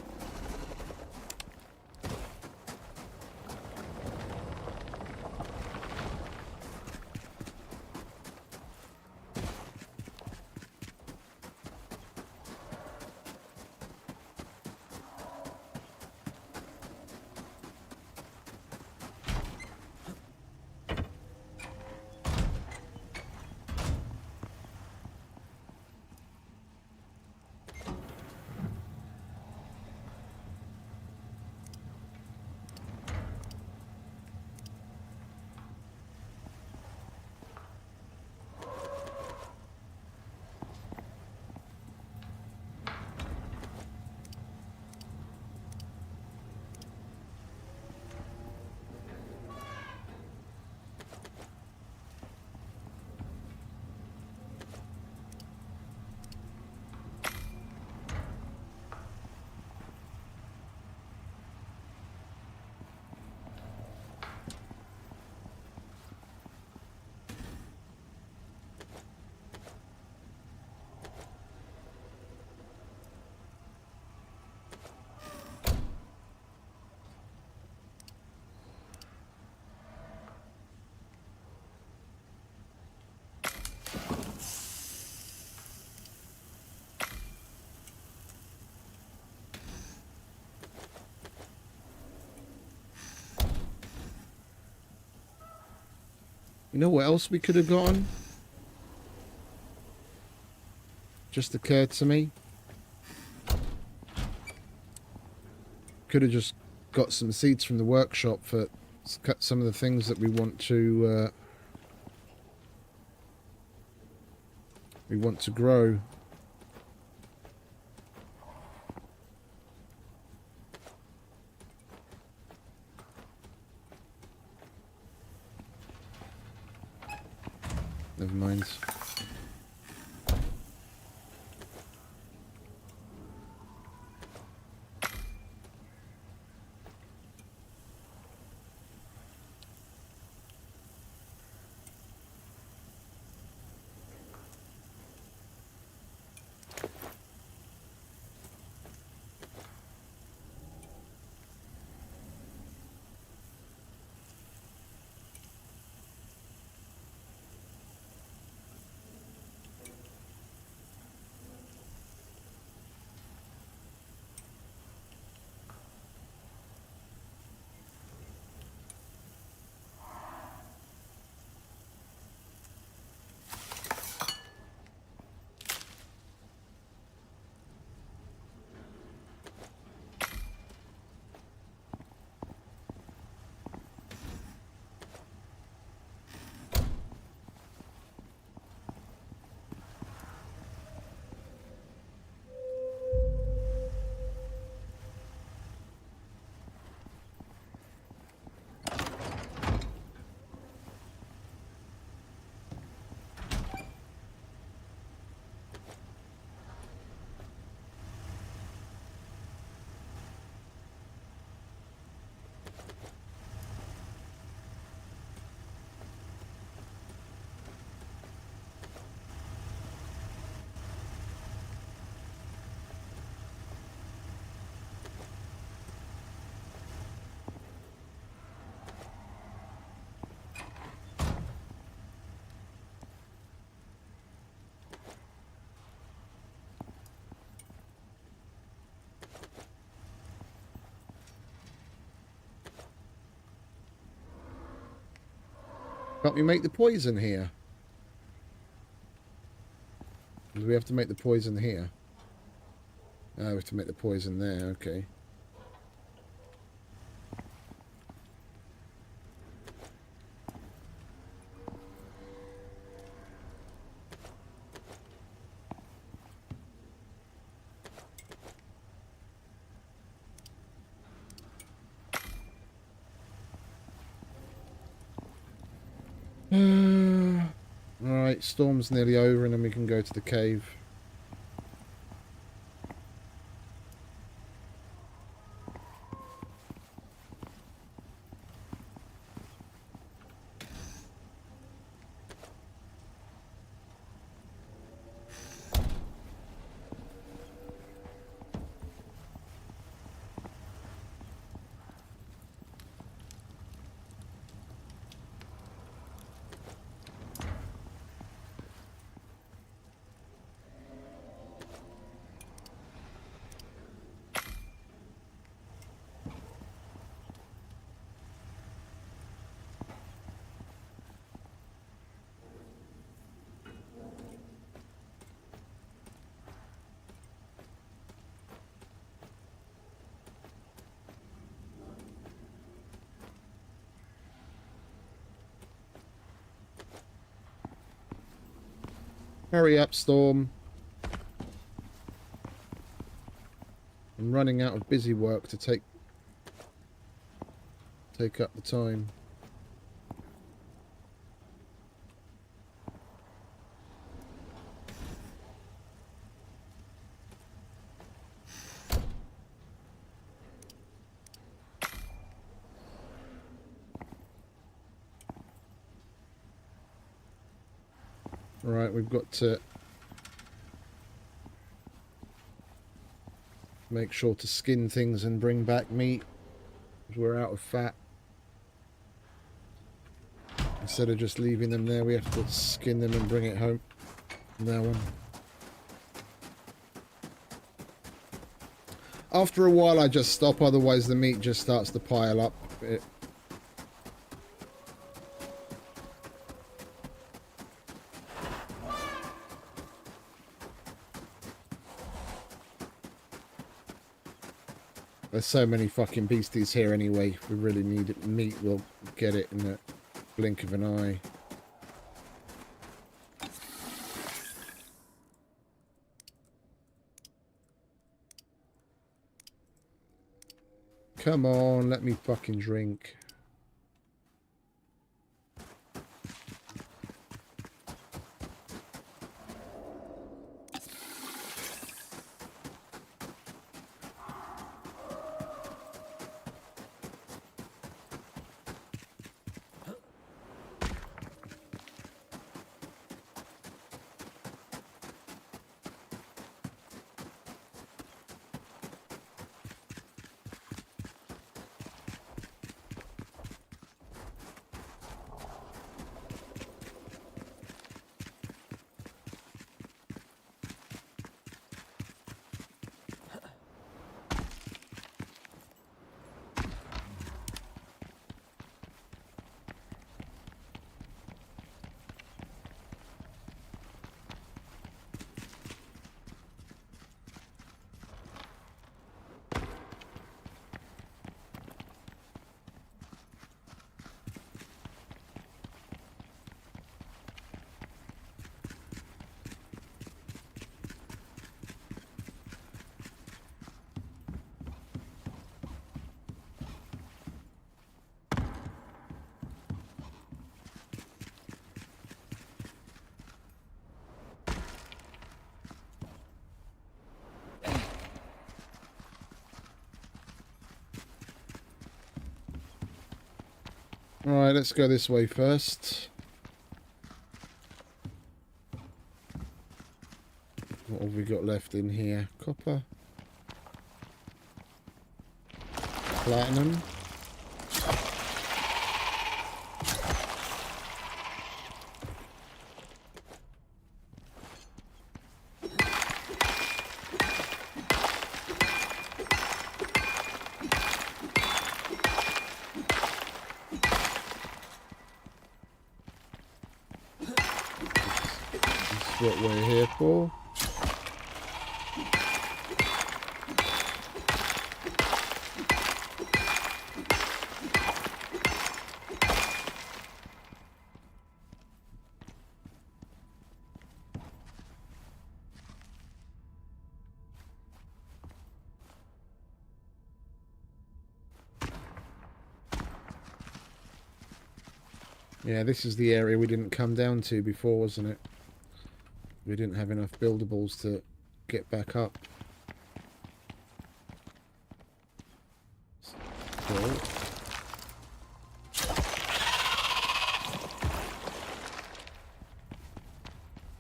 You know what else we could have gotten? just occurred to me. Could have just got some seeds from the workshop for some of the things that we want to grow. Never mind. Can't we make the poison here? Do we have to make the poison here? Oh, we have to make the poison there, okay. Alright, storm's nearly over and then we can go to the cave. Hurry up, Storm. I'm running out of busy work to take up the time. Right, we've got to make sure to skin things and bring back meat. We're out of fat. Instead of just leaving them there, we have to skin them and bring it home from now on. After a while I just stop, otherwise the meat just starts to pile up. There's so many fucking beasties here anyway. If we really need it, meat, we'll get it in a blink of an eye. Come on, let me fucking drink. Alright, let's go this way first. What have we got left in here? Copper. Platinum. What we're here for. Yeah, this is the area we didn't come down to before, wasn't it? We didn't have enough buildables to get back up. Cool.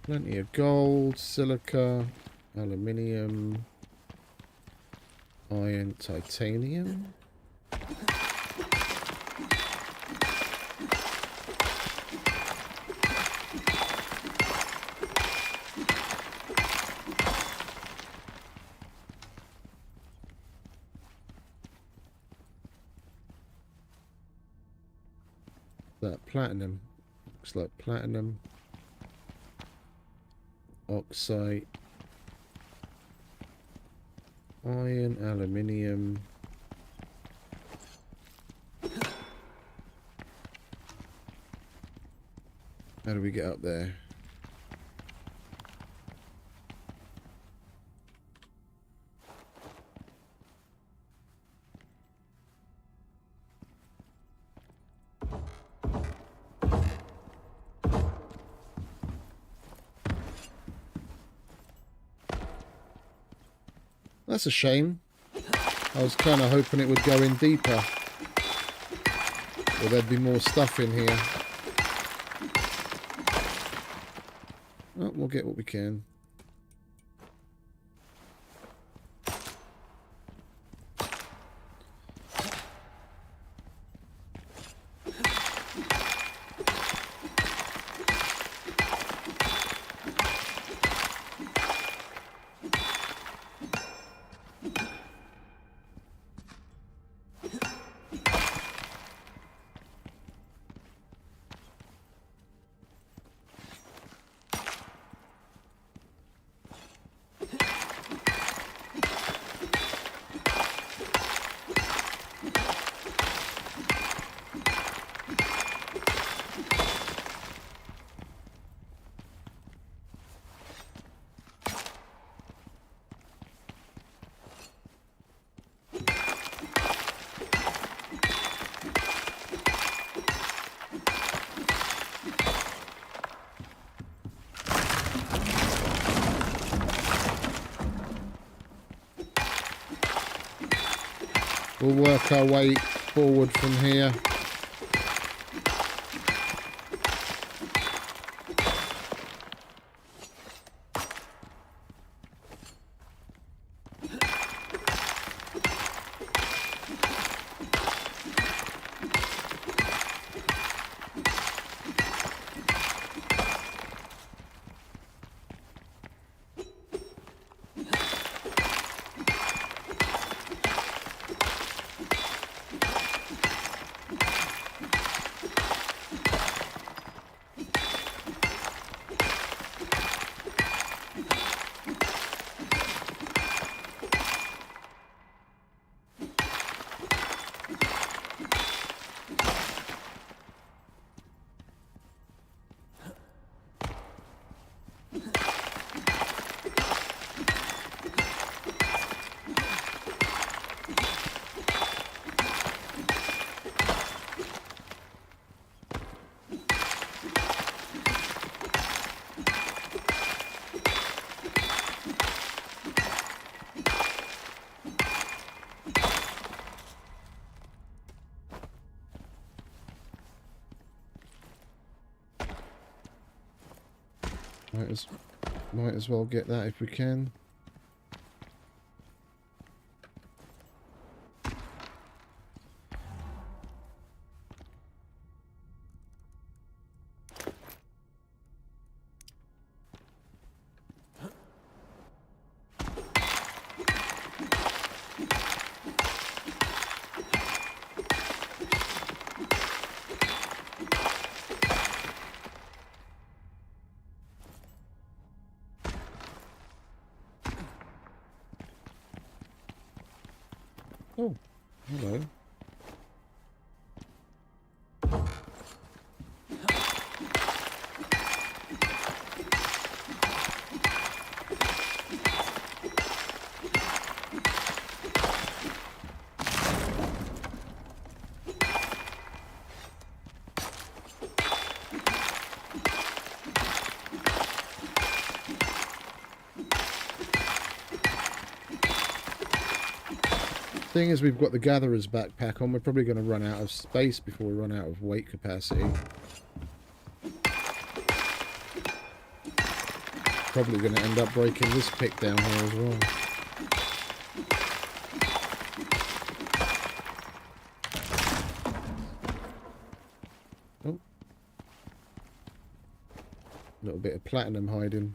Plenty of gold, silica, aluminium, iron, titanium. That platinum. Looks like platinum. Oxide. Iron, aluminium. How do we get up there? That's a shame. I was kind of hoping it would go in deeper. Or there'd be more stuff in here. Oh, we'll get what we can. We'll work our way forward from here. Might as well get that if we can. Oh, hello. Thing is, we've got the gatherer's backpack on. We're probably going to run out of space before we run out of weight capacity. Probably going to end up breaking this pick down here as well. Oh, a little bit of platinum hiding.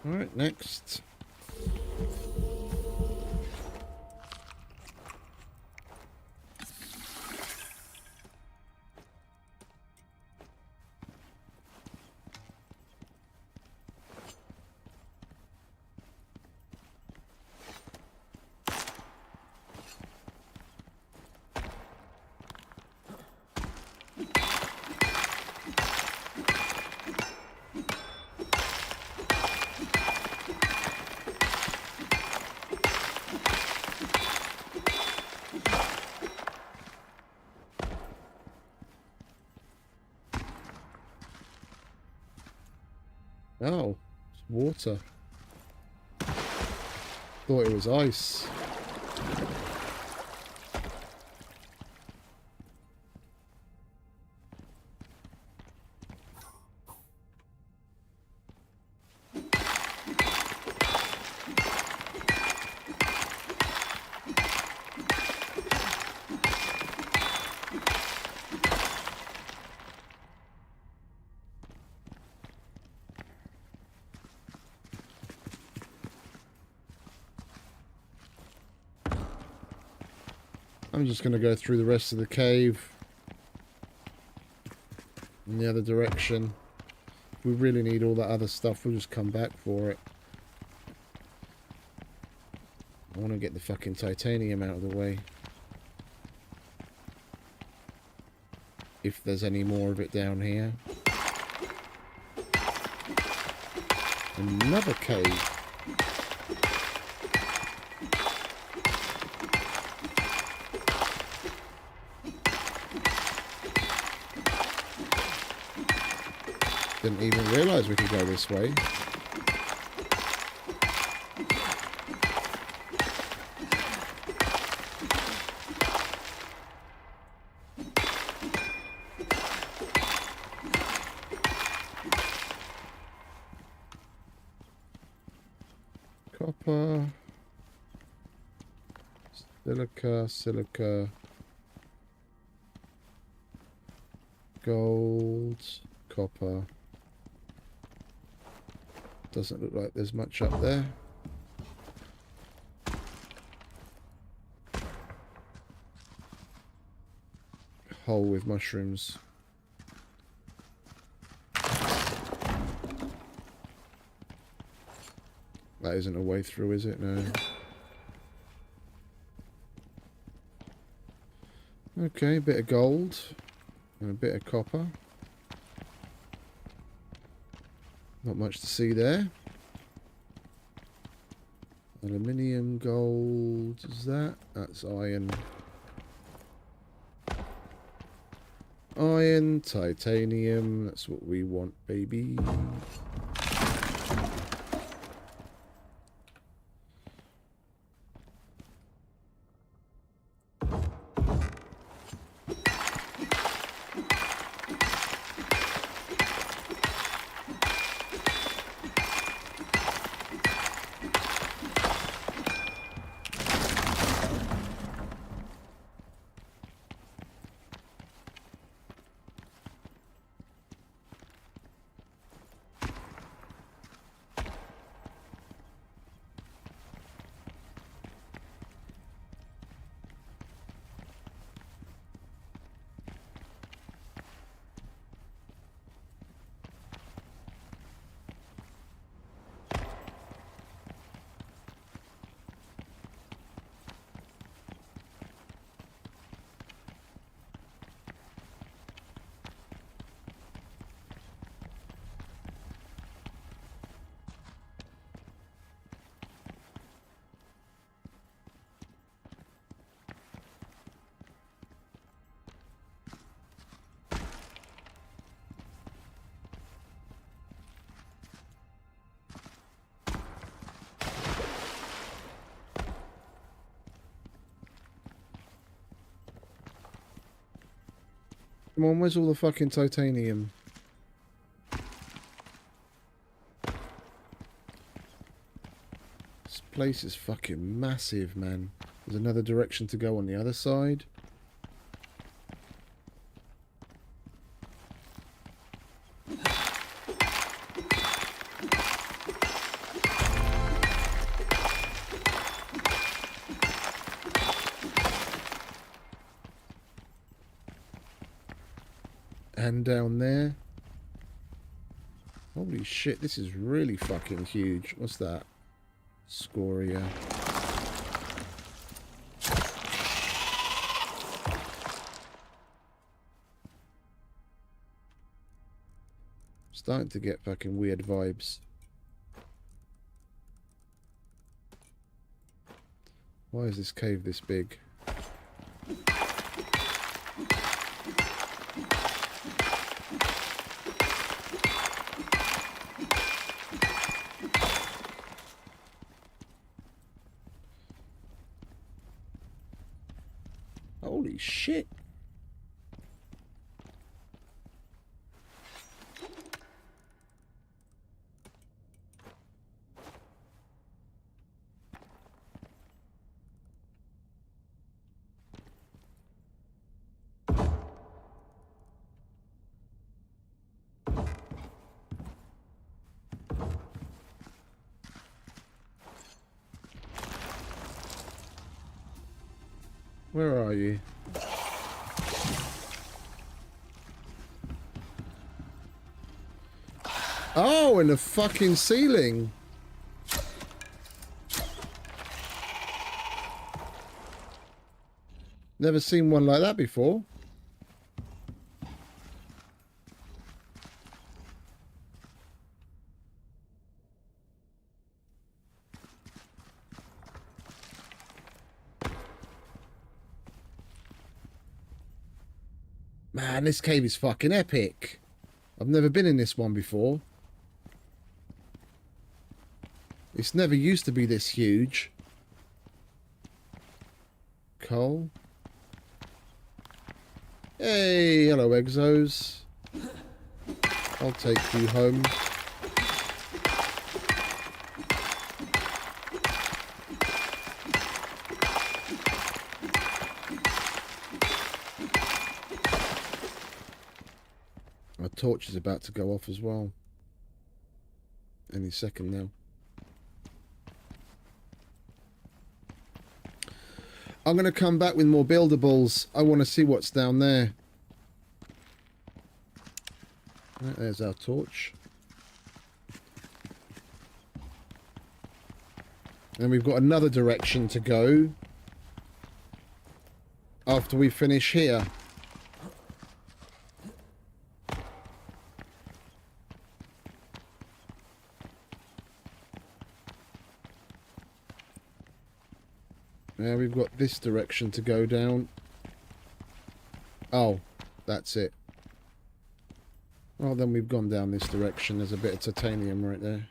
Alright, next. Oh, it's water. Thought it was ice. I'm just going to go through the rest of the cave in the other direction. If we really need all that other stuff, we'll just come back for it. I want to get the fucking titanium out of the way. If there's any more of it down here. Another cave. Didn't even realise we could go this way. Copper, silica, gold, copper. Doesn't look like there's much up there. Hole with mushrooms. That isn't a way through, is it? No. Okay, a bit of gold and a bit of copper. Not much to see there. Aluminium, gold, is that? That's iron. Iron, titanium, that's what we want, baby. Come on, where's all the fucking titanium? This place is fucking massive, man. There's another direction to go on the other side. And down there. Holy shit, this is really fucking huge. What's that? Scoria. Starting to get fucking weird vibes. Why is this cave this big? Holy shit. Where are you? Oh, in the fucking ceiling. Never seen one like that before. Man, this cave is fucking epic. I've never been in this one before. It's never used to be this huge. Coal. Hey, hello Exos. I'll take you home. Our torch is about to go off as well. Any second now. I'm going to come back with more buildables. I want to see what's down there. Right, there's our torch. And we've got another direction to go after we finish here. Now we've got this direction to go down. Oh, that's it. Well, then we've gone down this direction. There's a bit of titanium right there.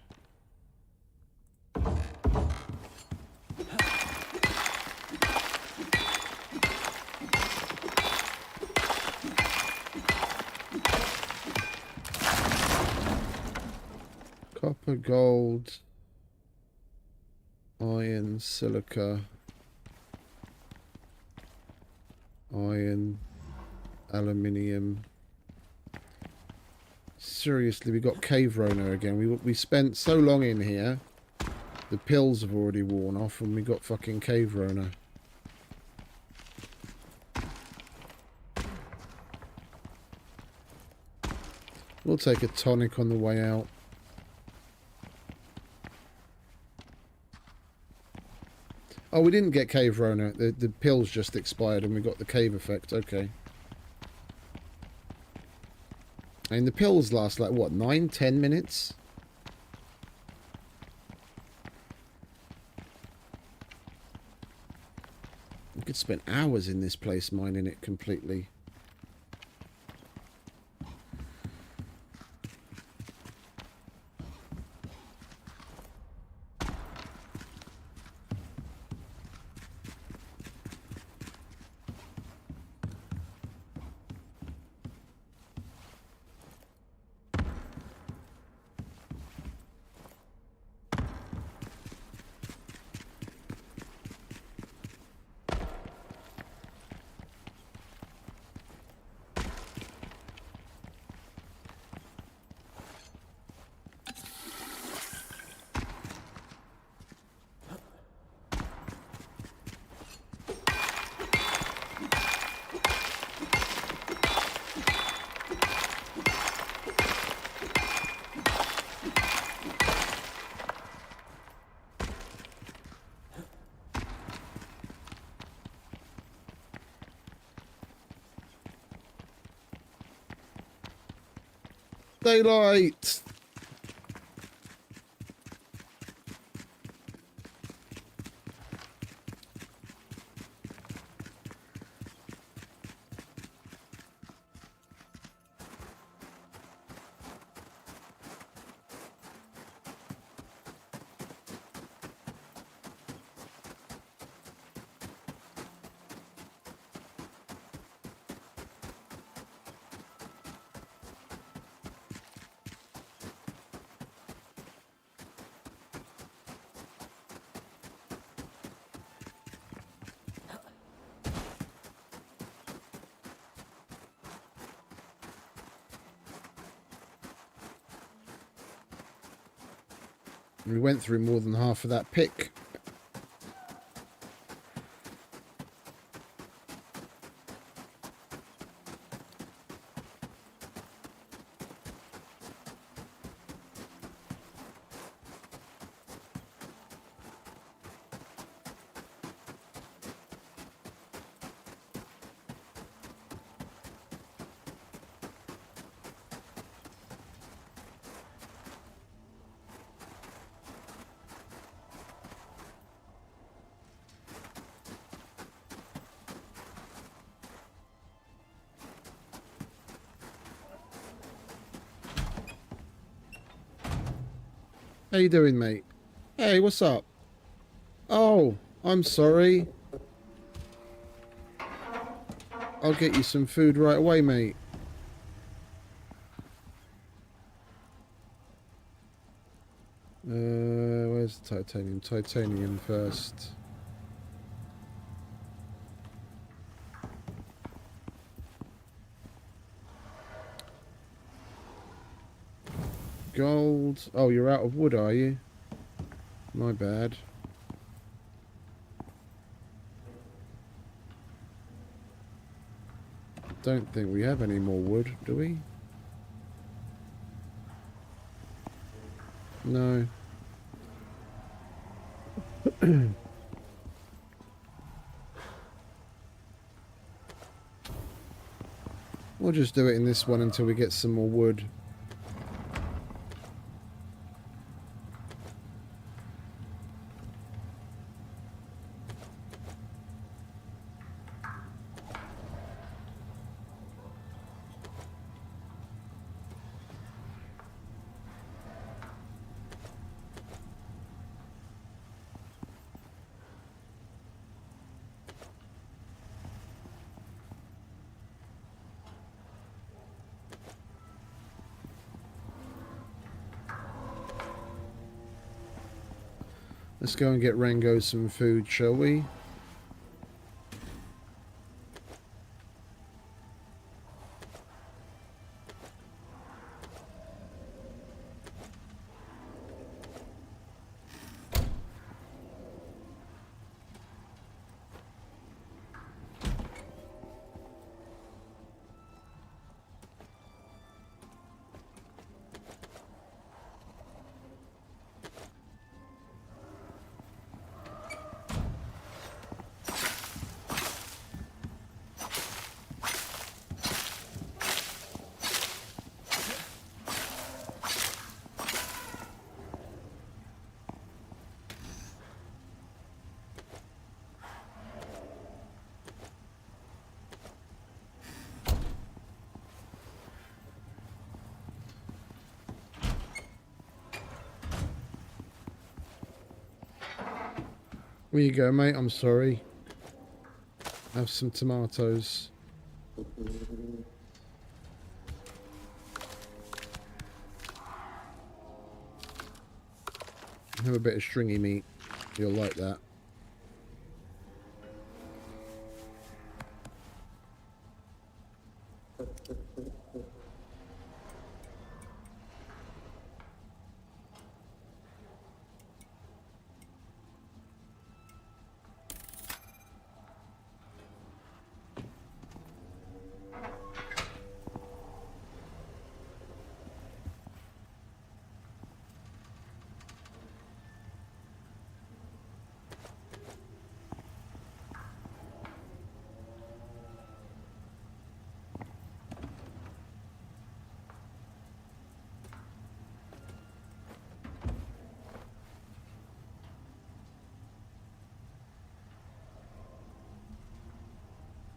Copper, gold, iron, silica, iron, aluminium. Seriously, we got cave Rona again. We spent so long in here. The pills have already worn off and we got fucking cave Rona. We'll take a tonic on the way out. Oh, we didn't get cave Rona. The pills just expired and we got the cave effect. Okay. And the pills last like, what, 9-10 minutes? We could spend hours in this place mining it completely. Daylight! We went through more than half of that pick. How you doing, mate? Hey, what's up? Oh, I'm sorry. I'll get you some food right away, mate. Where's the titanium? Titanium first. Gold. Oh, you're out of wood, are you? My bad. Don't think we have any more wood, do we? No. We'll just do it in this one until we get some more wood. Let's go and get Rango some food, shall we? Here you go, mate. I'm sorry. Have some tomatoes. Have a bit of stringy meat. You'll like that.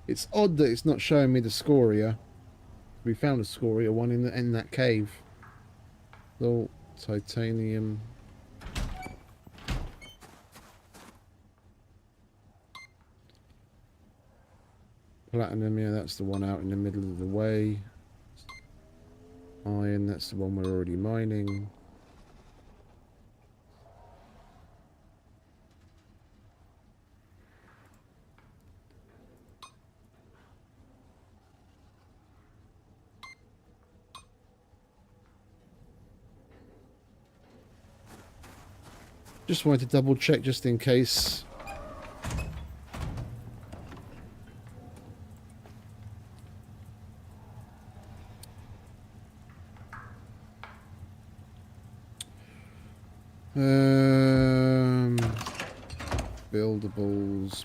It's odd that it's not showing me the scoria. We found a scoria one in that cave. Oh, titanium. Platinum, yeah, that's the one out in the middle of the way. Iron, that's the one we're already mining. Just wanted to double check just in case. Buildables.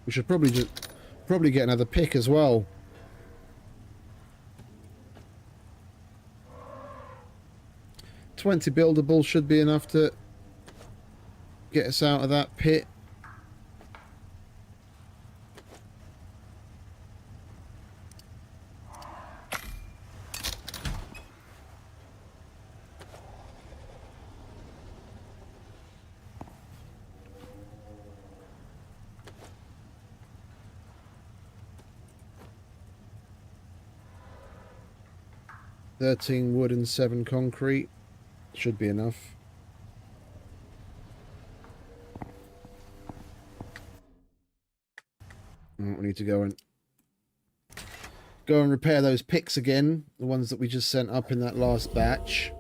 We should probably get another pick as well. $20 buildable should be enough to get us out of that pit. $13 wood and 7 concrete should be enough. We need to go and repair those picks again, the ones that we just sent up in that last batch.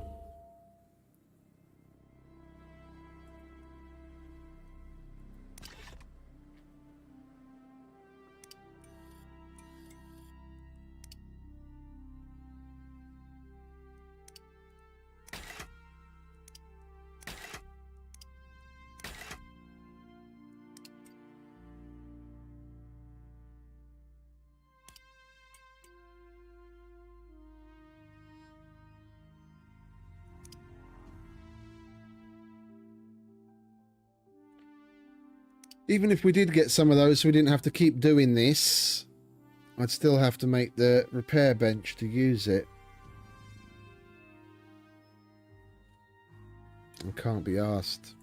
Even if we did get some of those, so we didn't have to keep doing this, I'd still have to make the repair bench to use it. I can't be asked.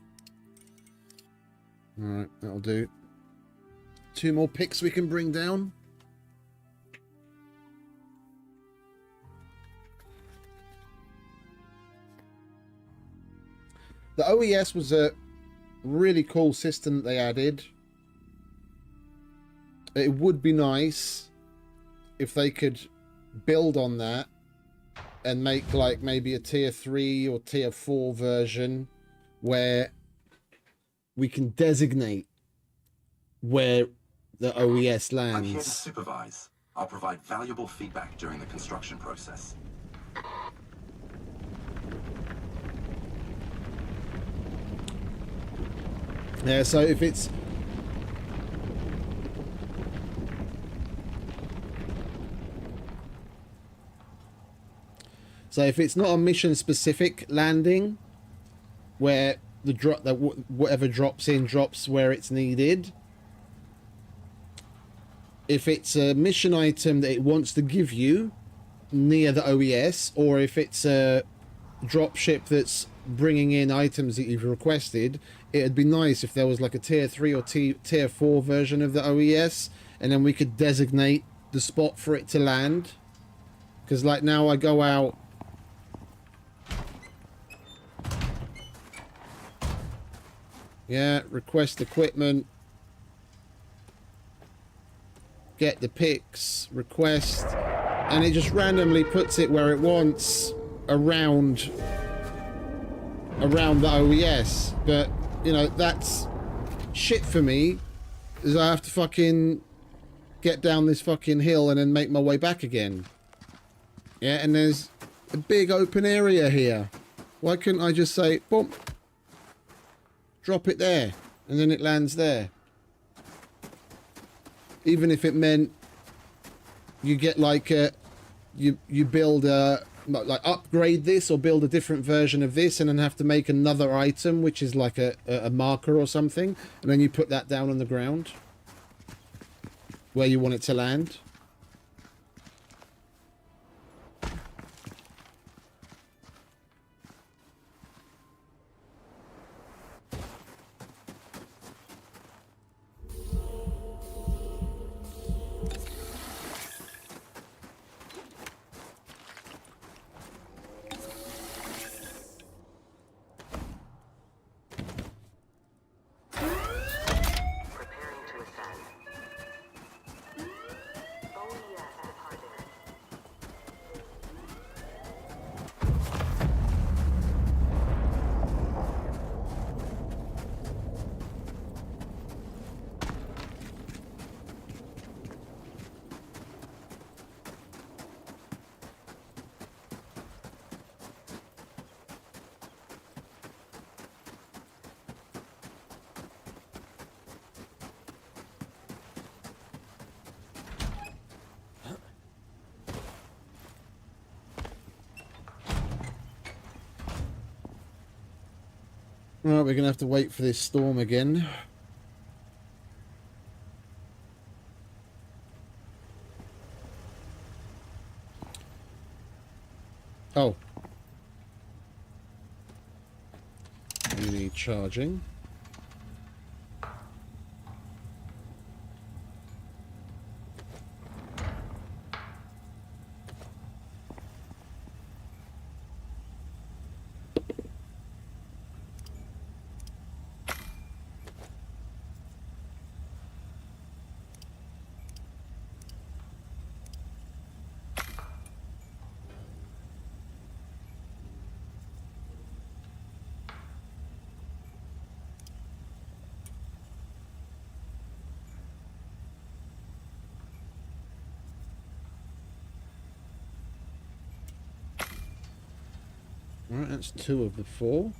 Alright, that'll do. 2 more picks we can bring down. The OES was a really cool system that they added. It would be nice if they could build on that and make like maybe a tier 3 or tier 4 version where we can designate where the OES lands.
I'm here to supervise. I'll provide valuable feedback during the construction process.
Yeah, so if it's... So if it's not a mission-specific landing, where the drop that whatever drops in drops where it's needed. If it's a mission item that it wants to give you near the OES, or if it's a drop ship that's bringing in items that you've requested, it'd be nice if there was like a tier 3 or tier 4 version of the OES, and then we could designate the spot for it to land. Because like now I go out, yeah, request equipment, get the picks, request, and it just randomly puts it where it wants around the OES. But you know, that's shit for me, is I have to fucking get down this fucking hill and then make my way back again. Yeah, and there's a big open area here. Why couldn't I just say, boom, drop it there, and then it lands there? Even if it meant you get like a, you build a, like upgrade this or build a different version of this and then have to make another item which is like a marker or something, and then you put that down on the ground where you want it to land. Right, we're going to have to wait for this storm again. Oh. You need charging. Alright, that's 2 of the 4.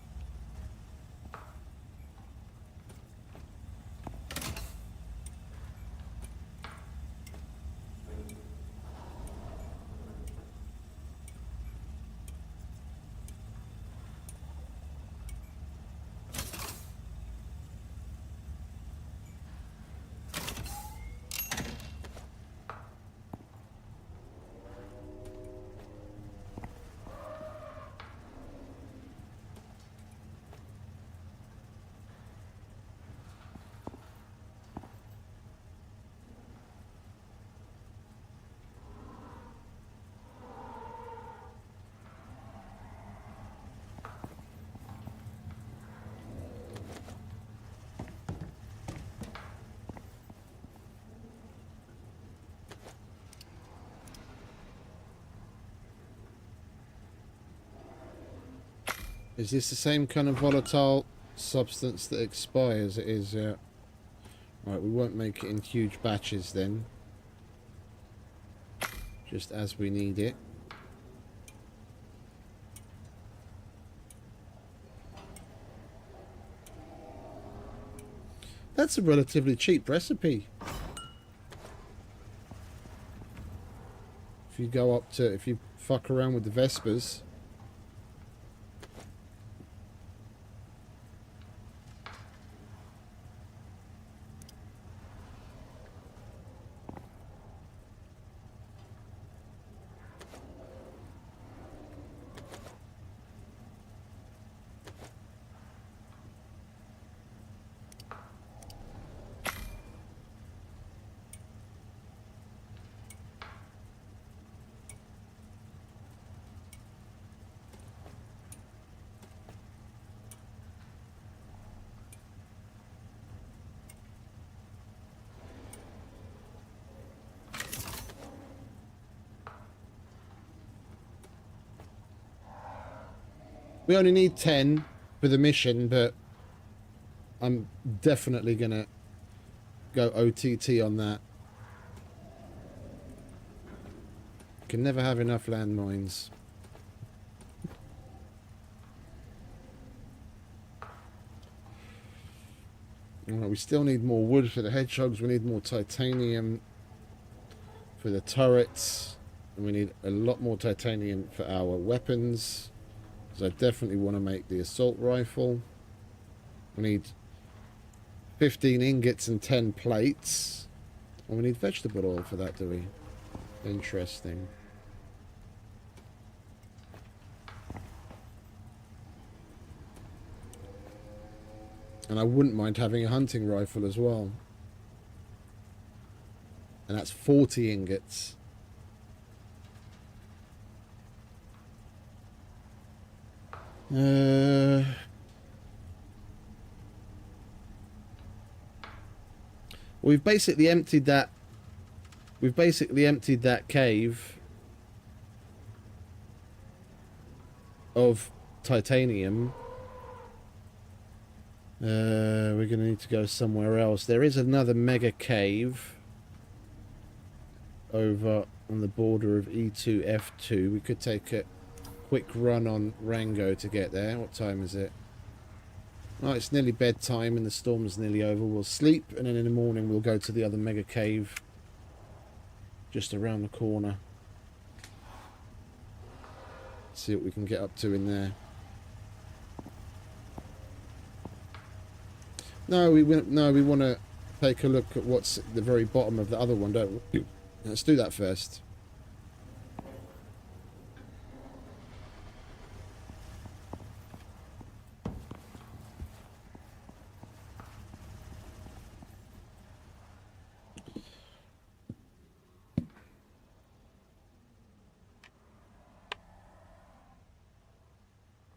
Is this the same kind of volatile substance that expires? It is, yeah. Right, we won't make it in huge batches then. Just as we need it. That's a relatively cheap recipe. If you go up to, if you fuck around with the Vespers. We only need 10 for the mission, but I'm definitely going to go OTT on that. Can never have enough landmines. Alright, we still need more wood for the hedgehogs. We need more titanium for the turrets. And we need a lot more titanium for our weapons. Because I definitely want to make the assault rifle. We need 15 ingots and 10 plates. And we need vegetable oil for that, do we? Interesting. And I wouldn't mind having a hunting rifle as well. And that's 40 ingots. We've basically emptied that. We've basically emptied that cave of titanium. We're going to need to go somewhere else. There is another mega cave over on the border of E2, F2. We could take a quick run on Rango to get there. What time is it? Oh, it's nearly bedtime and the storm's nearly over. We'll sleep and then in the morning we'll go to the other mega cave just around the corner. See what we can get up to in there. No, we want to take a look at what's at the very bottom of the other one, don't we? Let's do that first.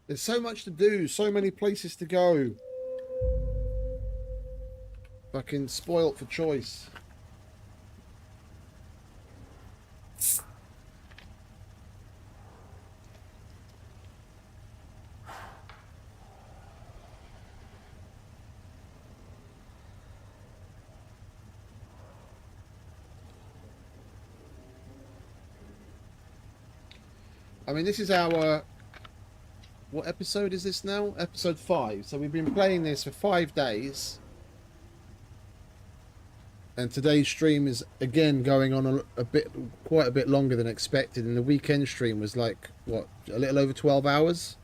There's so much to do, so many places to go. Fucking spoilt for choice. I mean, this is our... What episode is this now? Episode 5. So we've been playing this for 5 days. And today's stream is again going on quite a bit longer than expected. And the weekend stream was like, what, a little over 12 hours?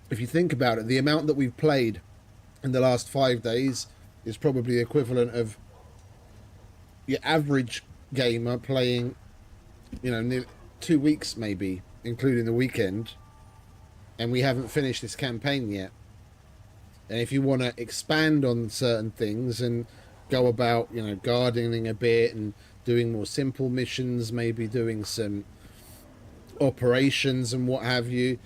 If you think about it, the amount that we've played in the last 5 days is probably the equivalent of your average gamer playing, you know, nearly 2 weeks maybe, including the weekend. And we haven't finished this campaign yet. And if you want to expand on certain things and go about, you know, gardening a bit and doing more simple missions, maybe doing some operations and what have you,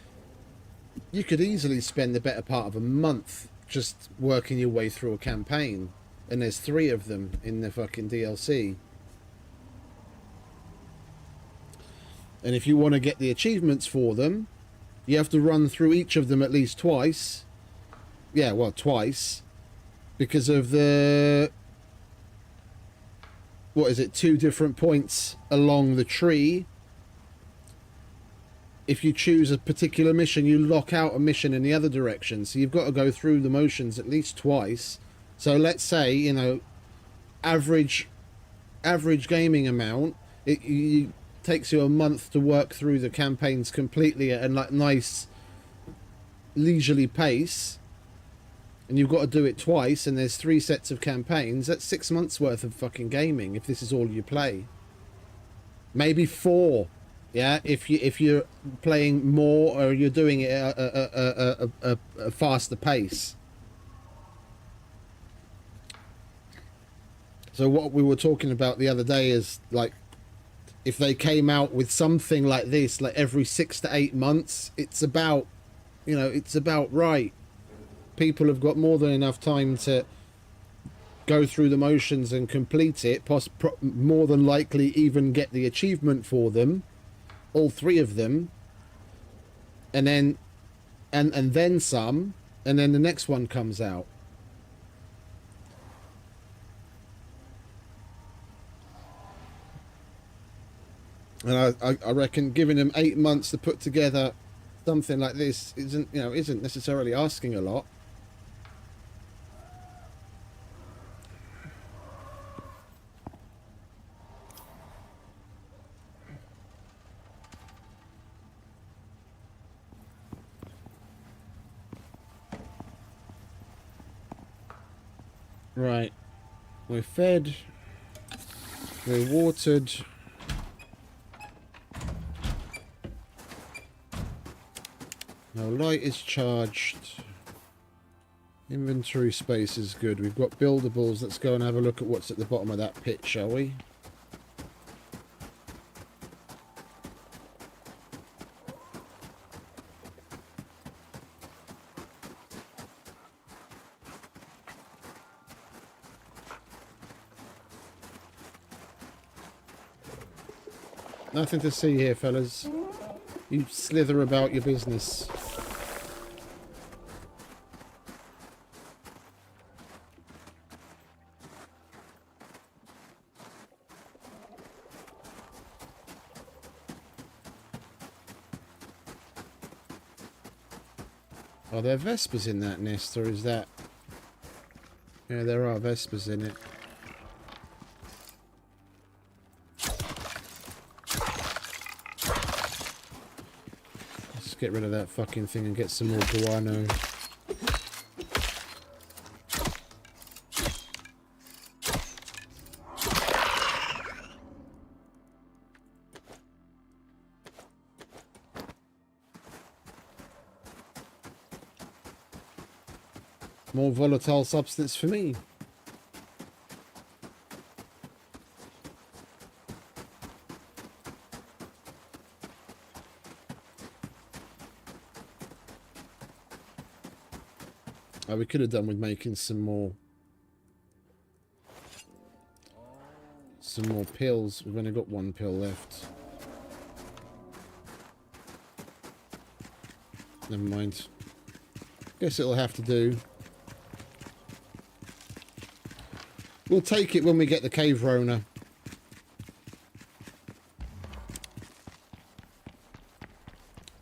you could easily spend the better part of a month just working your way through a campaign. And there's 3 of them in the fucking DLC. And if you want to get the achievements for them, you have to run through each of them at least twice. Yeah, well, twice. Because of the... What is it? 2 different points along the tree. If you choose a particular mission, you lock out a mission in the other direction. So you've got to go through the motions at least twice. So let's say, you know, average gaming amount, it takes you a month to work through the campaigns completely at a nice leisurely pace. And you've got to do it twice, and there's 3 sets of campaigns. That's 6 months worth of fucking gaming if this is all you play. Maybe 4, yeah. If you're playing more or you're doing it at a faster pace. So what we were talking about the other day is like, if they came out with something like this, like every 6 to 8 months, it's about, you know, it's about right. People have got more than enough time to go through the motions and complete it, more than likely even get the achievement for them, all 3 of them, and then and then some, and then the next one comes out. And I reckon giving them 8 months to put together something like this isn't necessarily asking a lot. Right, we're fed, we're watered. Now light is charged. Inventory space is good. We've got buildables. Let's go and have a look at what's at the bottom of that pit, shall we? Nothing to see here, fellas. You slither about your business. Are there Vespers in that nest, or is that... Yeah, there are Vespers in it. get rid of that fucking thing and get some more guano. More volatile substance for me. Oh, we could have done with making some more pills. We've only got one pill left. Never mind. Guess it'll have to do. We'll take it when we get the cave Rona.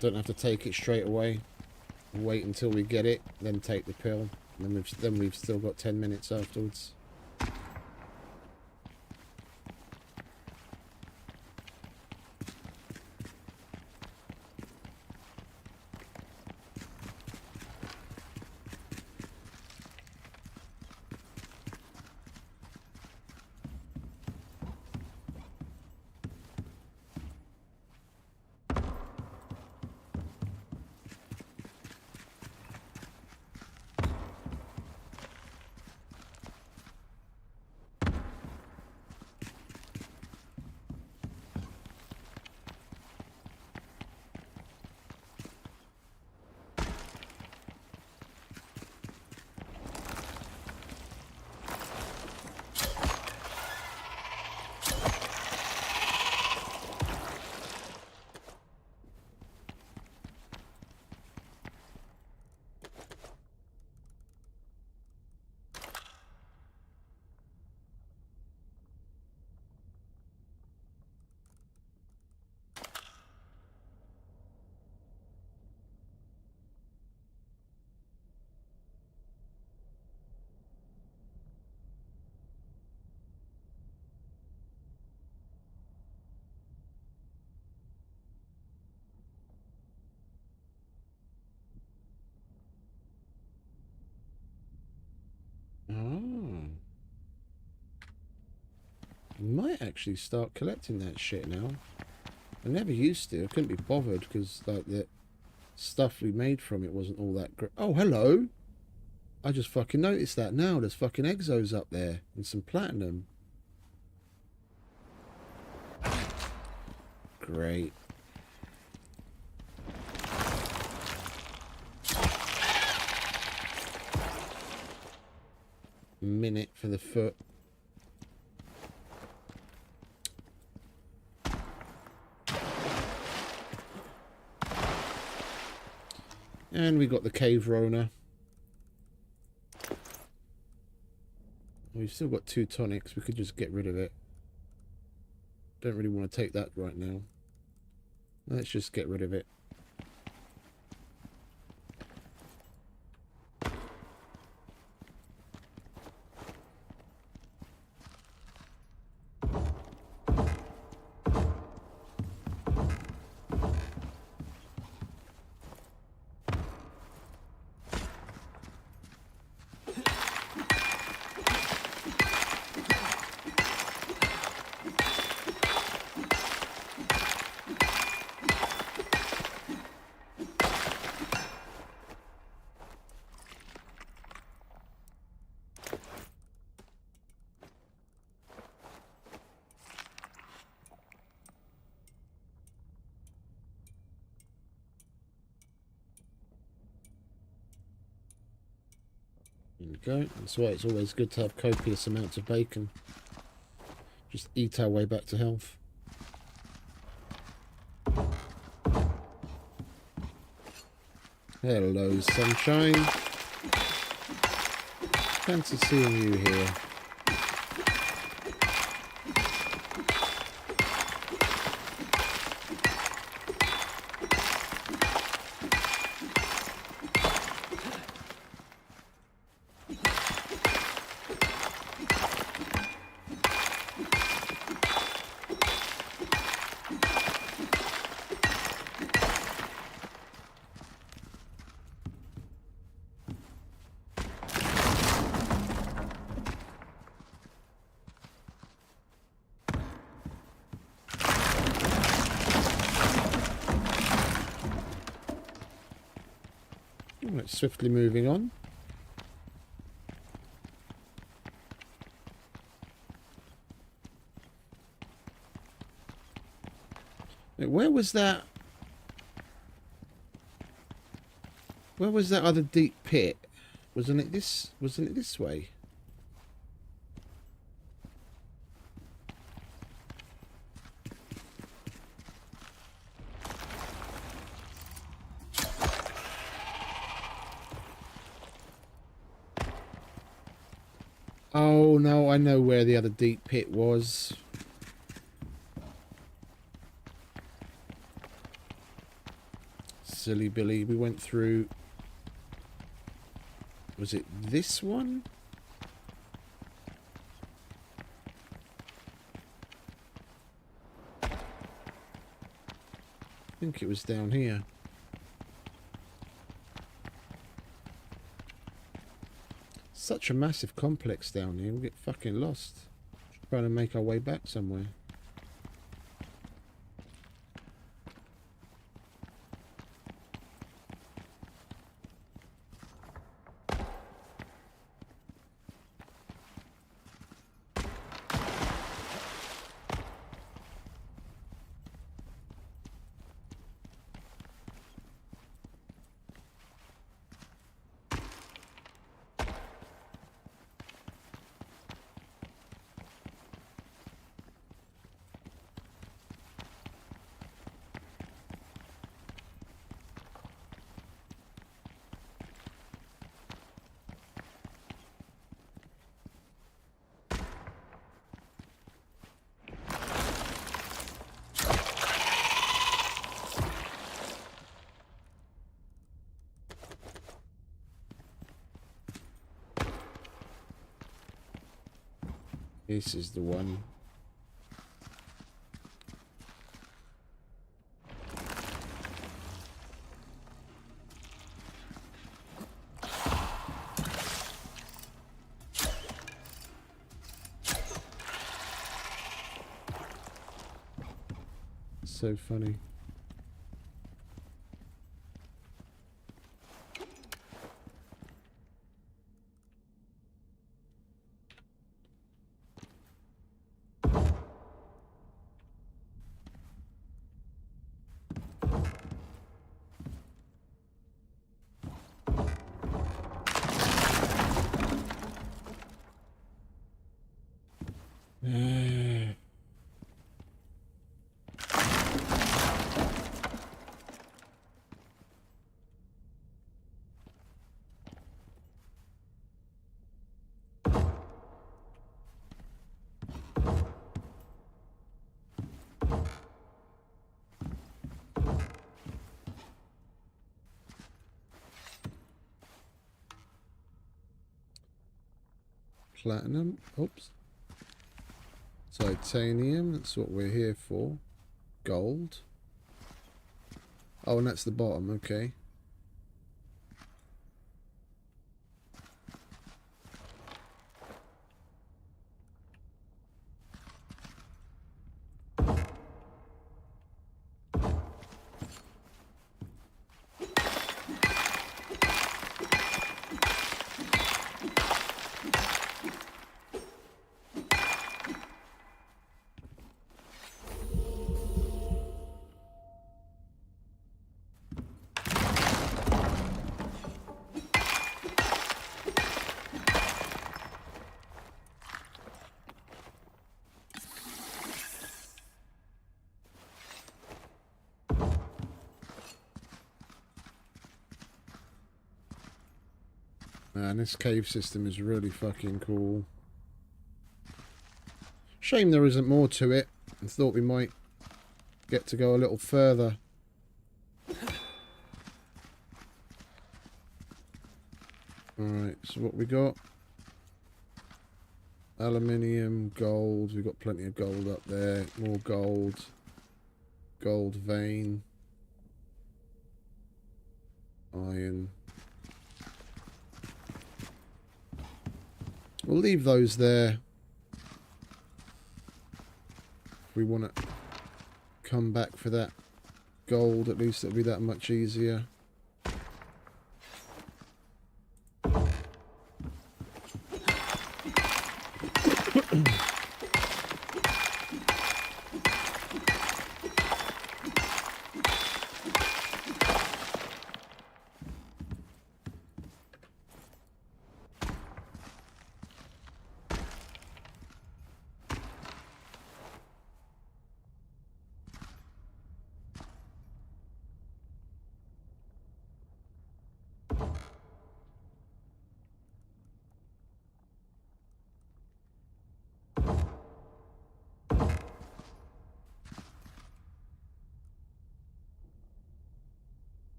Don't have to take it straight away. Wait until we get it, then take the pill. And then we've still got 10 minutes afterwards. Oh. I might actually start collecting that shit now. I never used to. I couldn't be bothered because like the stuff we made from it wasn't all that great. Oh, hello. I just fucking noticed that now. There's fucking exos up there and some platinum. Great. Minute for the foot. And we got the cave Rona. We've still got 2 tonics. We could just get rid of it. Don't really want to take that right now. Let's just get rid of it. There we go. That's why it's always good to have copious amounts of bacon. Just eat our way back to health. Hello, sunshine. Fancy seeing you here. Right, swiftly moving on. Wait, where was that? Where was that other deep pit? Wasn't it this way? Oh no, I know where the other deep pit was. Silly Billy, we went through... Was it this one? I think it was down here. Such a massive complex down here, we'll get fucking lost. Trying to make our way back somewhere. This is the one. So funny. Platinum. Oops. Titanium. That's what we're here for. Gold. Oh, and that's the bottom. Okay. Man, this cave system is really fucking cool. Shame there isn't more to it. I thought we might get to go a little further. Alright, so what we got? Aluminium, gold. We've got plenty of gold up there. More gold. Gold vein. Iron. We'll leave those there. If we want to come back for that gold, at least it'll be that much easier.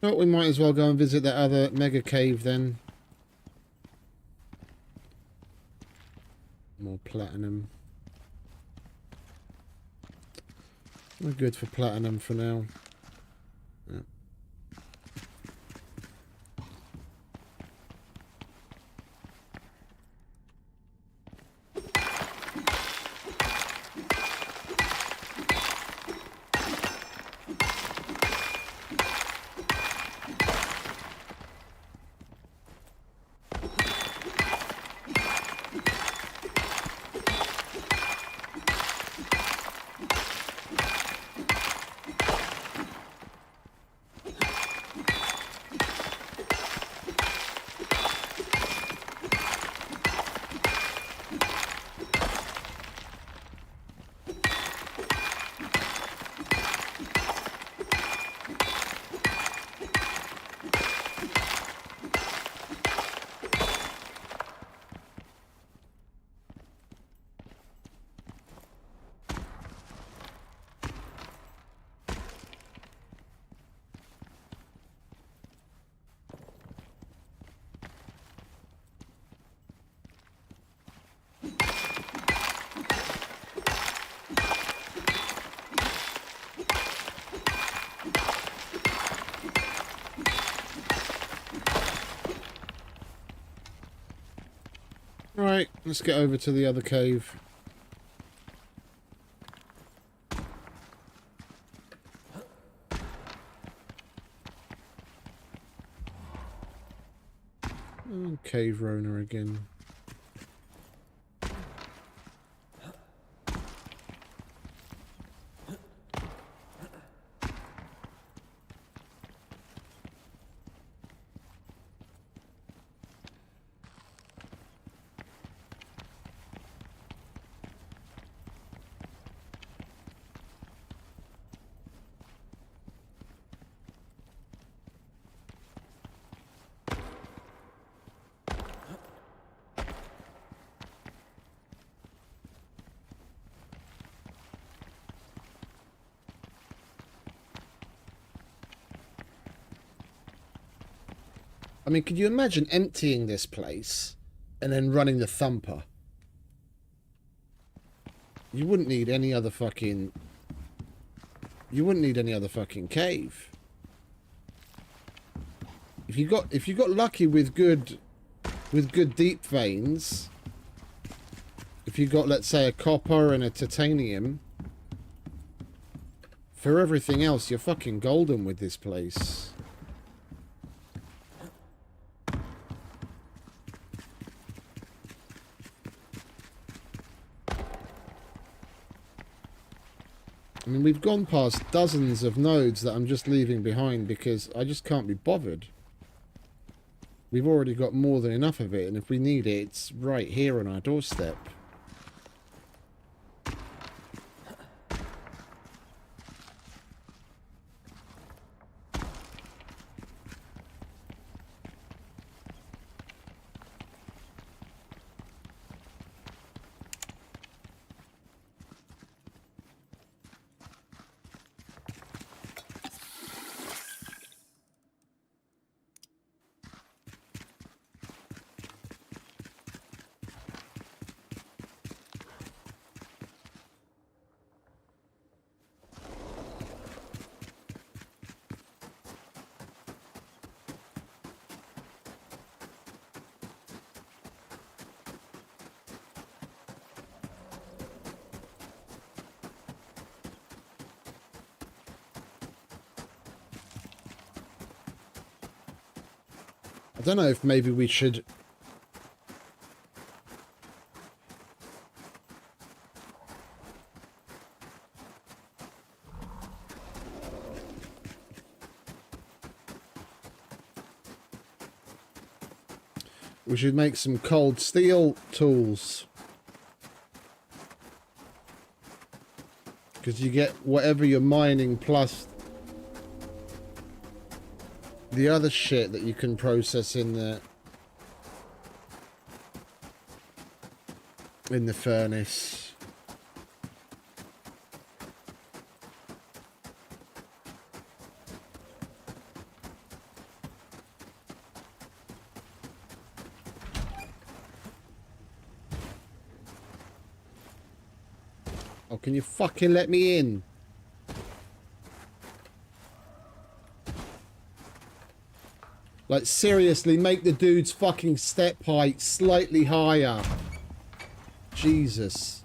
But we might as well go and visit that other mega cave then. More platinum. We're good for platinum for now. Yeah. Right, let's get over to the other cave. Oh, cave Rona again. I mean, could you imagine emptying this place and then running the thumper? You wouldn't need any other fucking... You wouldn't need any other fucking cave. If you got lucky with good deep veins, if you got, let's say, a copper and a titanium, for everything else, you're fucking golden with this place. I mean, we've gone past dozens of nodes that I'm just leaving behind because I just can't be bothered. We've already got more than enough of it, and if we need it, it's right here on our doorstep. I don't know if maybe we should... We should make some cold steel tools. Because you get whatever you're mining plus the other shit that you can process in the furnace. Oh, can you fucking let me in? Like, seriously, make the dude's fucking step height slightly higher. Jesus.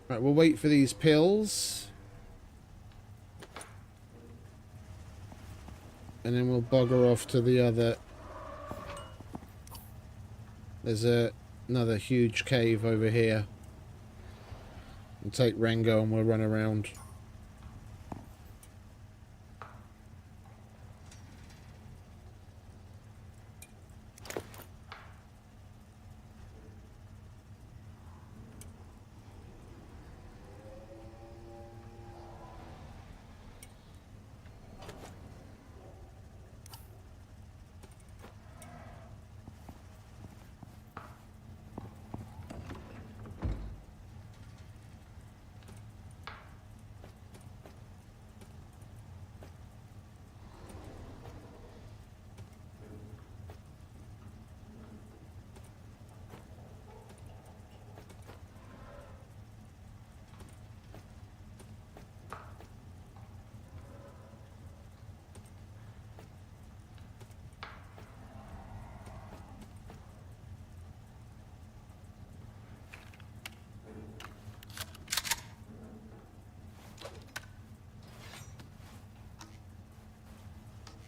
Right, we'll wait for these pills. And then we'll bugger off to the other. There's another huge cave over here. We'll take Rango and we'll run around.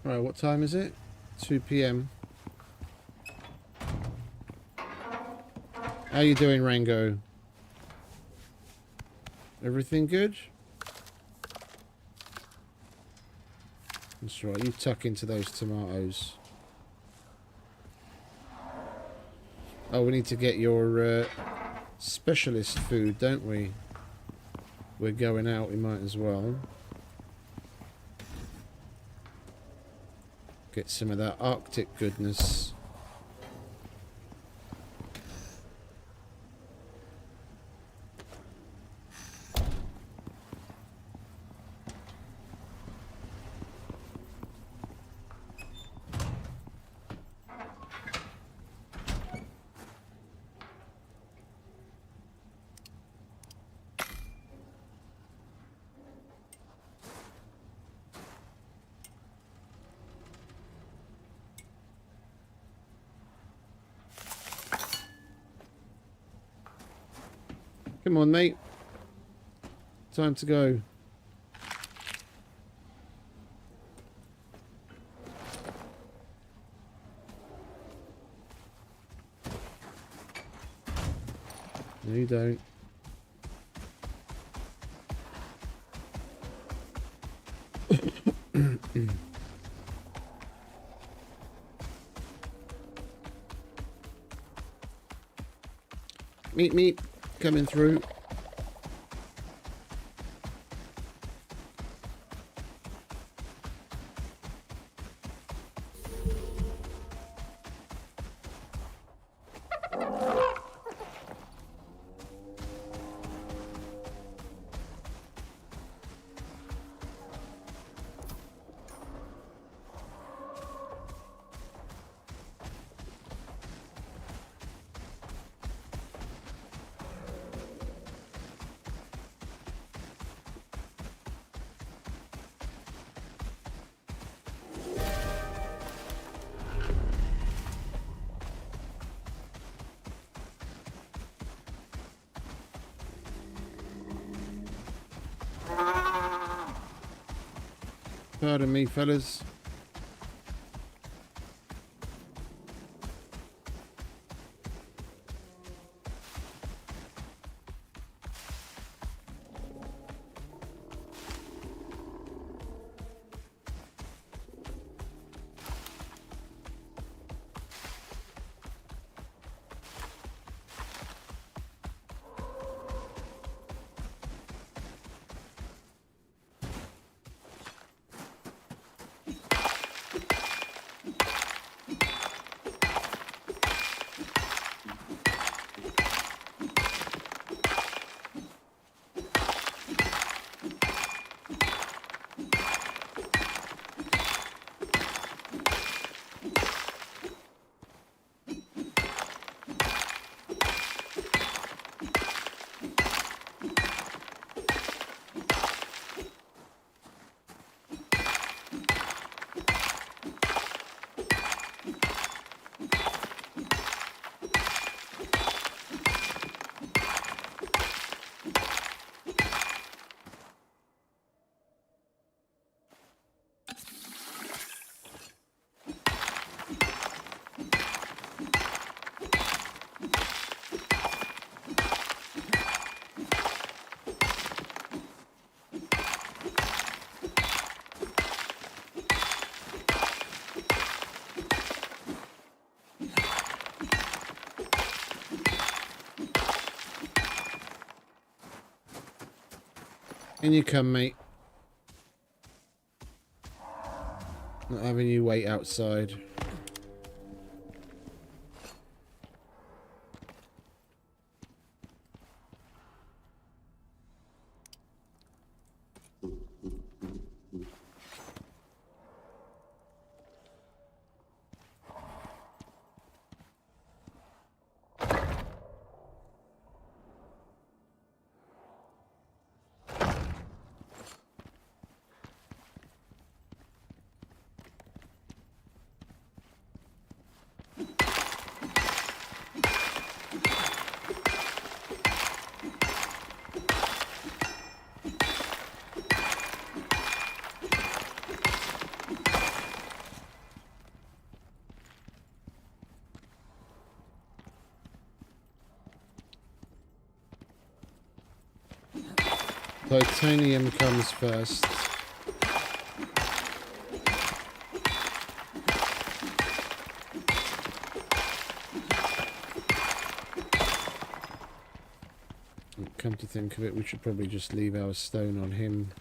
Right, what time is it? 2 p.m. How you doing, Rango? Everything good? That's right, you tuck into those tomatoes. Oh, we need to get your specialist food, don't we? We're going out, we might as well. Get some of that Arctic goodness. Come on, mate. Time to go. No, you don't. Meet, coming through. Pardon me, fellas. In you come, mate. Not having you wait outside. Titanium comes first. Come to think of it, we should probably just leave our stone on him.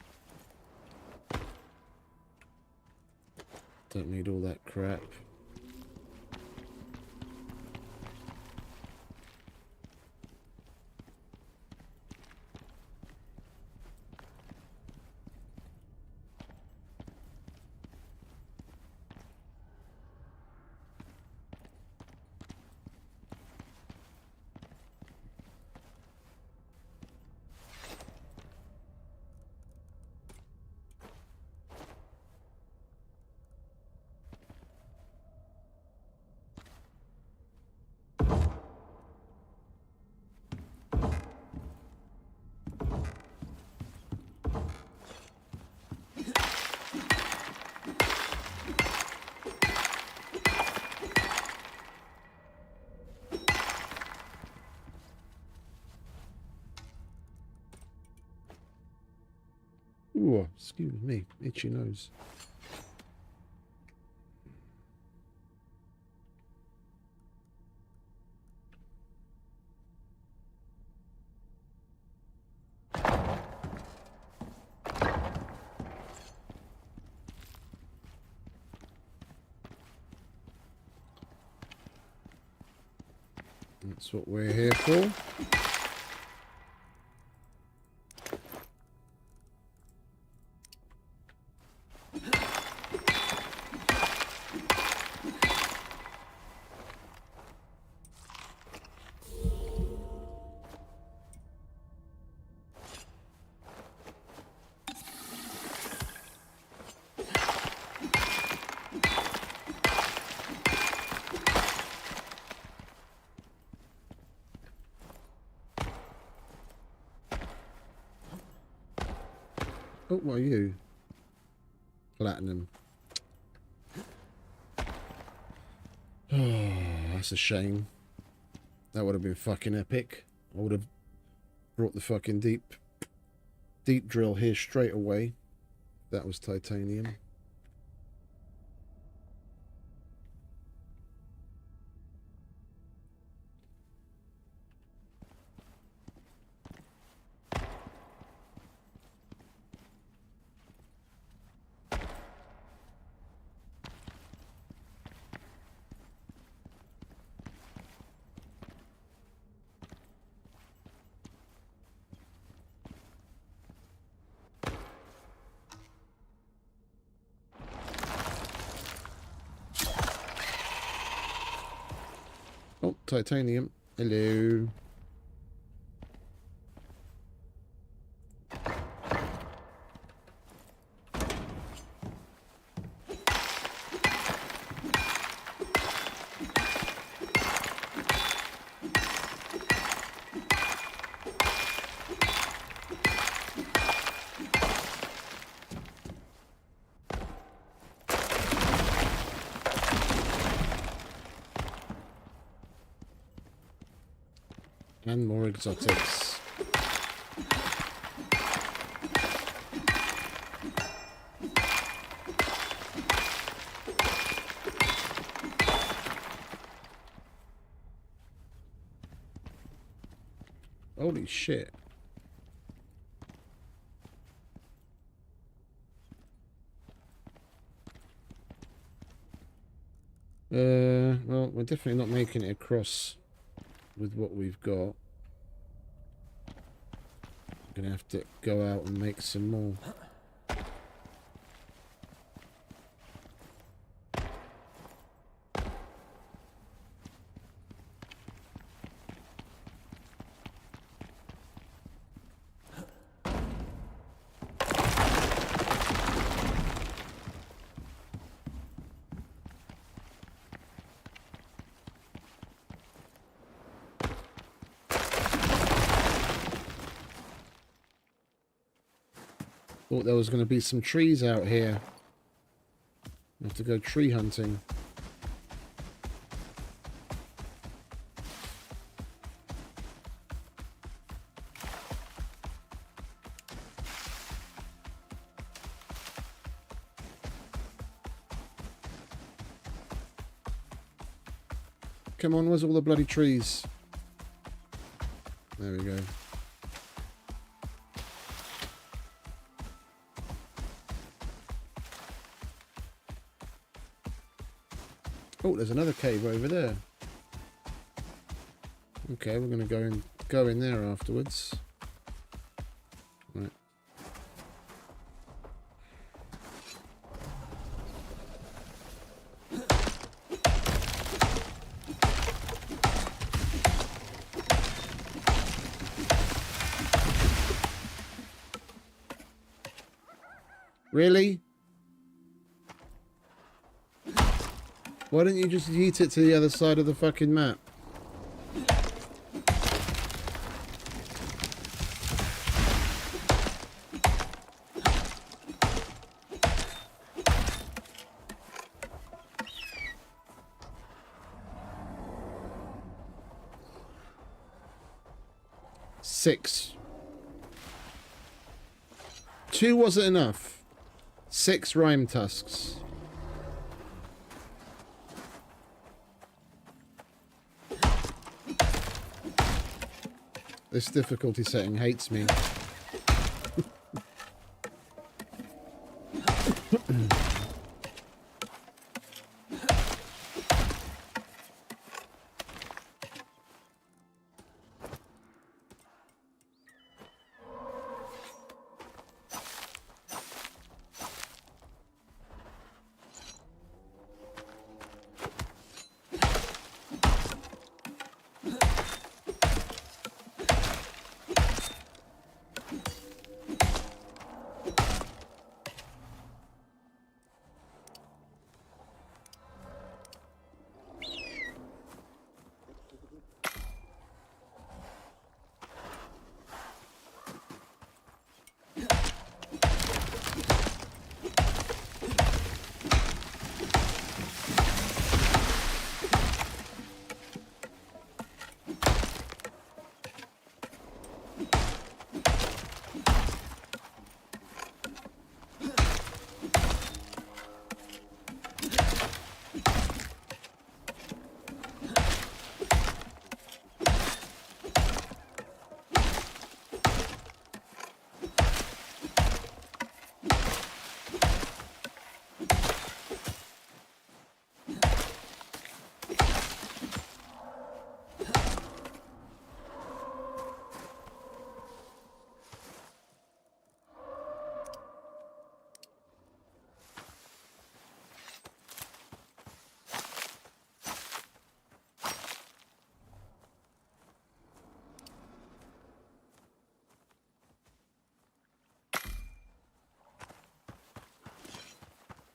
Don't need all that crap. Oh, excuse me, itchy nose. That's what we're here for. Oh, what are you? Platinum. Oh, that's a shame. That would have been fucking epic. I would have brought the fucking deep drill here straight away. That was titanium. Oh, titanium. Hello. And more exotics. Holy shit. Well, we're definitely not making it across with what we've got. Gonna have to go out and make some more. Thought there was going to be some trees out here. Have to go tree hunting. Come on, where's all the bloody trees? There we go. Oh, there's another cave over there. Okay, we're gonna go in there afterwards. Right. Really? Why don't you just yeet it to the other side of the fucking map? 2 wasn't enough. 6 rhyme tusks. This difficulty setting hates me.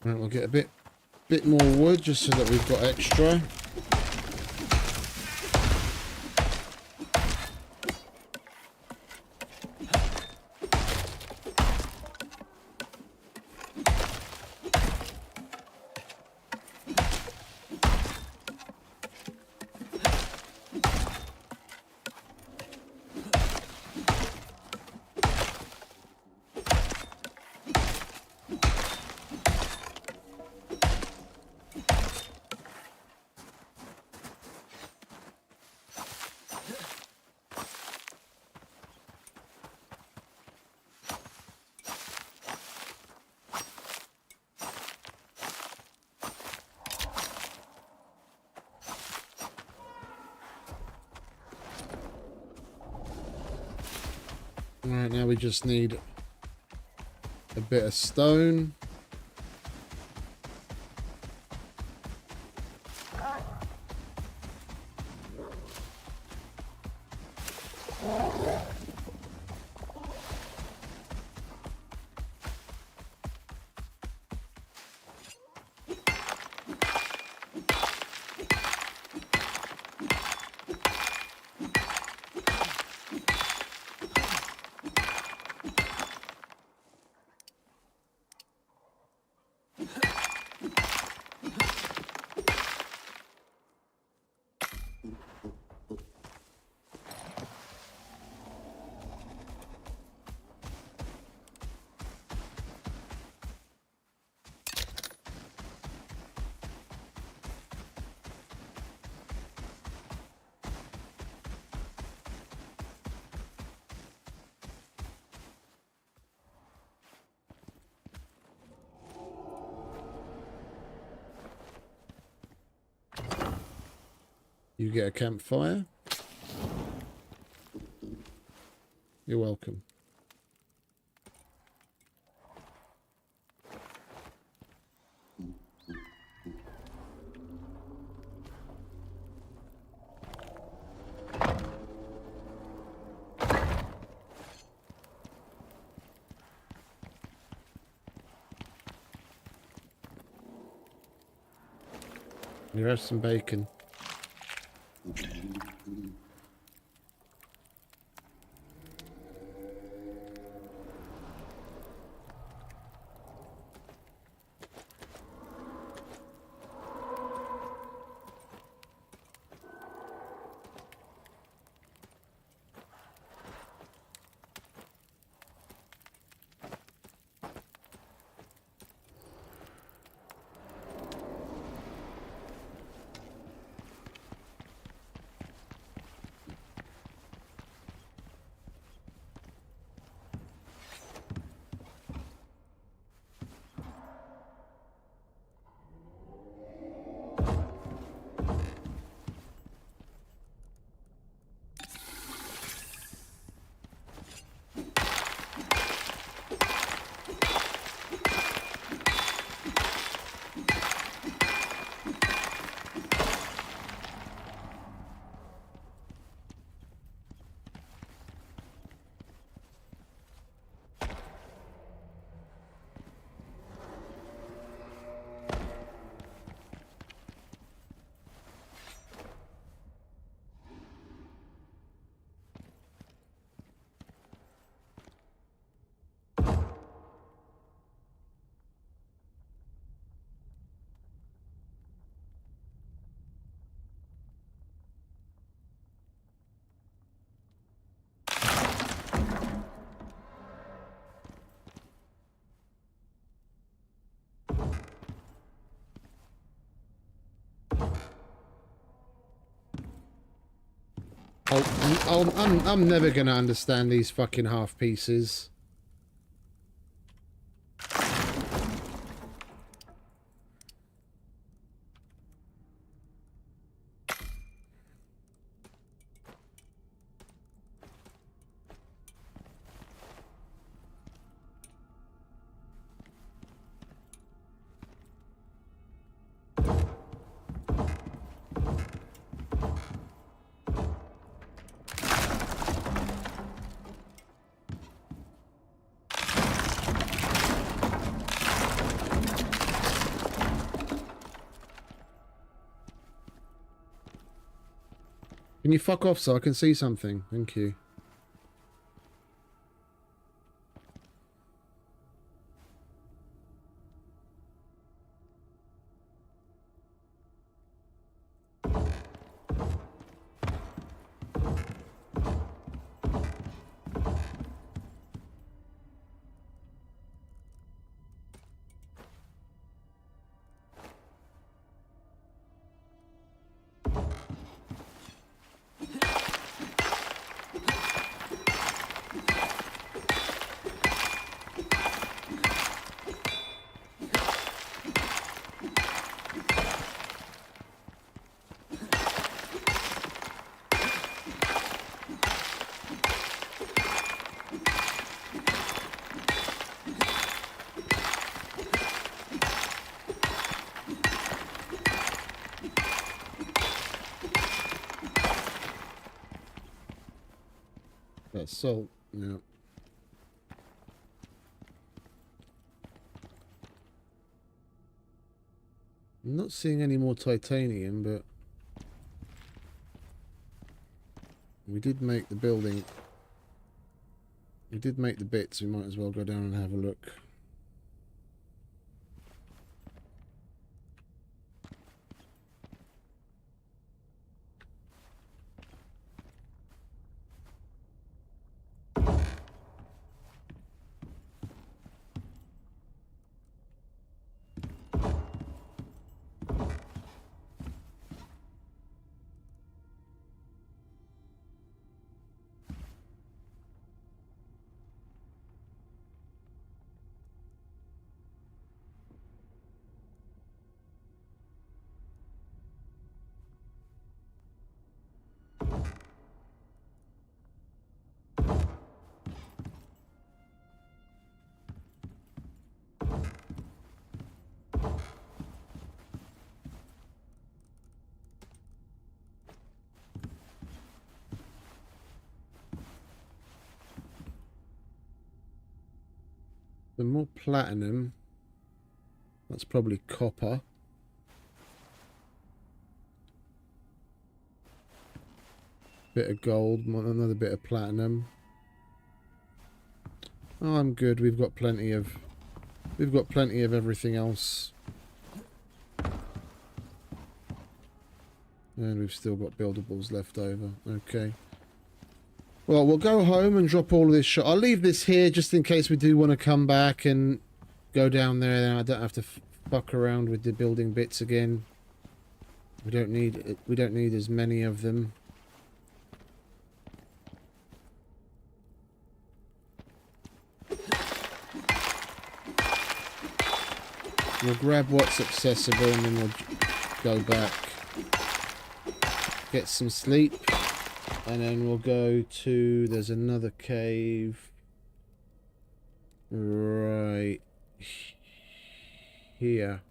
Right, we'll get a bit more wood just so that we've got extra. Alright, now we just need a bit of stone. You get a campfire. You're welcome. You have some bacon. I'm never gonna understand these fucking half pieces. Can you fuck off so I can see something? Thank you. That's salt, yeah. I'm not seeing any more titanium, but we did make the building. We did make the bits, we might as well go down and have a look. The more platinum, that's probably copper. Bit of gold, another bit of platinum. Oh, I'm good. We've got plenty of everything else. And we've still got buildables left over. Okay. Well, we'll go home and drop all of this shot. I'll leave this here just in case we do want to come back and go down there. Then I don't have to fuck around with the building bits again. We don't need as many of them. We'll grab what's accessible and then we'll go back, get some sleep, and then we'll go to, there's another cave right here.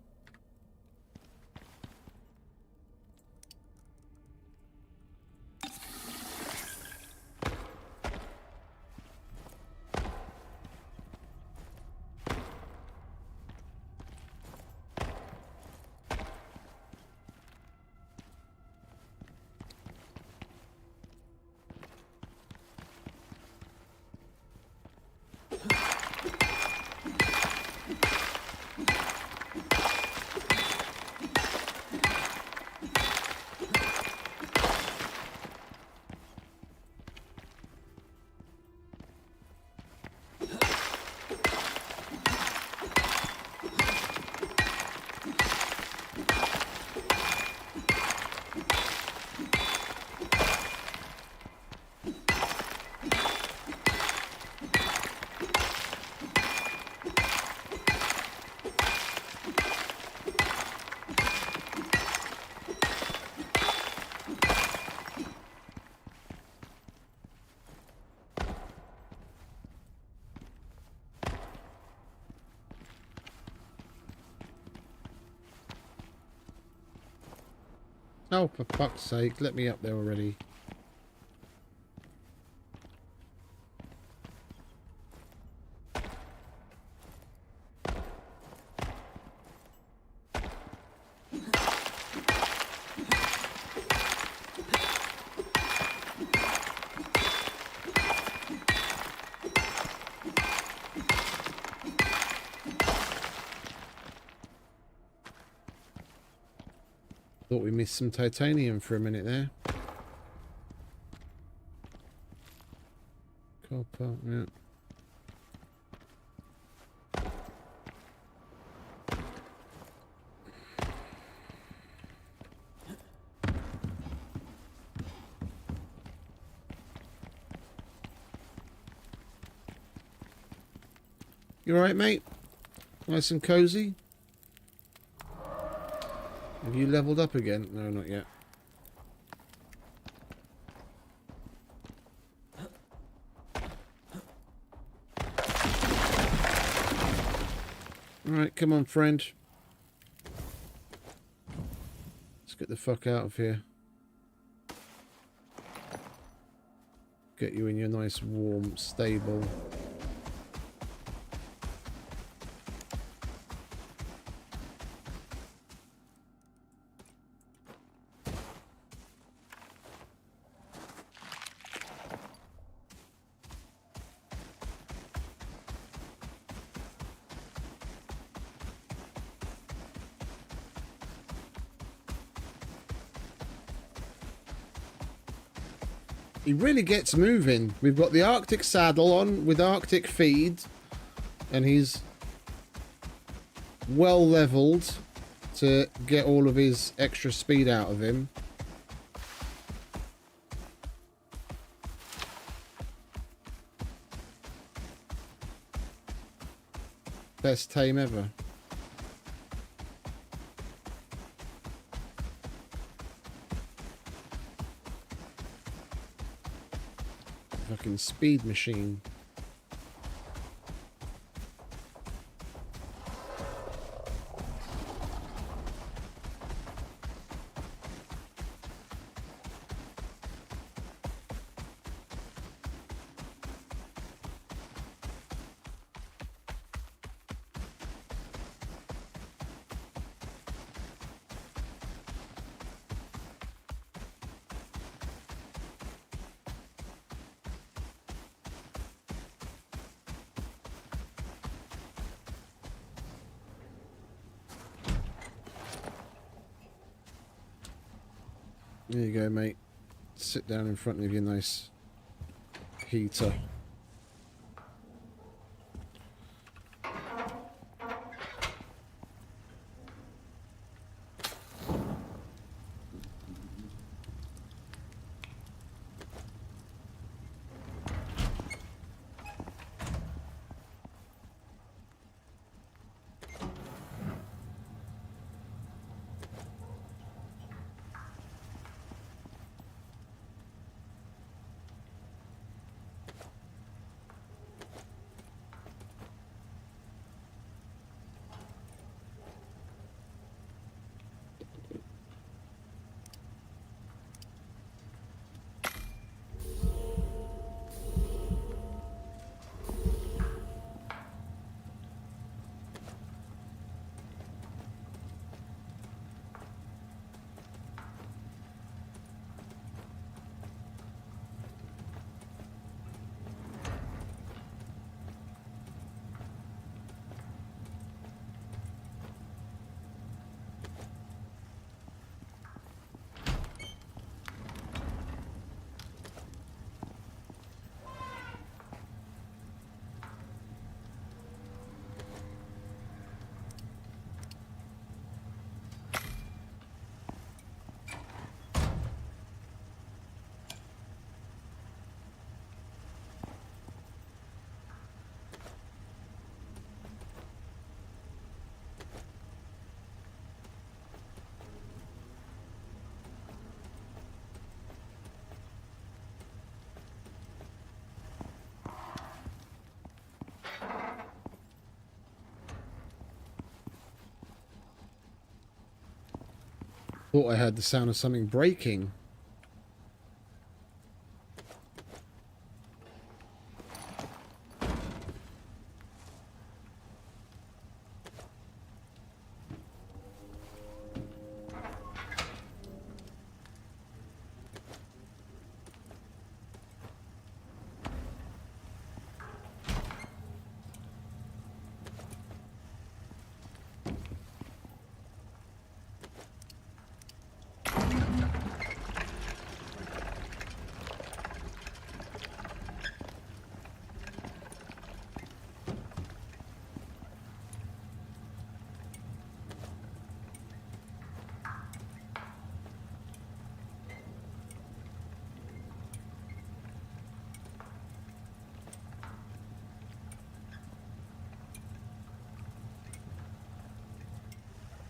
Oh, for fuck's sake, let me up there already. Thought we missed some titanium for a minute there. Copper, yeah. You alright, mate? Nice and cozy? Have you leveled up again? No, not yet. Alright, come on, friend. Let's get the fuck out of here. Get you in your nice, warm stable. He really gets moving. We've got the Arctic saddle on with Arctic feed, and he's well leveled to get all of his extra speed out of him. Best tame ever. Fucking speed machine. There you go, mate. Sit down in front of your nice heater. Thought I heard the sound of something breaking.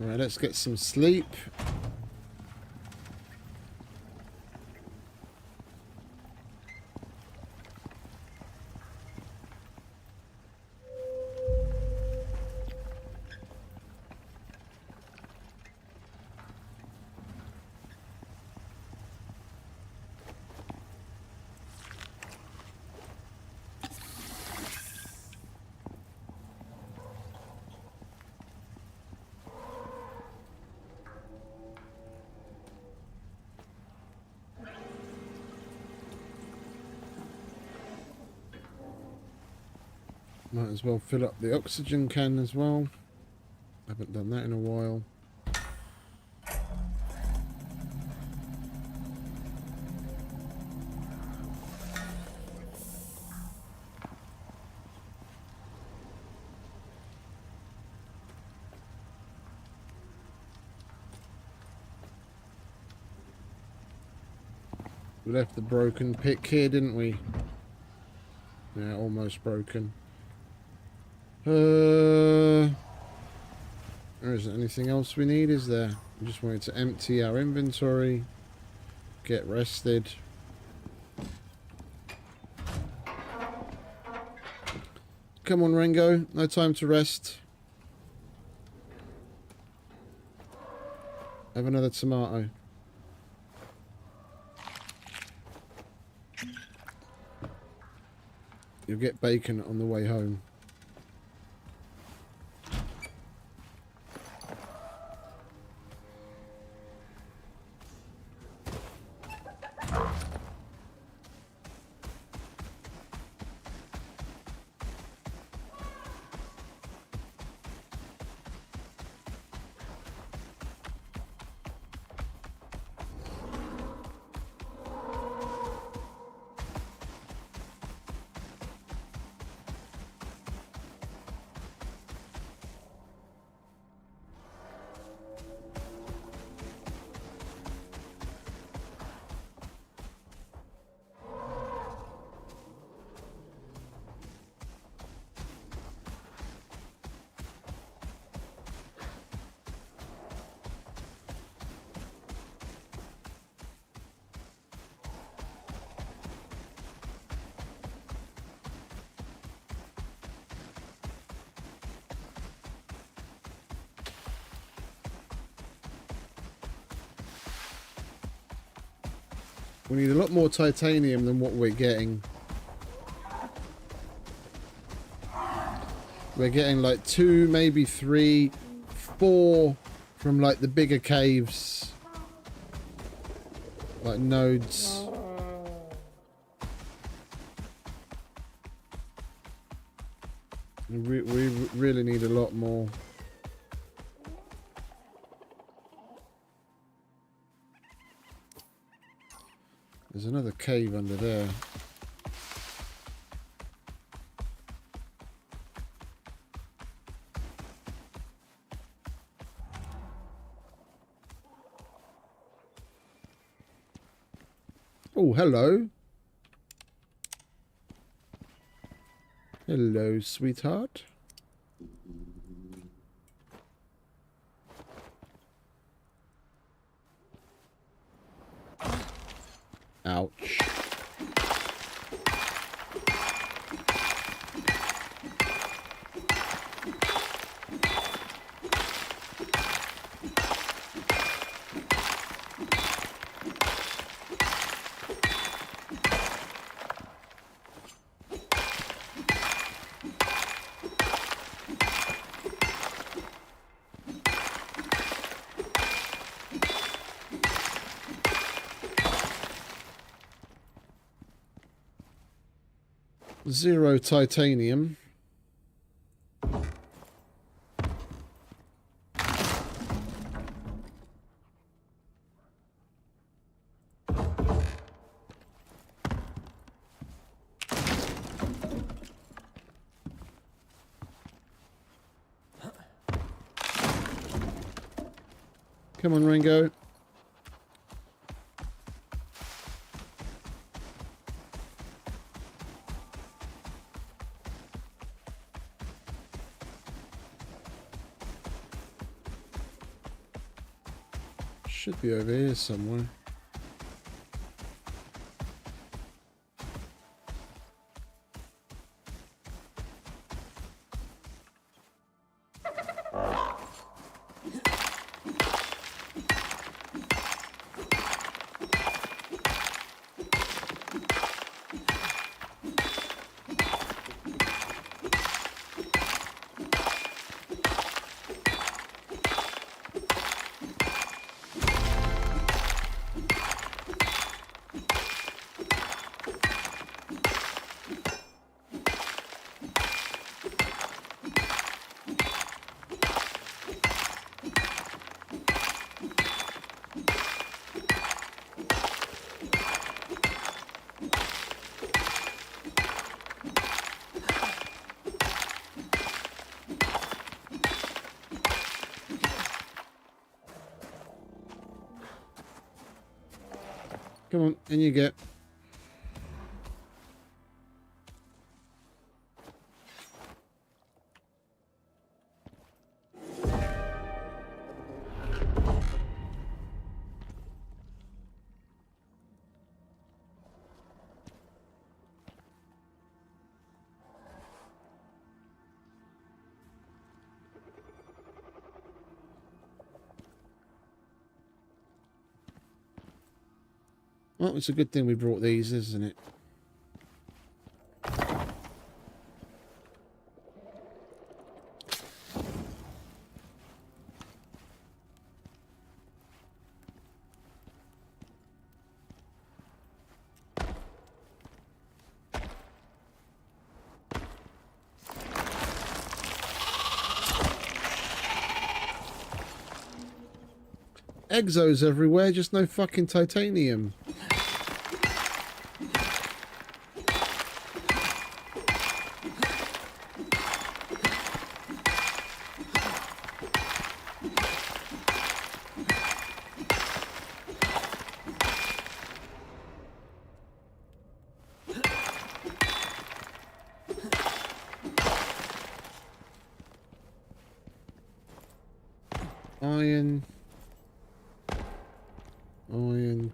Right, let's get some sleep. Might as well fill up the oxygen can as well. Haven't done that in a while. We left the broken pick here, didn't we? Yeah, almost broken. There isn't anything else we need, is there? We just wanted to empty our inventory, get rested. Come on, Ringo. No time to rest. Have another tomato. You'll get bacon on the way home. We need a lot more titanium than what we're getting. We're getting like 2, maybe 3, 4 from like the bigger caves. Like nodes. We really need a lot more. There's another cave under there. Oh, hello. Hello, sweetheart. Ouch. 0 titanium. Come on, Ringo. Should be over here somewhere. Come on, in you get. Well, it's a good thing we brought these, isn't it? Exos everywhere, just no fucking titanium. Iron,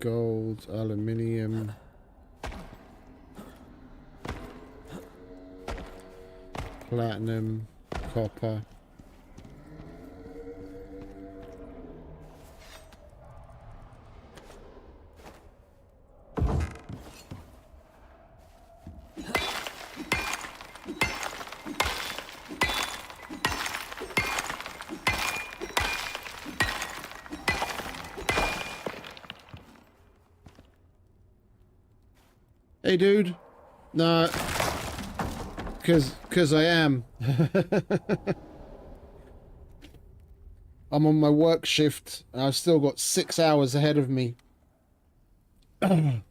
gold, aluminium. Platinum, copper. Hey, dude. Nah. Cause I am. I'm on my work shift, and I've still got 6 hours ahead of me. How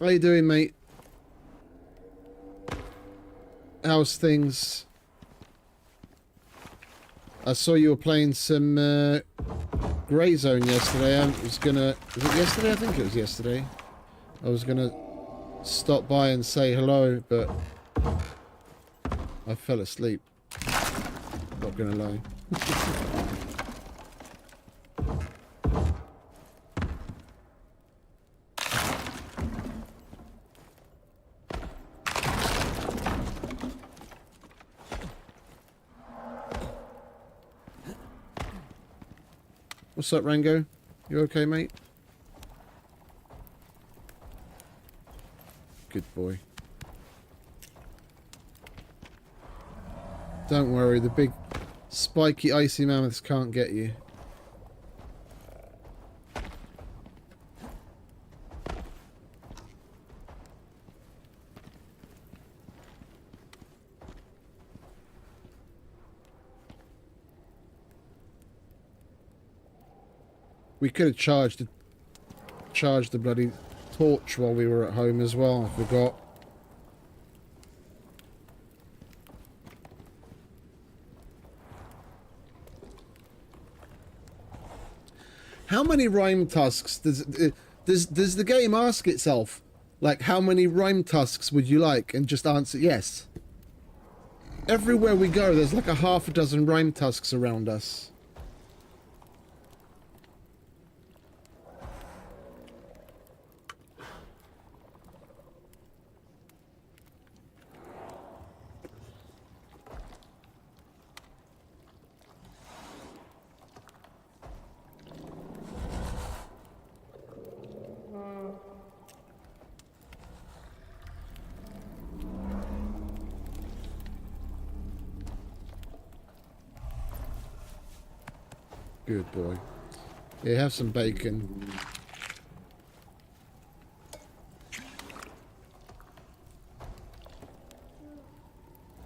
you doing, mate? How's things? I saw you were playing some Grey Zone yesterday. Was it yesterday? I think it was yesterday. I was gonna stop by and say hello, but I fell asleep. Not gonna lie. What's up, Rango? You okay, mate? Good boy. Don't worry, the big spiky icy mammoths can't get you. We could have charged the bloody torch while we were at home as well. I forgot. How many rhyme tusks does the game ask itself? Like, how many rhyme tusks would you like? And just answer yes. Everywhere we go, there's like a half a dozen rhyme tusks around us. Good boy. Yeah, have some bacon.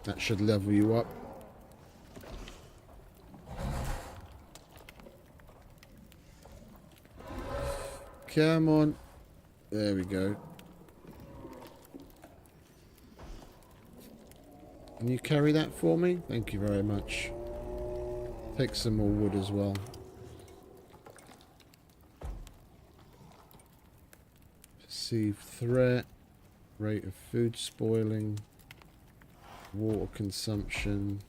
That should level you up. Come on. There we go. Can you carry that for me? Thank you very much. Take some more wood as well. Perceived threat. Rate of food spoiling. Water consumption.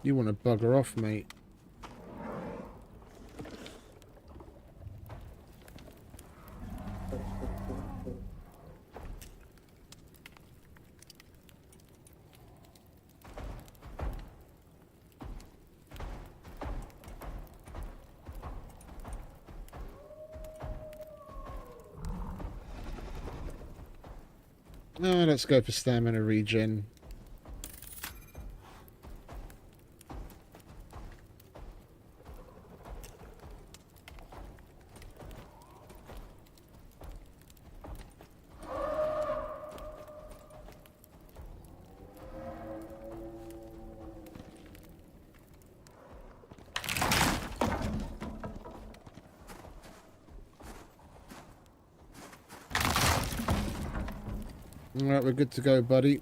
You want to bugger off, mate. Let's go for stamina regen. Alright, we're good to go, buddy.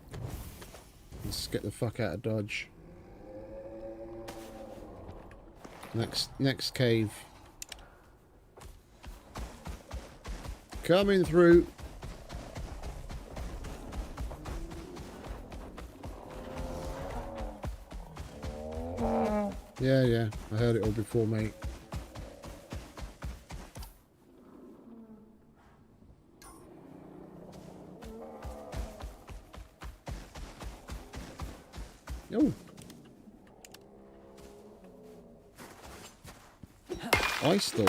Let's get the fuck out of Dodge. Next cave. Coming through. Yeah, I heard it all before, mate. Oh. Ice store.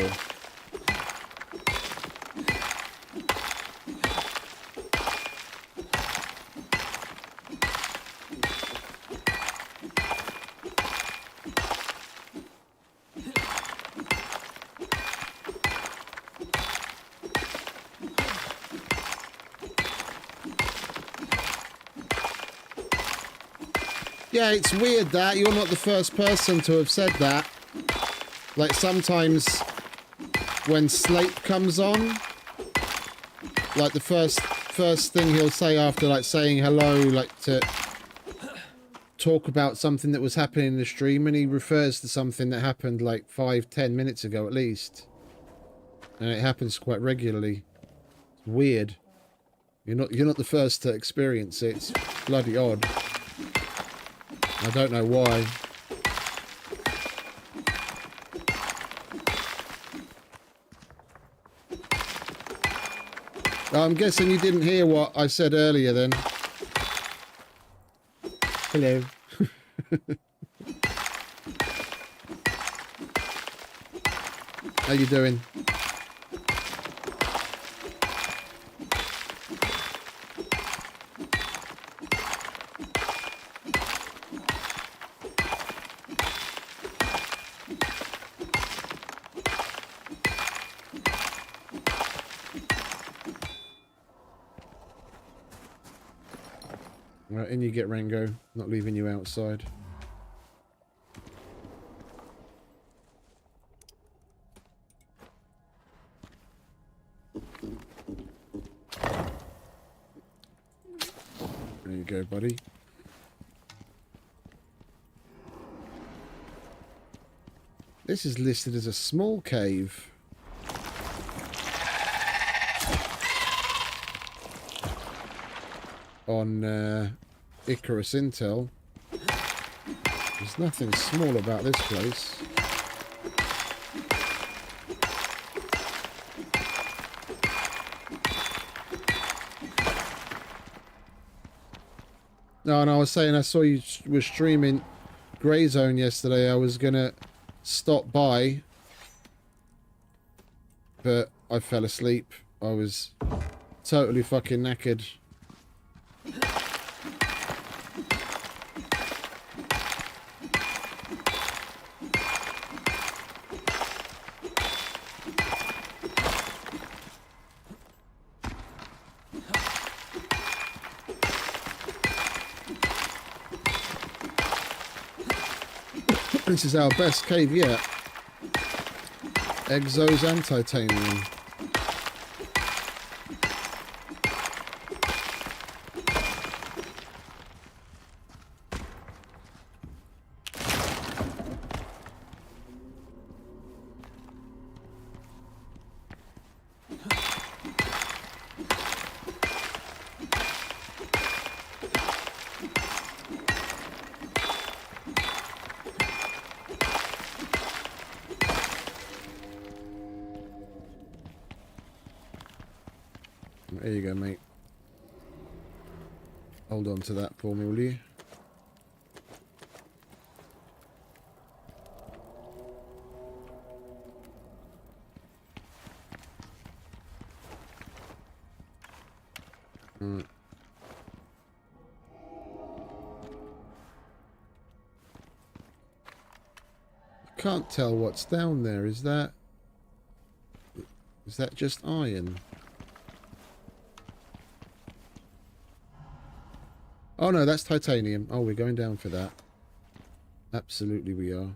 Yeah, it's weird that you're not the first person to have said that. Like, sometimes when Slate comes on, like the first thing he'll say after like saying hello, like to talk about something that was happening in the stream, and he refers to something that happened like 5-10 minutes ago at least. And it happens quite regularly. It's weird. You're not the first to experience it. It's bloody odd. I don't know why. I'm guessing you didn't hear what I said earlier then. Hello. How you doing? Right, in you get, Rango. Not leaving you outside. There you go, buddy. This is listed as a small cave. On ICARUS Intel. There's nothing small about this place. No, and I was saying I saw you were streaming Grey Zone yesterday. I was going to stop by, but I fell asleep. I was totally fucking knackered. This is our best cave yet. Exos and titanium. There you go, mate. Hold on to that for me, will you? Right. I can't tell what's down there. Is that just iron? Oh no, that's titanium. Oh, we're going down for that. Absolutely we are.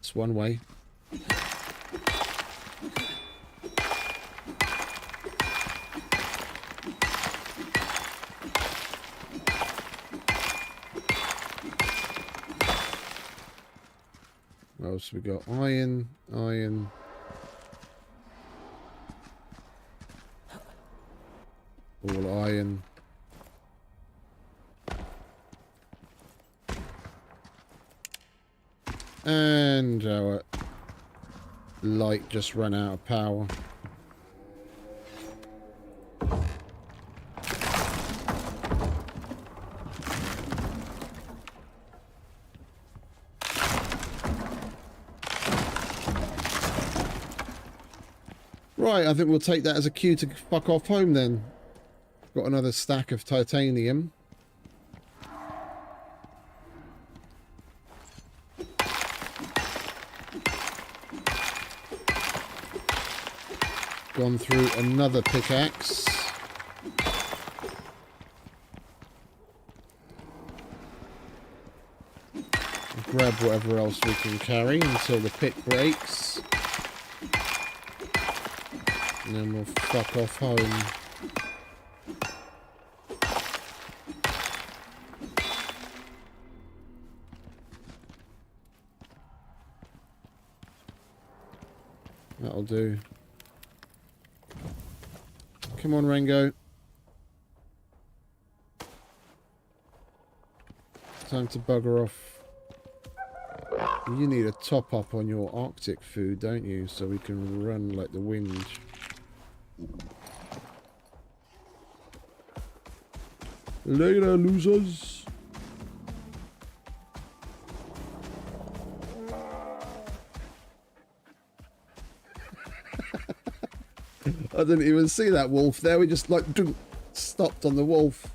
It's one way. What else we got? Iron, iron. All iron. And our light just ran out of power. Right, I think we'll take that as a cue to fuck off home then. Got another stack of titanium. Gone through another pickaxe. Grab whatever else we can carry until the pick breaks. And then we'll fuck off home. That'll do. Come on, Rango. Time to bugger off. You need a top up on your Arctic food, don't you? So we can run like the wind. Later, losers. I didn't even see that wolf there. We just like stopped on the wolf.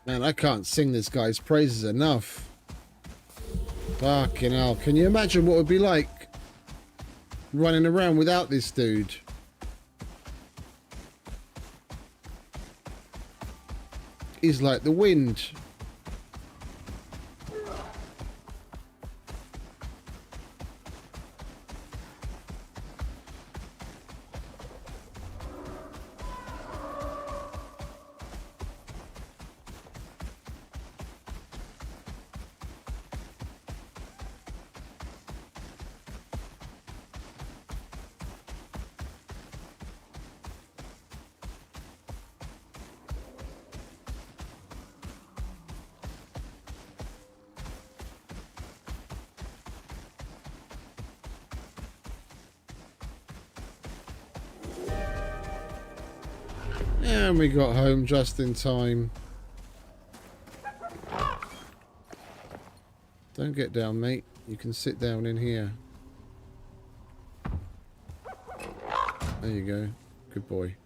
Man, I can't sing this guy's praises enough. Fucking hell. Can you imagine what it would be like running around without this dude? He's like the wind. And we got home just in time. Don't get down, mate. You can sit down in here. There you go. Good boy.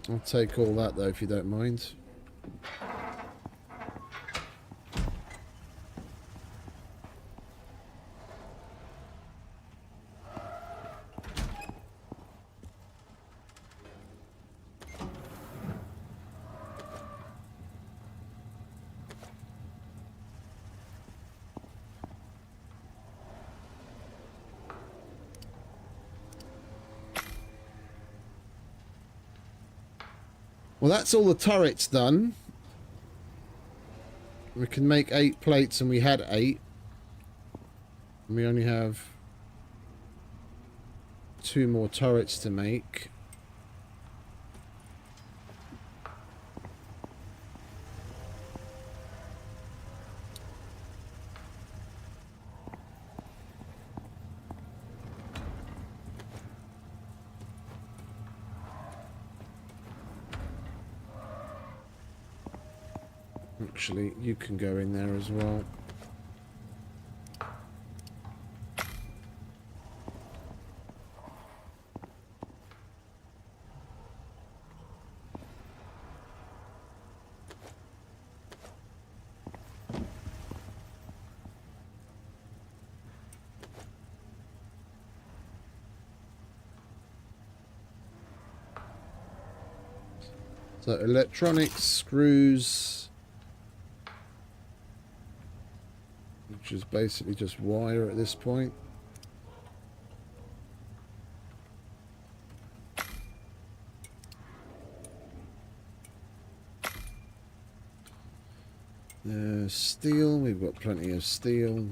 I'll take all that, though, if you don't mind. Well, that's all the turrets done. We can make 8 plates, and we had 8. And we only have 2 more turrets to make. Actually, you can go in there as well. So electronics, screws, which is basically just wire at this point. Steel, we've got plenty of steel.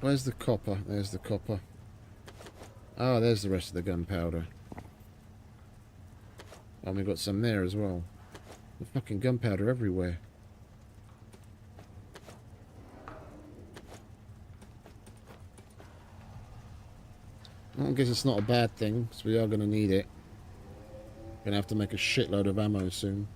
Where's the copper? There's the copper. Oh, there's the rest of the gunpowder. And we've got some there as well. The fucking gunpowder everywhere. Well, I guess it's not a bad thing, because we are going to need it. Going to have to make a shitload of ammo soon.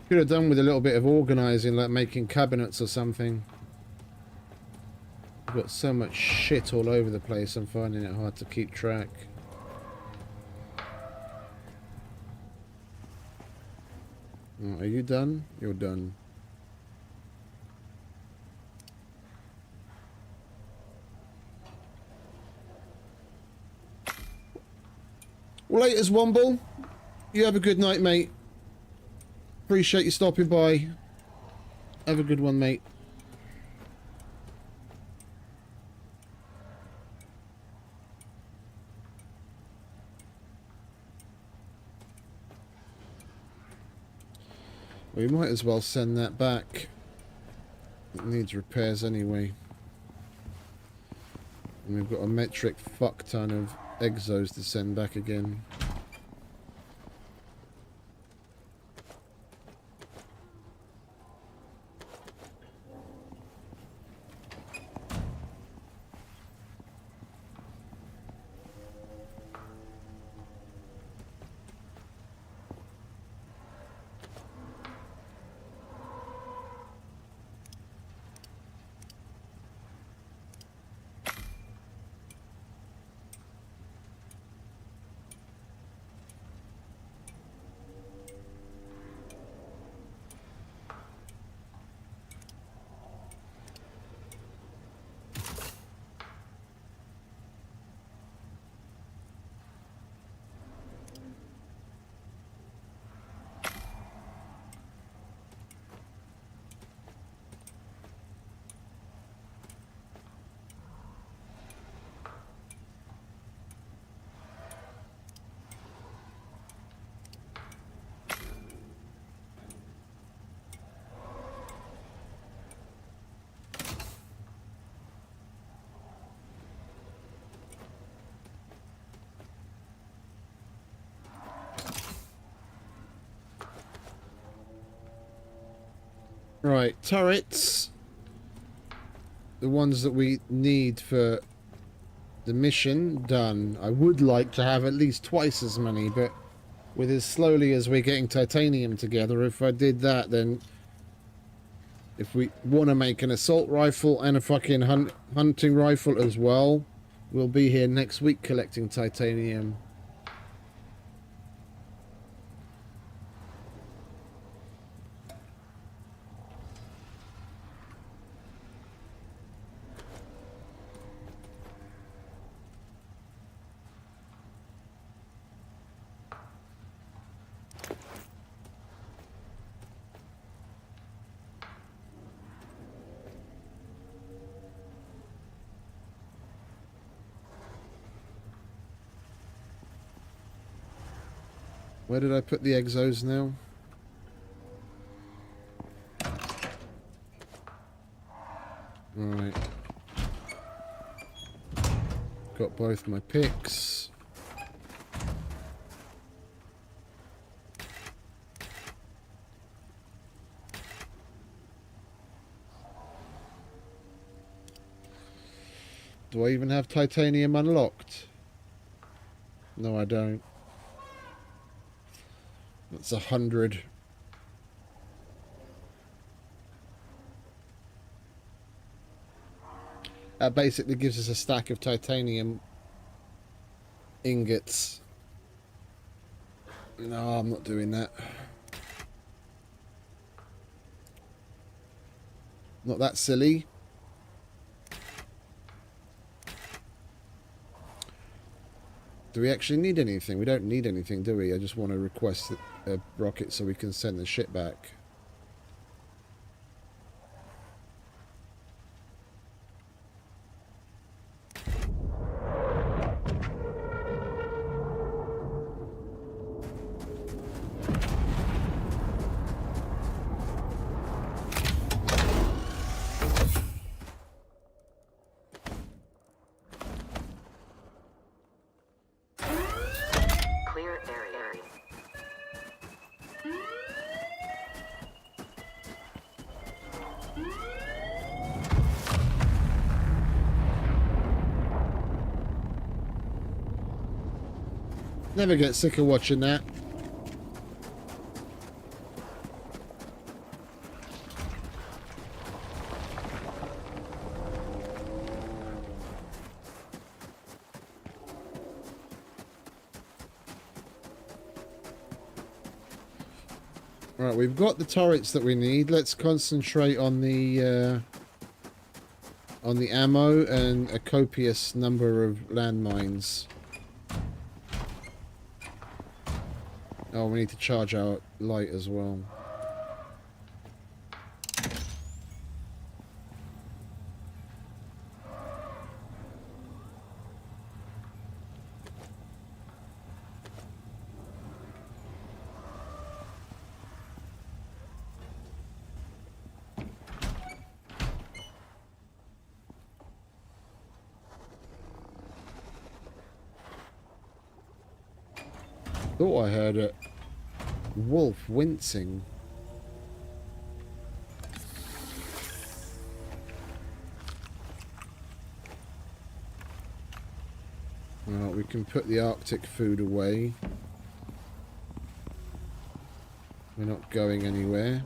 Could have done with a little bit of organising, like making cabinets or something. I've got so much shit all over the place, I'm finding it hard to keep track. Oh, are you done? You're done. Well, laters, Womble. You have a good night, mate. Appreciate you stopping by. Have a good one, mate. We might as well send that back. It needs repairs anyway. And we've got a metric fuck ton of exos to send back again. Right, turrets. The ones that we need for the mission, done. I would like to have at least twice as many, but with as slowly as we're getting titanium together, if I did that, then if we want to make an assault rifle and a fucking hunting rifle as well, we'll be here next week collecting titanium. Where did I put the exos now? Right. Got both my picks. Do I even have titanium unlocked? No, I don't. That's 100. That basically gives us a stack of titanium ingots. No, I'm not doing that. Not that silly. Do we actually need anything? We don't need anything, do we? I just want to request a rocket so we can send the shit back.
Clear area.
Never get sick of watching that. Right, we've got the turrets that we need. Let's concentrate on the ammo and a copious number of landmines. Oh, we need to charge our light as well. Thought I heard a wolf wincing. Well, we can put the Arctic food away. We're not going anywhere.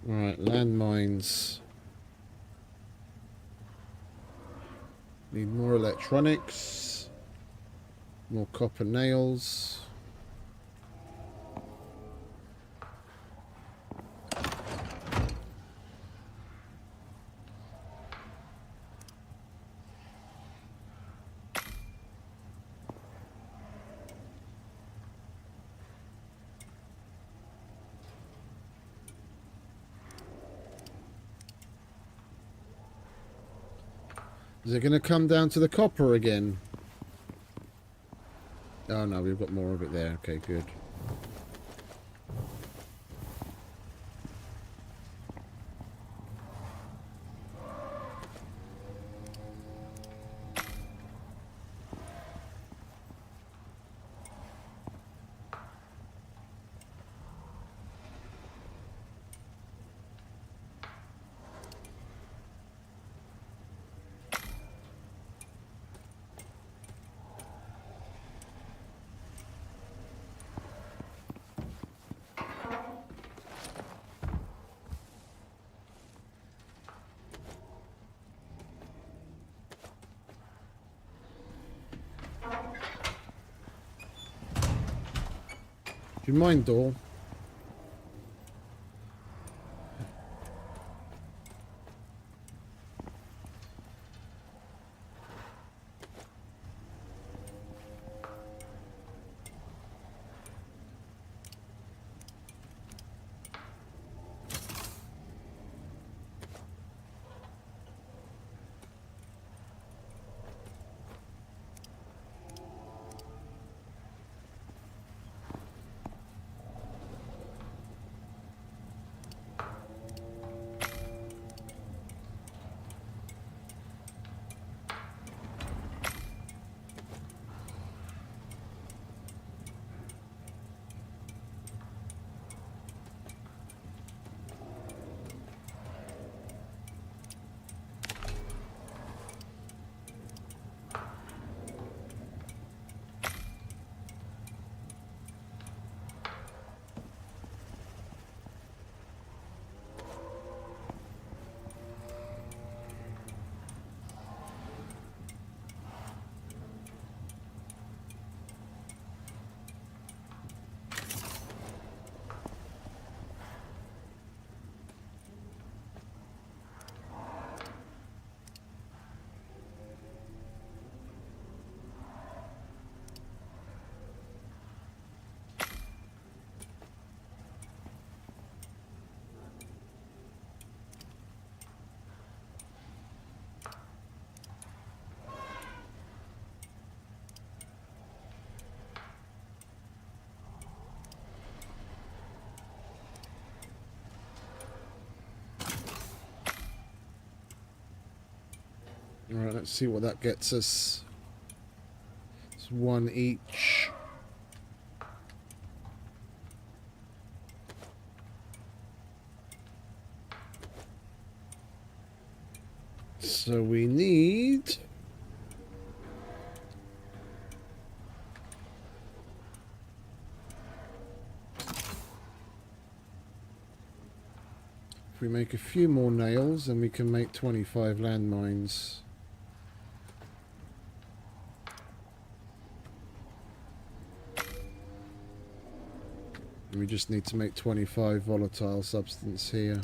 Right, landmines. Need more electronics. More copper nails. Is it going to come down to the copper again? Oh no, we've got more of it there. Okay, good. Do you mind, Dawn? Alright, let's see what that gets us. It's one each. So we need... If we make a few more nails, then we can make 25 landmines. And we just need to make 25 volatile substance here.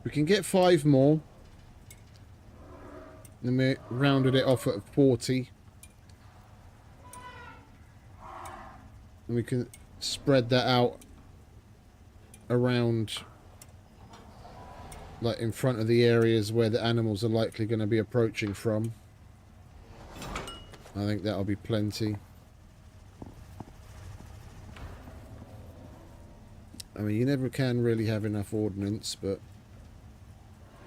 We can get 5 more. And we rounded it off at 40. And we can spread that out around, like in front of the areas where the animals are likely going to be approaching from. I think that'll be plenty. I mean, you never can really have enough ordnance, but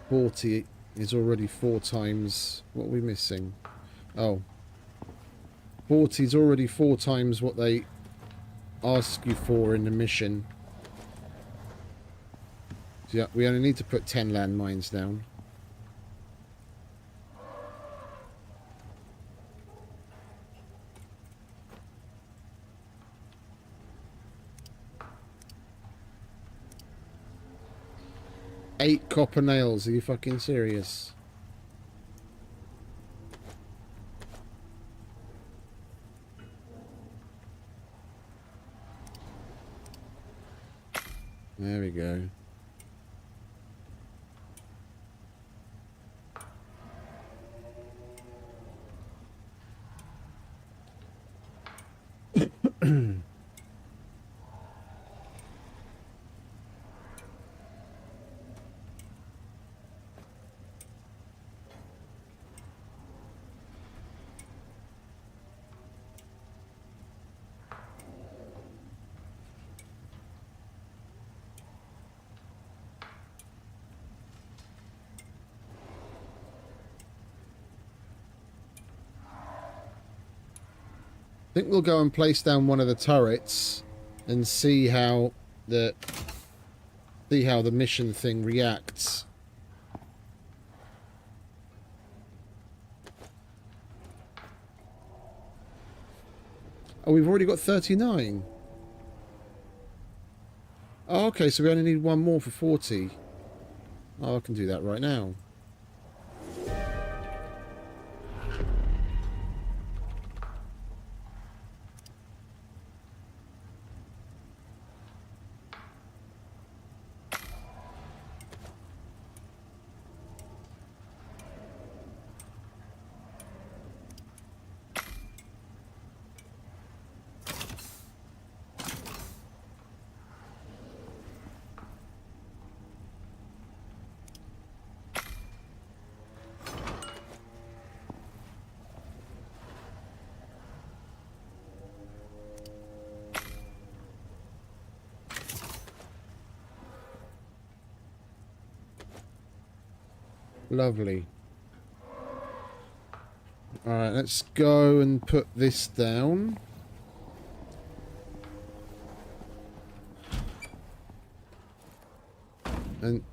40 is already 4 times... What are we missing? Oh. 40 is already 4 times what they ask you for in the mission. So yeah, we only need to put 10 landmines down. Eight copper nails, are you fucking serious? There we go. I think we'll go and place down one of the turrets and see how the mission thing reacts. Oh, we've already got 39. Oh, okay, so we only need one more for 40. Oh, I can do that right now. Lovely. Alright, let's go and put this down. And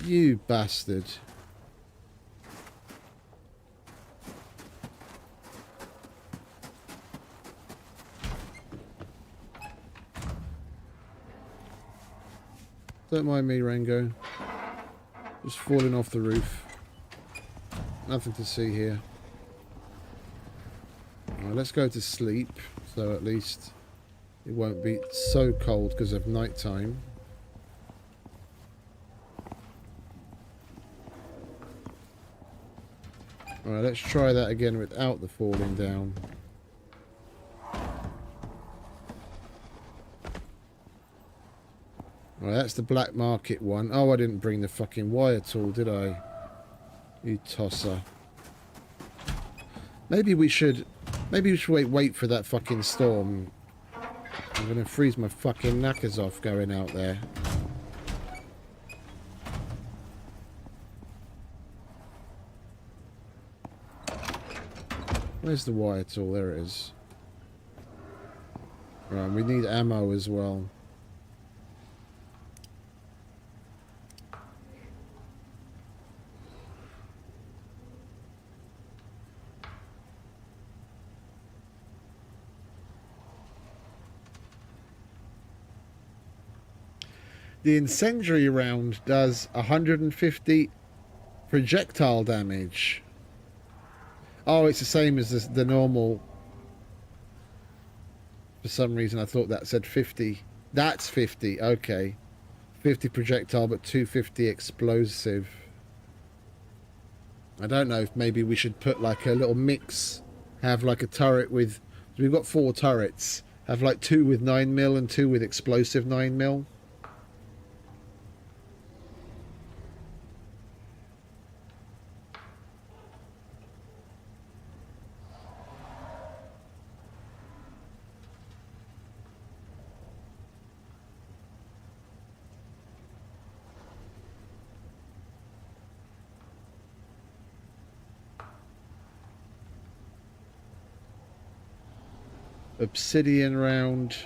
you bastard. Don't mind me, Rango. Just falling off the roof. Nothing to see here. Alright, let's go to sleep, so at least it won't be so cold because of night time. Alright, let's try that again without the falling down. Alright, that's the black market one. Oh, I didn't bring the fucking wire tool, did I? You tosser. Maybe we should wait for that fucking storm. I'm gonna freeze my fucking knackers off going out there. Where's the wire tool? There it is. Right, we need ammo as well. The incendiary round does 150 projectile damage. Oh, it's the same as the normal. For some reason, I thought that said 50. That's 50. Okay. 50 projectile, but 250 explosive. I don't know if maybe we should put like a little mix. Have like a turret with... We've got 4 turrets. Have like 2 with 9mm and 2 with explosive 9mm. Obsidian round,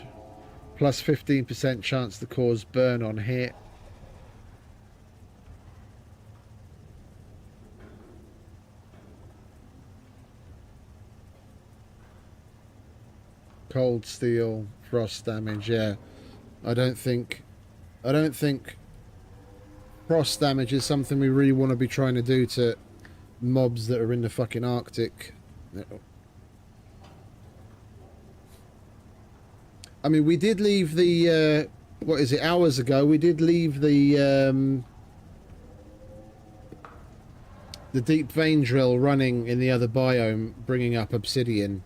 plus 15% chance to cause burn on hit. Cold steel, frost damage. Yeah, I don't think frost damage is something we really want to be trying to do to mobs that are in the fucking Arctic. I mean, we did leave the, what is it, hours ago, we did leave the deep vein drill running in the other biome, bringing up obsidian.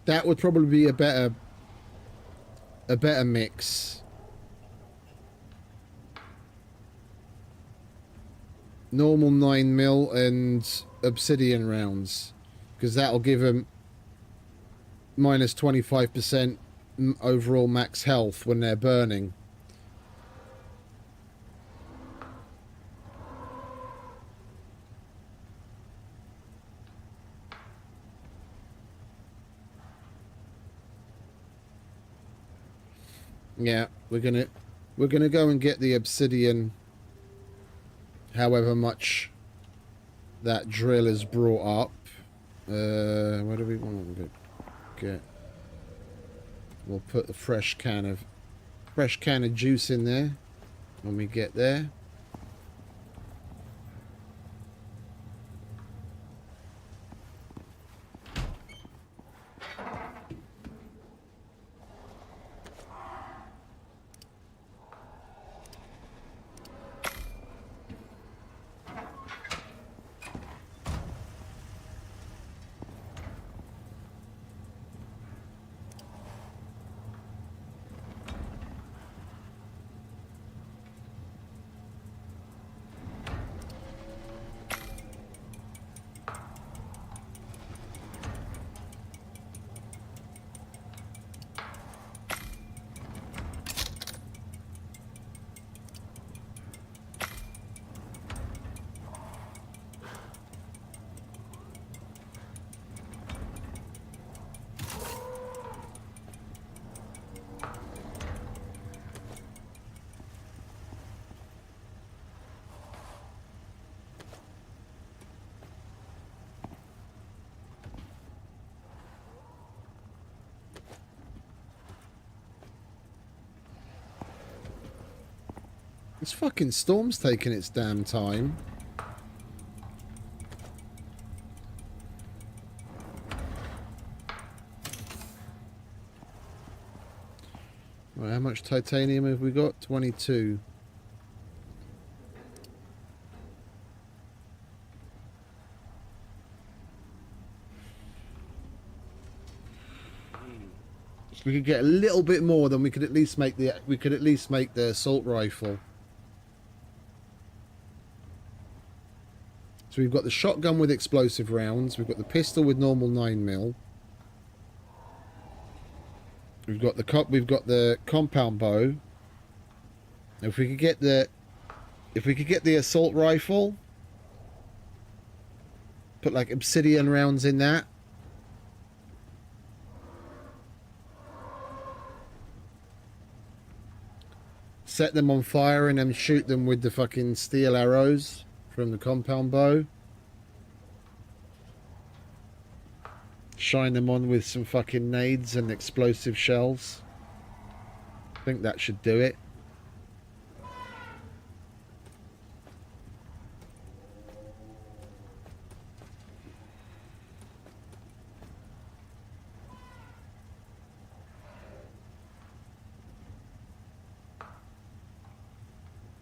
That would probably be a better mix. Normal 9mm and obsidian rounds, because that'll give them minus 25% overall max health when they're burning. Yeah, we're gonna go and get the obsidian, however much that drill is brought up. What do we want to get? We'll put the fresh can of juice in there when we get there. This fucking storm's taking its damn time. Right, how much titanium have we got? 22. If we could get a little bit more, then we could at least make the assault rifle. So we've got the shotgun with explosive rounds. We've got the pistol with normal 9mm. We've got the compound bow. If we could get the assault rifle, put like obsidian rounds in that. Set them on fire and then shoot them with the fucking steel arrows from the compound bow. Shine them on with some fucking nades and explosive shells. I think that should do it.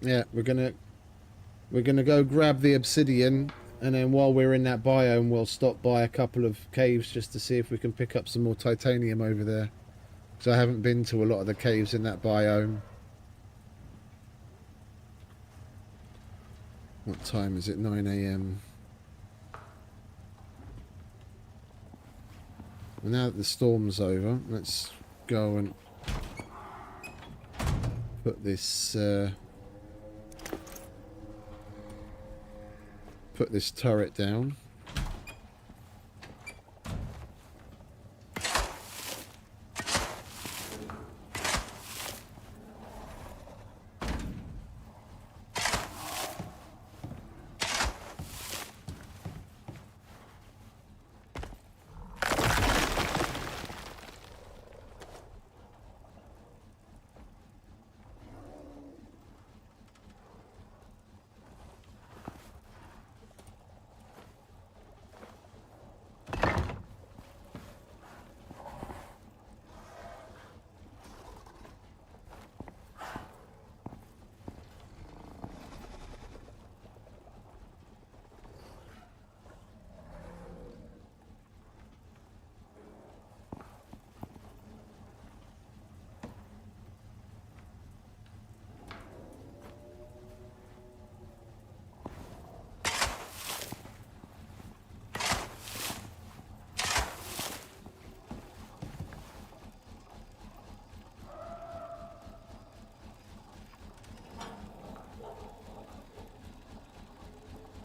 Yeah, we're gonna go grab the obsidian, and then while we're in that biome, we'll stop by a couple of caves just to see if we can pick up some more titanium over there. Because I haven't been to a lot of the caves in that biome. What time is it? 9 AM. Well, now that the storm's over, let's go and put this turret down.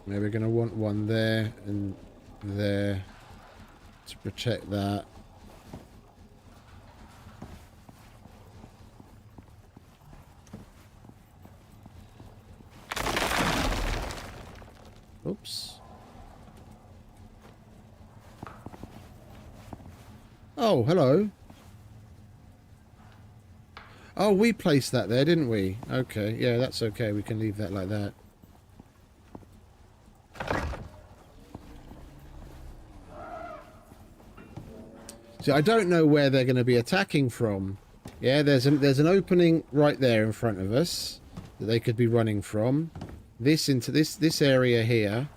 Maybe we're going to want one there and there to protect that. Oops. Oh, hello. Oh, we placed that there, didn't we? Okay, yeah, that's okay. We can leave that like that. See, I don't know where they're going to be attacking from. Yeah, there's an opening right there in front of us that they could be running from. This into this area here.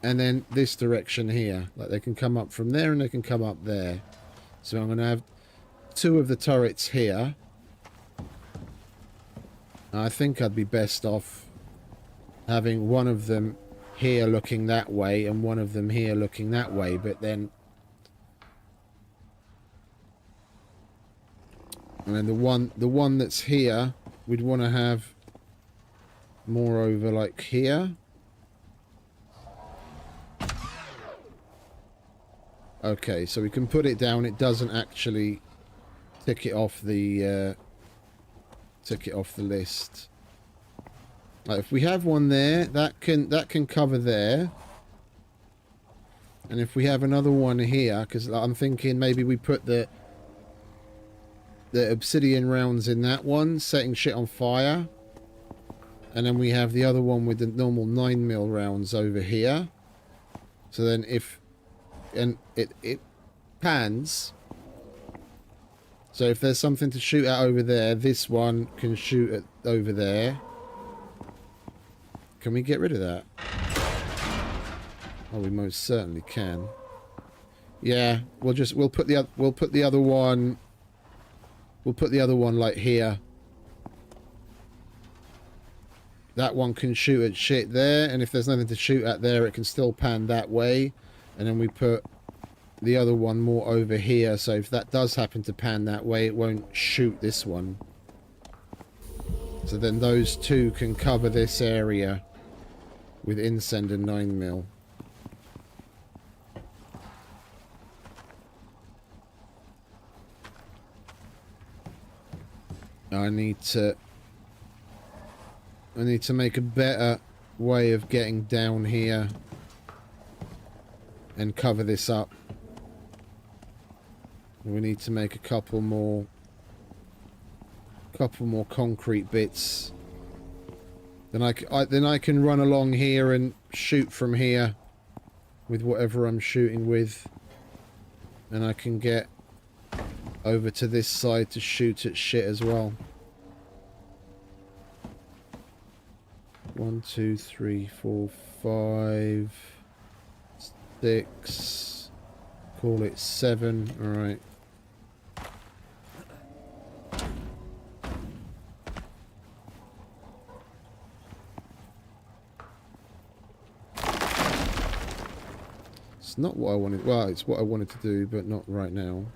And then this direction here. Like they can come up from there and they can come up there. So I'm going to have two of the turrets here. I think I'd be best off having one of them here looking that way and one of them here looking that way, but then and then the one that's here we'd want to have more over like here. Okay, so we can put it down. It doesn't actually tick it off the list. Like if we have one there, that can cover there. And if we have another one here, because I'm thinking maybe we put the obsidian rounds in that one, setting shit on fire. And then we have the other one with the normal 9mm rounds over here. So then it pans. So if there's something to shoot at over there, this one can shoot at over there. Can we get rid of that? Oh, we most certainly can. Yeah, we'll put the other one. We'll put the other one like here. That one can shoot at shit there, and if there's nothing to shoot at there, it can still pan that way. And then we put the other one more over here, so if that does happen to pan that way, it won't shoot this one. So then those two can cover this area with Incend and 9mm. I need to make a better way of getting down here and cover this up. We need to make a couple more concrete bits. Then I can run along here and shoot from here with whatever I'm shooting with, and I can get over to this side to shoot at shit as well. 1, 2, 3, 4, 5, 6. Call it 7. All right. It's not what I wanted. Well, it's what I wanted to do, but not right now.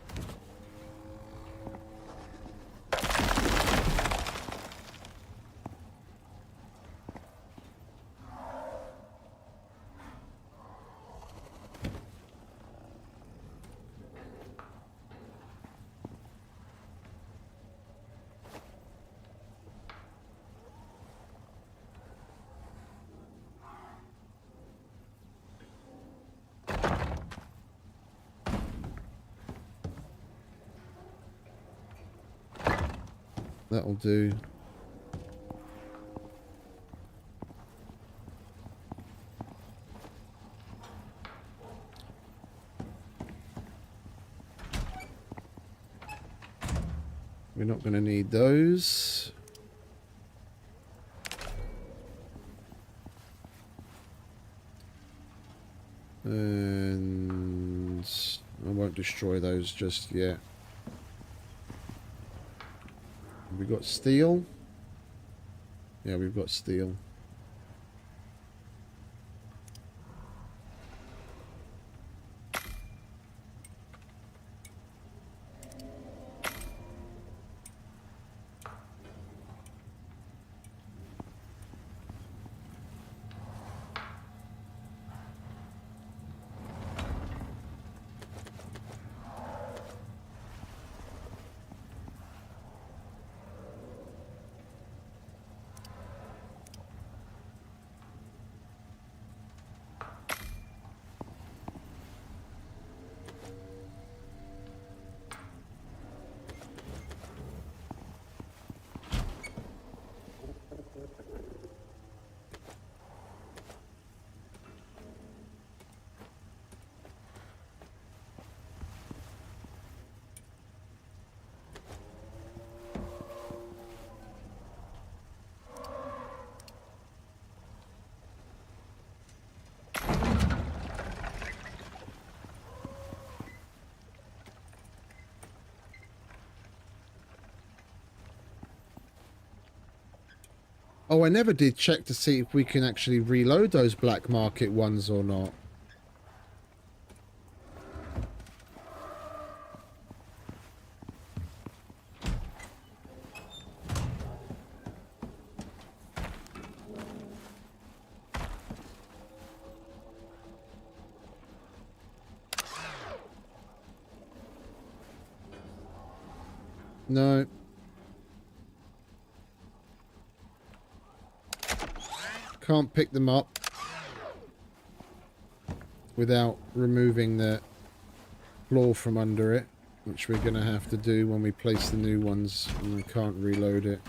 That'll do. We're not going to need those. And I won't destroy those just yet. Have we got steel? Yeah, we've got steel. Oh, I never did check to see if we can actually reload those black market ones or not. No. Can't pick them up without removing the floor from under it, which we're going to have to do when we place the new ones, and we can't reload it.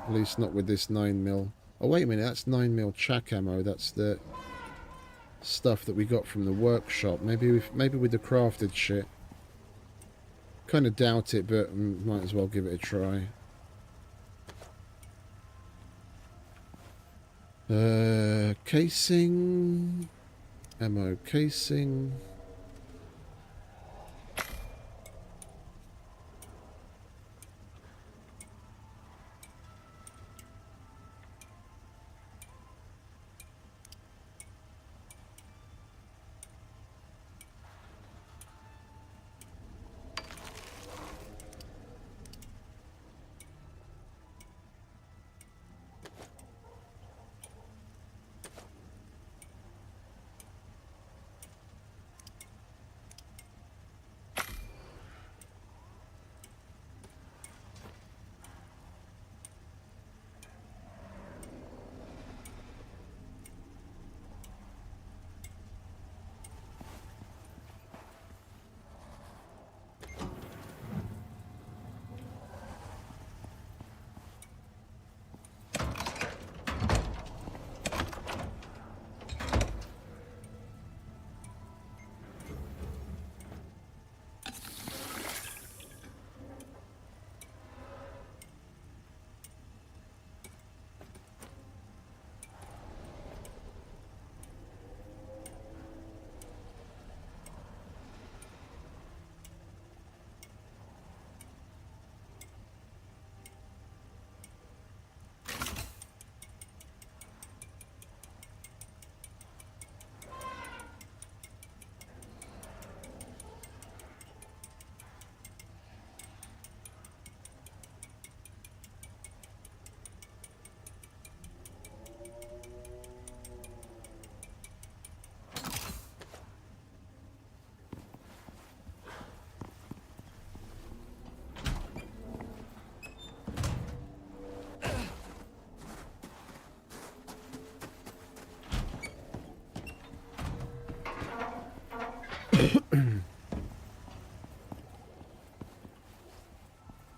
At least not with this 9mm. Oh, wait a minute, that's 9mm chac ammo. That's the stuff that we got from the workshop. Maybe with the crafted shit. Kind of doubt it, but might as well give it a try. Casing, ammo casing.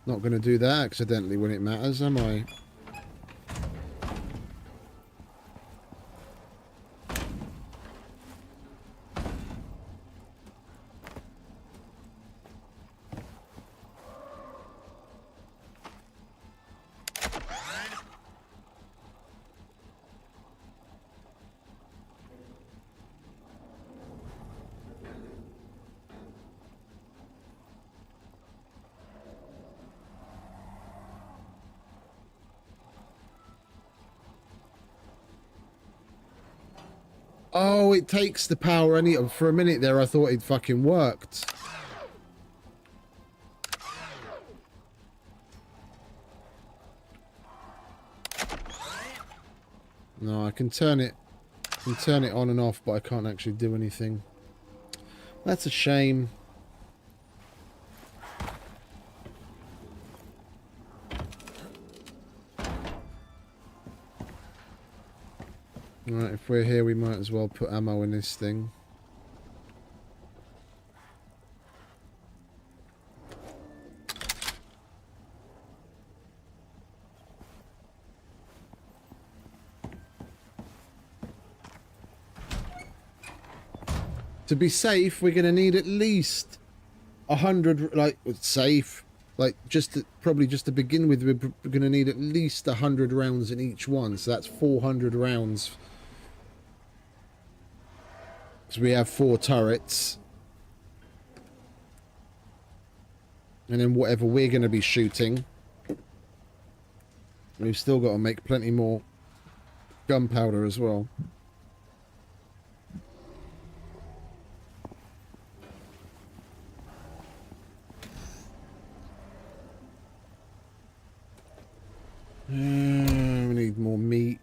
Not going to do that accidentally when it matters, am I? Oh, it takes the power any. For a minute there, I thought it fucking worked. No, I can turn it on and off, but I can't actually do anything. That's a shame. Alright, if we're here, we might as well put ammo in this thing. To be safe, we're going to need at least 100, like, safe. Like, probably just to begin with, we're going to need at least 100 rounds in each one. So that's 400 rounds. So we have 4 turrets. And then whatever we're going to be shooting, we've still got to make plenty more gunpowder as well. We need more meat.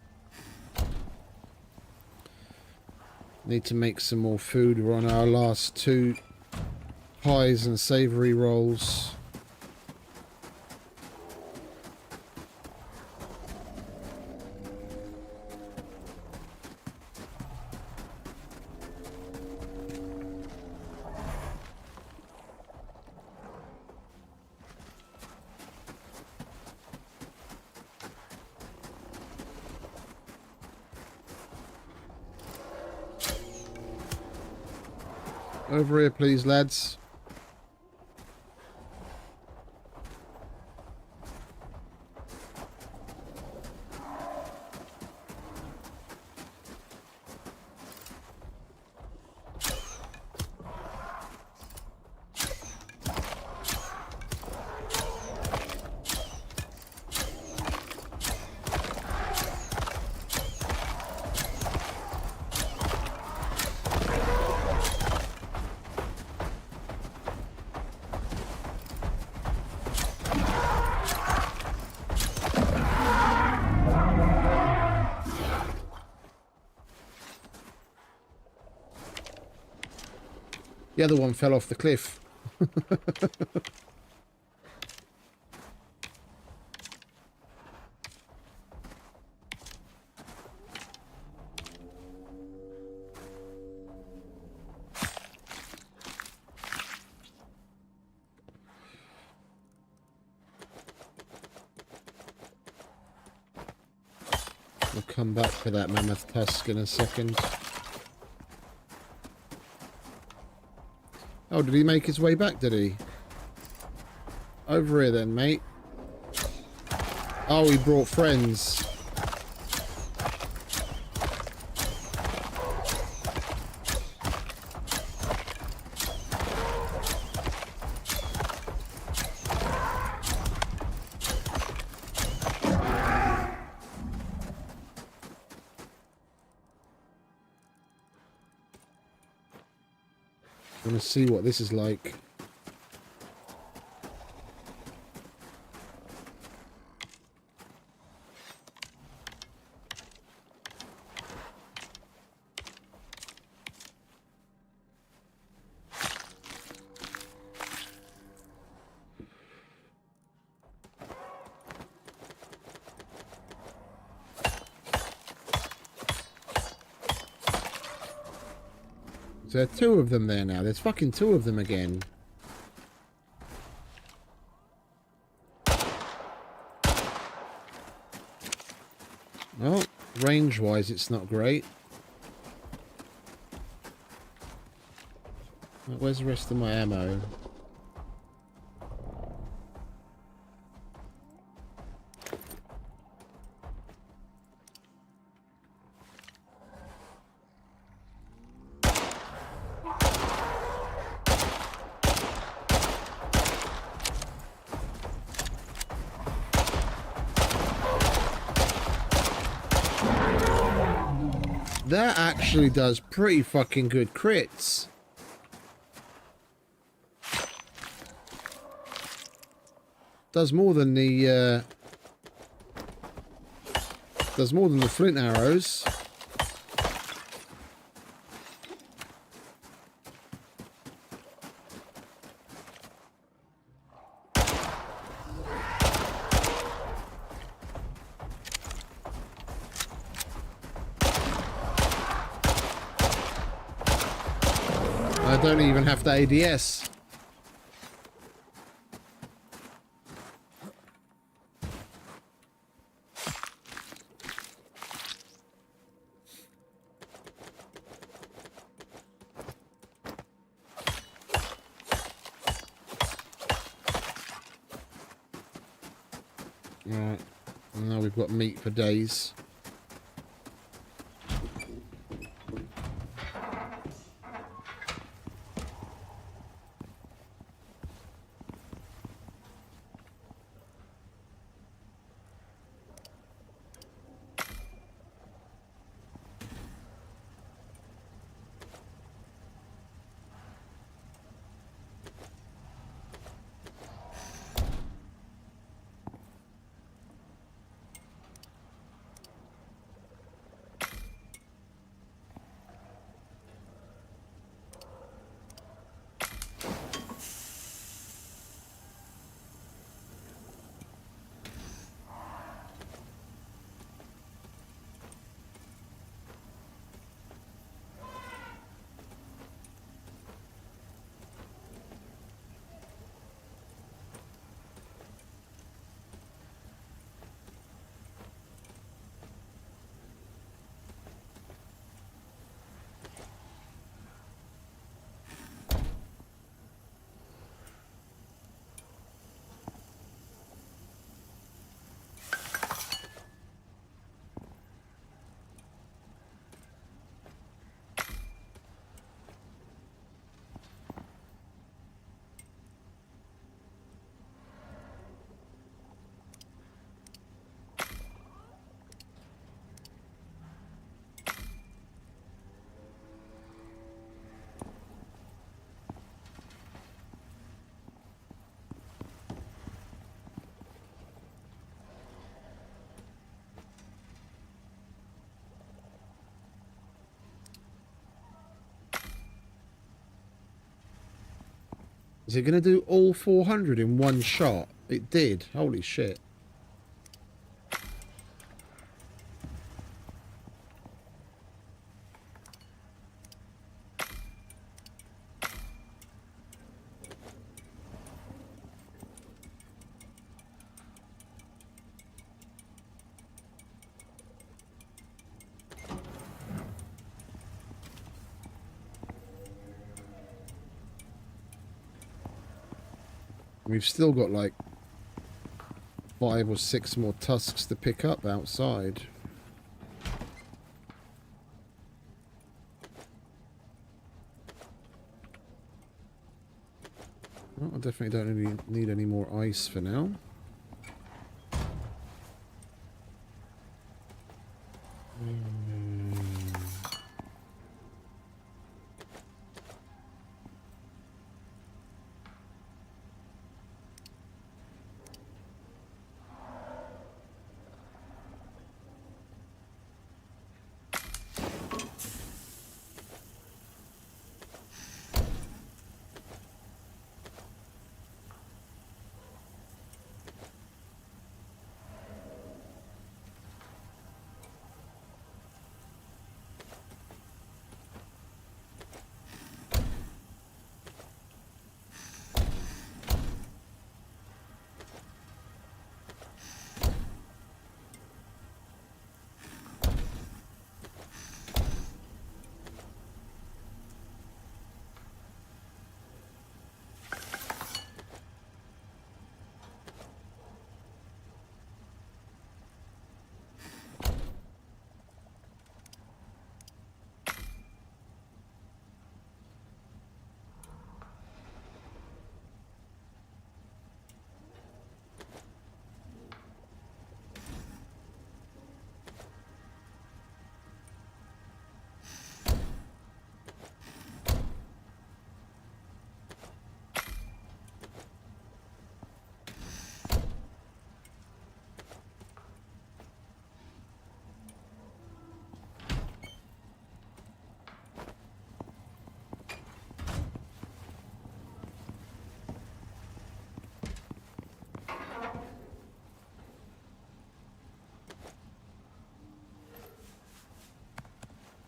Need to make some more food. We're on our last 2 pies and savoury rolls. Over here, please, lads. The other one fell off the cliff. We'll come back for that mammoth tusk in a second. Oh, did he make his way back, did he? Over here then, mate. Oh, he brought friends. I want to see what this is like. So there are two of them there now. There's fucking two of them again. Well, range-wise, it's not great. Where's the rest of my ammo? That actually does pretty fucking good crits. Does more than the flint arrows. I don't even have the ADS. Right, now we've got meat for days. Is it going to do all 400 in one shot? It did. Holy shit. We've still got like 5 or 6 more tusks to pick up outside. Well, I definitely don't need any more ice for now.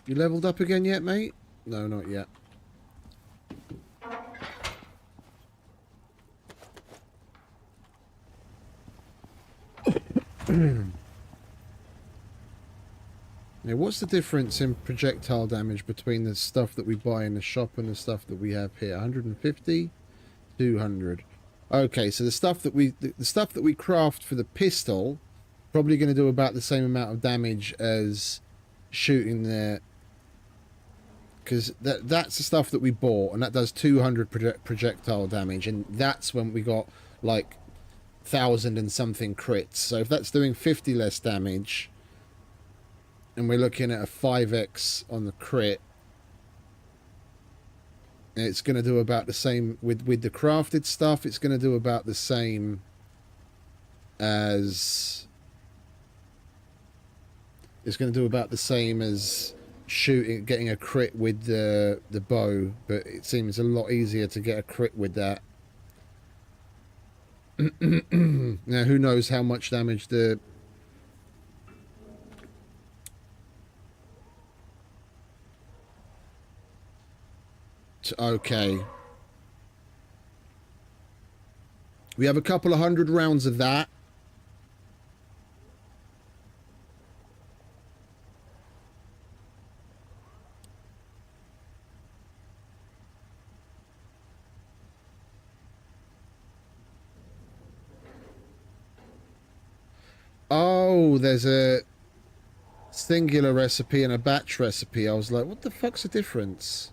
You leveled up again yet, mate? No, not yet. Now, what's the difference in projectile damage between the stuff that we buy in the shop and the stuff that we have here? 150, 200. Okay, so the stuff that we craft for the pistol probably going to do about the same amount of damage as shooting there, because that's the stuff that we bought, and that does 200 projectile damage, and that's when we got like 1,000 and something crits. So if that's doing 50 less damage, and we're looking at a 5x on the crit, it's going to do about the same with the crafted stuff. It's going to do about the same as shooting, getting a crit with the bow, but it seems a lot easier to get a crit with that. Now, who knows how much damage the okay. We have a couple of 100 rounds of that. Oh, there's a singular recipe and a batch recipe. I was like, what the fuck's the difference?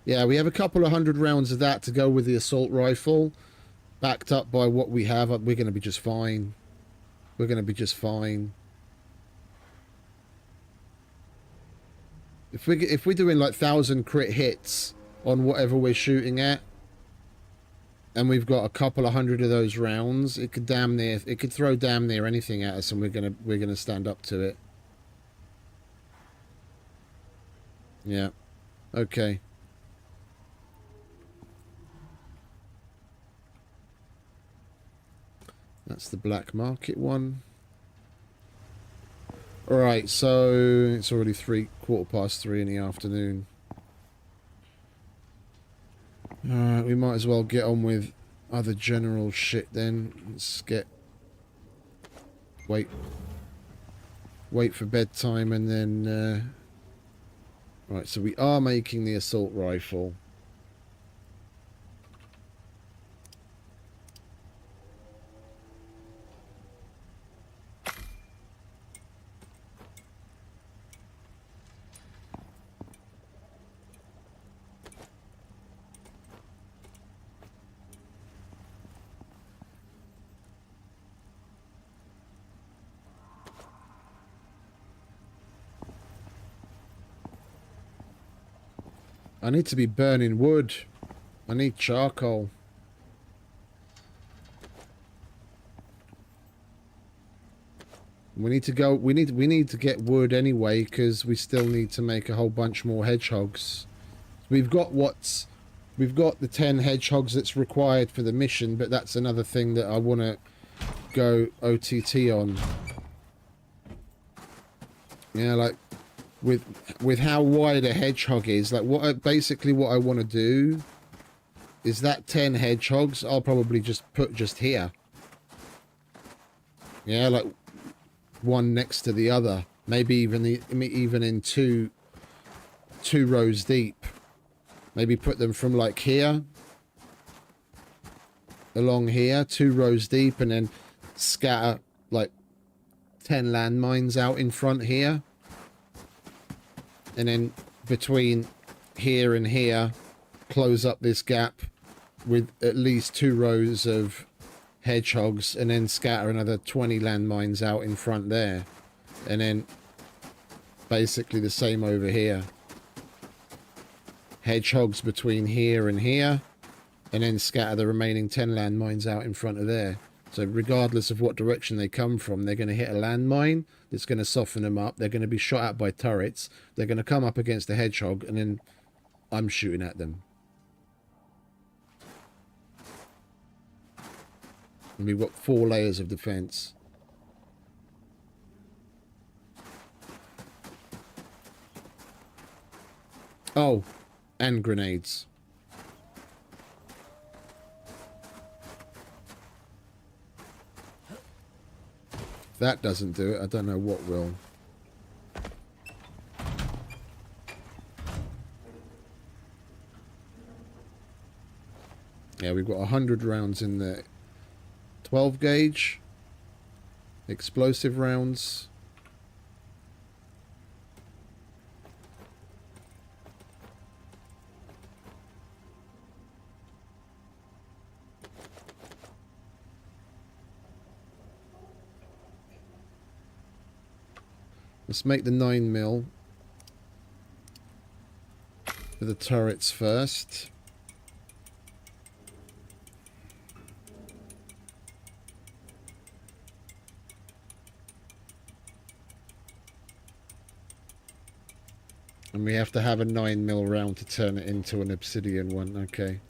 Yeah, we have a couple of 100 rounds of that to go with the assault rifle. Backed up by what we have, we're going to be just fine. We're going to be just fine. If we're doing like 1,000 crit hits on whatever we're shooting at, and we've got a couple of 100 of those rounds, it could throw damn near anything at us, and we're gonna stand up to it. Yeah. Okay. That's the black market one. Alright, so it's already 3:15 in the afternoon. Alright, we might as well get on with other general shit then. Let's get... Wait for bedtime and then... Right, so we are making the assault rifle. I need to be burning wood. I need charcoal. We need to go. We need to get wood anyway, because we still need to make a whole bunch more hedgehogs. We've got the 10 hedgehogs that's required for the mission, but that's another thing that I want to go OTT on. Yeah, like with how wide a hedgehog is, like basically what I want to do is that 10 hedgehogs I'll probably just put just here. Yeah, like one next to the other, maybe even in two rows deep. Maybe put them from like here along here, 2 rows deep, and then scatter like 10 landmines out in front here. And then between here and here, close up this gap with at least 2 rows of hedgehogs, and then scatter another 20 landmines out in front there. And then basically the same over here. Hedgehogs between here and here, and then scatter the remaining 10 landmines out in front of there. So regardless of what direction they come from, they're going to hit a landmine that's going to soften them up. They're going to be shot at by turrets. They're going to come up against a hedgehog, and then I'm shooting at them. And we've got 4 layers of defense. Oh, and grenades. If that doesn't do it, I don't know what will. Yeah, we've got 100 rounds in the 12 gauge. Explosive rounds. Let's make the 9mm for the turrets first. And we have to have a 9mm round to turn it into an obsidian one. Okay.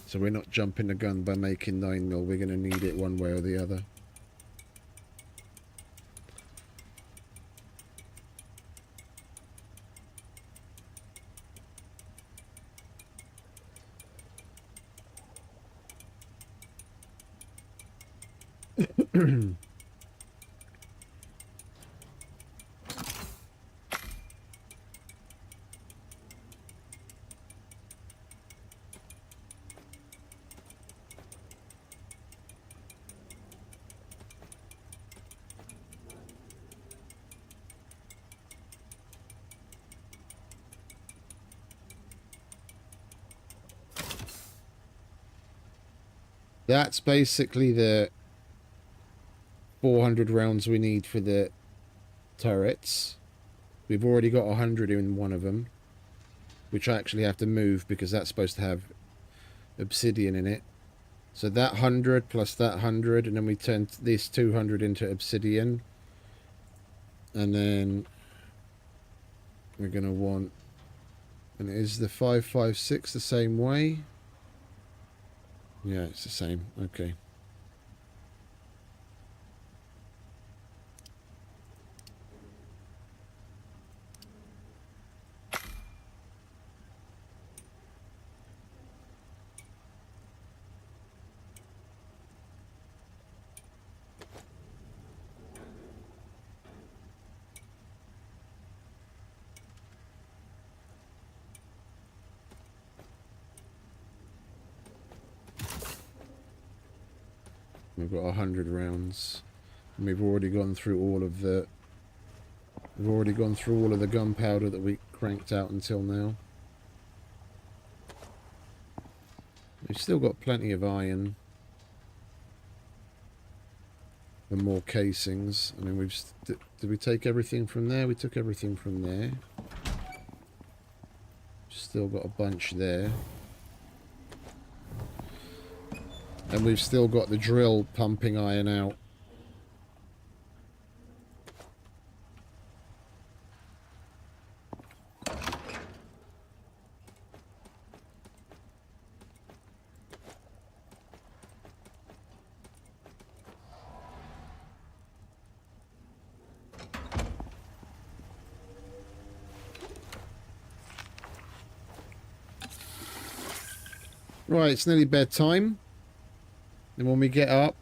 So we're not jumping the gun by making 9mm. We're going to need it one way or the other. That's basically the 400 rounds we need for the turrets. We've already got 100 in one of them, which I actually have to move because that's supposed to have obsidian in it. So that 100 plus that 100, and then we turn this 200 into obsidian. And then we're going to want... And is the 556 the same way? Yeah, it's the same. Okay. We've got 100 rounds. And we've already gone through all of the... We've already gone through all of the gunpowder that we cranked out until now. We've still got plenty of iron. And more casings. I mean, did we take everything from there? We took everything from there. Still got a bunch there. And we've still got the drill pumping iron out. Right, it's nearly bedtime. And when we get up,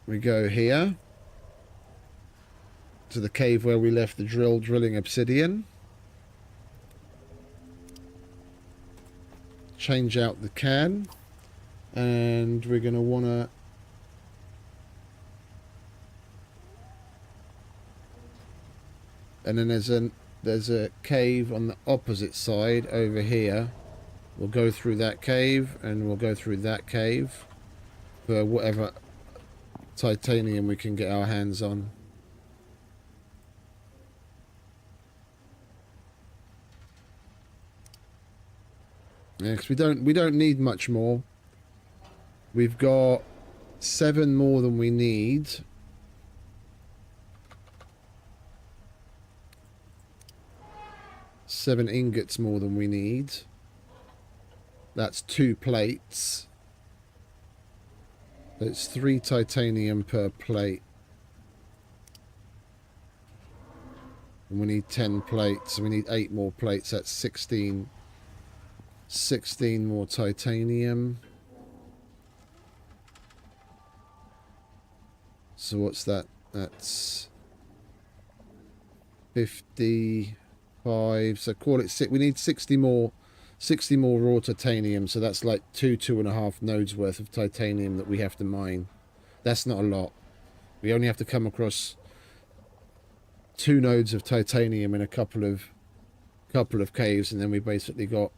we go here to the cave where we left the drilling obsidian. Change out the can. And we're going to want to... And then there's a cave on the opposite side over here. We'll go through that cave, and we'll go through that cave for whatever titanium we can get our hands on. Yeah, because we don't need much more. We've got 7 more than we need. Seven ingots more than we need. That's 2 plates. It's 3 titanium per plate. And we need 10 plates. We need 8 more plates. That's 16 more titanium. So what's that? That's 55. So call it 6. We need 60 more raw titanium. So that's like 2.5 nodes worth of titanium that we have to mine. That's not a lot. We only have to come across 2 nodes of titanium in a couple of caves, and then we basically got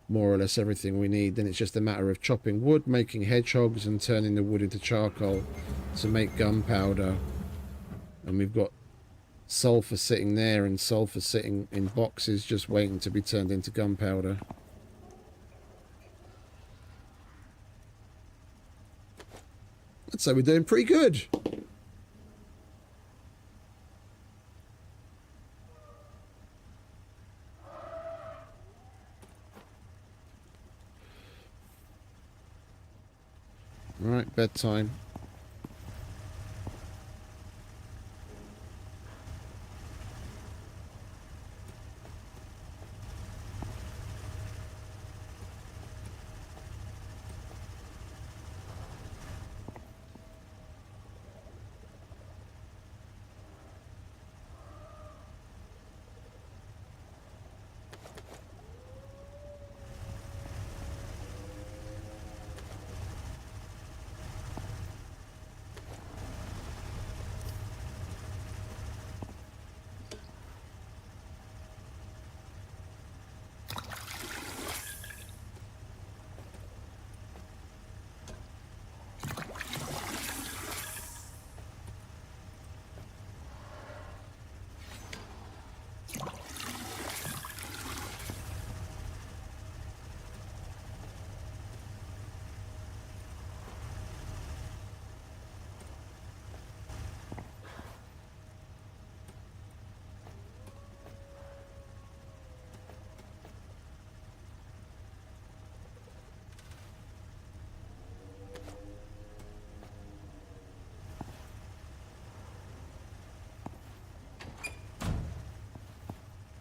more or less everything we need. Then it's just a matter of chopping wood, making hedgehogs, and turning the wood into charcoal to make gunpowder. And we've got sulfur sitting there and sulfur sitting in boxes just waiting to be turned into gunpowder. I'd say we're doing pretty good. All right, bedtime.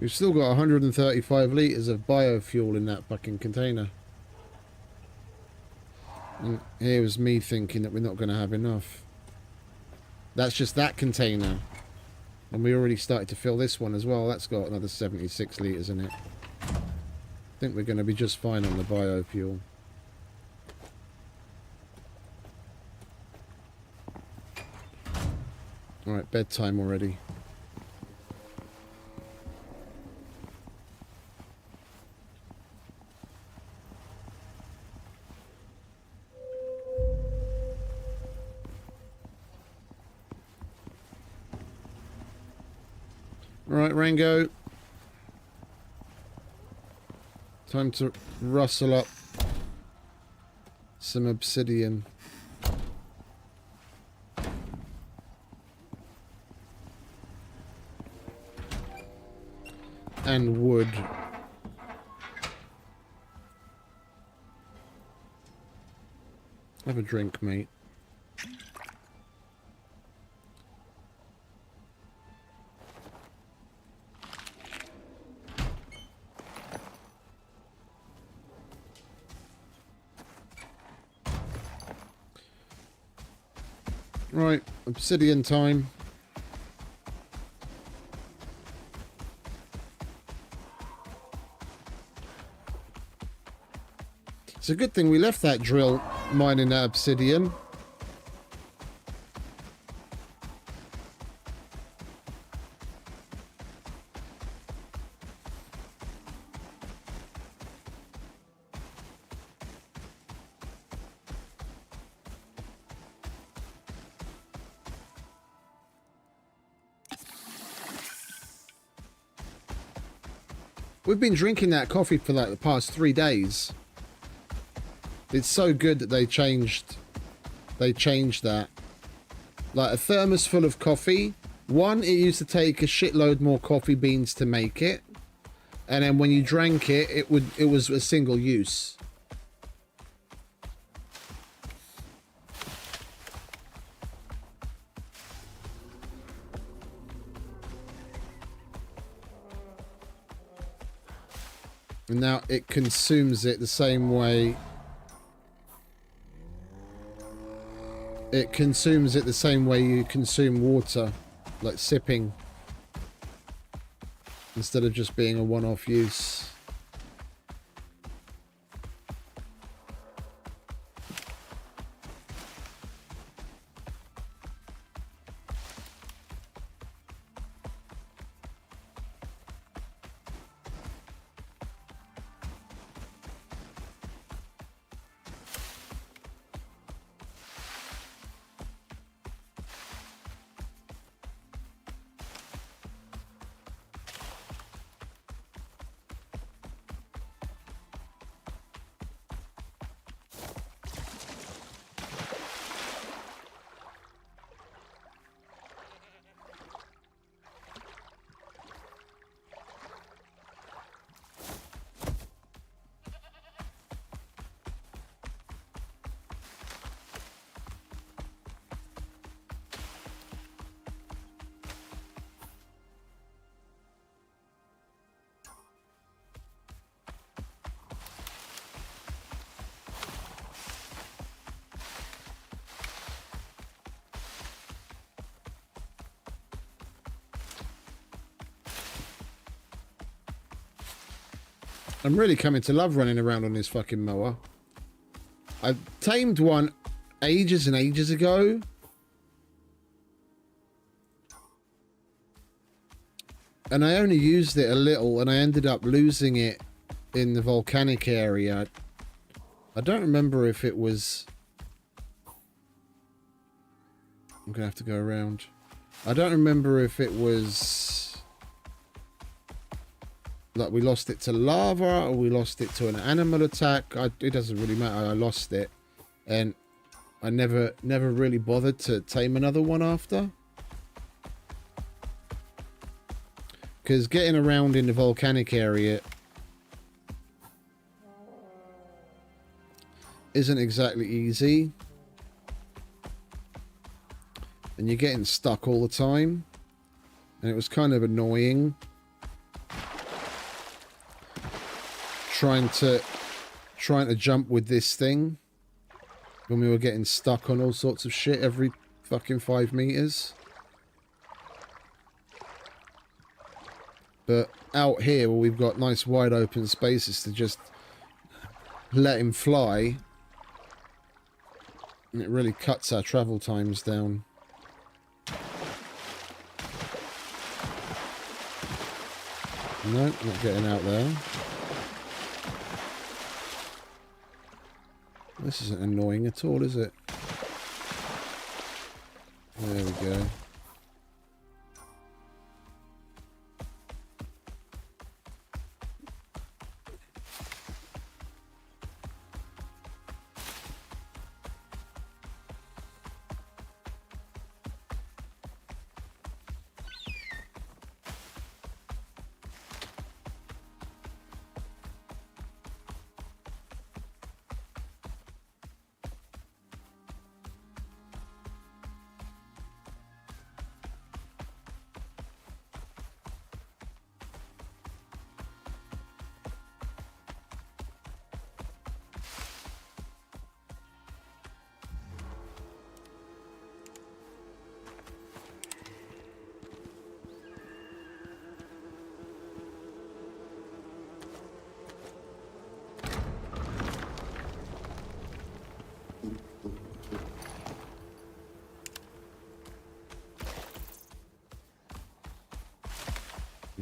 We've still got 135 litres of biofuel in that fucking container. And here was me thinking that we're not going to have enough. That's just that container. And we already started to fill this one as well. That's got another 76 litres in it. I think we're going to be just fine on the biofuel. Alright, bedtime already. Right, Rango. Time to rustle up some obsidian. And wood. Have a drink, mate. Right, obsidian time. It's a good thing we left that drill mining that obsidian. We've been drinking that coffee for like the past 3 days. It's so good that they changed that. Like a thermos full of coffee. One, it used to take a shitload more coffee beans to make it. And then when you drank it, it was a single use. And now it consumes it the same way. It consumes it the same way you consume water, like sipping, instead of just being a one-off use. I'm really coming to love running around on this fucking mower. I tamed one ages and ages ago. And I only used it a little, and I ended up losing it in the volcanic area. I don't remember if it was... I'm going to have to go around. I don't remember if it was... like we lost it to lava or we lost it to an animal attack. It doesn't really matter. I lost it, and I never really bothered to tame another one after, because getting around in the volcanic area isn't exactly easy, and you're getting stuck all the time, and it was kind of annoying trying to jump with this thing when we were getting stuck on all sorts of shit every fucking 5 meters. But out here, where we've got nice wide open spaces to just let him fly, and it really cuts our travel times down. Nope, not getting out there. This isn't annoying at all, is it? There we go.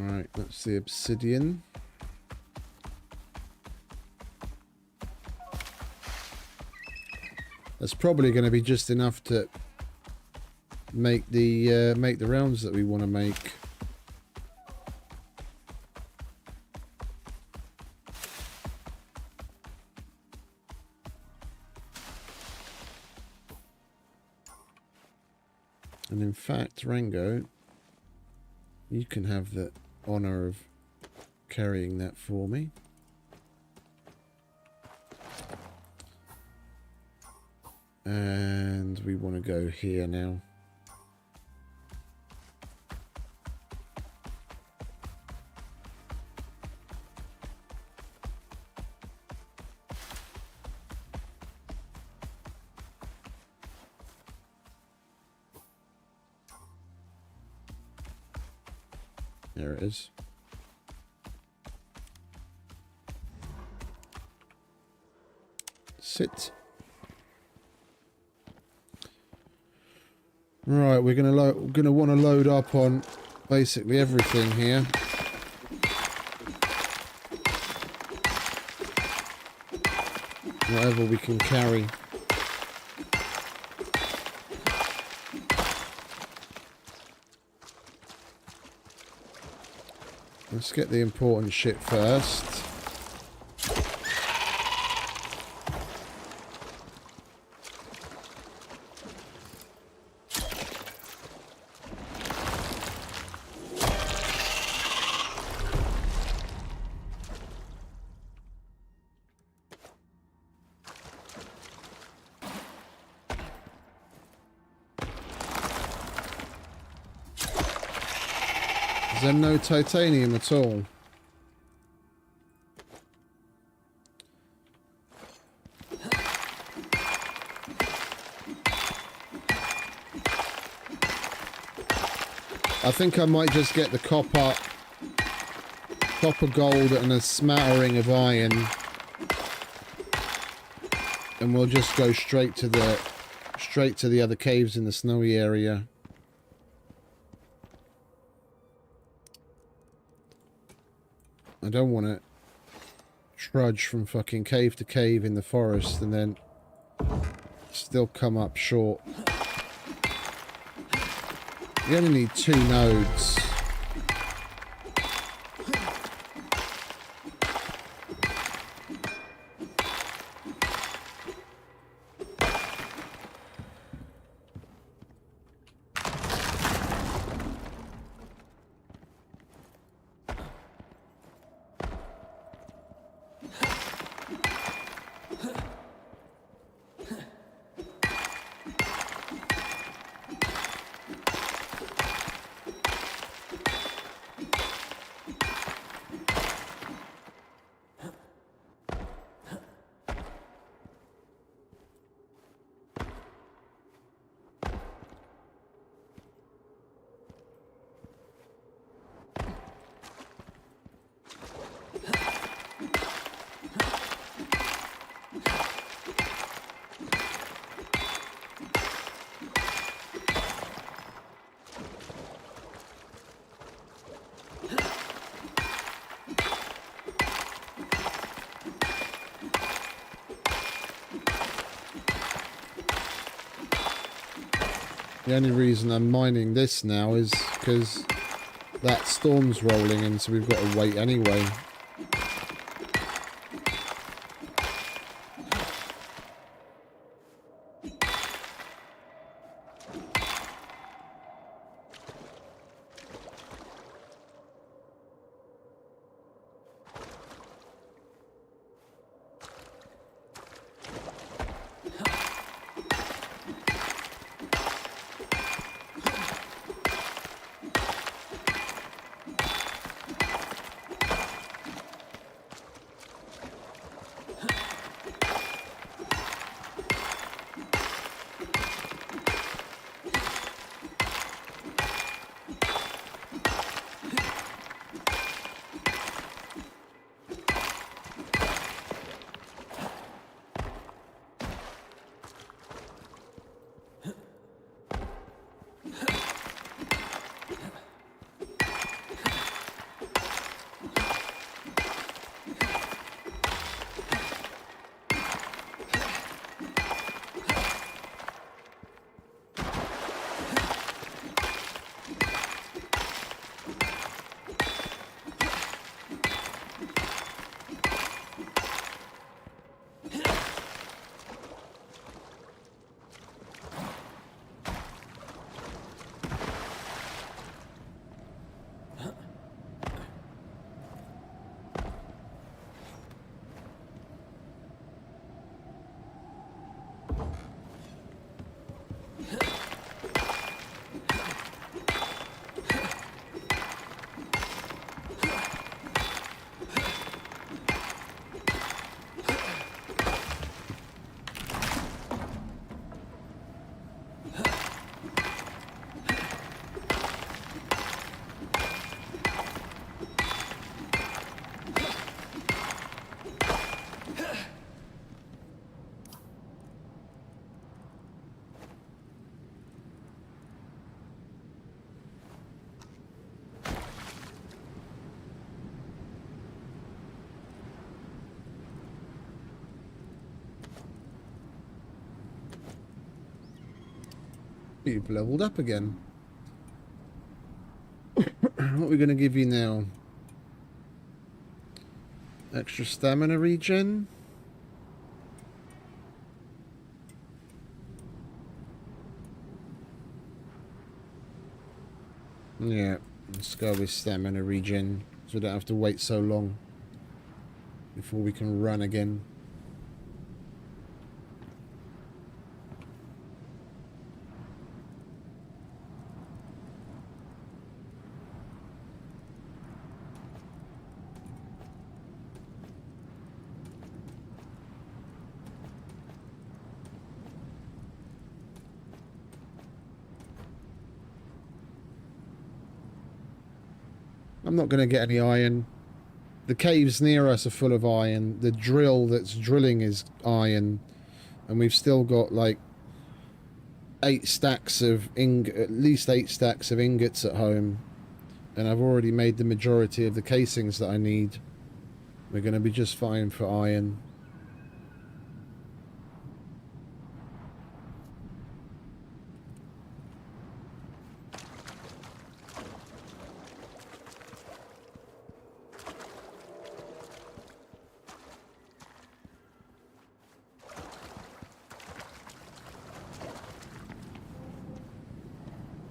Right, that's the obsidian. That's probably going to be just enough to make the rounds that we want to make. And in fact, Rango, you can have the honor of carrying that for me. And we want to go here now. There it is. Sit. Right, we're gonna want to load up on basically everything here. Whatever we can carry. Let's get the important shit first. Is there no titanium at all? I think I might just get the copper gold and a smattering of iron, and we'll just go straight to the other caves in the snowy area. I don't want to trudge from fucking cave to cave in the forest and then still come up short. You only need 2 nodes. The only reason I'm mining this now is because that storm's rolling in, so we've got to wait anyway. You've leveled up again. What are we going to give you now? Extra stamina regen? Yeah, let's go with stamina regen, so we don't have to wait so long before we can run again. I'm not going to get any iron. The caves near us are full of iron. The drill that's drilling is iron. And we've still got like 8 stacks of at least 8 stacks of ingots at home. And I've already made the majority of the casings that I need. We're going to be just fine for iron.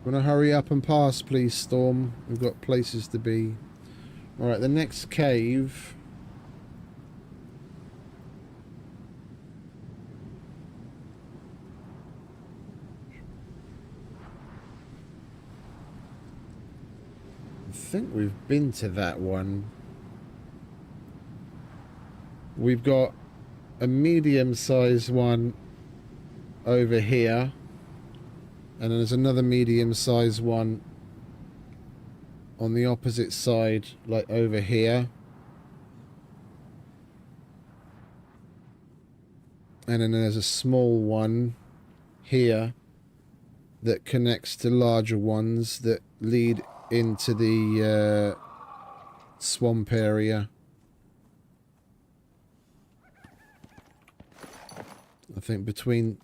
Want to hurry up and pass, please, Storm? We've got places to be. Alright, the next cave. I think we've been to that one. We've got a medium-sized one over here. And then there's another medium-sized one on the opposite side, like over here. And then there's a small one here that connects to larger ones that lead into the swamp area. I think between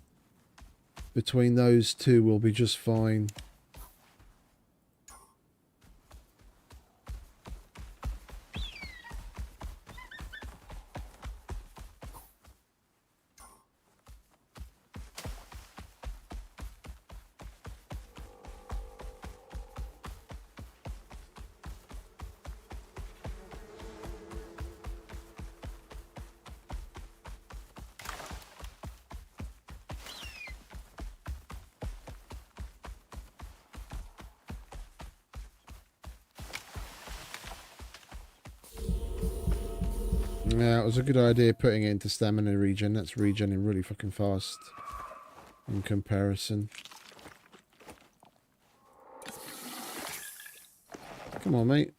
those two we'll be just fine. Yeah, it was a good idea putting it into stamina regen. That's regening really fucking fast in comparison. Come on, mate.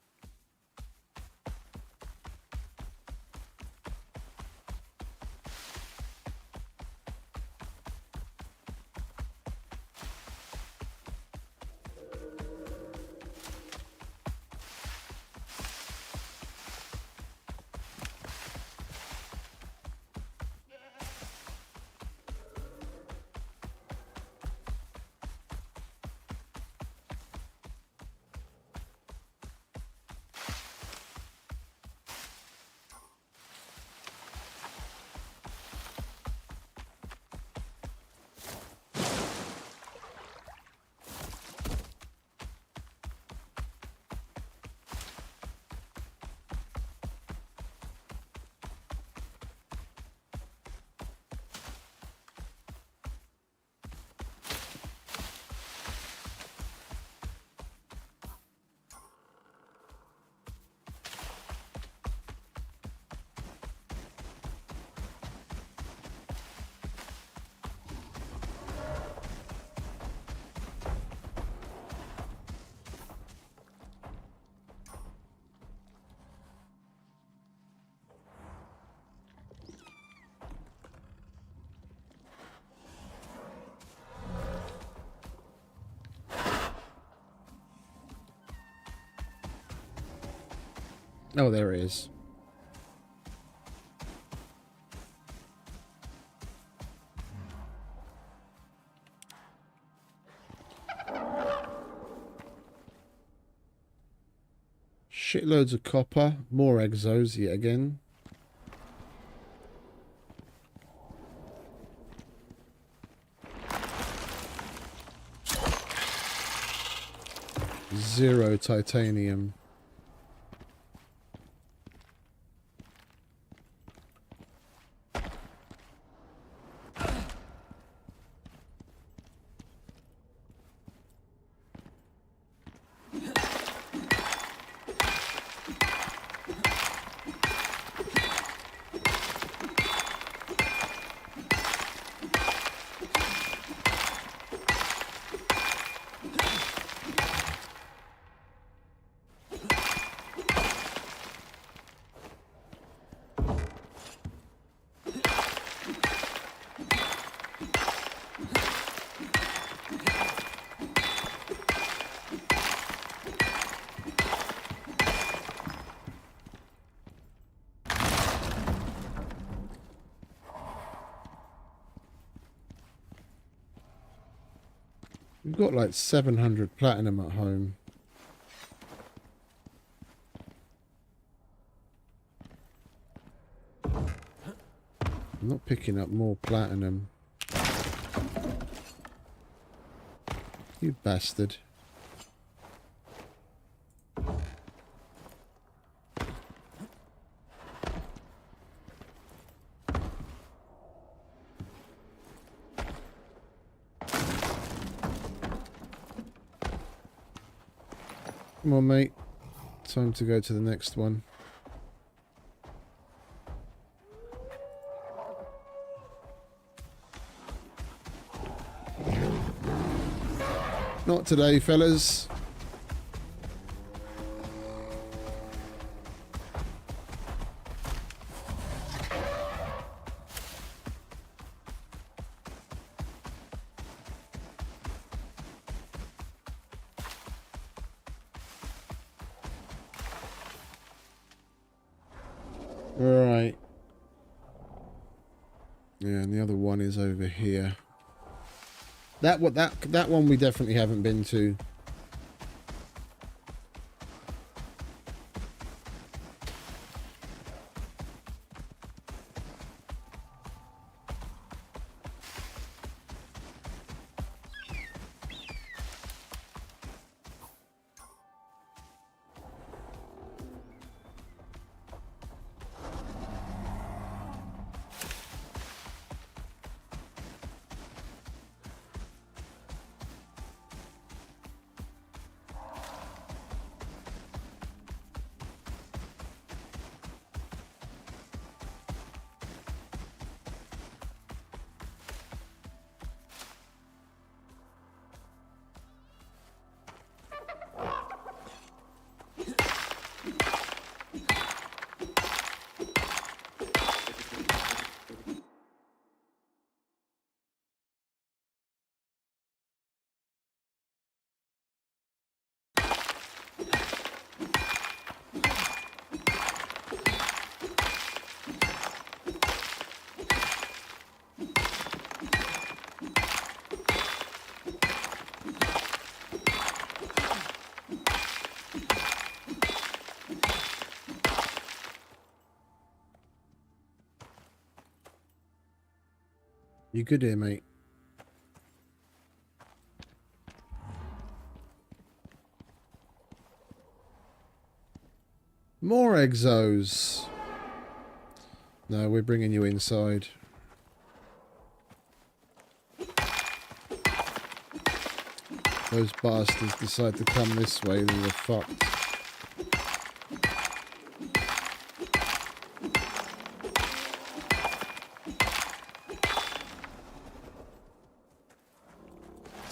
Oh, there it is. Shitloads of copper. More exos yet again. Zero titanium. We've got like 700 platinum at home. I'm not picking up more platinum. You bastard. Come on, mate. Time to go to the next one. Not today, fellas. Right. Yeah, and the other one is over here. That one we definitely haven't been to. You good here, mate? More exos. No, we're bringing you inside. Those bastards decide to come this way, then we're fucked.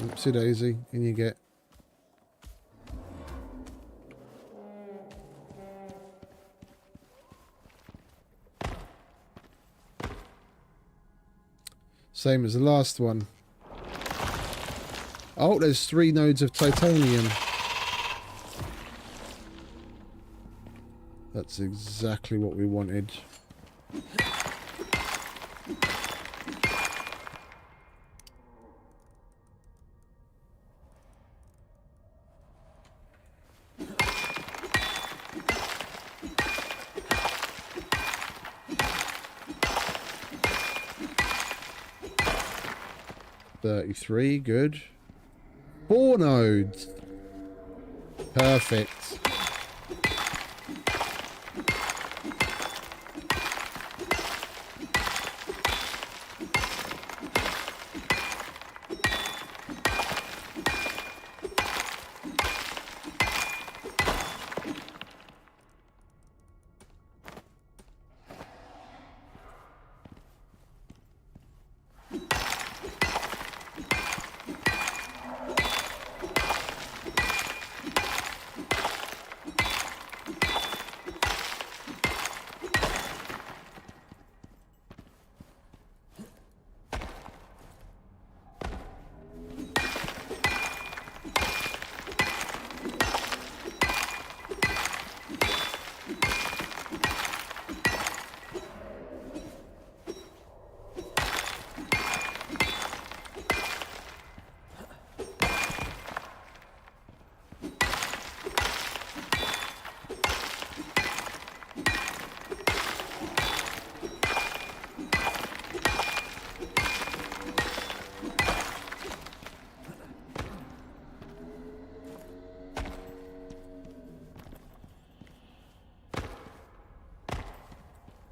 Oopsie daisy, in you get. Same as the last one. Oh, there's 3 nodes of titanium. That's exactly what we wanted. 33, good. 4 nodes. Perfect.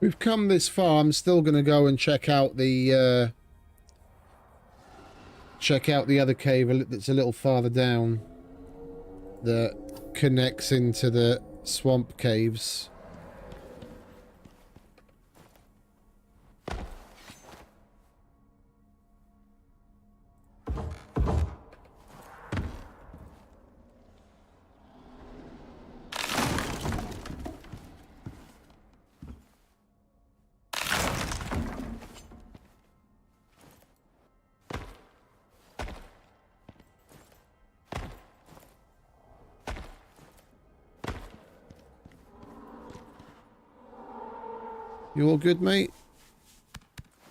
We've come this far. I'm still going to go and check out the other cave that's a little farther down that connects into the swamp caves. You all good, mate?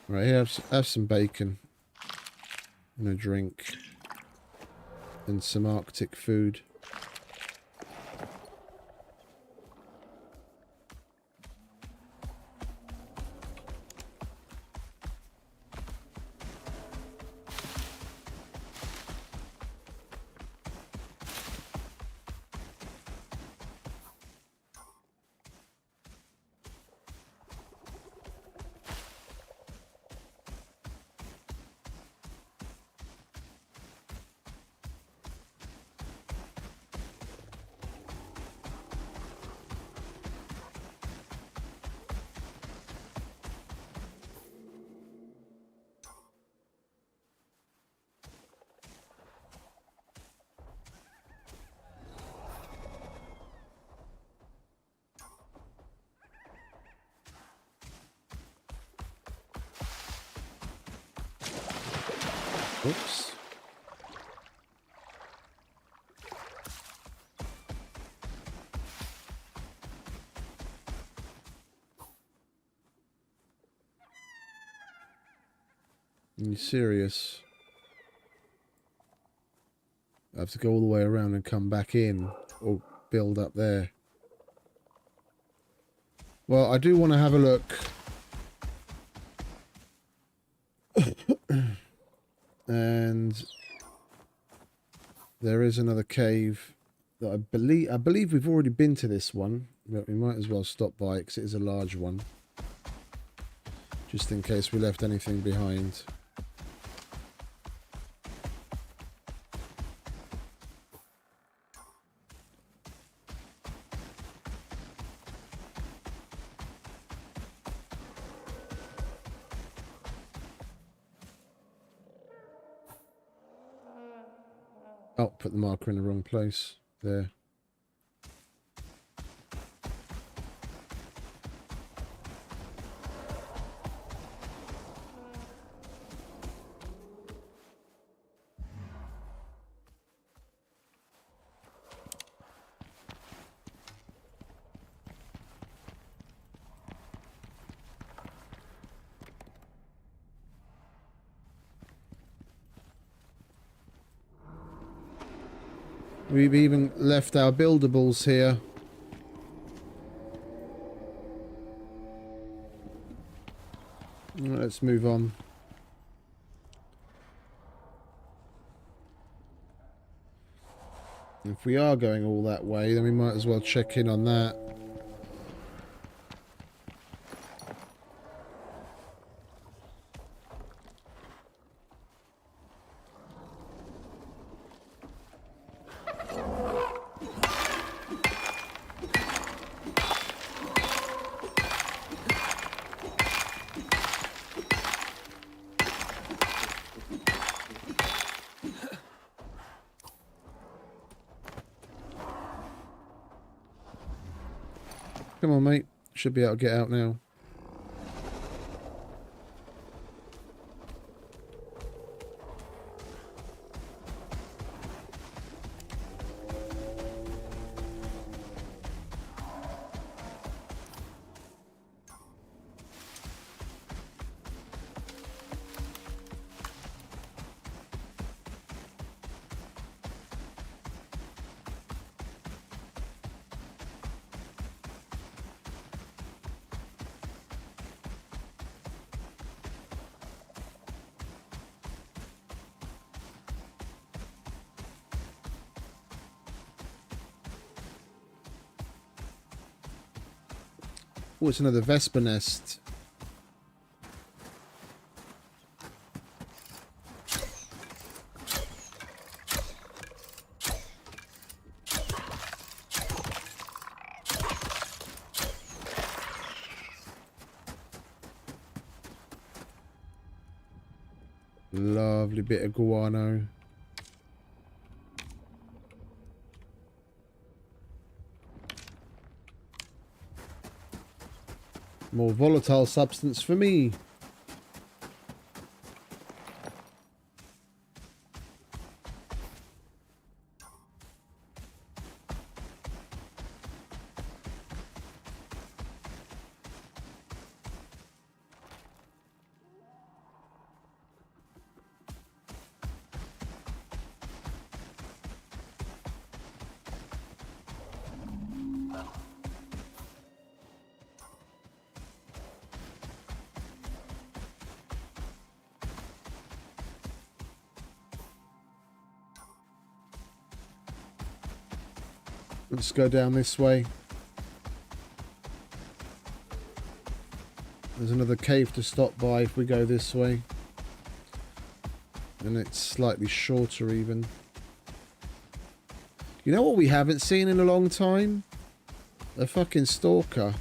Right here, have some bacon and a drink and some Arctic food. Oops. Are you serious? I have to go all the way around and come back in or build up there. Well, I do want to have a look. And there is another cave that I believe we've already been to this one, but we might as well stop by because it is a large one, just in case we left anything behind. Oh, put the marker in the wrong place. There. We've even left our buildables here. Let's move on. If we are going all that way, then we might as well check in on that. Come on, mate. Should be able to get out now. Oh, it's another Vesper nest. Lovely bit of guano. More volatile substance for me. Let's go down this way. There's another cave to stop by if we go this way. And it's slightly shorter even. You know what we haven't seen in a long time? A fucking stalker.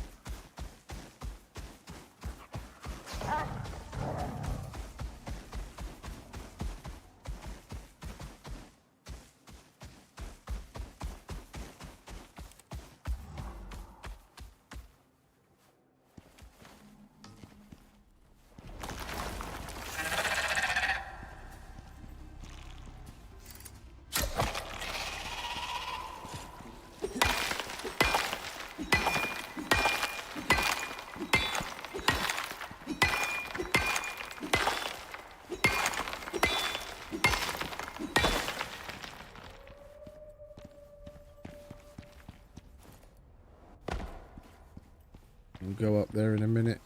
We'll go up there in a minute.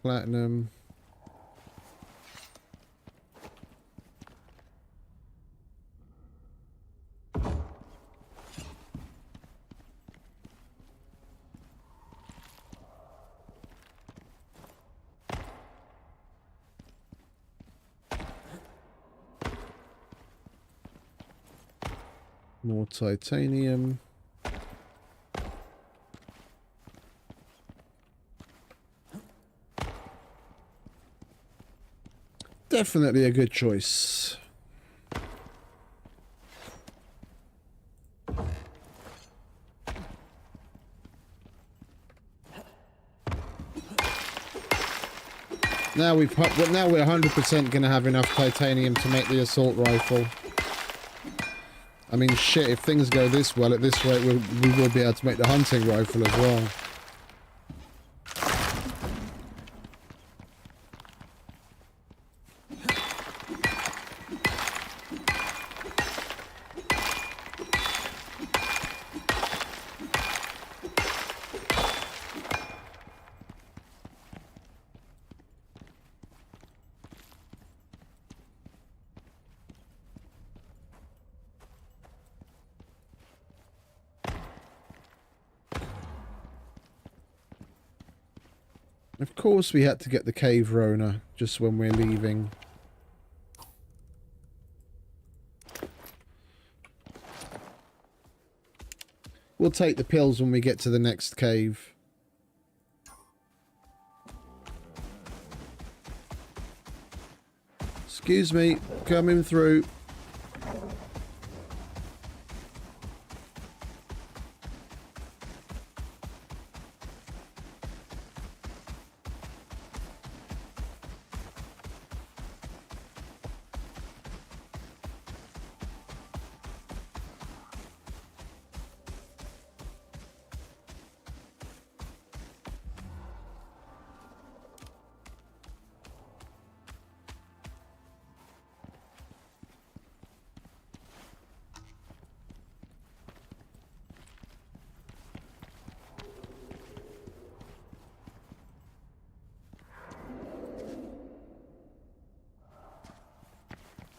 Platinum. More titanium. Definitely a good choice. Now we're 100% going to have enough titanium to make the assault rifle. I mean, shit, if things go this well, at this rate, we will be able to make the hunting rifle as well. Of course we had to get the cave Rona just when we're leaving. We'll take the pills when we get to the next cave. Excuse me, coming through.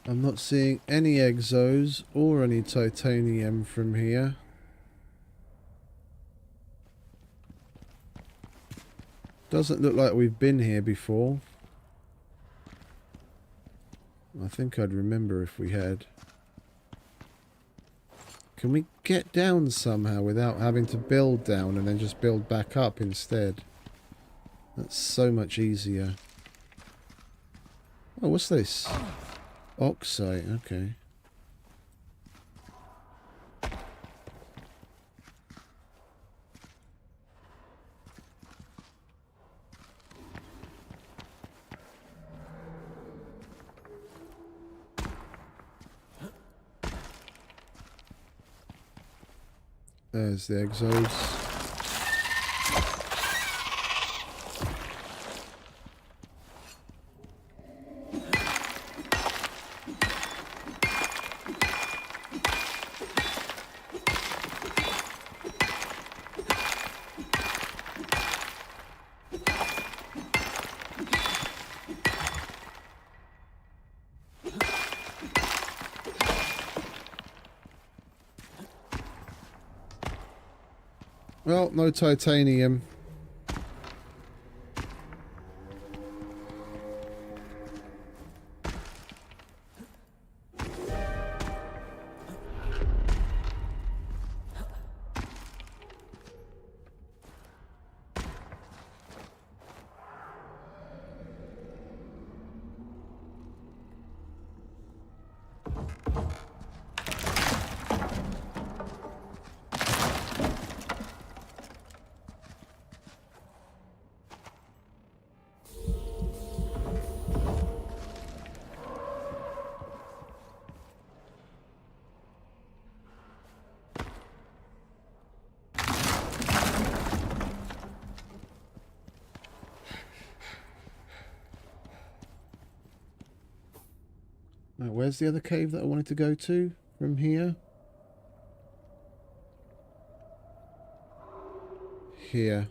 I'm not seeing any exos or any titanium from here. Doesn't look like we've been here before. I think I'd remember if we had. Can we get down somehow without having to build down and then just build back up instead? That's so much easier. Oh, what's this? Oxide, okay. There's the exos. Well, no titanium. Now, where's the other cave that I wanted to go to from here? Here.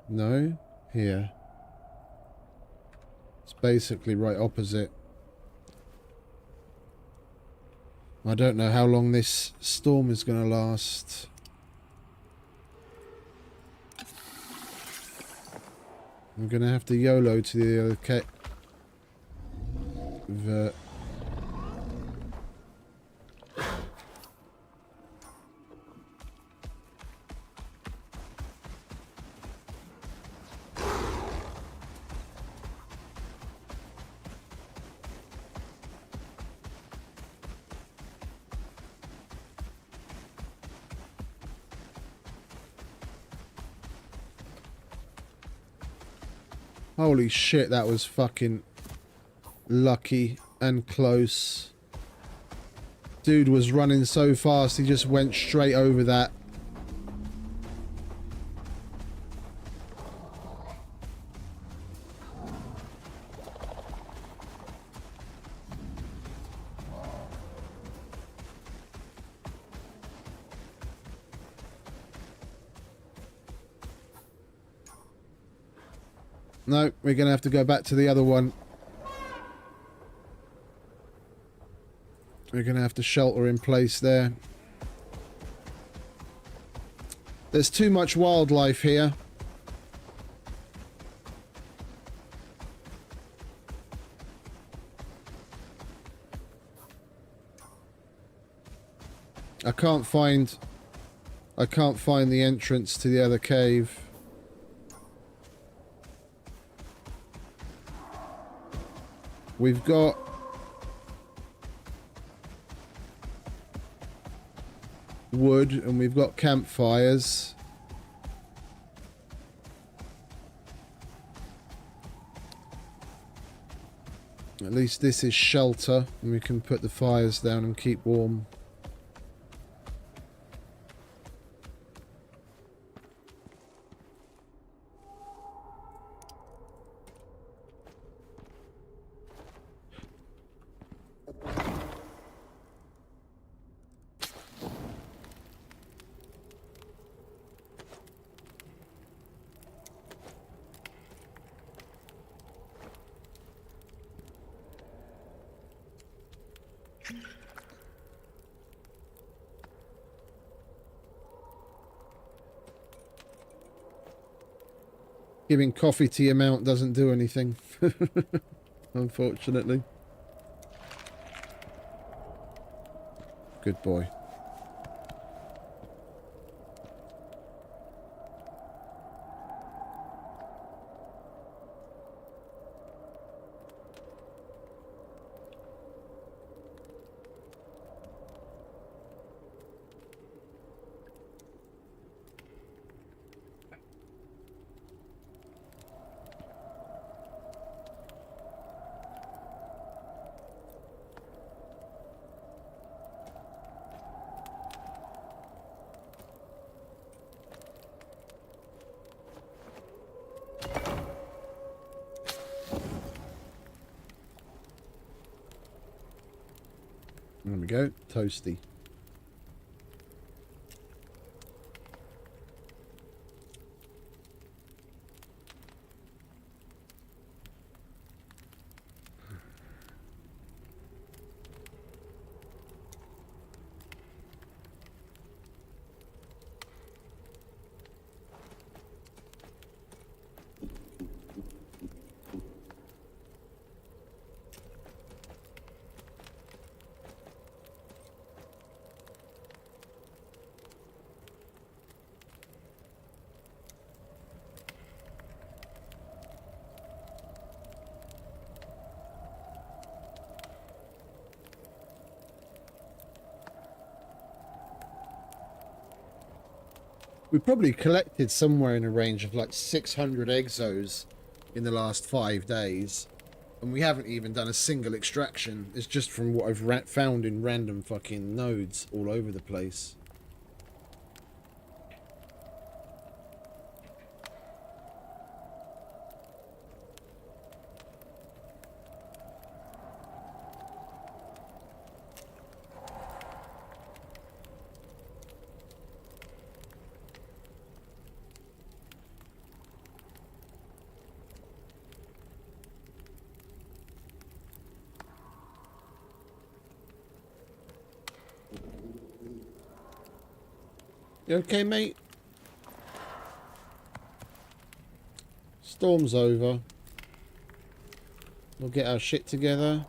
No? Here. It's basically right opposite. I don't know how long this storm is going to last. I'm going to have to YOLO to the other cave. Holy shit, that was fucking lucky and close. Dude was running so fast, he just went straight over that. No, we're going to have to go back to the other one. We're going to have to shelter in place there. There's too much wildlife here. I can't find the entrance to the other cave. We've got wood and we've got campfires. At least this is shelter and we can put the fires down and keep warm. Giving coffee to your mount doesn't do anything, unfortunately. Good boy. There we go, toasty. We probably collected somewhere in a range of like 600 exos in the last 5 days. And we haven't even done a single extraction. It's just from what I've found in random fucking nodes all over the place. You okay, mate? Storm's over. We'll get our shit together.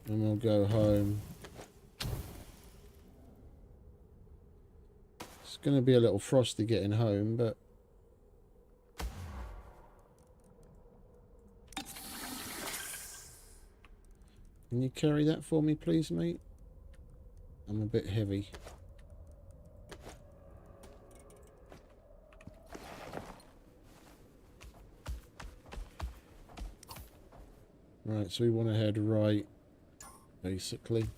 And we'll go home. It's going to be a little frosty getting home, but... Can you carry that for me, please, mate? I'm a bit heavy. Right, so we want to head right, basically.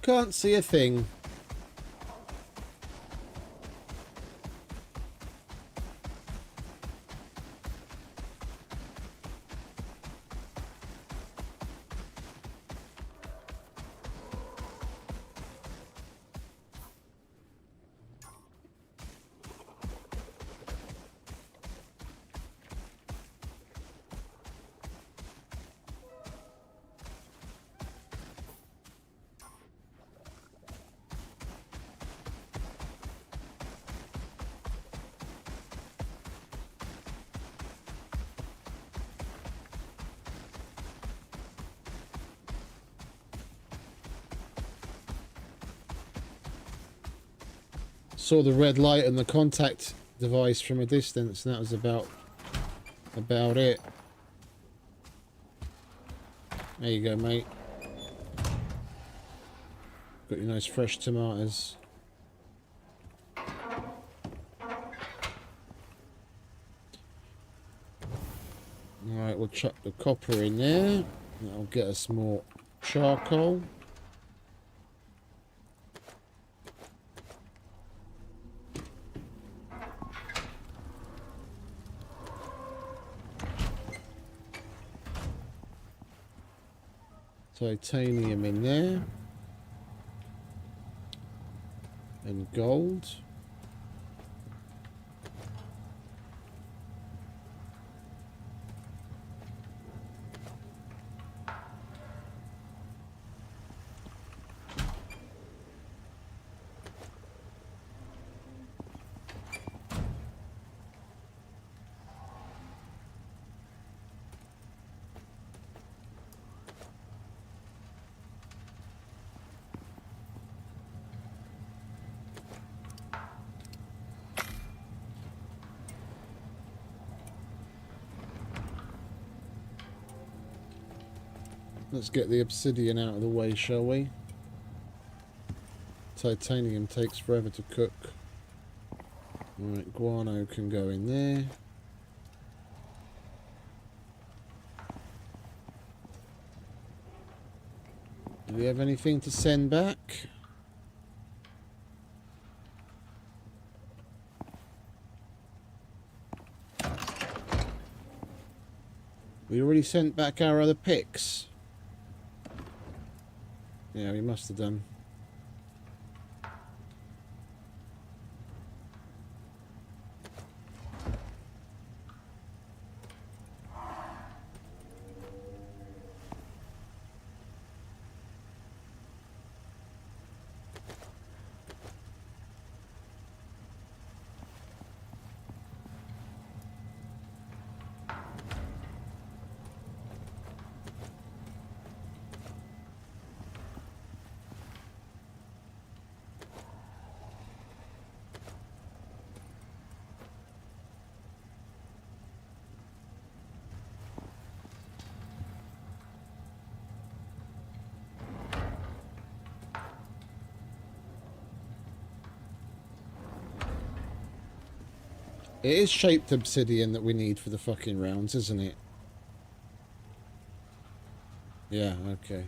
Can't see a thing. saw the red light and the contact device from a distance, and that was about it. There you go, mate. Got your nice fresh tomatoes. Alright, we'll chuck the copper in there. That'll get us more charcoal. Titanium in there. And gold. Let's get the obsidian out of the way, shall we? Titanium takes forever to cook. Alright, guano can go in there. Do we have anything to send back? We already sent back our other picks. Yeah, we must have done. It is shaped obsidian that we need for the fucking rounds, isn't it? Yeah, okay.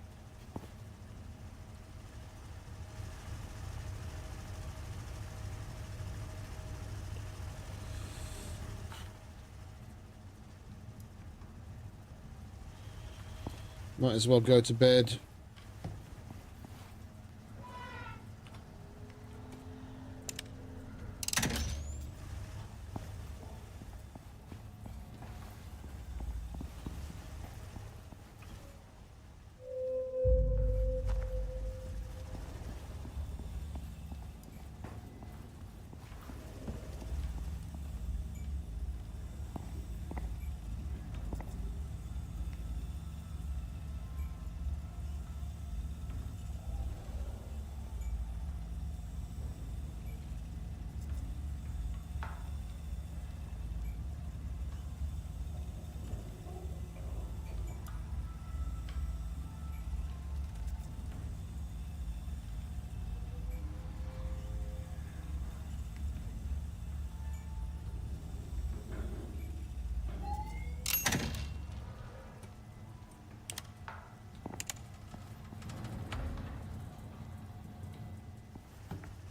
Might as well go to bed.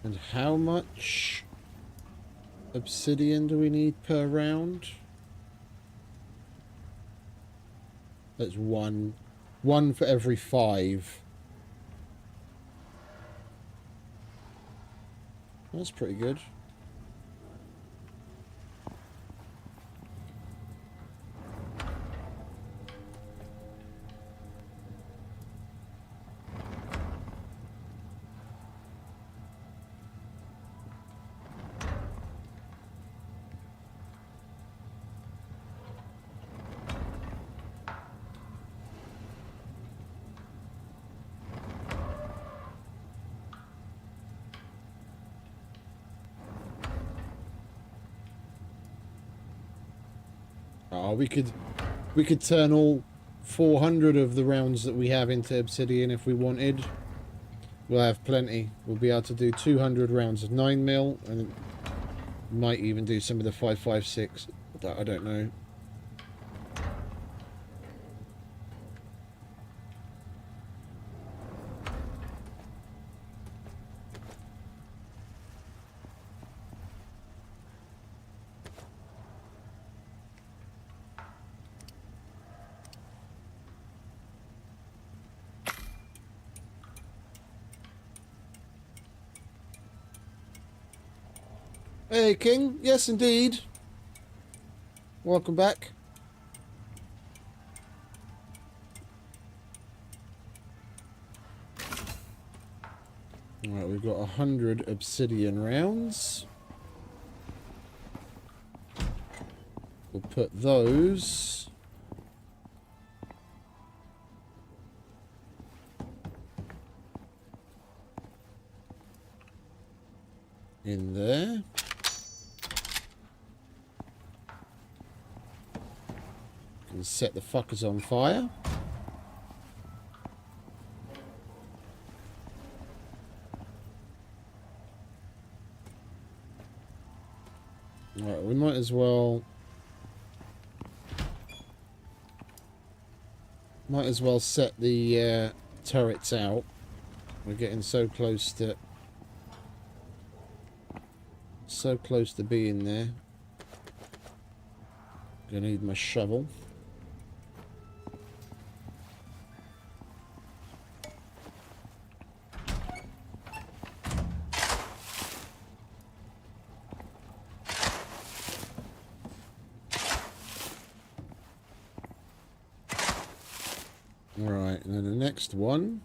And how much obsidian do we need per round? That's one. One for every 5. That's pretty good. Oh, we could turn all 400 of the rounds that we have into obsidian if we wanted. We'll have plenty. We'll be able to do 200 rounds of 9mm, and might even do some of the 5.56. I don't know. Hey, King. Yes, indeed. Welcome back. Alright, we've got 100 obsidian rounds. We'll put those in there. And set the fuckers on fire. Right, we might as well set the turrets out. We're getting so close to being there. Gonna need my shovel. Right, and then the next one.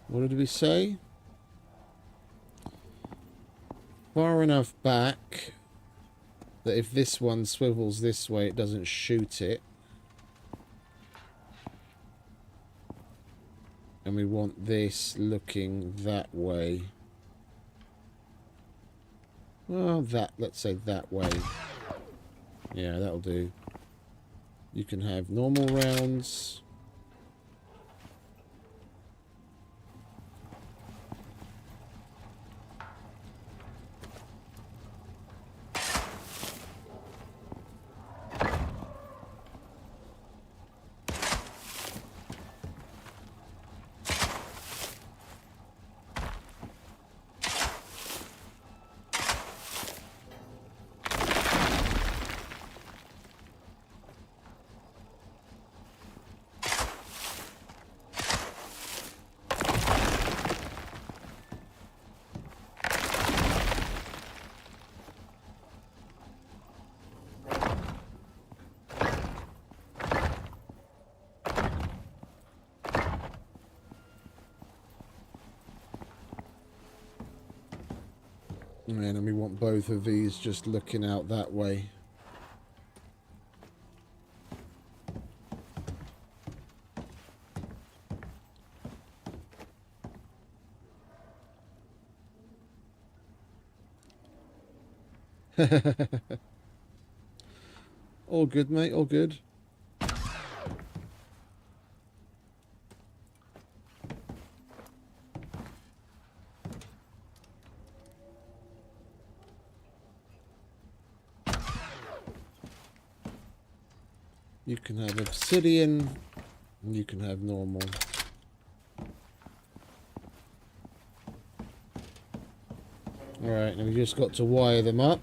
What did we say? Far enough back that if this one swivels this way, it doesn't shoot it. And we want this looking that way. Well, let's say that way. Yeah, that'll do. You can have normal rounds. And then we want both of these just looking out that way. All good, mate, all good. You can have obsidian, and you can have normal. Alright, now we just got to wire them up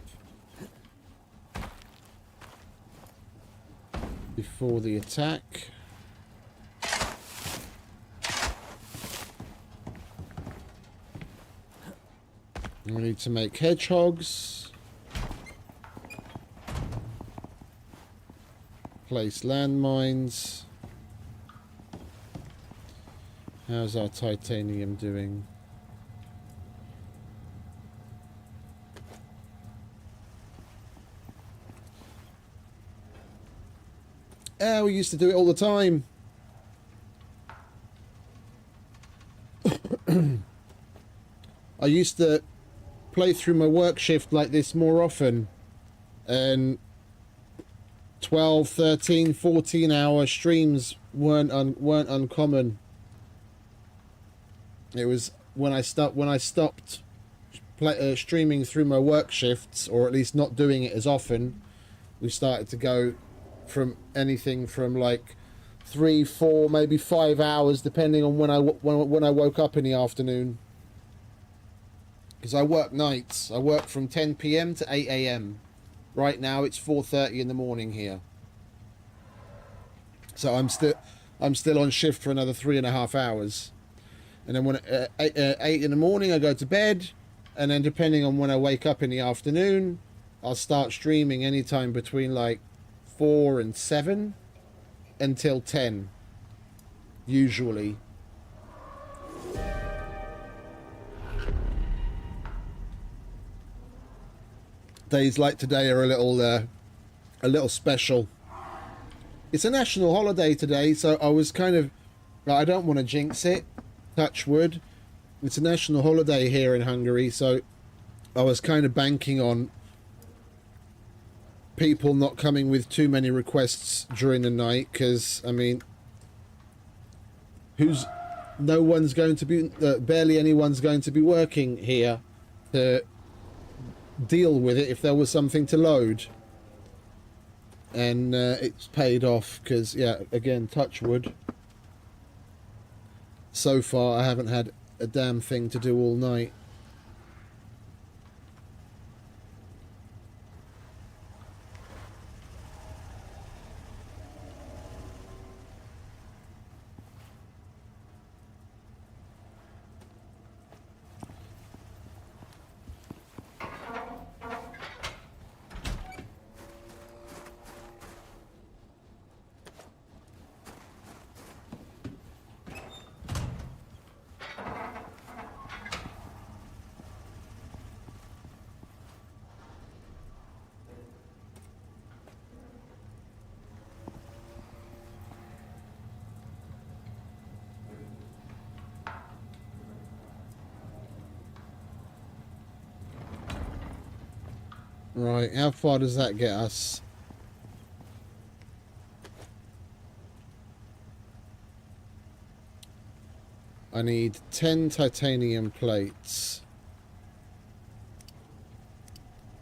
before the attack. We need to make hedgehogs. Place landmines. How's our titanium doing? We used to do it all the time. I used to play through my work shift like this more often, and 12, 13, 14-hour streams weren't uncommon. It was when I stopped streaming through my work shifts, or at least not doing it as often. We started to go from anything from like 3, 4, maybe 5 hours, depending on when I woke up in the afternoon. Because I work nights. I work from 10 p.m. to 8 a.m. Right now it's 4:30 in the morning here. So I'm still on shift for another 3.5 hours. And then when 8 in the morning I go to bed, and then depending on when I wake up in the afternoon, I'll start streaming anytime between like 4 and 7 until 10 usually. Days like today are a little special. It's a national holiday today, so I was kind of, I don't want to jinx it, touch wood. It's a national holiday here in Hungary, so I was kind of banking on people not coming with too many requests during the night, because I mean, no one's going to be, barely anyone's going to be working here to deal with it if there was something to load. And it's paid off, because yeah, again, touch wood, so far I haven't had a damn thing to do all night. Right, how far does that get us? I need 10 titanium plates.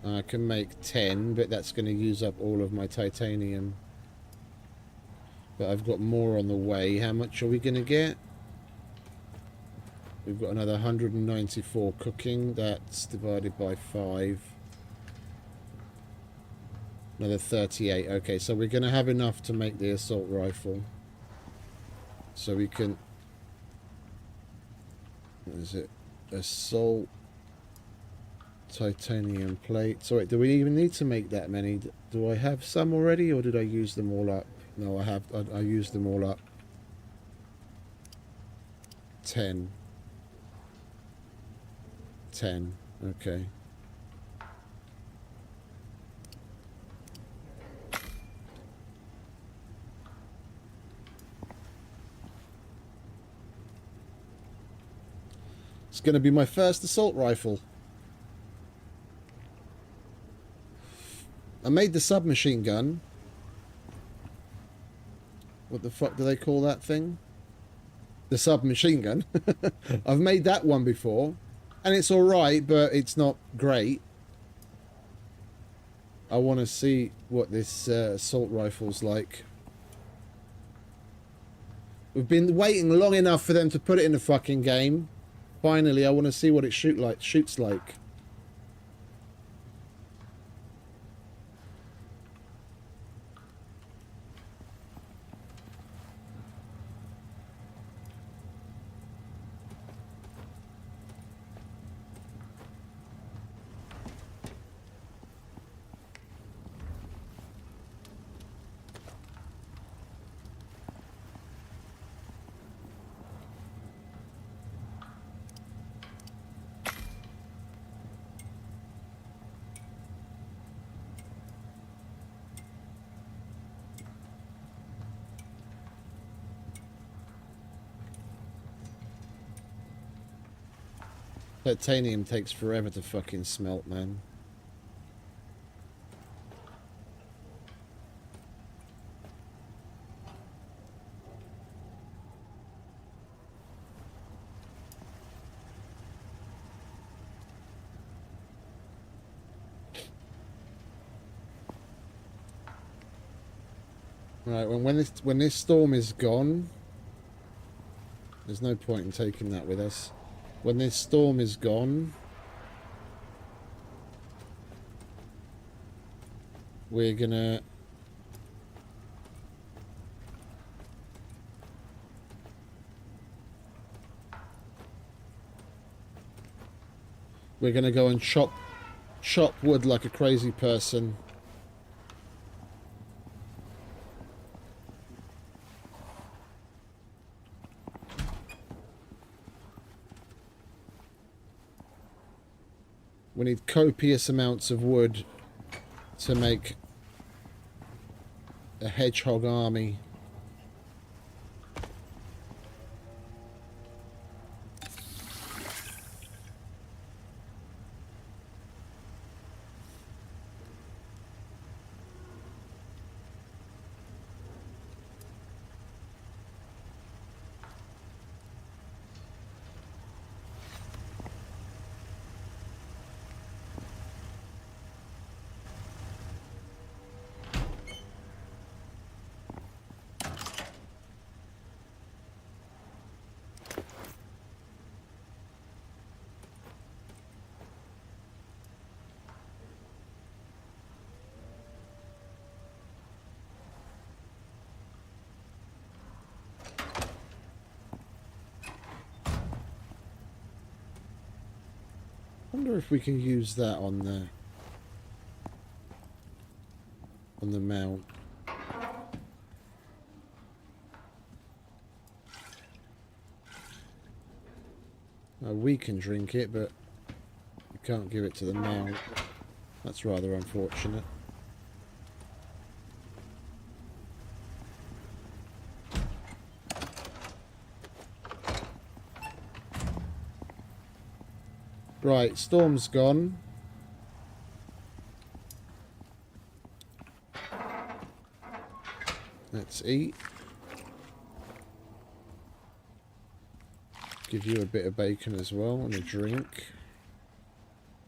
I can make 10, but that's going to use up all of my titanium. But I've got more on the way. How much are we going to get? We've got another 194 cooking. That's divided by 5. Another 38. Okay, so we're going to have enough to make the assault rifle. So we can... What is it? Assault titanium plate. So wait, do we even need to make that many? Do I have some already, or did I use them all up? No, I have. I used them all up. 10. 10. Okay. It's going to be my first assault rifle. I made the submachine gun. What the fuck do they call that thing? The submachine gun. I've made that one before, and it's alright, but it's not great. I want to see what this assault rifle's like. We've been waiting long enough for them to put it in the fucking game. Finally, I want to see what it shoots like. Titanium takes forever to fucking smelt, man. Right, when this storm is gone, there's no point in taking that with us. When this storm is gone, we're gonna go and chop wood like a crazy person. We need copious amounts of wood to make a hedgehog army. I wonder if we can use that on the mount. We can drink it, but we can't give it to the mount. That's rather unfortunate. Right, storm's gone. Let's eat. Give you a bit of bacon as well and a drink.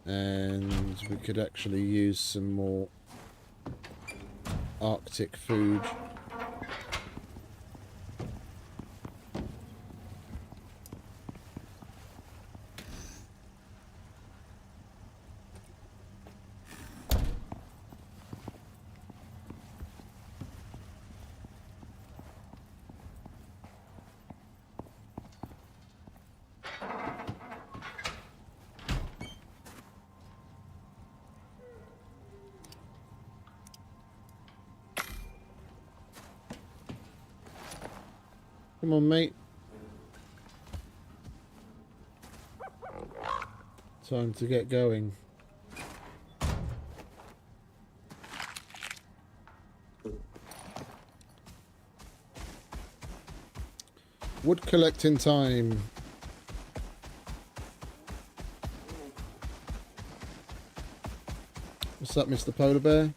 And we could actually use some more Arctic food. Come on, mate. Time to get going. Wood collecting time. What's up, Mr. Polar Bear?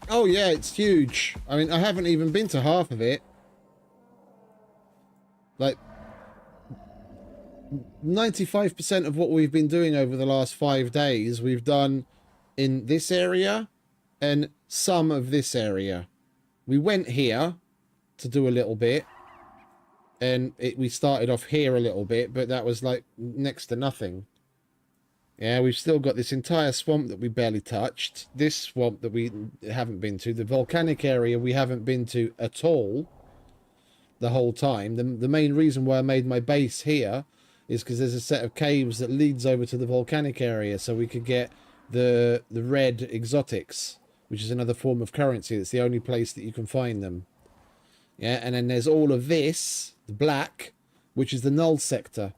Oh yeah, it's huge. I mean, I haven't even been to half of it. Like, 95% of what we've been doing over the last 5 days, we've done in this area and some of this area. We went here to do a little bit, and we started off here a little bit, but that was like next to nothing. Yeah, we've still got this entire swamp that we barely touched. This swamp that we haven't been to. The volcanic area we haven't been to at all the whole time. The main reason why I made my base here is because there's a set of caves that leads over to the volcanic area, so we could get the red exotics which is another form of currency. It's the only place that you can find them. Yeah, and then there's all of this, the black, which is the null sector.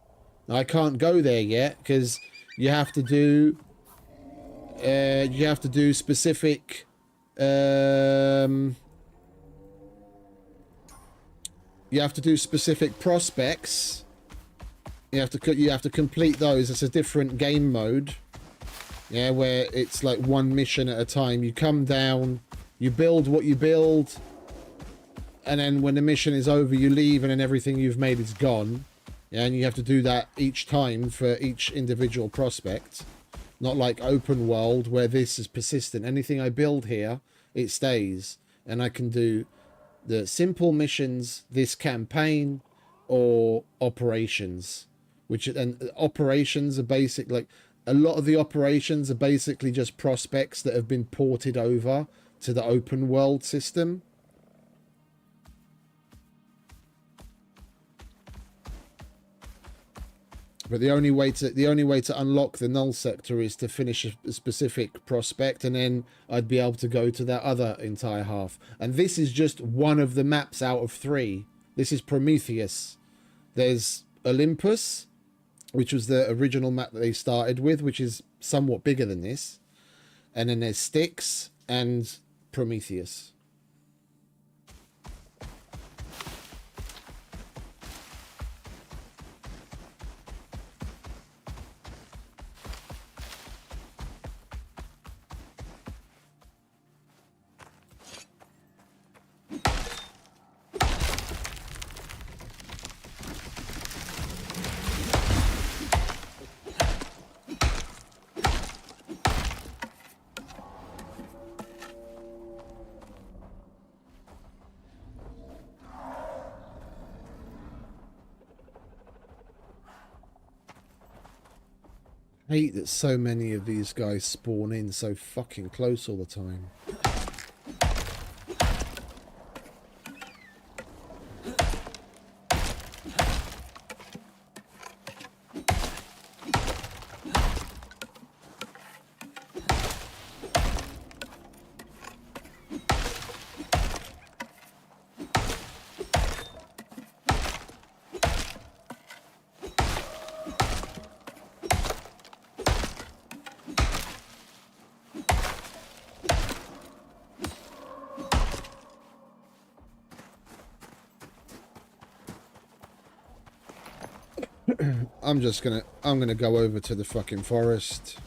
Now, I can't go there yet because you have to do specific prospects. You have to complete those. It's a different game mode. Yeah, where it's like one mission at a time. You come down, you build what you build, and then when the mission is over, you leave, and then everything you've made is gone. Yeah, and you have to do that each time for each individual prospect. Not like open world, where this is persistent. Anything I build here, it stays. And I can do the simple missions, this campaign, or operations. And operations are basic, like, a lot of the operations are basically just prospects that have been ported over to the open world system. But the only way to unlock the null sector is to finish a specific prospect, and then I'd be able to go to that other entire half. And this is just one of the maps out of 3. This is Prometheus. There's Olympus, which was the original map that they started with, which is somewhat bigger than this. And then there's Styx and Prometheus. I hate that so many of these guys spawn in so fucking close all the time. I'm gonna go over to the fucking forest.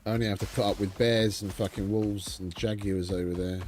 I only have to put up with bears and fucking wolves and jaguars over there.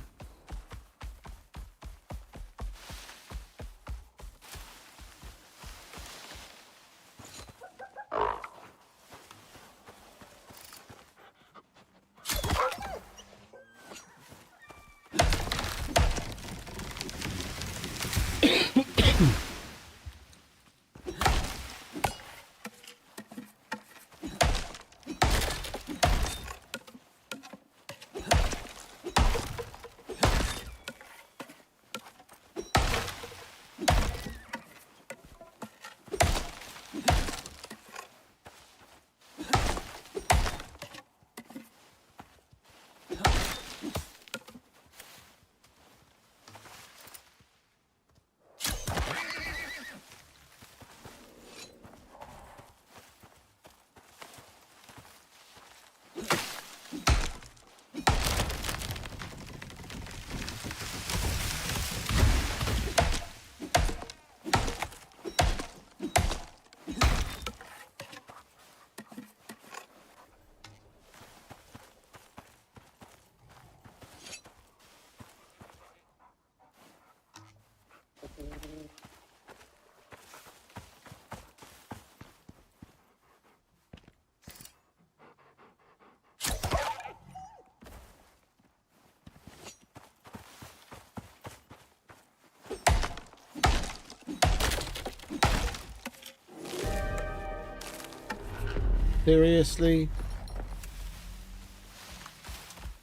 Seriously?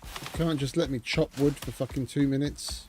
You can't just let me chop wood for fucking 2 minutes?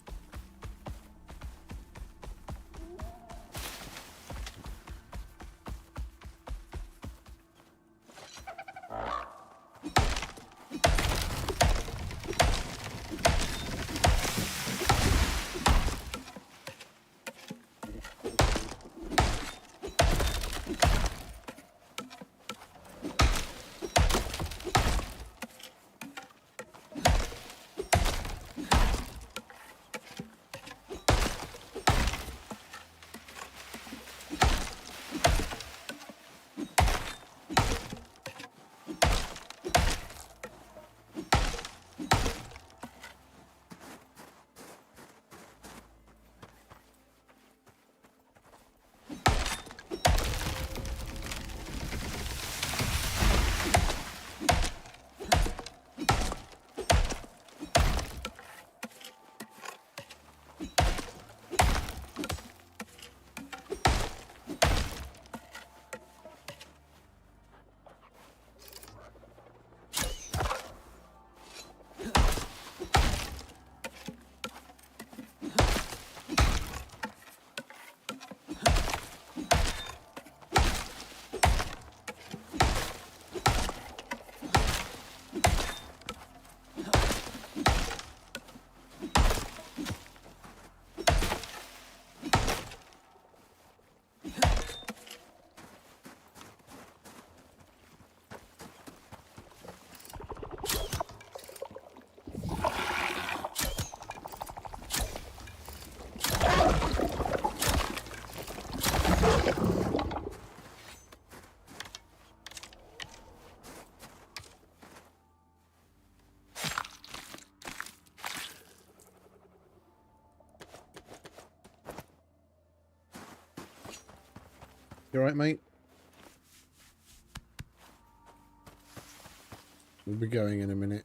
You alright, mate? We'll be going in a minute.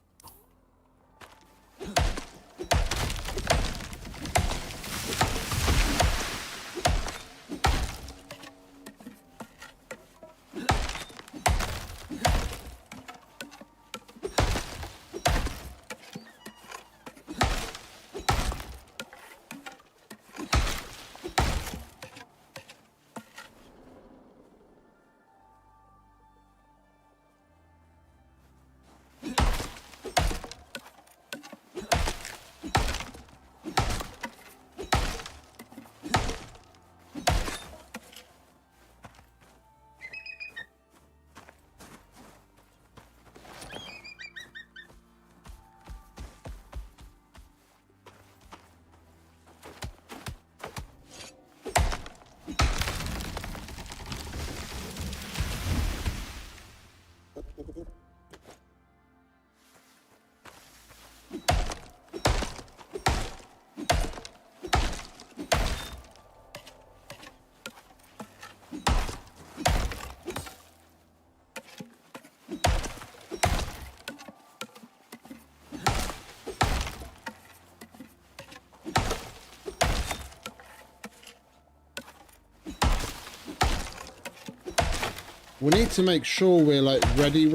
We need to make sure we're like ready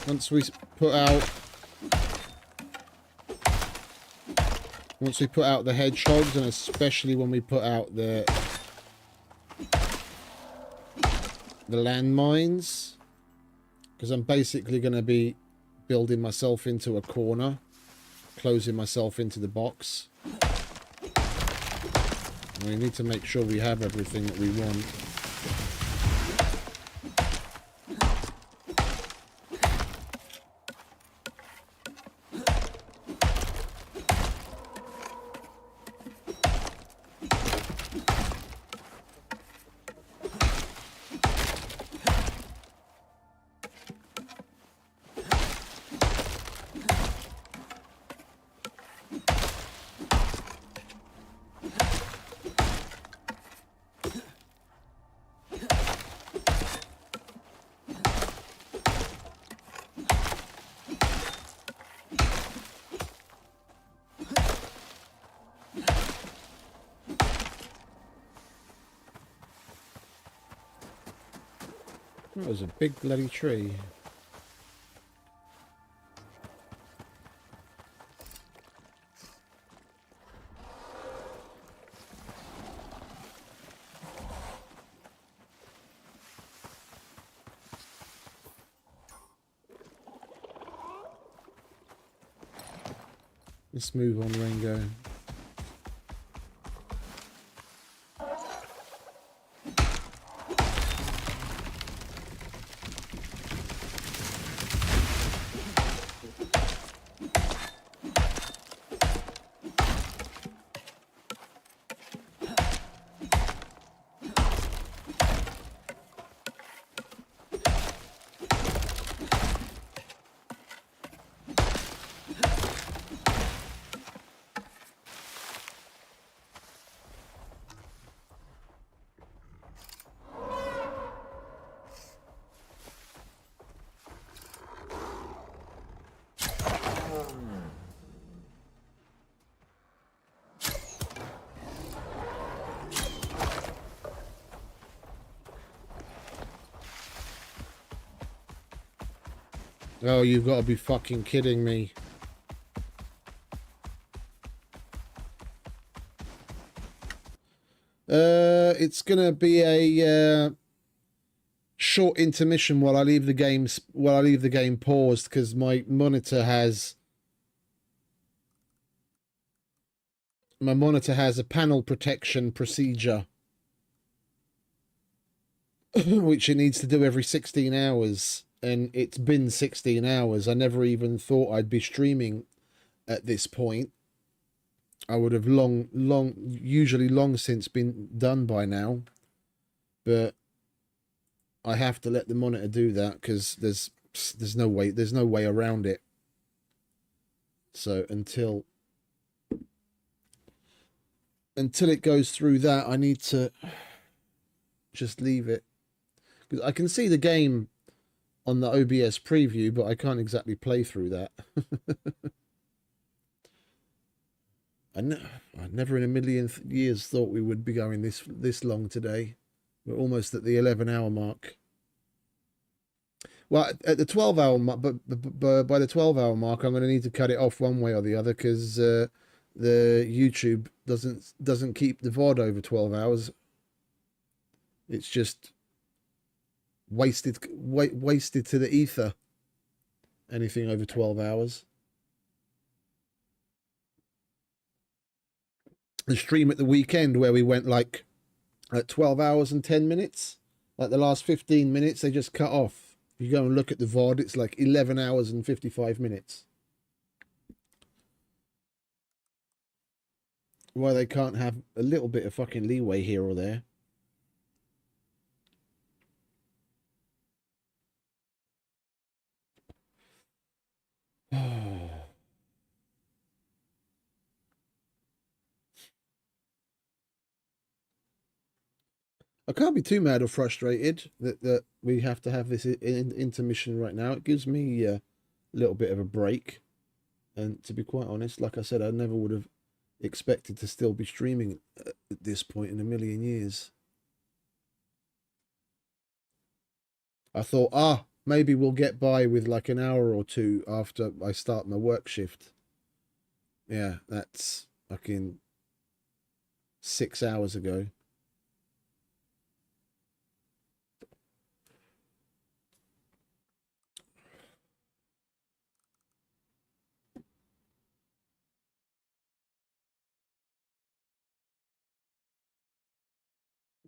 once we put out the hedgehogs, and especially when we put out the landmines, because I'm basically going to be building myself into a corner, closing myself into the box. And we need to make sure we have everything that we want. That was a big bloody tree. Let's move on, Ringo. Oh, you've got to be fucking kidding me. It's gonna be a short intermission while I leave the game paused, because my monitor has a panel protection procedure which it needs to do every 16 hours, and it's been 16 hours. I never even thought I'd be streaming at this point. I would have usually long since been done by now, but I have to let the monitor do that because there's no way around it. So until it goes through that, I need to just leave it 'Cause I can see the game on the OBS preview, but I can't exactly play through that. I never in a million years thought we would be going this long today. We're almost at the 11-hour mark. Well, at the 12-hour mark, but by the 12-hour mark, I'm going to need to cut it off one way or the other because the YouTube doesn't keep the VOD over 12 hours. It's just wasted to the ether. Anything over 12 hours. The stream at the weekend where we went like at 12 hours and 10 minutes, like the last 15 minutes, they just cut off. If you go and look at the VOD, it's like 11 hours and 55 minutes. Why they can't have a little bit of fucking leeway here or there. I can't be too mad or frustrated that we have to have this intermission right now. It gives me a little bit of a break. And to be quite honest, like I said, I never would have expected to still be streaming at this point in a million years. I thought, maybe we'll get by with like an hour or two after I start my work shift. Yeah, that's fucking 6 hours ago.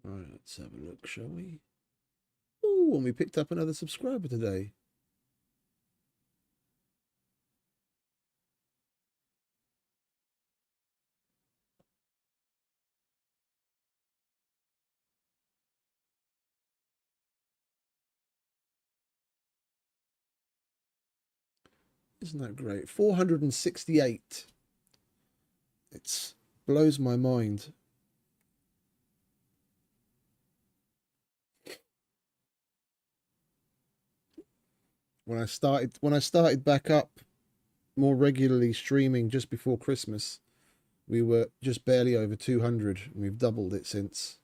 All right, let's have a look, shall we? Ooh, and we picked up another subscriber today. Isn't that great? 468. It blows my mind. When I started back up more regularly streaming just before Christmas, we were just barely over 200, and we've doubled it since.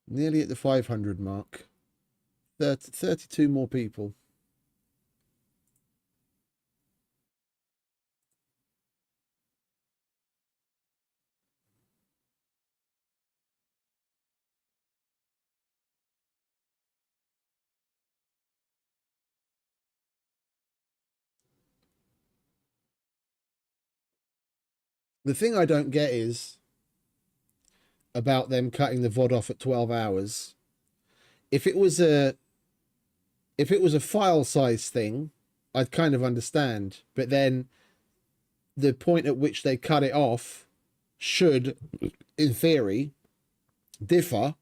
Nearly at the 500 mark. 32 more people. The thing I don't get is about them cutting the VOD off at 12 hours. If it was a file size thing, I'd kind of understand. But then the point at which they cut it off should, in theory, differ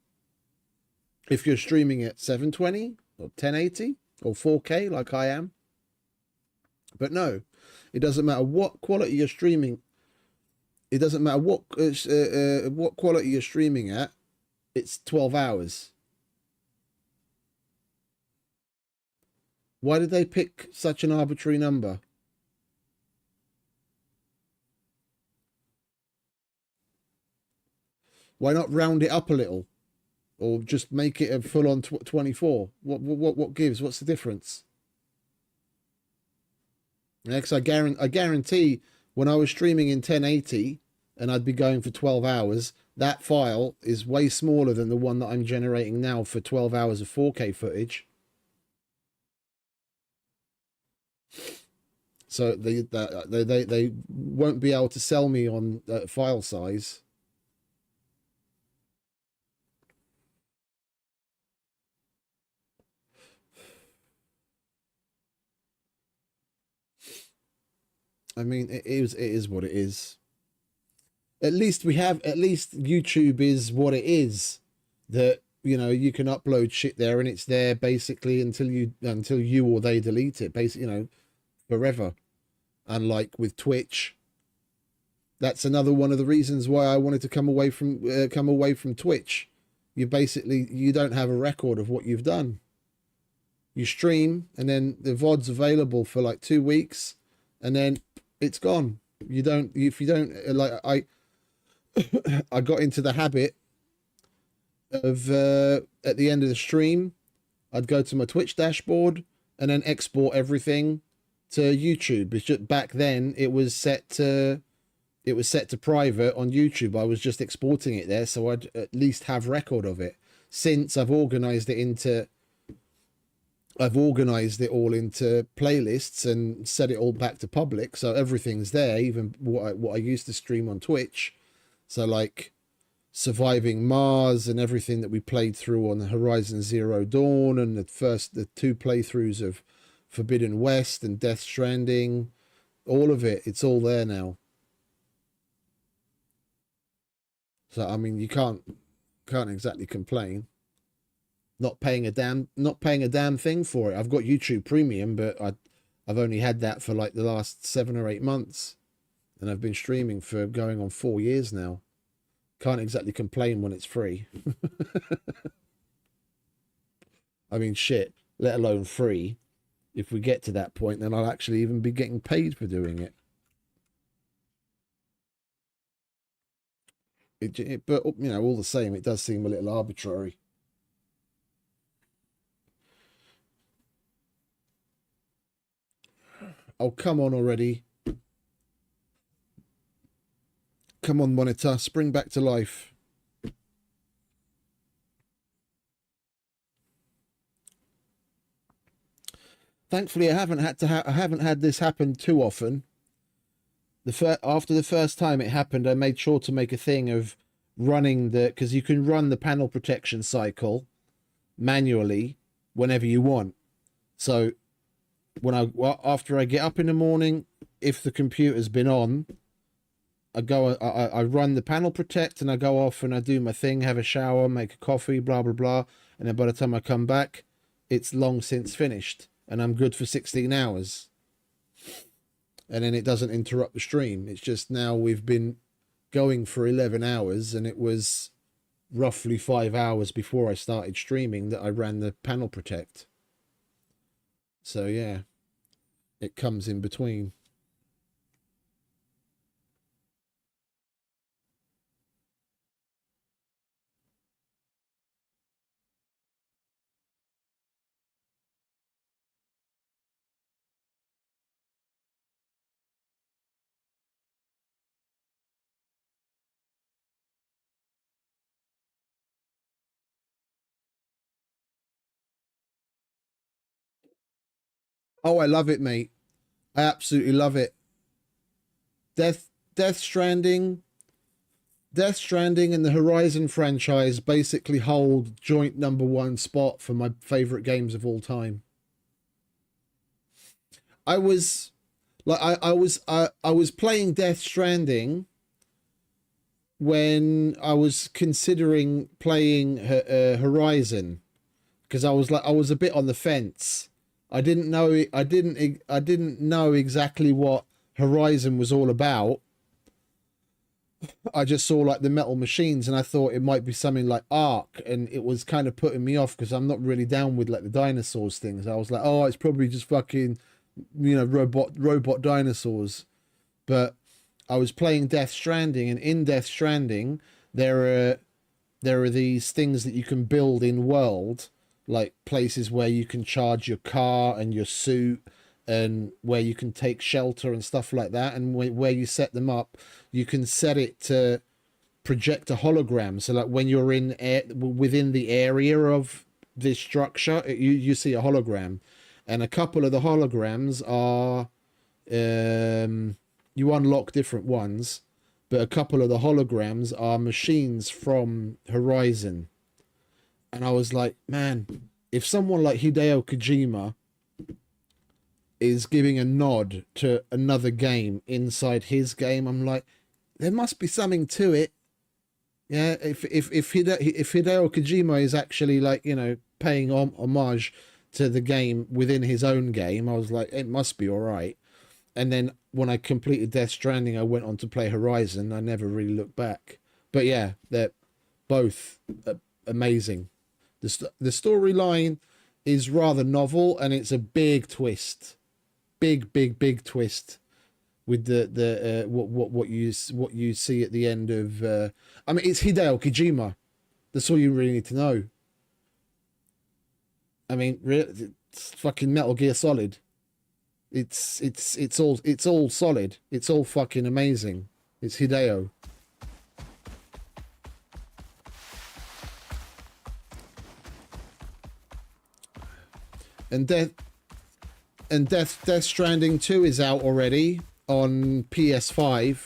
if you're streaming at 720 or 1080 or 4K like I am. But no, it doesn't matter what quality you're streaming. It doesn't matter what quality you're streaming at. It's 12 hours. Why did they pick such an arbitrary number? Why not round it up a little, or just make it a full-on 24? What gives? What's the difference? Because I guarantee when I was streaming in 1080 and I'd be going for 12 hours, that file is way smaller than the one that I'm generating now for 12 hours of 4K footage. So they won't be able to sell me on file size. I mean, it is what it is. At least YouTube is what it is. That, you know, you can upload shit there and it's there basically until you or they delete it, basically, you know, forever. Unlike with Twitch, That's another one of the reasons why I wanted to come away from Twitch. You don't have a record of what you've done. You stream, and then the VOD's available for like 2 weeks, and then it's gone. If you don't, like, I got into the habit of, at the end of the stream, I'd go to my Twitch dashboard and then export everything to YouTube. It's just, back then it was set to private on YouTube. I was just exporting it there, so I'd at least have record of it. Since I've organized it all into playlists and set it all back to public, so everything's there, even what I used to stream on Twitch. So like Surviving Mars and everything that we played through on the Horizon Zero Dawn, and the 2 playthroughs of Forbidden West and Death Stranding, all of it, it's all there now. So I mean, you can't exactly complain. Not paying a damn thing for it. I've got YouTube Premium, but I've only had that for like the last 7 or 8 months, and I've been streaming for going on 4 years now. Can't exactly complain when it's free. I mean, shit, let alone free. If we get to that point, then I'll actually even be getting paid for doing it. But you know, all the same, it does seem a little arbitrary. Oh, come on already. Come on, monitor, spring back to life. Thankfully, I haven't had this happen too often. After the first time it happened, I made sure to make a thing of running because you can run the panel protection cycle manually whenever you want. So after I get up in the morning, if the computer's been on, I run the panel protect, and I go off and I do my thing, have a shower, make a coffee, blah blah blah, and then by the time I come back, it's long since finished, and I'm good for 16 hours. And then it doesn't interrupt the stream. It's just now we've been going for 11 hours, and it was roughly 5 hours before I started streaming that I ran the panel protect. So yeah, it comes in between. Oh, I love it, mate. I absolutely love it. Death Stranding and the Horizon franchise basically hold joint #1 spot for my favorite games of all time. I was playing Death Stranding when I was considering playing Horizon, because I was a bit on the fence. I didn't know exactly what Horizon was all about. I just saw like the metal machines, and I thought it might be something like Ark, and it was kind of putting me off because I'm not really down with like the dinosaurs things. I was like, oh, it's probably just fucking, you know, robot dinosaurs. But I was playing Death Stranding, and in Death Stranding there are these things that you can build in world, like places where you can charge your car and your suit, and where you can take shelter and stuff like that. And where you set them up, you can set it to project a hologram. So like when you're within the area of this structure, you see a hologram, and a couple of the holograms are you unlock different ones, but a couple of the holograms are machines from Horizon. And I was like, man, if someone like Hideo Kojima is giving a nod to another game inside his game, I'm like, there must be something to it. Yeah, if Hideo Kojima is actually, like, you know, paying homage to the game within his own game, I was like, it must be all right. And then when I completed Death Stranding, I went on to play Horizon. I never really looked back. But yeah, they're both amazing. The storyline is rather novel, and it's a big twist, big twist with the what you see at the end of. I mean, it's Hideo Kojima. That's all you really need to know. I mean, it's fucking Metal Gear Solid. It's all solid. It's all fucking amazing. It's Hideo. And Death Stranding 2 is out already on PS5.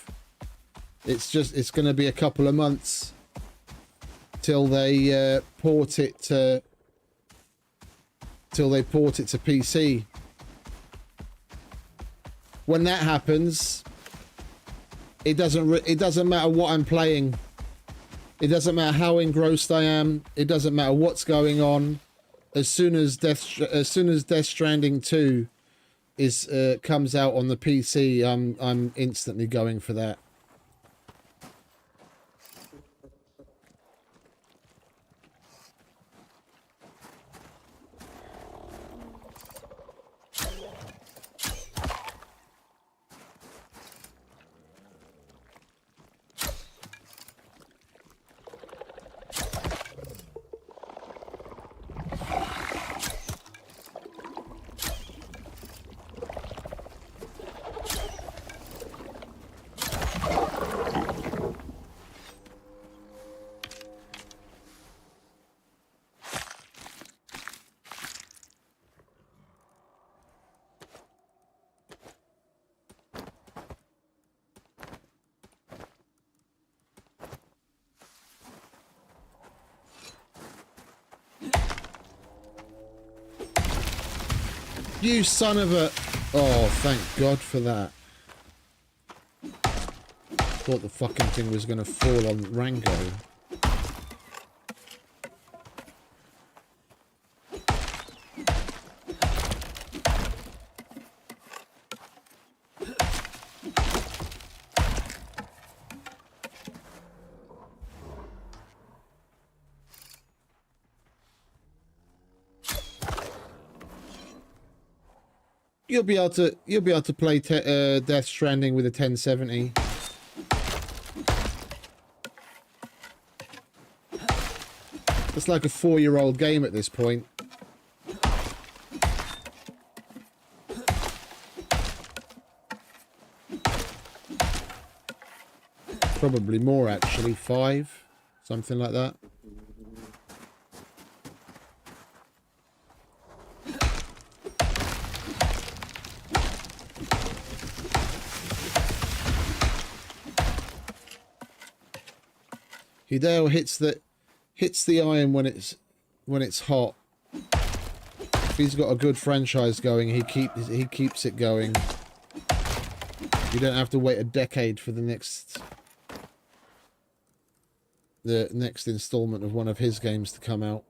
It's going to be a couple of months till they port it to PC. When that happens, it doesn't matter what I'm playing. It doesn't matter how engrossed I am. It doesn't matter what's going on. As soon as Death Stranding 2 comes out on the PC, I'm instantly going for that. You son of a... Oh, thank God for that. Thought the fucking thing was going to fall on Rango. You'll be able to play Death Stranding with a 1070. It's like a 4-year-old game at this point. Probably more actually, 5, something like that. Hideo hits the iron when it's hot. If he's got a good franchise going, he keeps it going. You don't have to wait a decade for the next installment of one of his games to come out.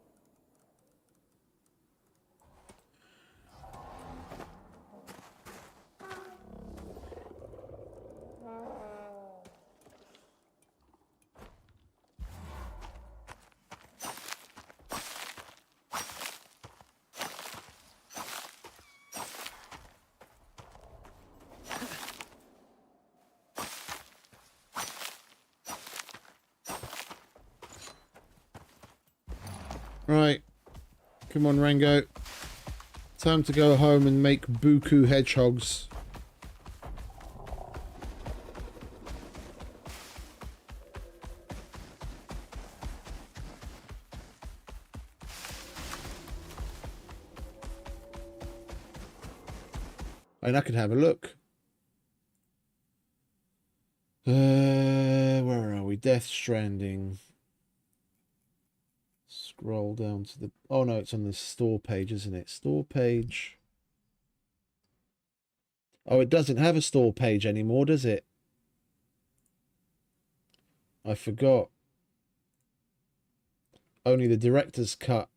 Right, come on Rango, time to go home and make buku hedgehogs. And I could have a look. Where are we? Death Stranding. Scroll down to the... Oh no, it's on the store page, isn't it? Store page. Oh, it doesn't have a store page anymore, does it? I forgot. Only the director's cut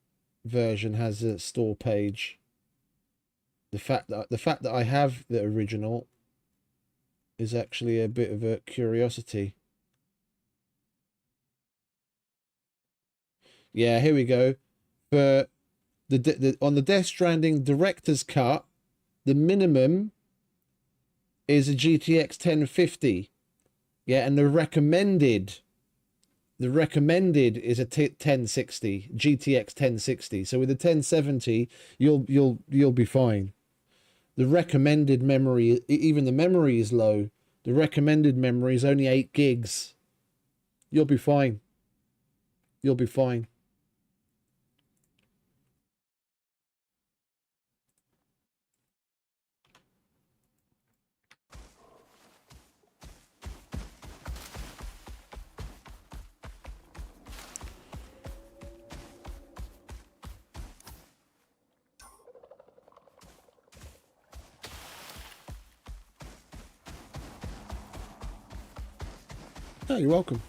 version has a store page. The fact that I have the original is actually a bit of a curiosity. Yeah, here we go. For on the Death Stranding director's cut, the minimum is a GTX 1050. Yeah, and the recommended is a 1060, GTX 1060. So with the 1070, you'll be fine. The recommended memory, even the memory is low. The recommended memory is only 8 gigs. You'll be fine. You'll be fine. Oh, you're welcome.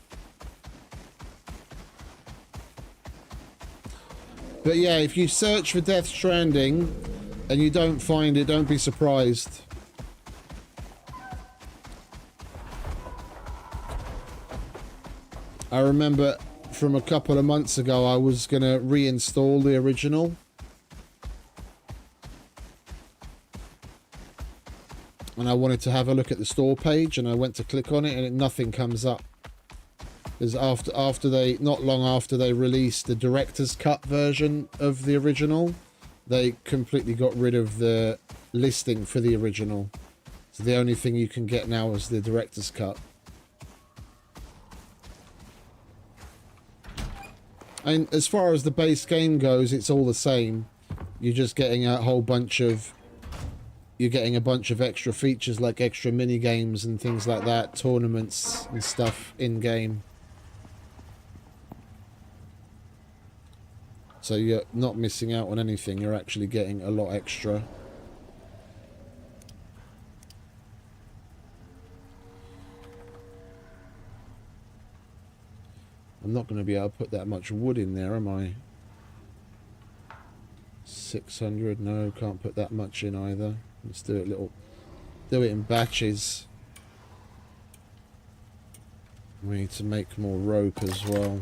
But yeah, if you search for Death Stranding and you don't find it, don't be surprised. I remember from a couple of months ago, I was going to reinstall the original. And I wanted to have a look at the store page, and I went to click on it and nothing comes up. Is after they, not long after they released the director's cut version of the original, they completely got rid of the listing for the original. So the only thing you can get now is the director's cut. And as far as the base game goes, it's all the same. You're just getting a whole bunch of, you're getting a bunch of extra features like extra mini games and things like that, tournaments and stuff in game. So you're not missing out on anything, you're actually getting a lot extra. I'm not going to be able to put that much wood in there, am I? 600, no, can't put that much in either. Let's do it in batches. We need to make more rope as well.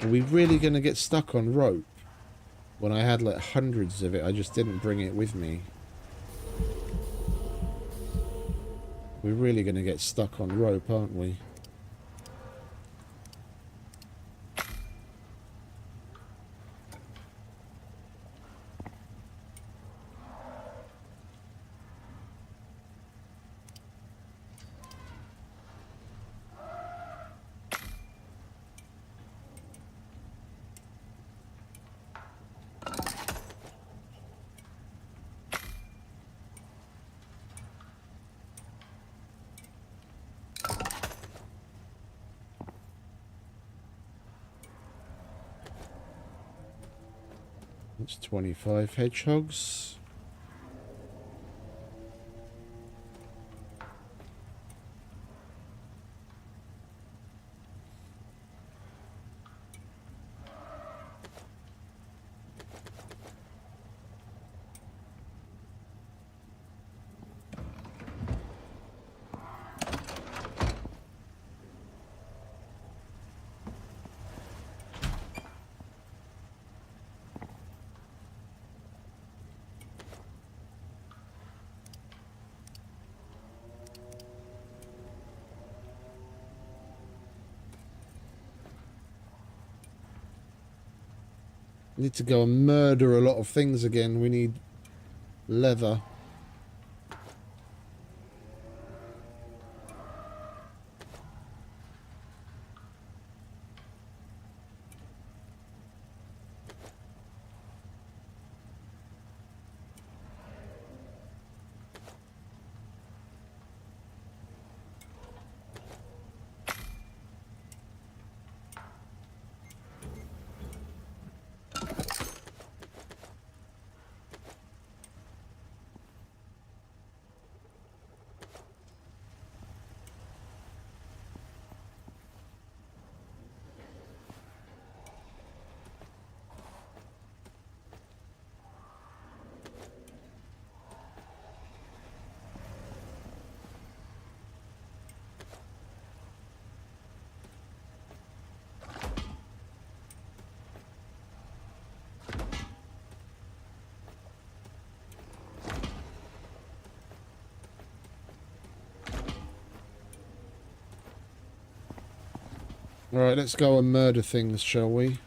Are we really going to get stuck on rope? When I had like hundreds of it, I just didn't bring it with me. We're really going to get stuck on rope, aren't we? That's 25 hedgehogs. Need to go and murder a lot of things again. We need leather. Alright, let's go and murder things, shall we?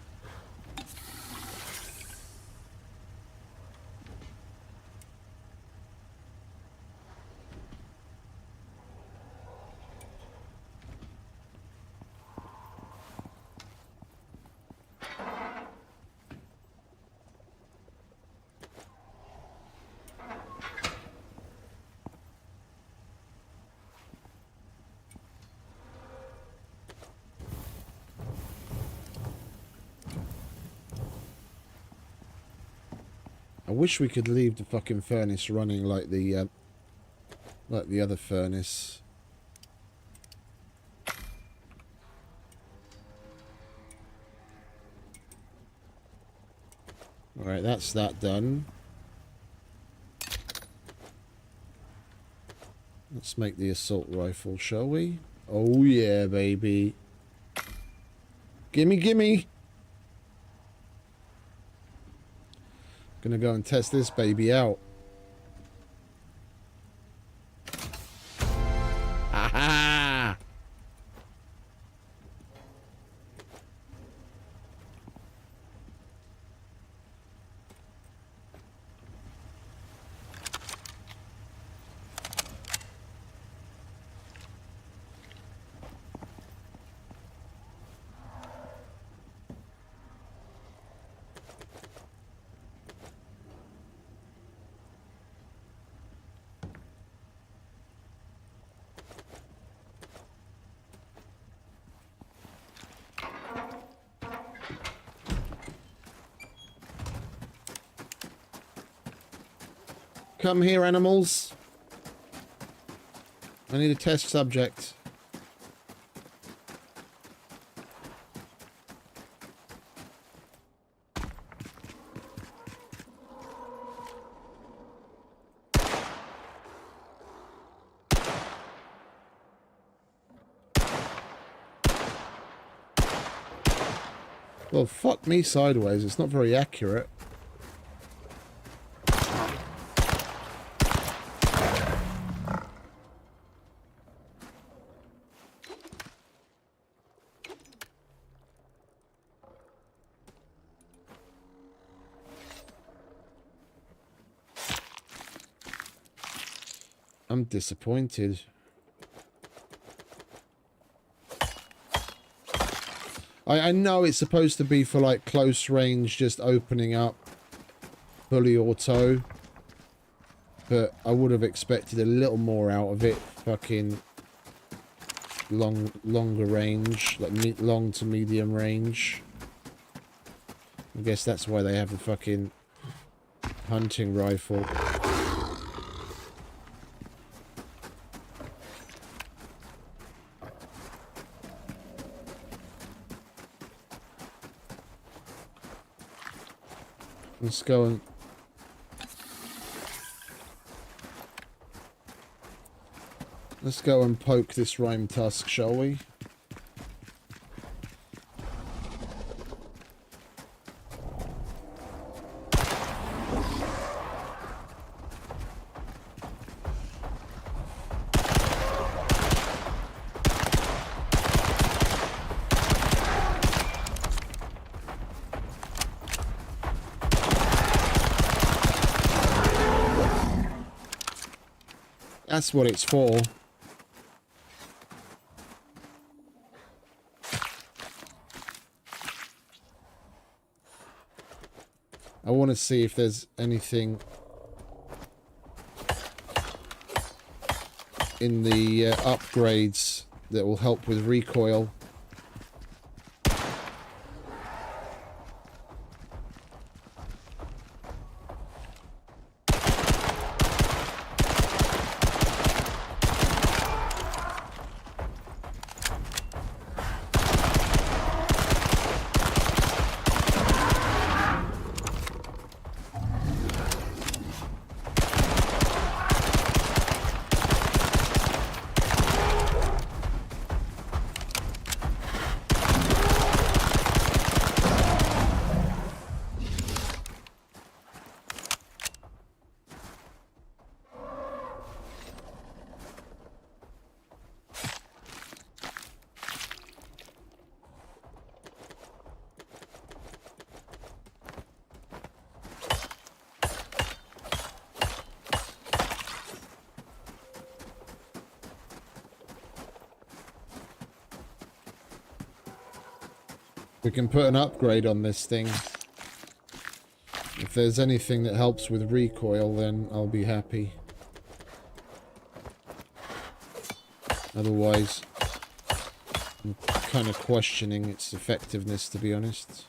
I wish we could leave the fucking furnace running like the other furnace. Alright, that's that done. Let's make the assault rifle, shall we? Oh yeah, baby. Gimme, gimme! Gonna go and test this baby out. Aha! Come here, animals. I need a test subject. Well, fuck me sideways. It's not very accurate. I'm disappointed. I know it's supposed to be for like close range, just opening up fully auto, but I would have expected a little more out of it. Fucking longer range, like long to medium range. I guess that's why they have the fucking hunting rifle. Let's go and poke this rhyme tusk, shall we? That's what it's for. I want to see if there's anything in the upgrades that will help with recoil. We can put an upgrade on this thing. If there's anything that helps with recoil, then I'll be happy. Otherwise, I'm kind of questioning its effectiveness, to be honest.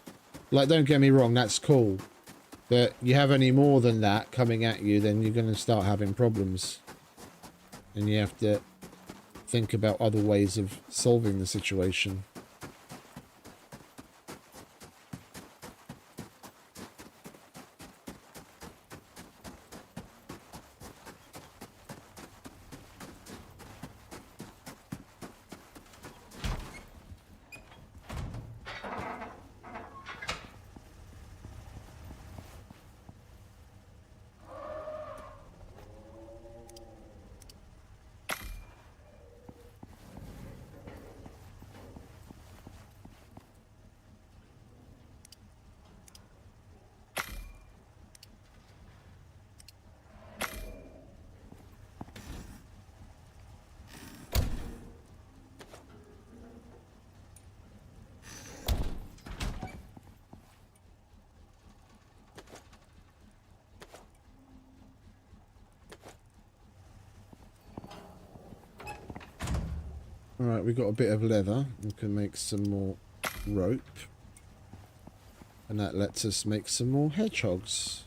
Like, don't get me wrong, that's cool. But you have any more than that coming at you, then you're going to start having problems. And you have to think about other ways of solving the situation. Alright, we got a bit of leather. We can make some more rope. And that lets us make some more hedgehogs.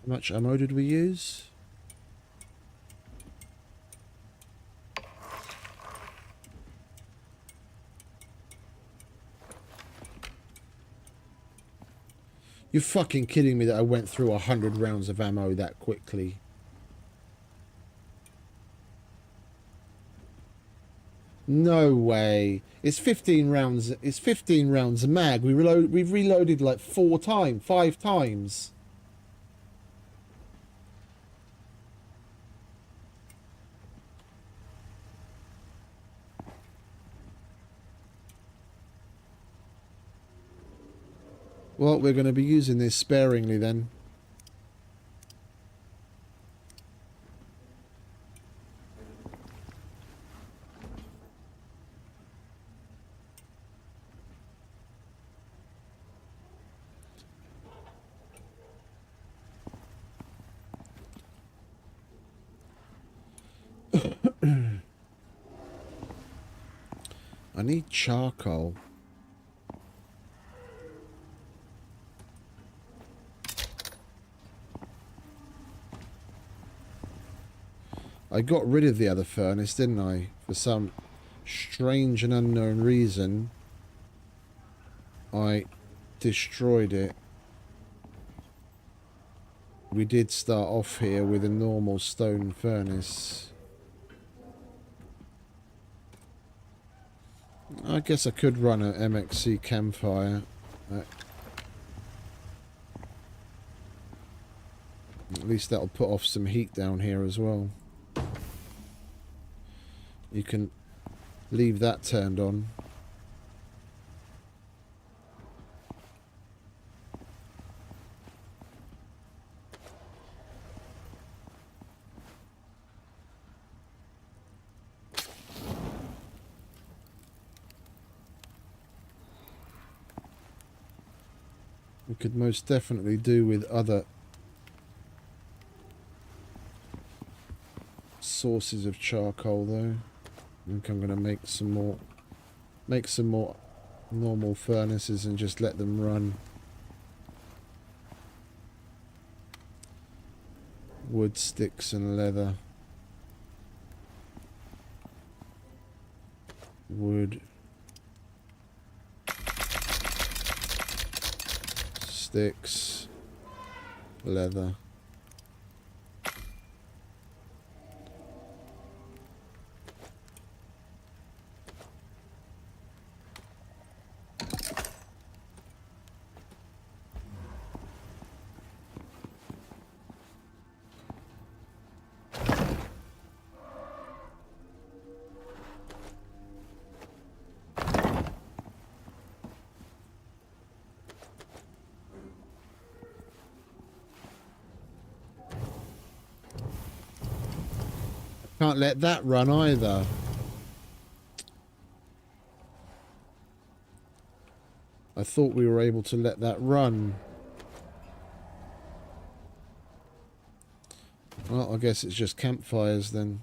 How much ammo did we use? You're fucking kidding me that I went through 100 rounds of ammo that quickly. No way. It's 15 rounds. It's 15 rounds a mag. We've reloaded like 5 times. Well, we're going to be using this sparingly then. I need charcoal. I got rid of the other furnace, didn't I? For some strange and unknown reason, I destroyed it. We did start off here with a normal stone furnace. I guess I could run an MXC campfire. At least that'll put off some heat down here as well. You can leave that turned on. We could most definitely do with other sources of charcoal though. I think I'm going to make some more make some more normal furnaces and just let them run. Wood, sticks and leather. Wood. Sticks. Leather. Can't let that run either. I thought we were able to let that run. Well, I guess it's just campfires then.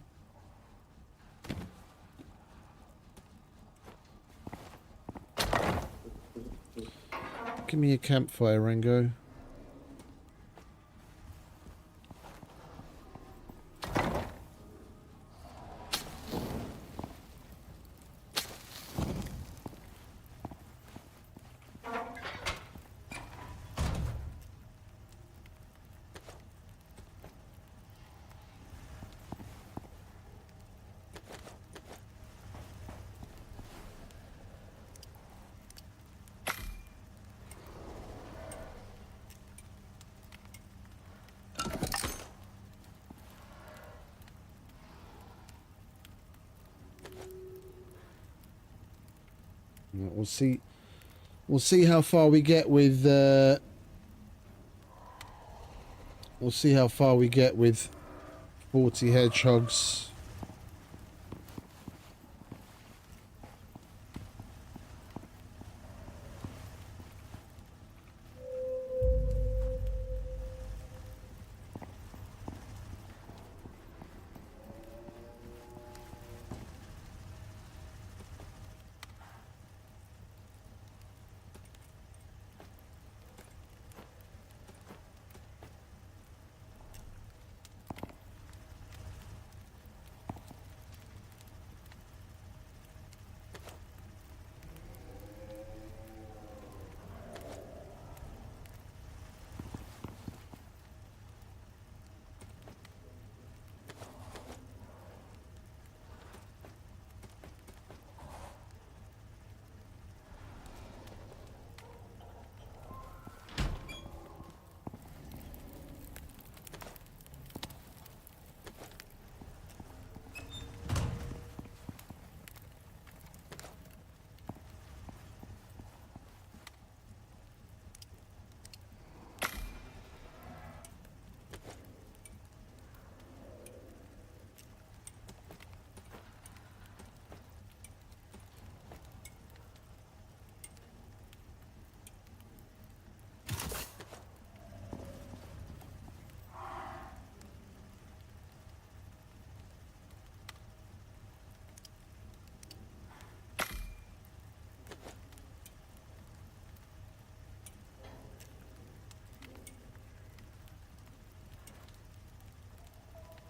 Give me a campfire, Rango. We'll see. We'll see how far we get with. We'll see how far we get with 40 hedgehogs.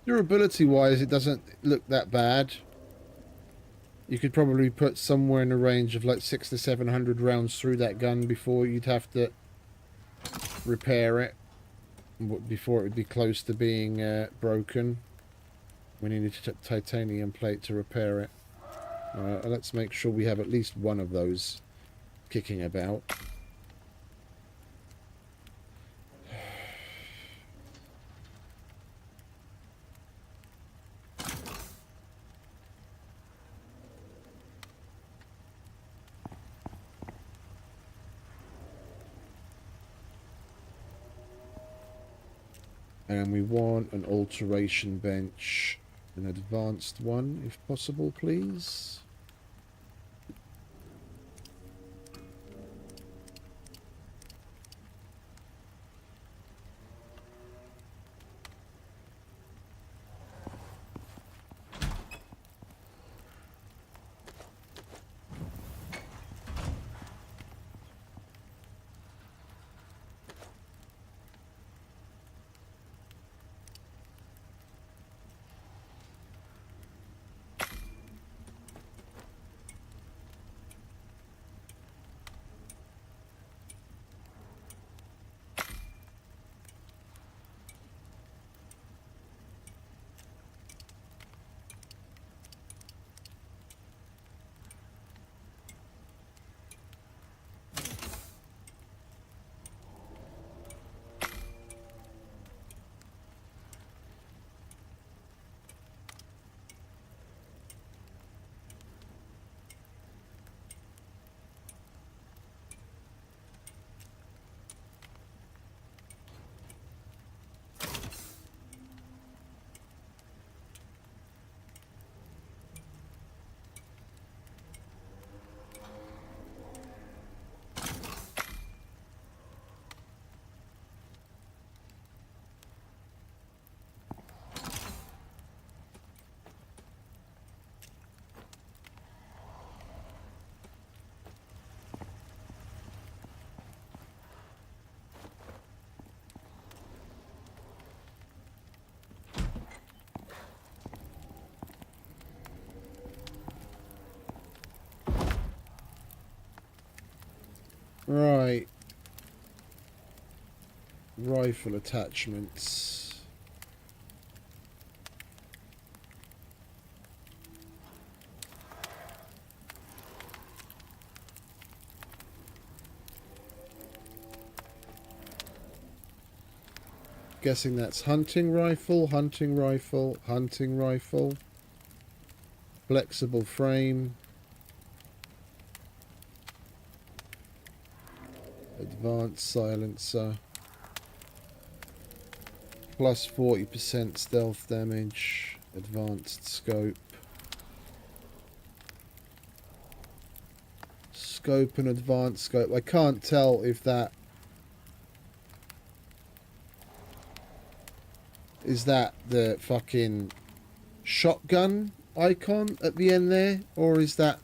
Durability wise, it doesn't look that bad. You could probably put somewhere in the range of like 600 to 700 rounds through that gun before you'd have to repair it, before it would be close to being broken. We need a titanium plate to repair it. Let's make sure we have at least one of those kicking about. And we want an alteration bench, an advanced one, if possible, please. Right. Rifle attachments. Guessing that's hunting rifle, hunting rifle, hunting rifle. Flexible frame. Advanced silencer. Plus 40% stealth damage. Advanced scope. Scope and advanced scope. I can't tell if that... Is that the fucking shotgun icon at the end there? Or is that...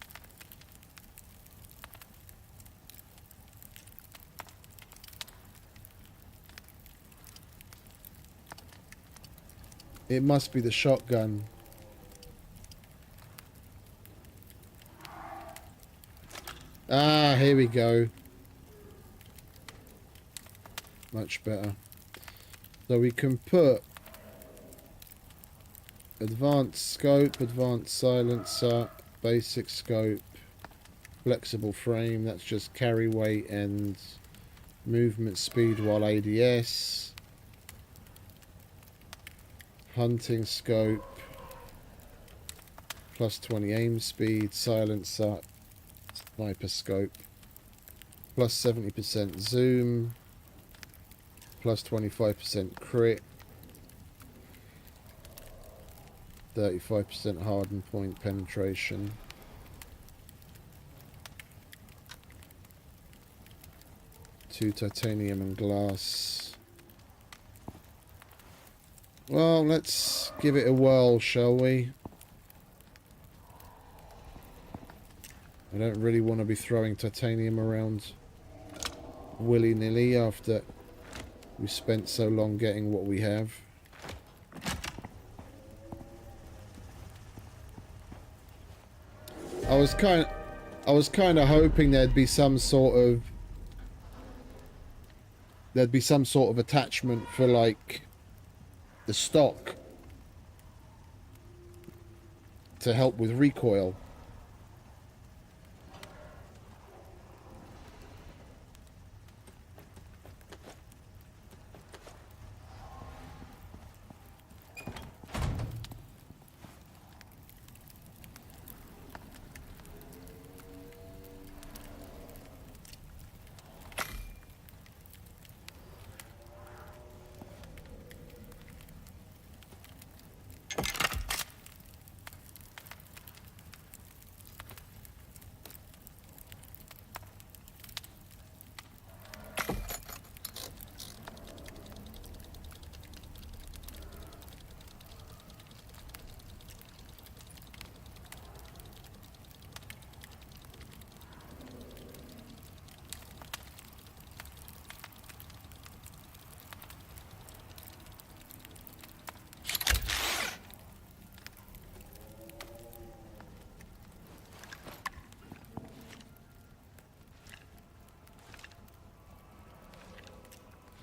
It must be the shotgun. Ah, here we go. Much better. So we can put advanced scope, advanced silencer, basic scope, flexible frame, that's just carry weight and movement speed while ADS. Hunting scope, plus 20 aim speed, silencer, sniper scope, plus 70% zoom, plus 25% crit, 35% harden point penetration. Two titanium and glass. Well, let's give it a whirl, shall we? I don't really want to be throwing titanium around willy-nilly after we spent so long getting what we have. I was kind of hoping there'd be some sort of attachment for like the stock to help with recoil.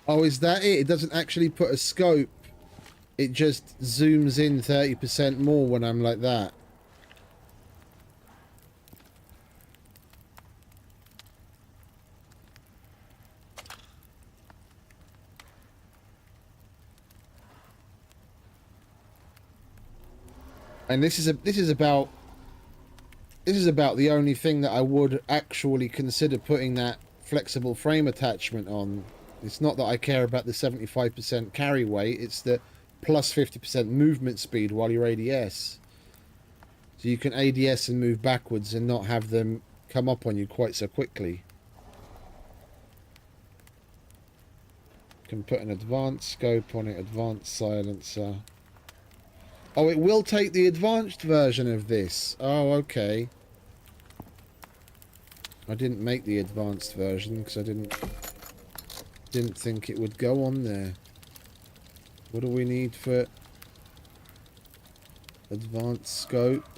Oh, is that it? It doesn't actually put a scope. It just zooms in 30% more when I'm like that. And this is about the only thing that I would actually consider putting that flexible frame attachment on. It's not that I care about the 75% carry weight, it's the plus 50% movement speed while you're ADS. So you can ADS and move backwards and not have them come up on you quite so quickly. Can put an advanced scope on it, advanced silencer. Oh, it will take the advanced version of this. Oh, okay. I didn't make the advanced version because I didn't think it would go on there. What do we need for advanced scope?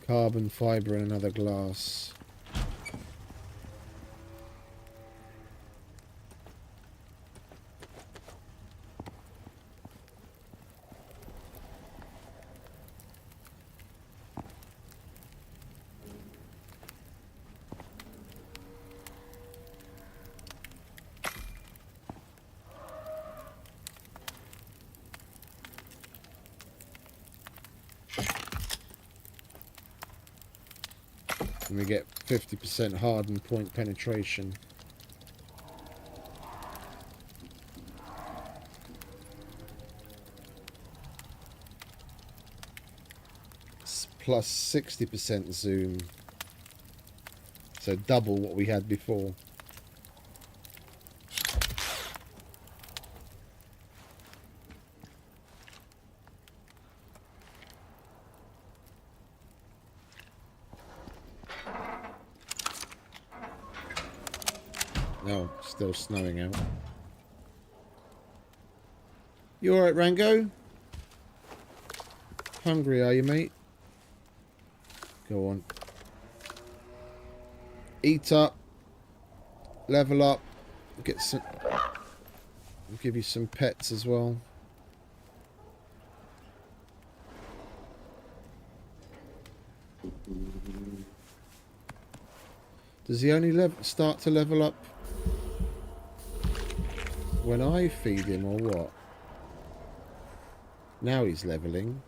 Carbon fiber and another glass. and we get 50% hardened point penetration. It's plus 60% zoom. So double what we had before. No, still snowing out. You alright, Rango? Hungry, are you, mate? Go on. Eat up. Level up. Get some... I'll give you some pets as well. Does he only start to level up when I feed him, or what? Now he's leveling.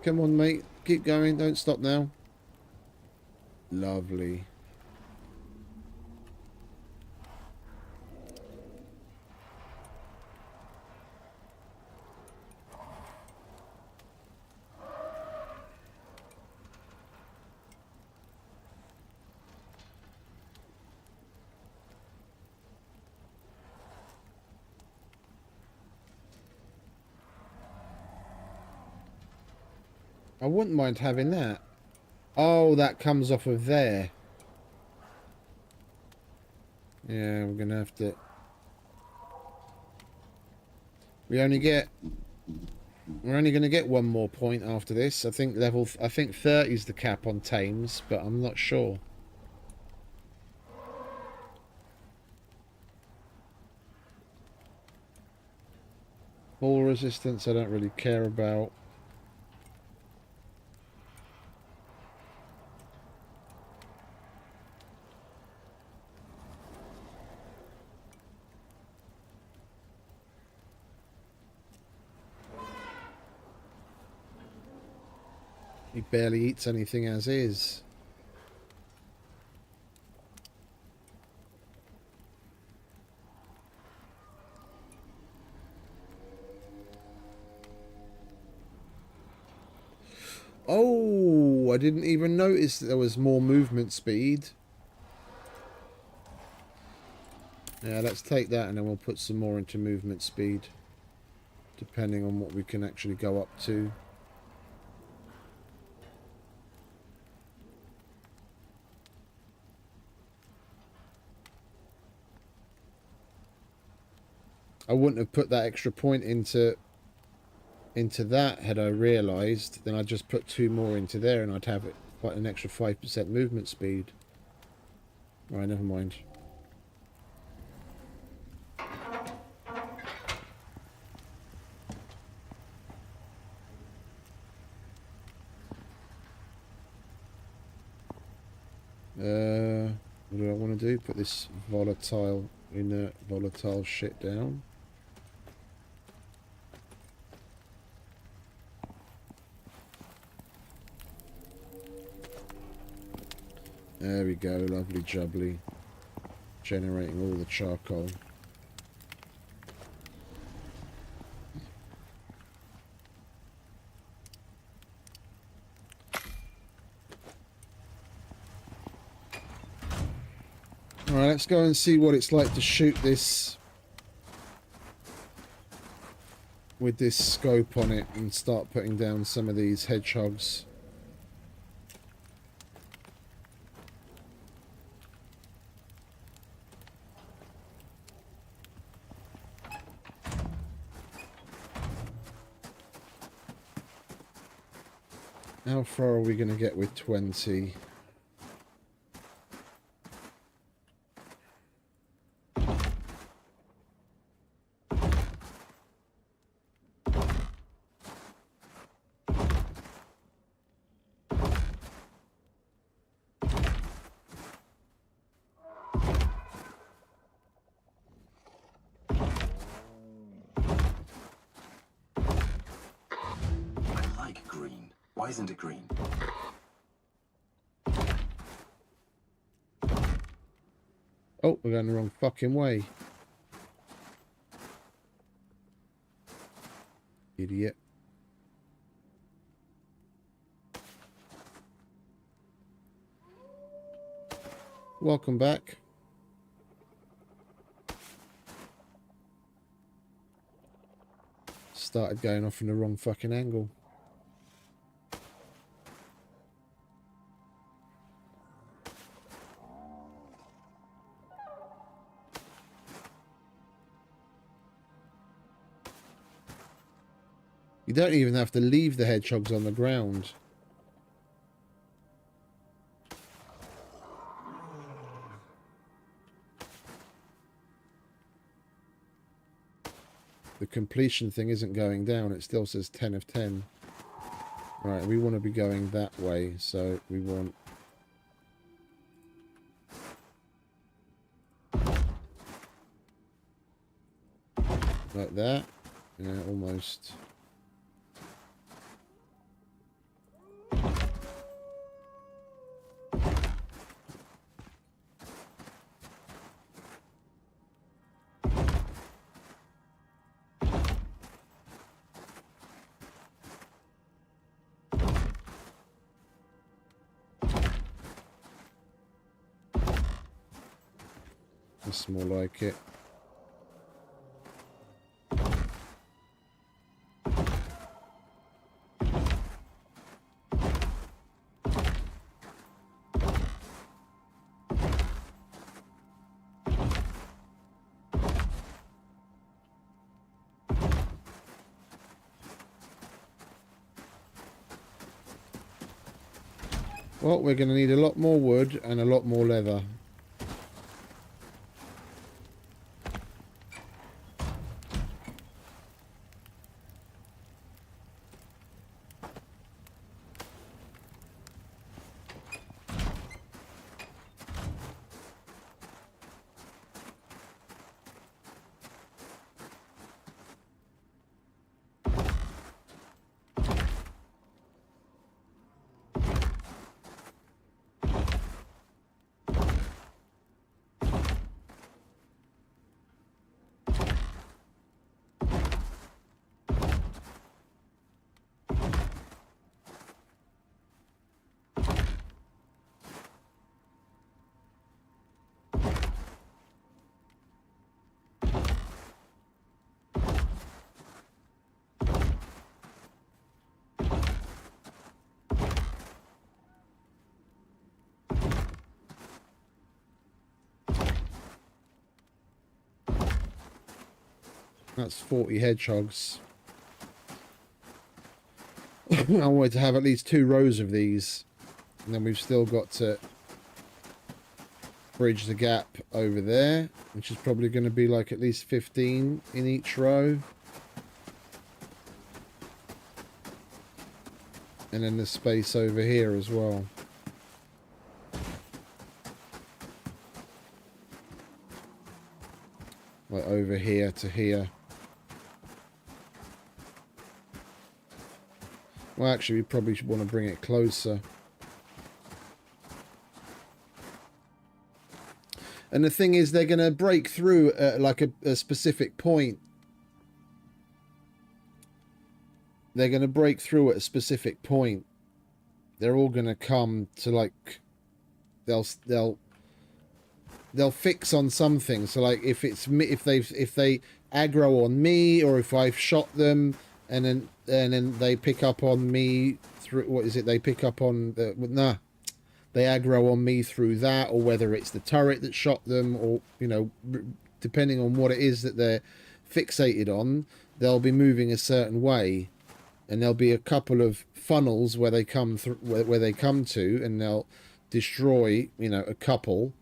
Come on, mate. Keep going. Don't stop now. Lovely. I wouldn't mind having that. Oh, that comes off of there. Yeah, we're gonna have to... We're only gonna get one more point after this. I think 30 is the cap on tames, but I'm not sure. Ball resistance I don't really care about. He barely eats anything as is. Oh, I didn't even notice that there was more movement speed. Yeah, let's take that and then we'll put some more into movement speed, depending on what we can actually go up to. I wouldn't have put that extra point into that had I realised. Then I'd just put 2 more into there and I'd have it quite an extra 5% movement speed. Right, never mind. What do I want to do? Put this volatile, inert volatile shit down. There we go, lovely jubbly. Generating all the charcoal. Alright, let's go and see what it's like to shoot this with this scope on it and start putting down some of these hedgehogs. How far are we going to get with 20?
Why isn't it green?
Oh, we're going the wrong fucking way. Idiot. Welcome back. Started going off in the wrong fucking angle. You don't even have to leave the hedgehogs on the ground. The completion thing isn't going down. It still says 10 of 10. Right, we want to be going that way. So we want... like that. Yeah, almost... That's more like it. Well, we're going to need a lot more wood and a lot more leather. That's 40 hedgehogs. I wanted to have at least 2 rows of these. And then we've still got to bridge the gap over there, which is probably going to be like at least 15 in each row. And then the space over here as well. Like over here to here. Well, actually, we probably should want to bring it closer. And the thing is, they're going to break through at like a specific point. They're going to break through at a specific point. They're all going to come to like... They'll fix on something. So like if they aggro on me, or if I've shot them, and then they pick up on me through, what is it? They pick up on the they aggro on me through that, or whether it's the turret that shot them, or you know, depending on what it is that they're fixated on, they'll be moving a certain way, and there'll be a couple of funnels where they come through, where they come to, and they'll destroy, you know, a couple,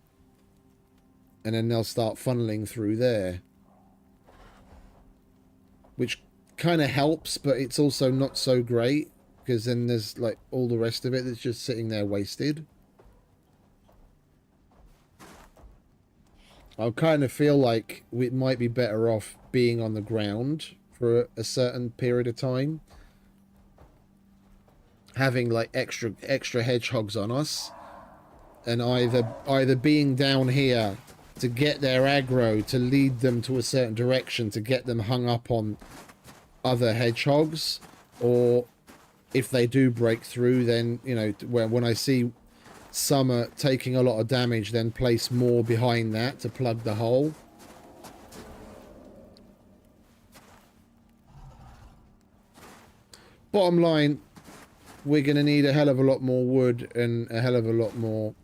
and then they'll start funneling through there, which kind of helps, but it's also not so great, because then there's like all the rest of it that's just sitting there wasted. I kind of feel like we might be better off being on the ground for a certain period of time. having like extra hedgehogs on us, and either being down here to get their aggro, to lead them to a certain direction, to get them hung up on other hedgehogs, or if they do break through, then, you know, when I see some are taking a lot of damage, then place more behind that to plug the hole. Bottom line, we're going to need a hell of a lot more wood and a hell of a lot more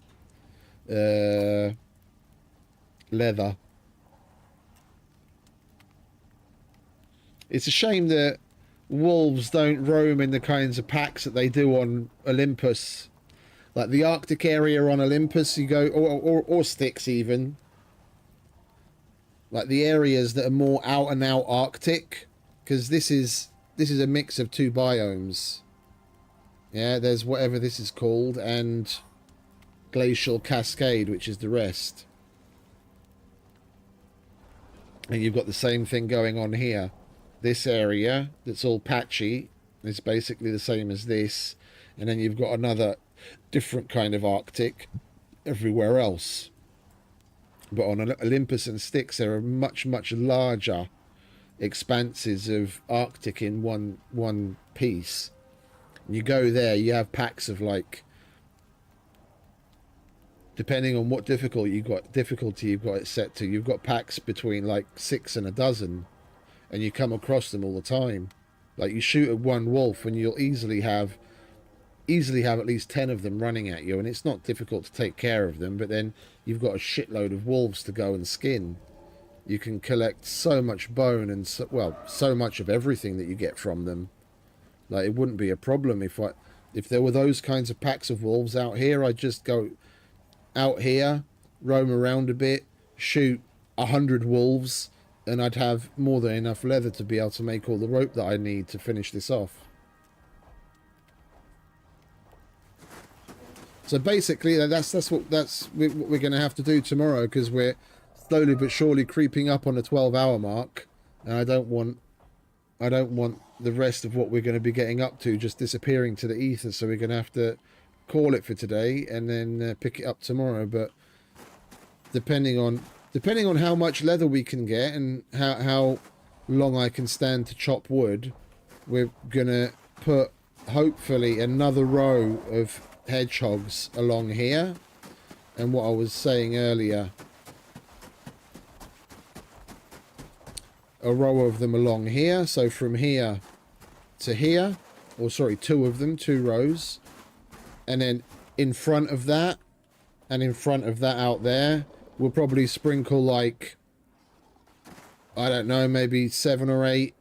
leather. It's a shame that wolves don't roam in the kinds of packs that they do on Olympus. Like the Arctic area on Olympus, you go, or Styx even. Like the areas that are more out and out Arctic, because this is a mix of two biomes. Yeah, there's whatever this is called, and Glacial Cascade, which is the rest. And you've got the same thing going on here. This area that's all patchy is basically the same as this, and then you've got another different kind of Arctic everywhere else. But on Olympus and Styx, there are much larger expanses of Arctic in one piece. And you go there, you have packs of, like, depending on what difficulty you've got it set to, you've got packs between like 6 and a dozen, and you come across them all the time. Like, you shoot at one wolf and you'll easily have at least 10 of them running at you, and it's not difficult to take care of them, but then you've got a shitload of wolves to go and skin. You can collect so much bone and so much of everything that you get from them. Like, it wouldn't be a problem if there were those kinds of packs of wolves out here. I'd just go out here, roam around a bit, shoot 100 wolves, and I'd have more than enough leather to be able to make all the rope that I need to finish this off. So basically, that's what we're going to have to do tomorrow, because we're slowly but surely creeping up on the 12-hour mark, and I don't want the rest of what we're going to be getting up to just disappearing to the ether. So we're going to have to call it for today and then pick it up tomorrow. But depending on how much leather we can get and how long I can stand to chop wood, we're gonna put hopefully another row of hedgehogs along here, and what I was saying earlier, a row of them along here. So from here to here, or sorry, 2 of them, 2 rows, and then in front of that and in front of that out there, we'll probably sprinkle, like, I don't know, maybe 7 or 8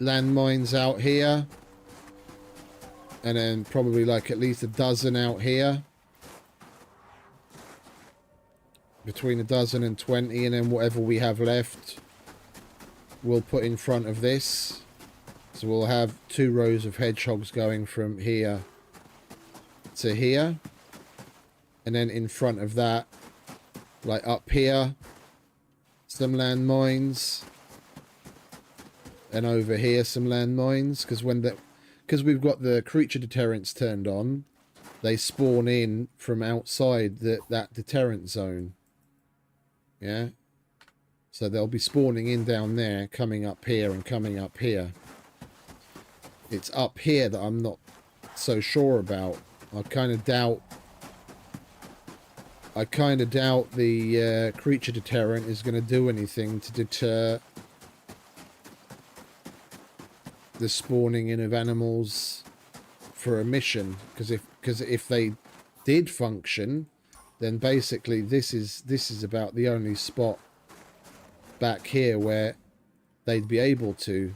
landmines out here, and then probably like at least a dozen out here, between a dozen and 20, and then whatever we have left we'll put in front of this. So we'll have 2 rows of hedgehogs going from here to here, and then in front of that, like up here, some landmines, and over here some landmines, because we've got the creature deterrents turned on, they spawn in from outside that deterrent zone. Yeah, so they'll be spawning in down there, coming up here and coming up here. It's up here that I'm not so sure about. I kind of doubt the creature deterrent is going to do anything to deter the spawning in of animals for a mission. Because if they did function, then basically this is about the only spot back here where they'd be able to.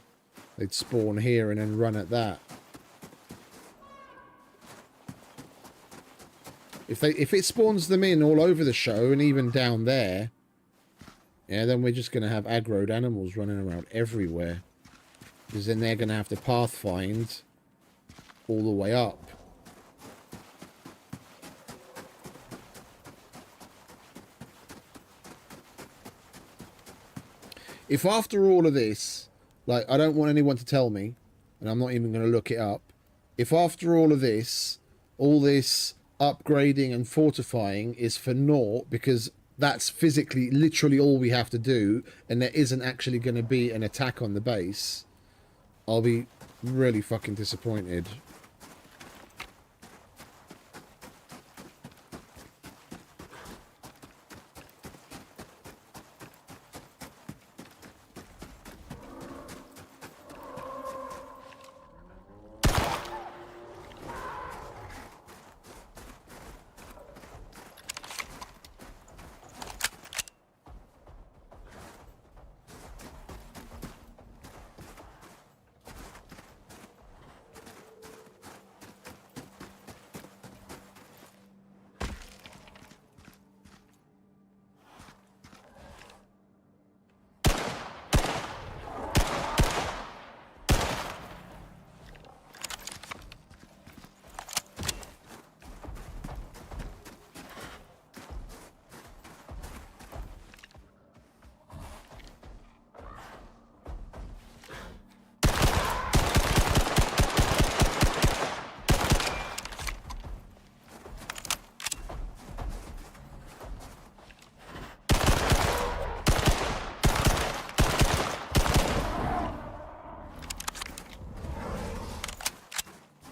They'd spawn here and then run at that. If it spawns them in all over the show and even down there, yeah, then we're just going to have aggroed animals running around everywhere. Because then they're going to have to pathfind all the way up. If after all of this, like, I don't want anyone to tell me, and I'm not even going to look it up, If after all of this, all this upgrading and fortifying is for naught, because that's physically literally all we have to do, and there isn't actually going to be an attack on the base, I'll be really fucking disappointed.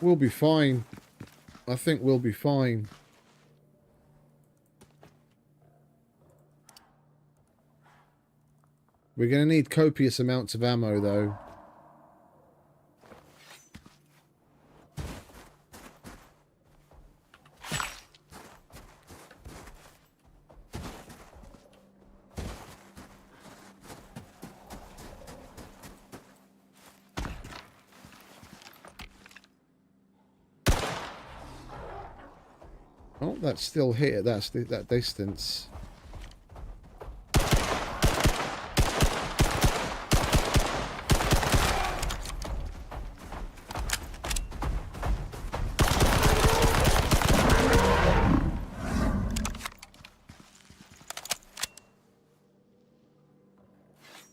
We'll be fine. I think we'll be fine. We're going to need copious amounts of ammo, though. Oh, that's still here. That's that distance.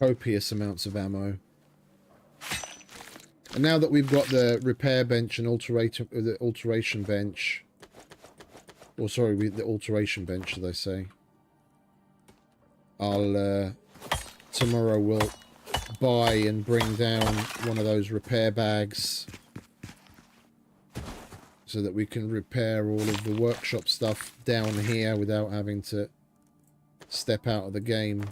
Copious amounts of ammo. And now that we've got the repair bench and the alteration bench, or sorry, the alteration bench, should I say? I'll tomorrow we'll buy and bring down one of those repair bags so that we can repair all of the workshop stuff down here without having to step out of the game.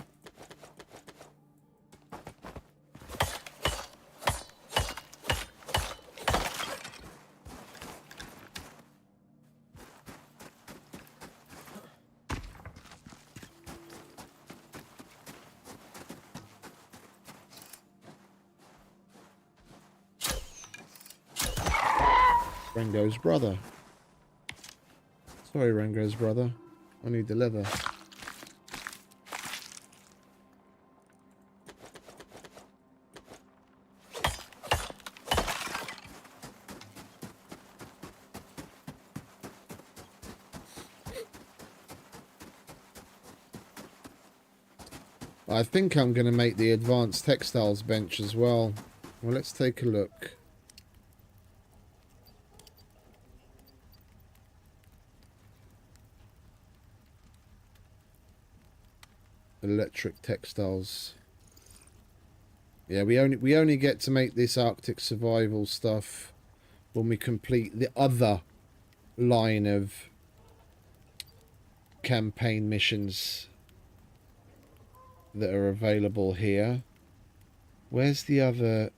Rango's brother. Sorry, Rango's brother. I need the leather. I think I'm going to make the advanced textiles bench as well. Well, let's take a look. Electric textiles. Yeah, we only get to make this Arctic survival stuff when we complete the other line of campaign missions that are available here. Where's the other